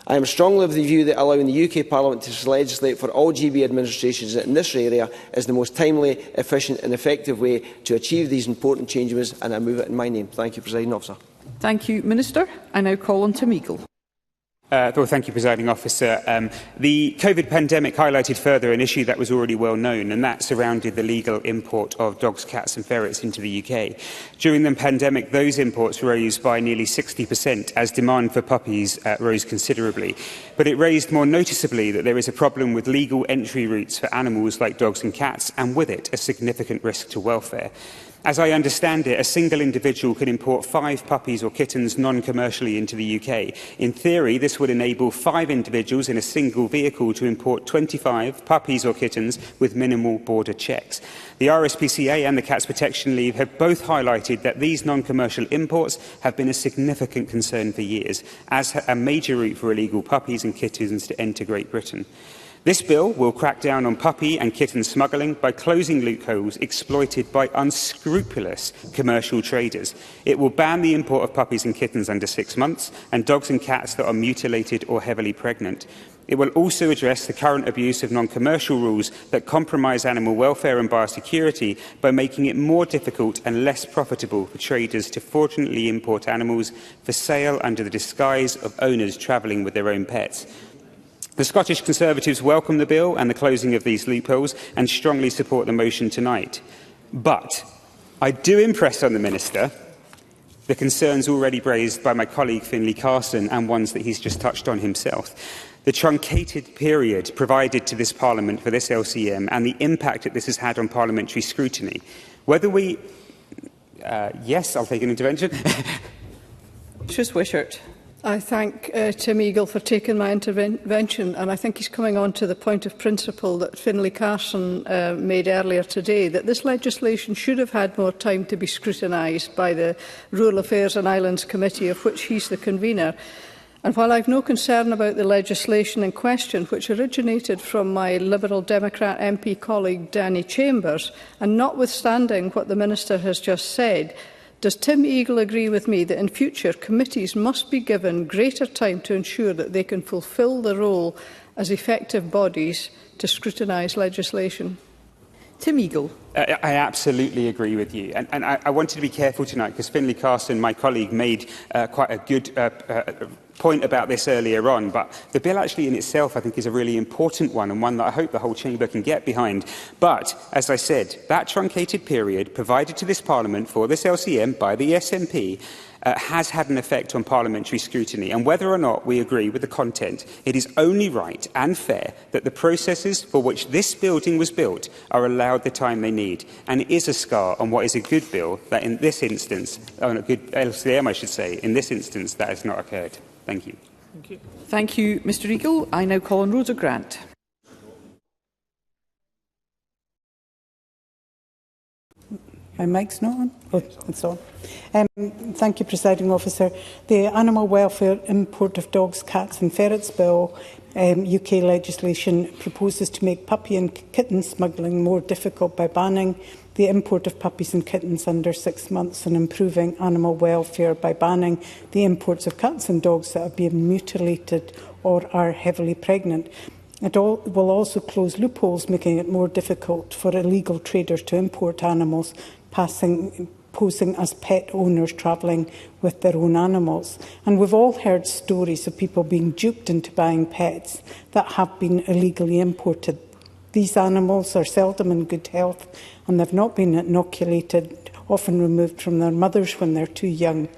Speaker 14: I am strongly of the view that allowing the UK Parliament to legislate for all GB administrations in this area is the most timely, efficient and effective way to achieve these important changes, and I move it in my name. Thank you, Presiding Officer.
Speaker 19: Thank you, Minister. I now call on Tim Eagle.
Speaker 3: Thank you, Presiding Officer. The COVID pandemic highlighted further an issue that was already well known, and that surrounded the legal import of dogs, cats and ferrets into the UK. During the pandemic, those imports rose by nearly 60% as demand for puppies rose considerably. But it raised more noticeably that there is a problem with legal entry routes for animals like dogs and cats, and with it, a significant risk to welfare. As I understand it, a single individual can import 5 puppies or kittens non-commercially into the UK. In theory, this would enable 5 individuals in a single vehicle to import 25 puppies or kittens with minimal border checks. The RSPCA and the Cats Protection League have both highlighted that these non-commercial imports have been a significant concern for years, as a major route for illegal puppies and kittens to enter Great Britain. This bill will crack down on puppy and kitten smuggling by closing loopholes exploited by unscrupulous commercial traders. It will ban the import of puppies and kittens under 6 months and dogs and cats that are mutilated or heavily pregnant. It will also address the current abuse of non-commercial rules that compromise animal welfare and biosecurity by making it more difficult and less profitable for traders to fraudulently import animals for sale under the disguise of owners travelling with their own pets. The Scottish Conservatives welcome the bill and the closing of these loopholes and strongly support the motion tonight. But I do impress on the Minister the concerns already raised by my colleague Finlay Carson and ones that he's just touched on himself. The truncated period provided to this Parliament for this LCM and the impact that this has had on parliamentary scrutiny. Whether we... yes, I'll take an intervention.
Speaker 19: Tris Wishart.
Speaker 8: I thank Tim Eagle for taking my intervention, and I think he's coming on to the point of principle that Finlay Carson made earlier today, that this legislation should have had more time to be scrutinised by the Rural Affairs and Islands Committee, of which he's the convener. And while I have no concern about the legislation in question, which originated from my Liberal Democrat MP colleague Danny Chambers, and notwithstanding what the Minister has just said, does Tim Eagle agree with me that in future committees must be given greater time to ensure that they can fulfil the role as effective bodies to scrutinise legislation?
Speaker 19: Tim Eagle.
Speaker 3: I absolutely agree with you. And I wanted to be careful tonight because Finlay Carson, my colleague, made quite a good point about this earlier on. But the bill actually in itself, I think, is a really important one and one that I hope the whole chamber can get behind. But, as I said, that truncated period provided to this Parliament for this LCM by the SNP has had an effect on parliamentary scrutiny, and whether or not we agree with the content, it is only right and fair that the processes for which this building was built are allowed the time they need. And it is a scar on what is a good bill that in this instance, on a good LCM I should say, in this instance that has not occurred. Thank you.
Speaker 19: Thank you, Mr Eagle. I now call on Rhoda Grant.
Speaker 23: My mic's not on? Oh, it's on. Thank you, Presiding Officer. The Animal Welfare Import of Dogs, Cats and Ferrets Bill, UK legislation, proposes to make puppy and kitten smuggling more difficult by banning the import of puppies and kittens under 6 months and improving animal welfare by banning the imports of cats and dogs that have been mutilated or are heavily pregnant. It will also close loopholes, making it more difficult for illegal traders to import animals, posing as pet owners travelling with their own animals. And we've all heard stories of people being duped into buying pets that have been illegally imported. These animals are seldom in good health and they've not been inoculated, often removed from their mothers when they're too young.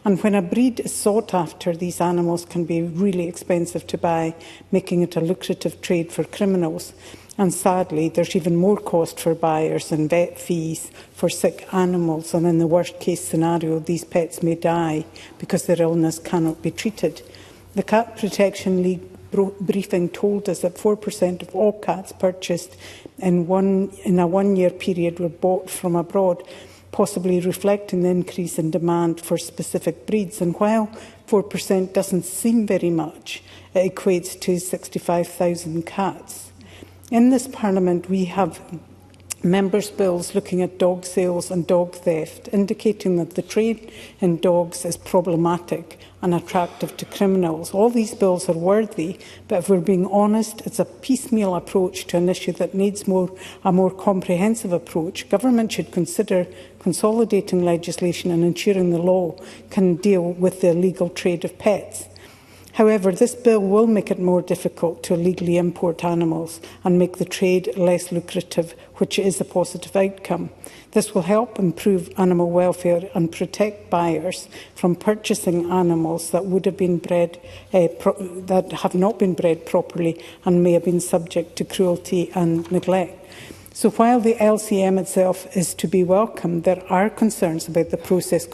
Speaker 23: And when a breed is sought after, these animals can be really expensive to buy, making it a lucrative trade for criminals. And sadly, there's even more cost for buyers and vet fees for sick animals, and in the worst case scenario, these pets may die because their illness cannot be treated. The Cat Protection League briefing told us that 4% of all cats purchased in a one-year period were bought from abroad, possibly reflecting the increase in demand for specific breeds. And while 4% doesn't seem very much, it equates to 65,000 cats. In this Parliament, we have members' bills looking at dog sales and dog theft, indicating that the trade in dogs is problematic and attractive to criminals. All these bills are worthy, but if we're being honest, it's a piecemeal approach to an issue that needs a more comprehensive approach. Government should consider consolidating legislation and ensuring the law can deal with the illegal trade of pets. However, this bill will make it more difficult to illegally import animals and make the trade less lucrative, which is a positive outcome. This will help improve animal welfare and protect buyers from purchasing animals that would have been bred, that have not been bred properly and may have been subject to cruelty and neglect. So while the LCM itself is to be welcomed, there are concerns about the process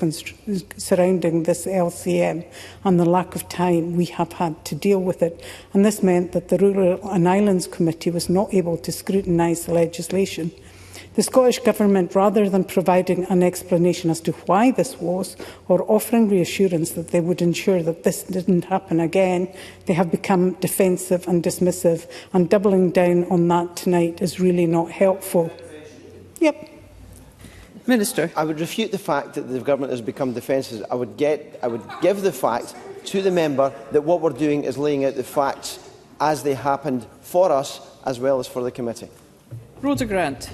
Speaker 23: surrounding this LCM and the lack of time we have had to deal with it. And this meant that the Rural and Islands Committee was not able to scrutinise the legislation. The Scottish Government, rather than providing an explanation as to why this was, or offering reassurance that they would ensure that this didn't happen again, they have become defensive and dismissive, and doubling down on that tonight is really not helpful. Yep.
Speaker 19: Minister.
Speaker 14: I would refute the fact that the Government has become defensive. I would give the fact to the member that what we're doing is laying out the facts as they happened for us as well as for the committee.
Speaker 19: Rhoda Grant.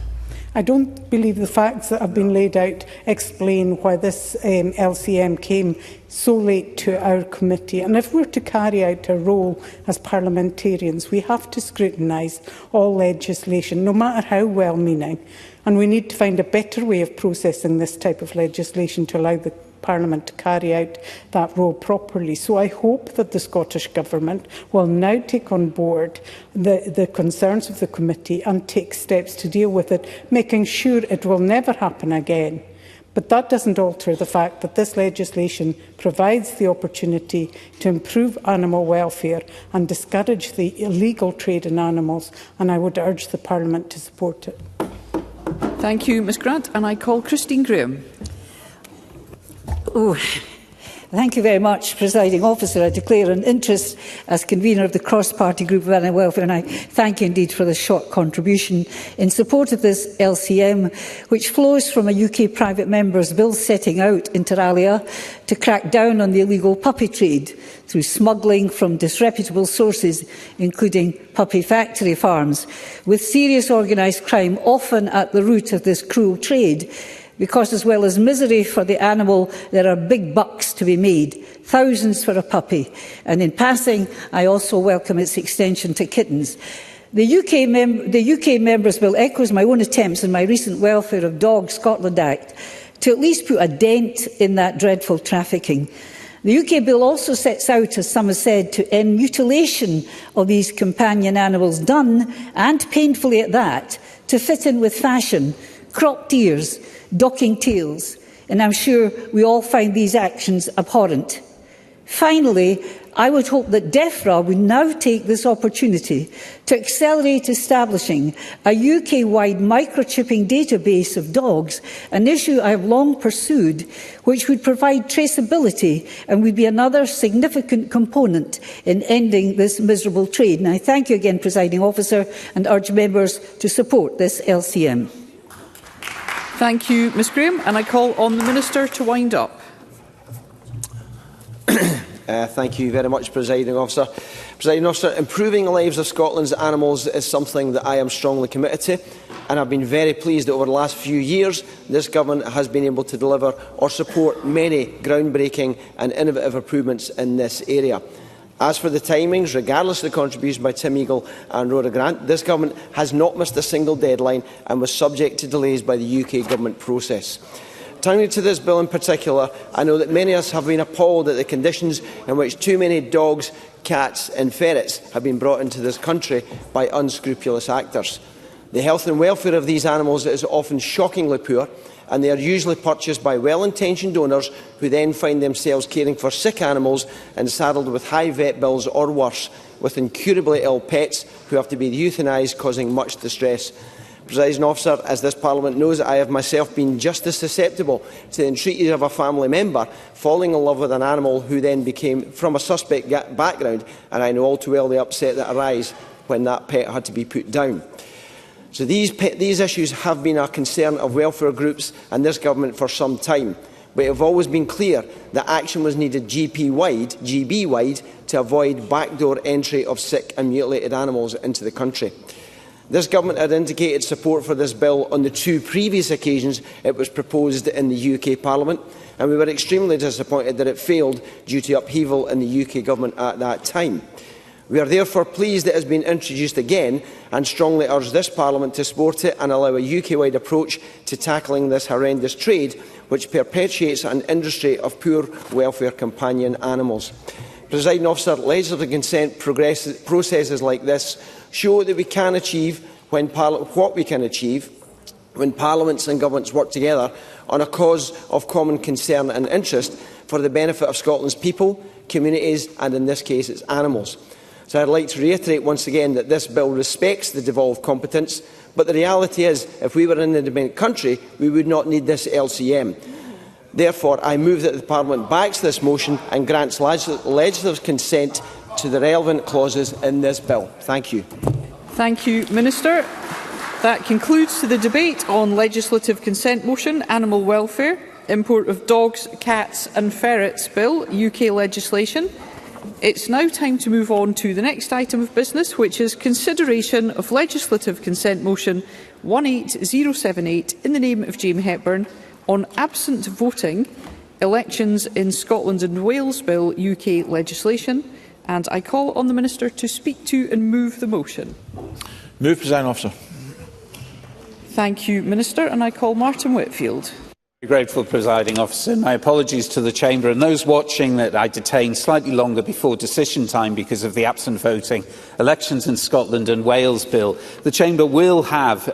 Speaker 23: I don't believe the facts that have been laid out explain why this LCM came so late to our committee. And if we're to carry out our role as parliamentarians, we have to scrutinise all legislation, no matter how well-meaning. And we need to find a better way of processing this type of legislation to allow the Parliament to carry out that role properly. So I hope that the Scottish Government will now take on board the concerns of the committee and take steps to deal with it, making sure it will never happen again. But that doesn't alter the fact that this legislation provides the opportunity to improve animal welfare and discourage the illegal trade in animals, and I would urge the Parliament to support it.
Speaker 19: Thank you, Ms Grant. And I call Christine Graham.
Speaker 9: Thank you very much, Presiding Officer. I declare an interest as convener of the cross-party group of animal welfare, and I thank you indeed for the short contribution in support of this LCM, which flows from a UK private member's bill setting out, inter alia, to crack down on the illegal puppy trade through smuggling from disreputable sources, including puppy factory farms, with serious organised crime often at the root of this cruel trade. Because as well as misery for the animal, there are big bucks to be made, thousands for a puppy. And in passing, I also welcome its extension to kittens. The UK Members' Bill echoes my own attempts in my recent Welfare of Dogs Scotland Act to at least put a dent in that dreadful trafficking. The UK Bill also sets out, as some have said, to end mutilation of these companion animals, done, and painfully at that, to fit in with fashion, cropped ears, docking tails, and I'm sure we all find these actions abhorrent. Finally, I would hope that DEFRA would now take this opportunity to accelerate establishing a UK-wide microchipping database of dogs, an issue I have long pursued, which would provide traceability and would be another significant component in ending this miserable trade. And I thank you again, Presiding Officer, and urge members to support this LCM.
Speaker 19: Thank you, Ms Graham, and I call on the Minister to wind up.
Speaker 14: Thank you very much, Presiding Officer. Presiding Officer, improving the lives of Scotland's animals is something that I am strongly committed to, and I've been very pleased that over the last few years this Government has been able to deliver or support many groundbreaking and innovative improvements in this area. As for the timings, regardless of the contribution by Tim Eagle and Rhoda Grant, this Government has not missed a single deadline and was subject to delays by the UK Government process. Turning to this bill in particular, I know that many of us have been appalled at the conditions in which too many dogs, cats and ferrets have been brought into this country by unscrupulous actors. The health and welfare of these animals is often shockingly poor, and they are usually purchased by well-intentioned owners who then find themselves caring for sick animals and saddled with high vet bills or worse, with incurably ill pets who have to be euthanised, causing much distress. Presiding Officer, as this Parliament knows, I have myself been just as susceptible to the entreaties of a family member falling in love with an animal who then became from a suspect background, and I know all too well the upset that arise when that pet had to be put down. So these issues have been a concern of welfare groups and this government for some time, but it have always been clear that action was needed GB-wide, to avoid backdoor entry of sick and mutilated animals into the country. This government had indicated support for this bill on the 2 previous occasions it was proposed in the UK Parliament, and we were extremely disappointed that it failed due to upheaval in the UK government at that time. We are therefore pleased that it has been introduced again and strongly urge this Parliament to support it and allow a UK-wide approach to tackling this horrendous trade, which perpetuates an industry of poor welfare companion animals. Presiding Officer, legislative consent processes like this show that we can achieve what we can achieve when parliaments and governments work together on a cause of common concern and interest for the benefit of Scotland's people, communities and, in this case, its animals. So I would like to reiterate once again that this bill respects the devolved competence, but the reality is, if we were an independent country, we would not need this LCM. Therefore, I move that the Parliament backs this motion and grants legislative consent to the relevant clauses in this bill. Thank you.
Speaker 19: Thank you, Minister. That concludes the debate on legislative consent motion, animal welfare, import of dogs, cats and ferrets bill, UK legislation. It's now time to move on to the next item of business, which is consideration of legislative consent motion 18078 in the name of James Hepburn on absent voting, elections in Scotland and Wales bill, UK legislation. And I call on the Minister to speak to and move the motion.
Speaker 12: Move, Presiding Officer.
Speaker 19: Thank you, Minister. And I call Martin Whitfield.
Speaker 4: Grateful, Presiding Officer. My apologies to the Chamber and those watching that I detained slightly longer before decision time because of the absent voting elections in Scotland and Wales bill. The Chamber will have,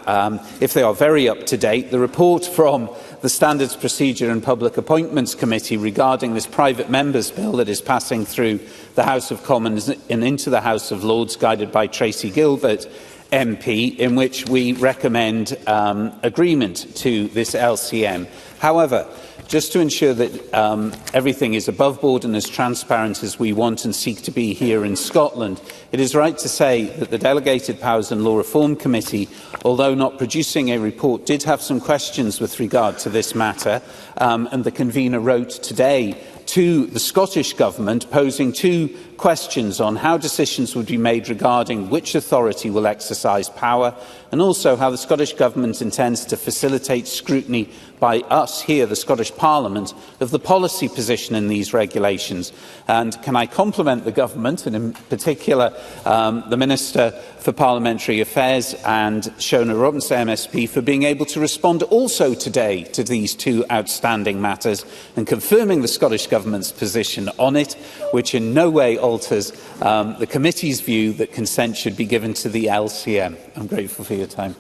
Speaker 4: if they are very up to date, the report from the Standards Procedure and Public Appointments Committee regarding this private members bill that is passing through the House of Commons and into the House of Lords, guided by Tracy Gilbert MP, in which we recommend agreement to this LCM. However, just to ensure that everything is above board and as transparent as we want and seek to be here in Scotland, it is right to say that the Delegated Powers and Law Reform Committee, although not producing a report, did have some questions with regard to this matter, and the convener wrote today to the Scottish Government posing 2 questions on how decisions would be made regarding which authority will exercise power, and also how the Scottish Government intends to facilitate scrutiny by us here, the Scottish Parliament, of the policy position in these regulations. And can I compliment the Government, and in particular the Minister for Parliamentary Affairs and Shona Robinson MSP, for being able to respond also today to these 2 outstanding matters and confirming the Scottish Government's position on it, which in no way alters the committee's view that consent should be given to the LCM. I'm grateful for your time.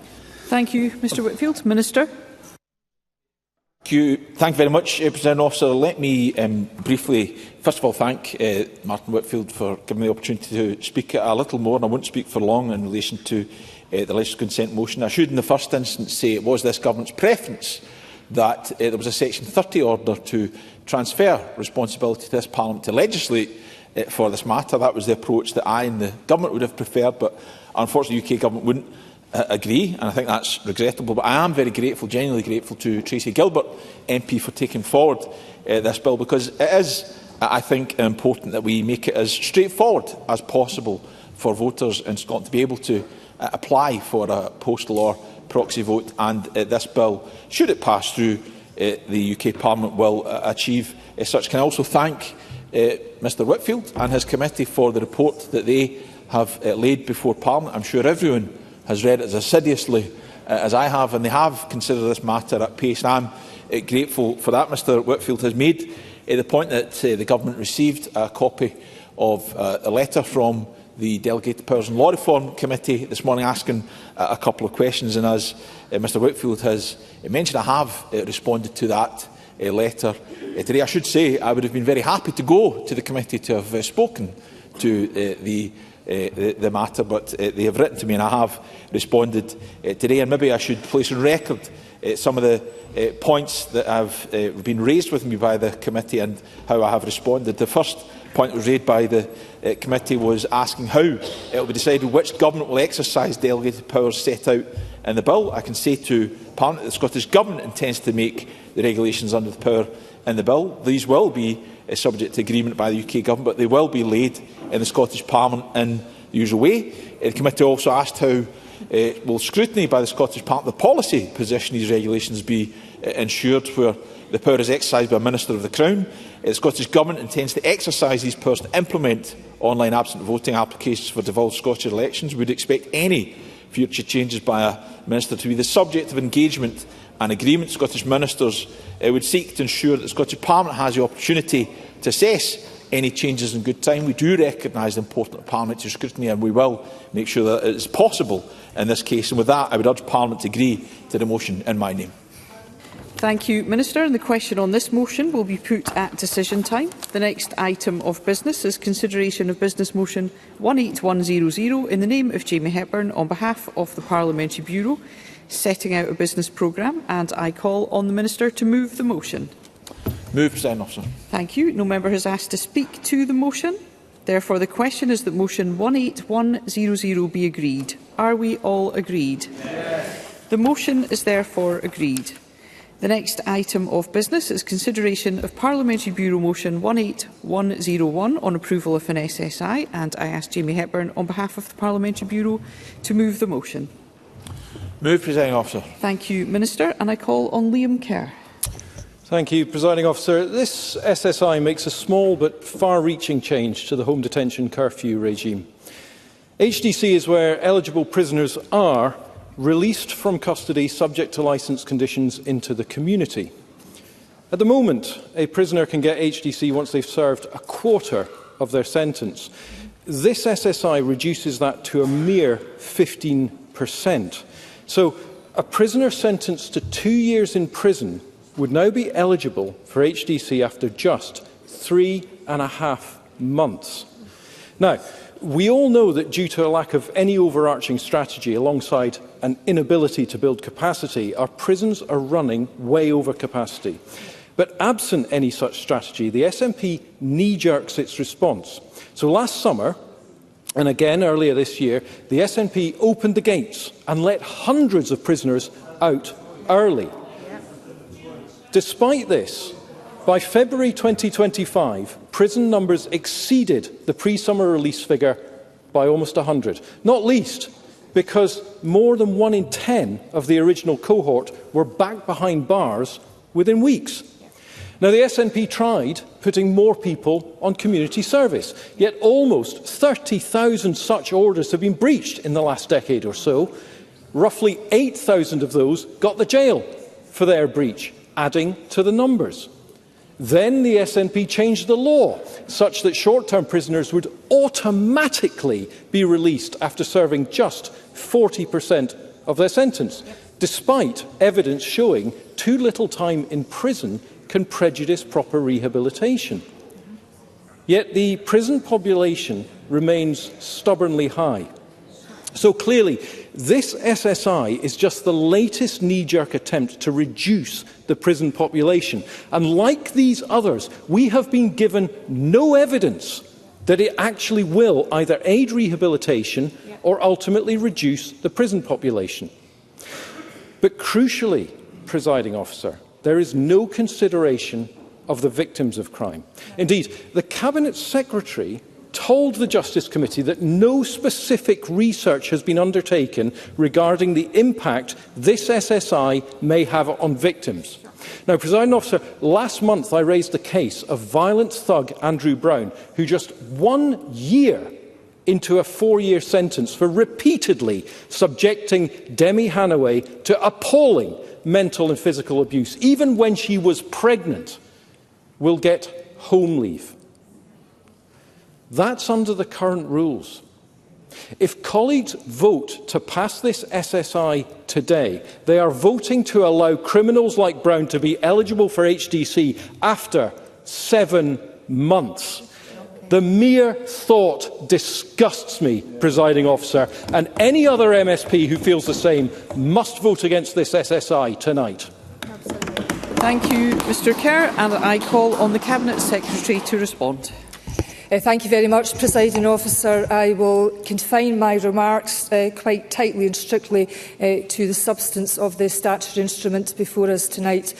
Speaker 19: Thank you, Mr Whitfield. Minister.
Speaker 12: Thank you very much, Presiding Officer. Let me briefly, first of all, thank Martin Whitfield for giving me the opportunity to speak a little more, and I won't speak for long in relation to the legislative consent motion. I should in the first instance say it was this Government's preference that there was a Section 30 order to transfer responsibility to this Parliament to legislate for this matter. That was the approach that I and the Government would have preferred, but unfortunately the UK Government wouldn't agree, and I think that's regrettable. But I am very grateful, genuinely grateful to Tracy Gilbert MP for taking forward this bill, because it is, I think, important that we make it as straightforward as possible for voters in Scotland to be able to apply for a postal or proxy vote, and this bill, should it pass through the UK Parliament, will achieve such. Can I also thank Mr Whitfield and his committee for the report that they have laid before Parliament. I'm sure everyone has read it as assiduously as I have, and they have considered this matter at pace. I'm grateful for that. Mr Whitfield has made the point that the Government received a copy of a letter from the Delegated Powers and Law Reform Committee this morning asking a couple of questions, and as Mr Whitfield has mentioned, I have responded to that letter today. I should say I would have been very happy to go to the committee to have spoken to the matter, but they have written to me and I have responded today, and maybe I should place on record some of the points that have been raised with me by the committee and how I have responded. The first point that was raised by the committee was asking how it will be decided which government will exercise delegated powers set out in the bill. I can say to Parliament that the Scottish Government intends to make the regulations under the power in the bill. These will be subject to agreement by the UK Government, but they will be laid in the Scottish Parliament in the usual way. The committee also asked how will scrutiny by the Scottish Parliament, the policy position of these regulations, be ensured where the power is exercised by a Minister of the Crown. The Scottish Government intends to exercise these powers to implement online absent voting applications for devolved Scottish elections. We would expect any future changes by a Minister to be the subject of engagement and agreement. Scottish Ministers would seek to ensure that the Scottish Parliament has the opportunity to assess any changes in good time. We do recognise the importance of parliamentary scrutiny, and we will make sure that it is possible in this case. And with that, I would urge Parliament to agree to the motion in my name.
Speaker 19: Thank you, Minister. And the question on this motion will be put at decision time. The next item of business is consideration of business motion 18100 in the name of Jamie Hepburn on behalf of the Parliamentary Bureau, setting out a business programme, and I call on the Minister to move the motion.
Speaker 12: Move, Presiding Officer.
Speaker 19: Thank you. No member has asked to speak to the motion. Therefore, the question is that motion 18100 be agreed. Are we all agreed? Yes. The motion is therefore agreed. The next item of business is consideration of Parliamentary Bureau motion 18101 on approval of an SSI, and I ask Jamie Hepburn on behalf of the Parliamentary Bureau to move the motion.
Speaker 12: Move, Presiding Officer.
Speaker 19: Thank you, Minister, and I call on Liam Kerr.
Speaker 15: Thank you, Presiding Officer. This SSI makes a small but far-reaching change to the home detention curfew regime. HDC is where eligible prisoners are released from custody subject to licence conditions into the community. At the moment, a prisoner can get HDC once they've served a quarter of their sentence. This SSI reduces that to a mere 15%. So a prisoner sentenced to 2 years in prison would now be eligible for HDC after just 3.5 months. Now, we all know that due to a lack of any overarching strategy alongside an inability to build capacity, our prisons are running way over capacity. But absent any such strategy, the SNP knee-jerks its response. So last summer, and again earlier this year, the SNP opened the gates and let hundreds of prisoners out early. Despite this, by February 2025, prison numbers exceeded the pre-summer release figure by almost 100, not least because more than 1 in 10 of the original cohort were back behind bars within weeks. Now, the SNP tried putting more people on community service, yet almost 30,000 such orders have been breached in the last decade or so. Roughly 8,000 of those got the jail for their breach, adding to the numbers. Then the SNP changed the law such that short-term prisoners would automatically be released after serving just 40% of their sentence, despite evidence showing too little time in prison can prejudice proper rehabilitation. Yet the prison population remains stubbornly high. So clearly, this SSI is just the latest knee-jerk attempt to reduce the prison population. And like these others, we have been given no evidence that it actually will either aid rehabilitation or ultimately reduce the prison population. But crucially, Presiding Officer, there is no consideration of the victims of crime. Indeed, the Cabinet Secretary told the Justice Committee that no specific research has been undertaken regarding the impact this SSI may have on victims. Now, Presiding Officer, last month I raised the case of violent thug Andrew Brown, who just 1 year into a 4-year sentence for repeatedly subjecting Demi Hanaway to appalling mental and physical abuse, even when she was pregnant, will get home leave. That's under the current rules. If colleagues vote to pass this SSI today, they are voting to allow criminals like Brown to be eligible for HDC after 7 months. The mere thought disgusts me, presiding officer, and any other MSP who feels the same must vote against this SSI tonight.
Speaker 19: Thank you, Mr Kerr, and I call on the Cabinet Secretary to respond.
Speaker 13: Thank you very much, Presiding Officer. I will confine my remarks quite tightly and strictly to the substance of the statutory instrument before us tonight.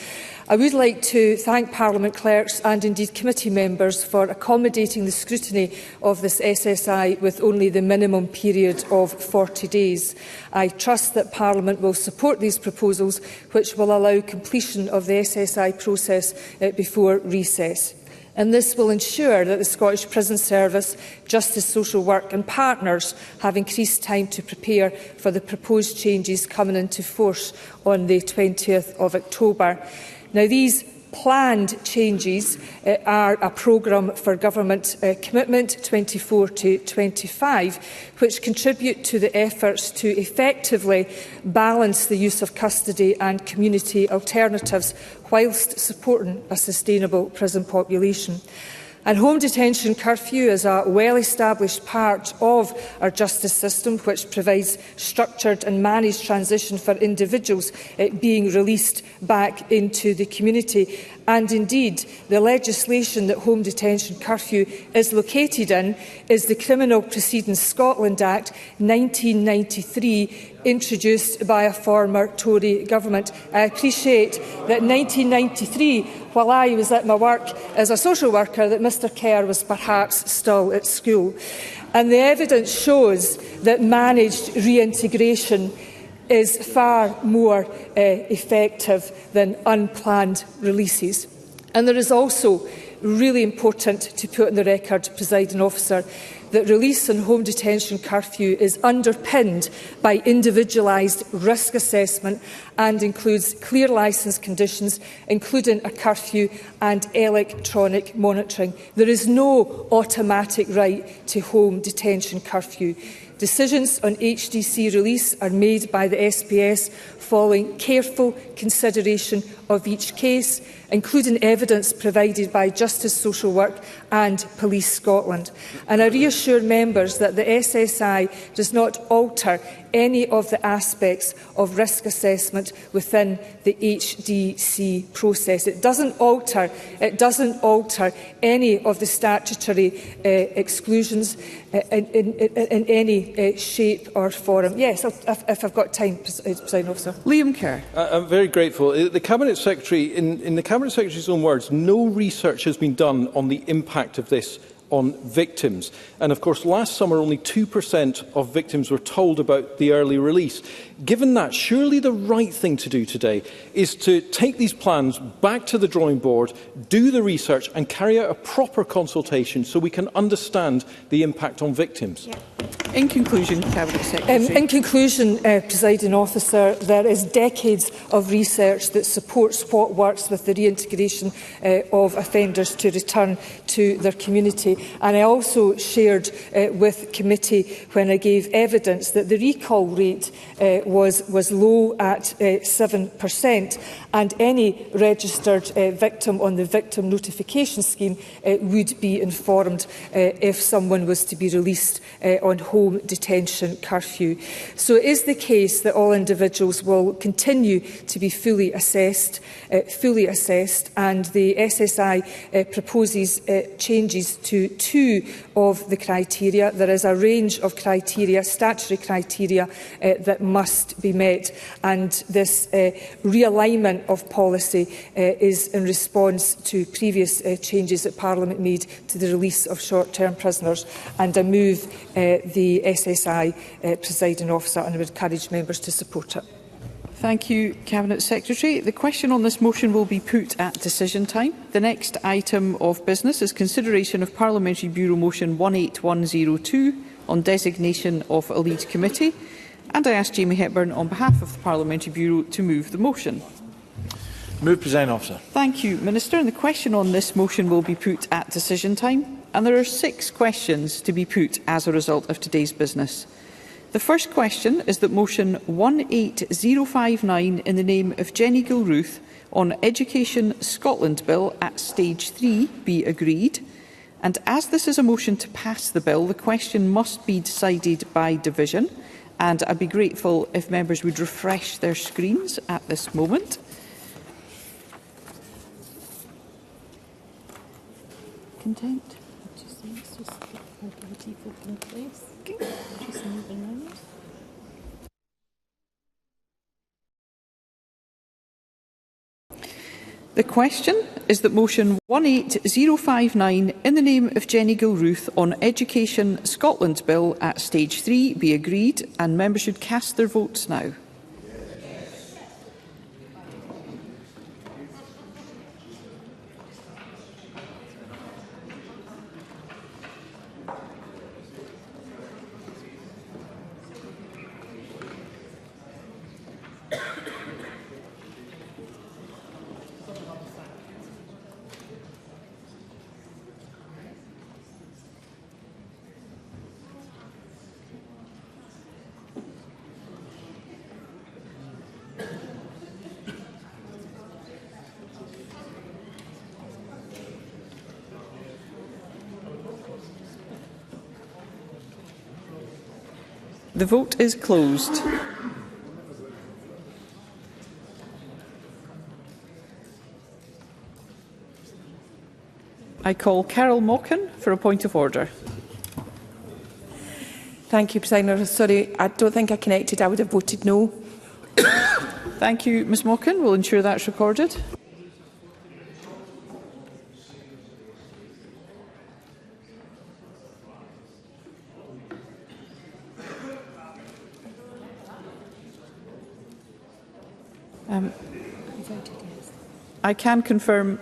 Speaker 13: I would like to thank Parliament clerks and indeed committee members for accommodating the scrutiny of this SSI with only the minimum period of 40 days. I trust that Parliament will support these proposals, which will allow completion of the SSI process before recess. And this will ensure that the Scottish Prison Service, Justice, Social Work and partners have increased time to prepare for the proposed changes coming into force on the 20th of October. Now, these planned changes are a programme for Government Commitment 24 to 25, which contribute to the efforts to effectively balance the use of custody and community alternatives whilst supporting a sustainable prison population. And home detention curfew is a well-established part of our justice system, which provides structured and managed transition for individuals being released back into the community. And indeed, the legislation that home detention curfew is located in is the Criminal Proceedings Scotland Act 1993, introduced by a former Tory government. I appreciate that 1993, while I was at my work as a social worker, that Mr Kerr was perhaps still at school. And the evidence shows that managed reintegration is far more effective than unplanned releases. And there is also really important to put on the record, Presiding Officer, that release and home detention curfew is underpinned by individualised risk assessment and includes clear licence conditions, including a curfew and electronic monitoring. There is no automatic right to home detention curfew. Decisions on HDC release are made by the SPS following careful consideration of each case, including evidence provided by Justice, Social Work and Police Scotland. And I reassure members that the SSI does not alter any of the aspects of risk assessment within the HDC process. It doesn't alter any of the statutory exclusions in any shape or form. Yes, if I've got time, Presiding Officer.
Speaker 19: Liam Kerr.
Speaker 15: I'm very grateful. The Cabinet Secretary, in the Cabinet Secretary's own words, no research has been done on the impact of this on victims. And of course, last summer, only 2% of victims were told about the early release. Given that, surely the right thing to do today is to take these plans back to the drawing board, do the research and carry out a proper consultation so we can understand the impact on victims.
Speaker 19: Yeah. In conclusion, Cabinet Secretary.
Speaker 13: In conclusion, Presiding Officer, there is decades of research that supports what works with the reintegration of offenders to return to their community. And I also shared with committee when I gave evidence that the recall rate was low at 7%, and any registered victim on the victim notification scheme would be informed if someone was to be released on home detention curfew. So it is the case that all individuals will continue to be fully assessed, and the SSI proposes changes to 2 of the criteria. There is a range of criteria, statutory criteria, that must be met, and this realignment of policy is in response to previous changes that Parliament made to the release of short-term prisoners, and I move the SSI, Presiding Officer, and I would encourage members to support it.
Speaker 19: Thank you, Cabinet Secretary. The question on this motion will be put at decision time. The next item of business is consideration of Parliamentary Bureau Motion 18102 on designation of a lead committee. And I ask Jamie Hepburn on behalf of the Parliamentary Bureau to move the motion.
Speaker 12: Move, Presiding Officer.
Speaker 19: Thank you, Minister. And the question on this motion will be put at decision time. And there are 6 questions to be put as a result of today's business. The first question is that motion 18059 in the name of Jenny Gilruth on Education Scotland Bill at stage 3 be agreed. And as this is a motion to pass the bill, the question must be decided by division. And I'd be grateful if members would refresh their screens at this moment. Content. The question is that motion 18059 in the name of Jenny Gilruth on Education Scotland Bill at stage 3 be agreed, and members should cast their votes now. The vote is closed. I call Carol Mochan for a point of order.
Speaker 6: Thank you, President Officer. Sorry, I don't think I connected. I would have voted no.
Speaker 19: Thank you, Ms Mochan. We'll ensure that's recorded. I can confirm.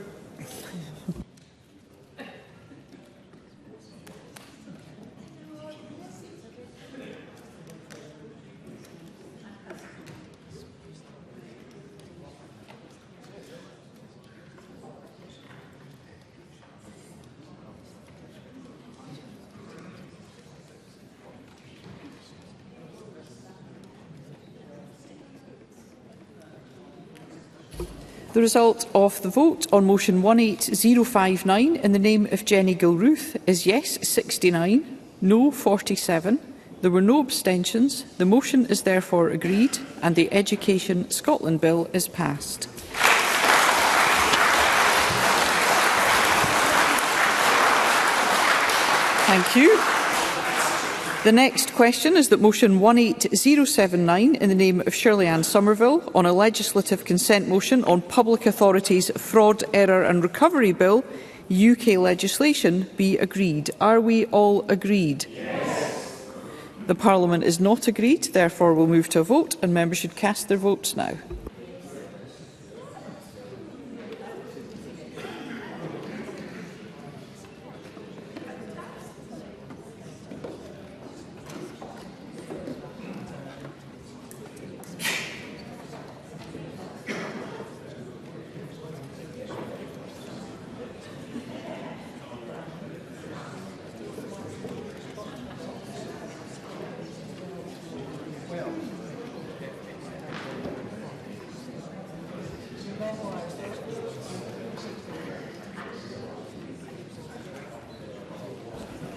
Speaker 19: The result of the vote on motion 18059 in the name of Jenny Gilruth is yes 69, no 47. There were no abstentions. The motion is therefore agreed and the Education Scotland Bill is passed. Thank you. The next question is that motion 18079 in the name of Shirley Ann Somerville on a legislative consent motion on Public Authorities Fraud, Error and Recovery Bill, UK legislation, be agreed. Are we all agreed? Yes. The Parliament is not agreed, therefore we'll move to a vote and members should cast their votes now.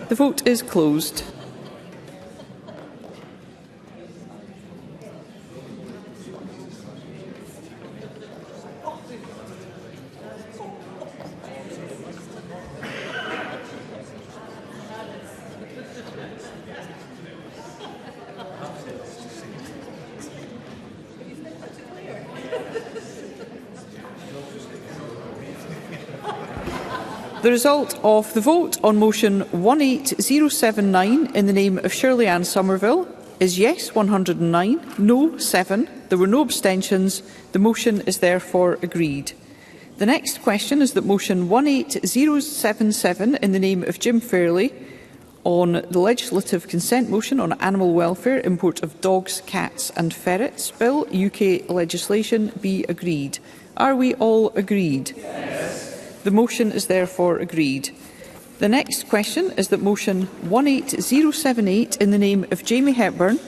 Speaker 19: The vote is closed. The result of the vote on motion 18079 in the name of Shirley Ann Somerville is yes 109, no 7. There were no abstentions. The motion is therefore agreed. The next question is that motion 18077 in the name of Jim Fairley on the legislative consent motion on animal welfare, import of dogs, cats and ferrets bill, UK legislation, be agreed. Are we all agreed? Yes. The motion is therefore agreed. The next question is that motion 18078 in the name of Jamie Hepburn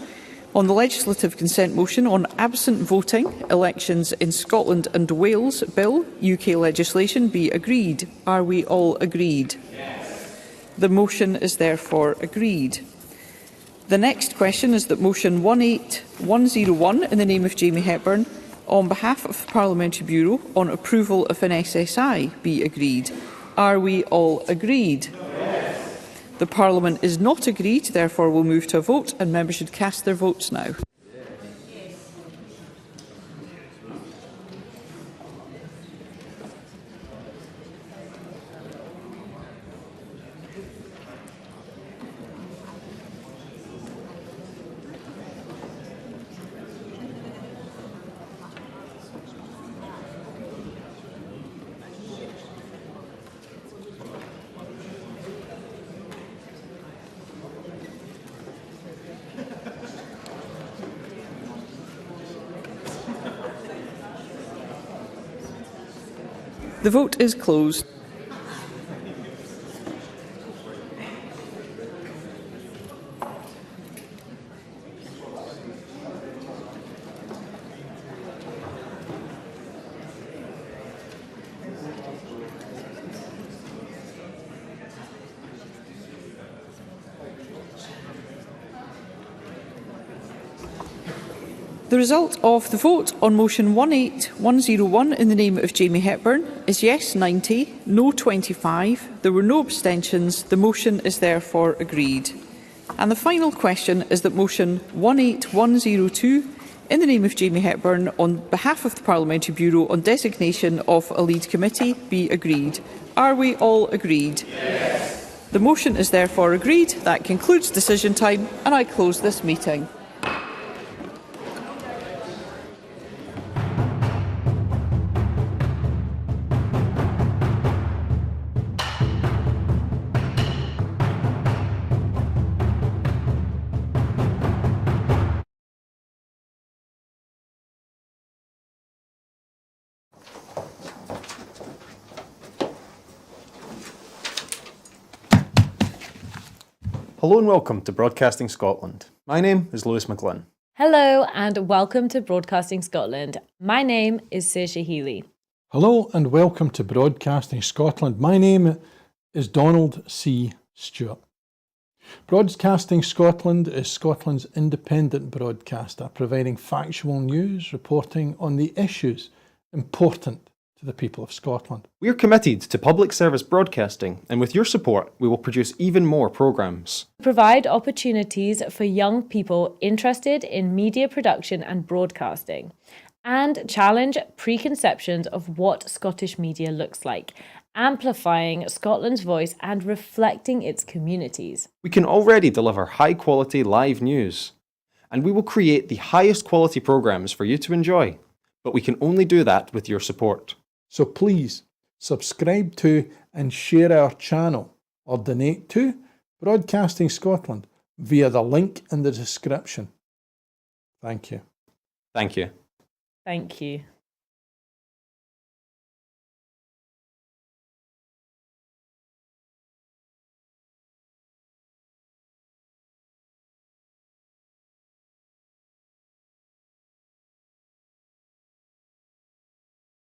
Speaker 19: on the legislative consent motion on absent voting elections in Scotland and Wales Bill, UK legislation, be agreed. Are we all agreed? Yes. The motion is therefore agreed. The next question is that motion 18101 in the name of Jamie Hepburn on behalf of the Parliamentary Bureau on approval of an SSI be agreed. Are we all agreed? Yes. The Parliament is not agreed, therefore we'll move to a vote and members should cast their votes now. The vote is closed. The result of the vote on motion 18101 in the name of Jamie Hepburn is yes 90, no 25. There were no abstentions. The motion is therefore agreed. And the final question is that motion 18102 in the name of Jamie Hepburn on behalf of the Parliamentary Bureau on designation of a lead committee be agreed. Are we all agreed? Yes. The motion is therefore agreed. That concludes decision time and I close this meeting.
Speaker 16: Hello and welcome to Broadcasting Scotland. My name is Lewis McGlynn.
Speaker 17: Hello and welcome to Broadcasting Scotland. My name is Saoirse Healy.
Speaker 21: Hello and welcome to Broadcasting Scotland. My name is Donald C. Stewart. Broadcasting Scotland is Scotland's independent broadcaster, providing factual news, reporting on the issues important to the people of Scotland.
Speaker 16: We are committed to public service broadcasting, and with your support, we will produce even more programmes.
Speaker 17: Provide opportunities for young people interested in media production and broadcasting, and challenge preconceptions of what Scottish media looks like, amplifying Scotland's voice and reflecting its communities.
Speaker 16: We can already deliver high-quality live news, and we will create the highest quality programmes for you to enjoy. But we can only do that with your support.
Speaker 21: So please subscribe to and share our channel or donate to Broadcasting Scotland via the link in the description. Thank you.
Speaker 16: Thank you.
Speaker 17: Thank you.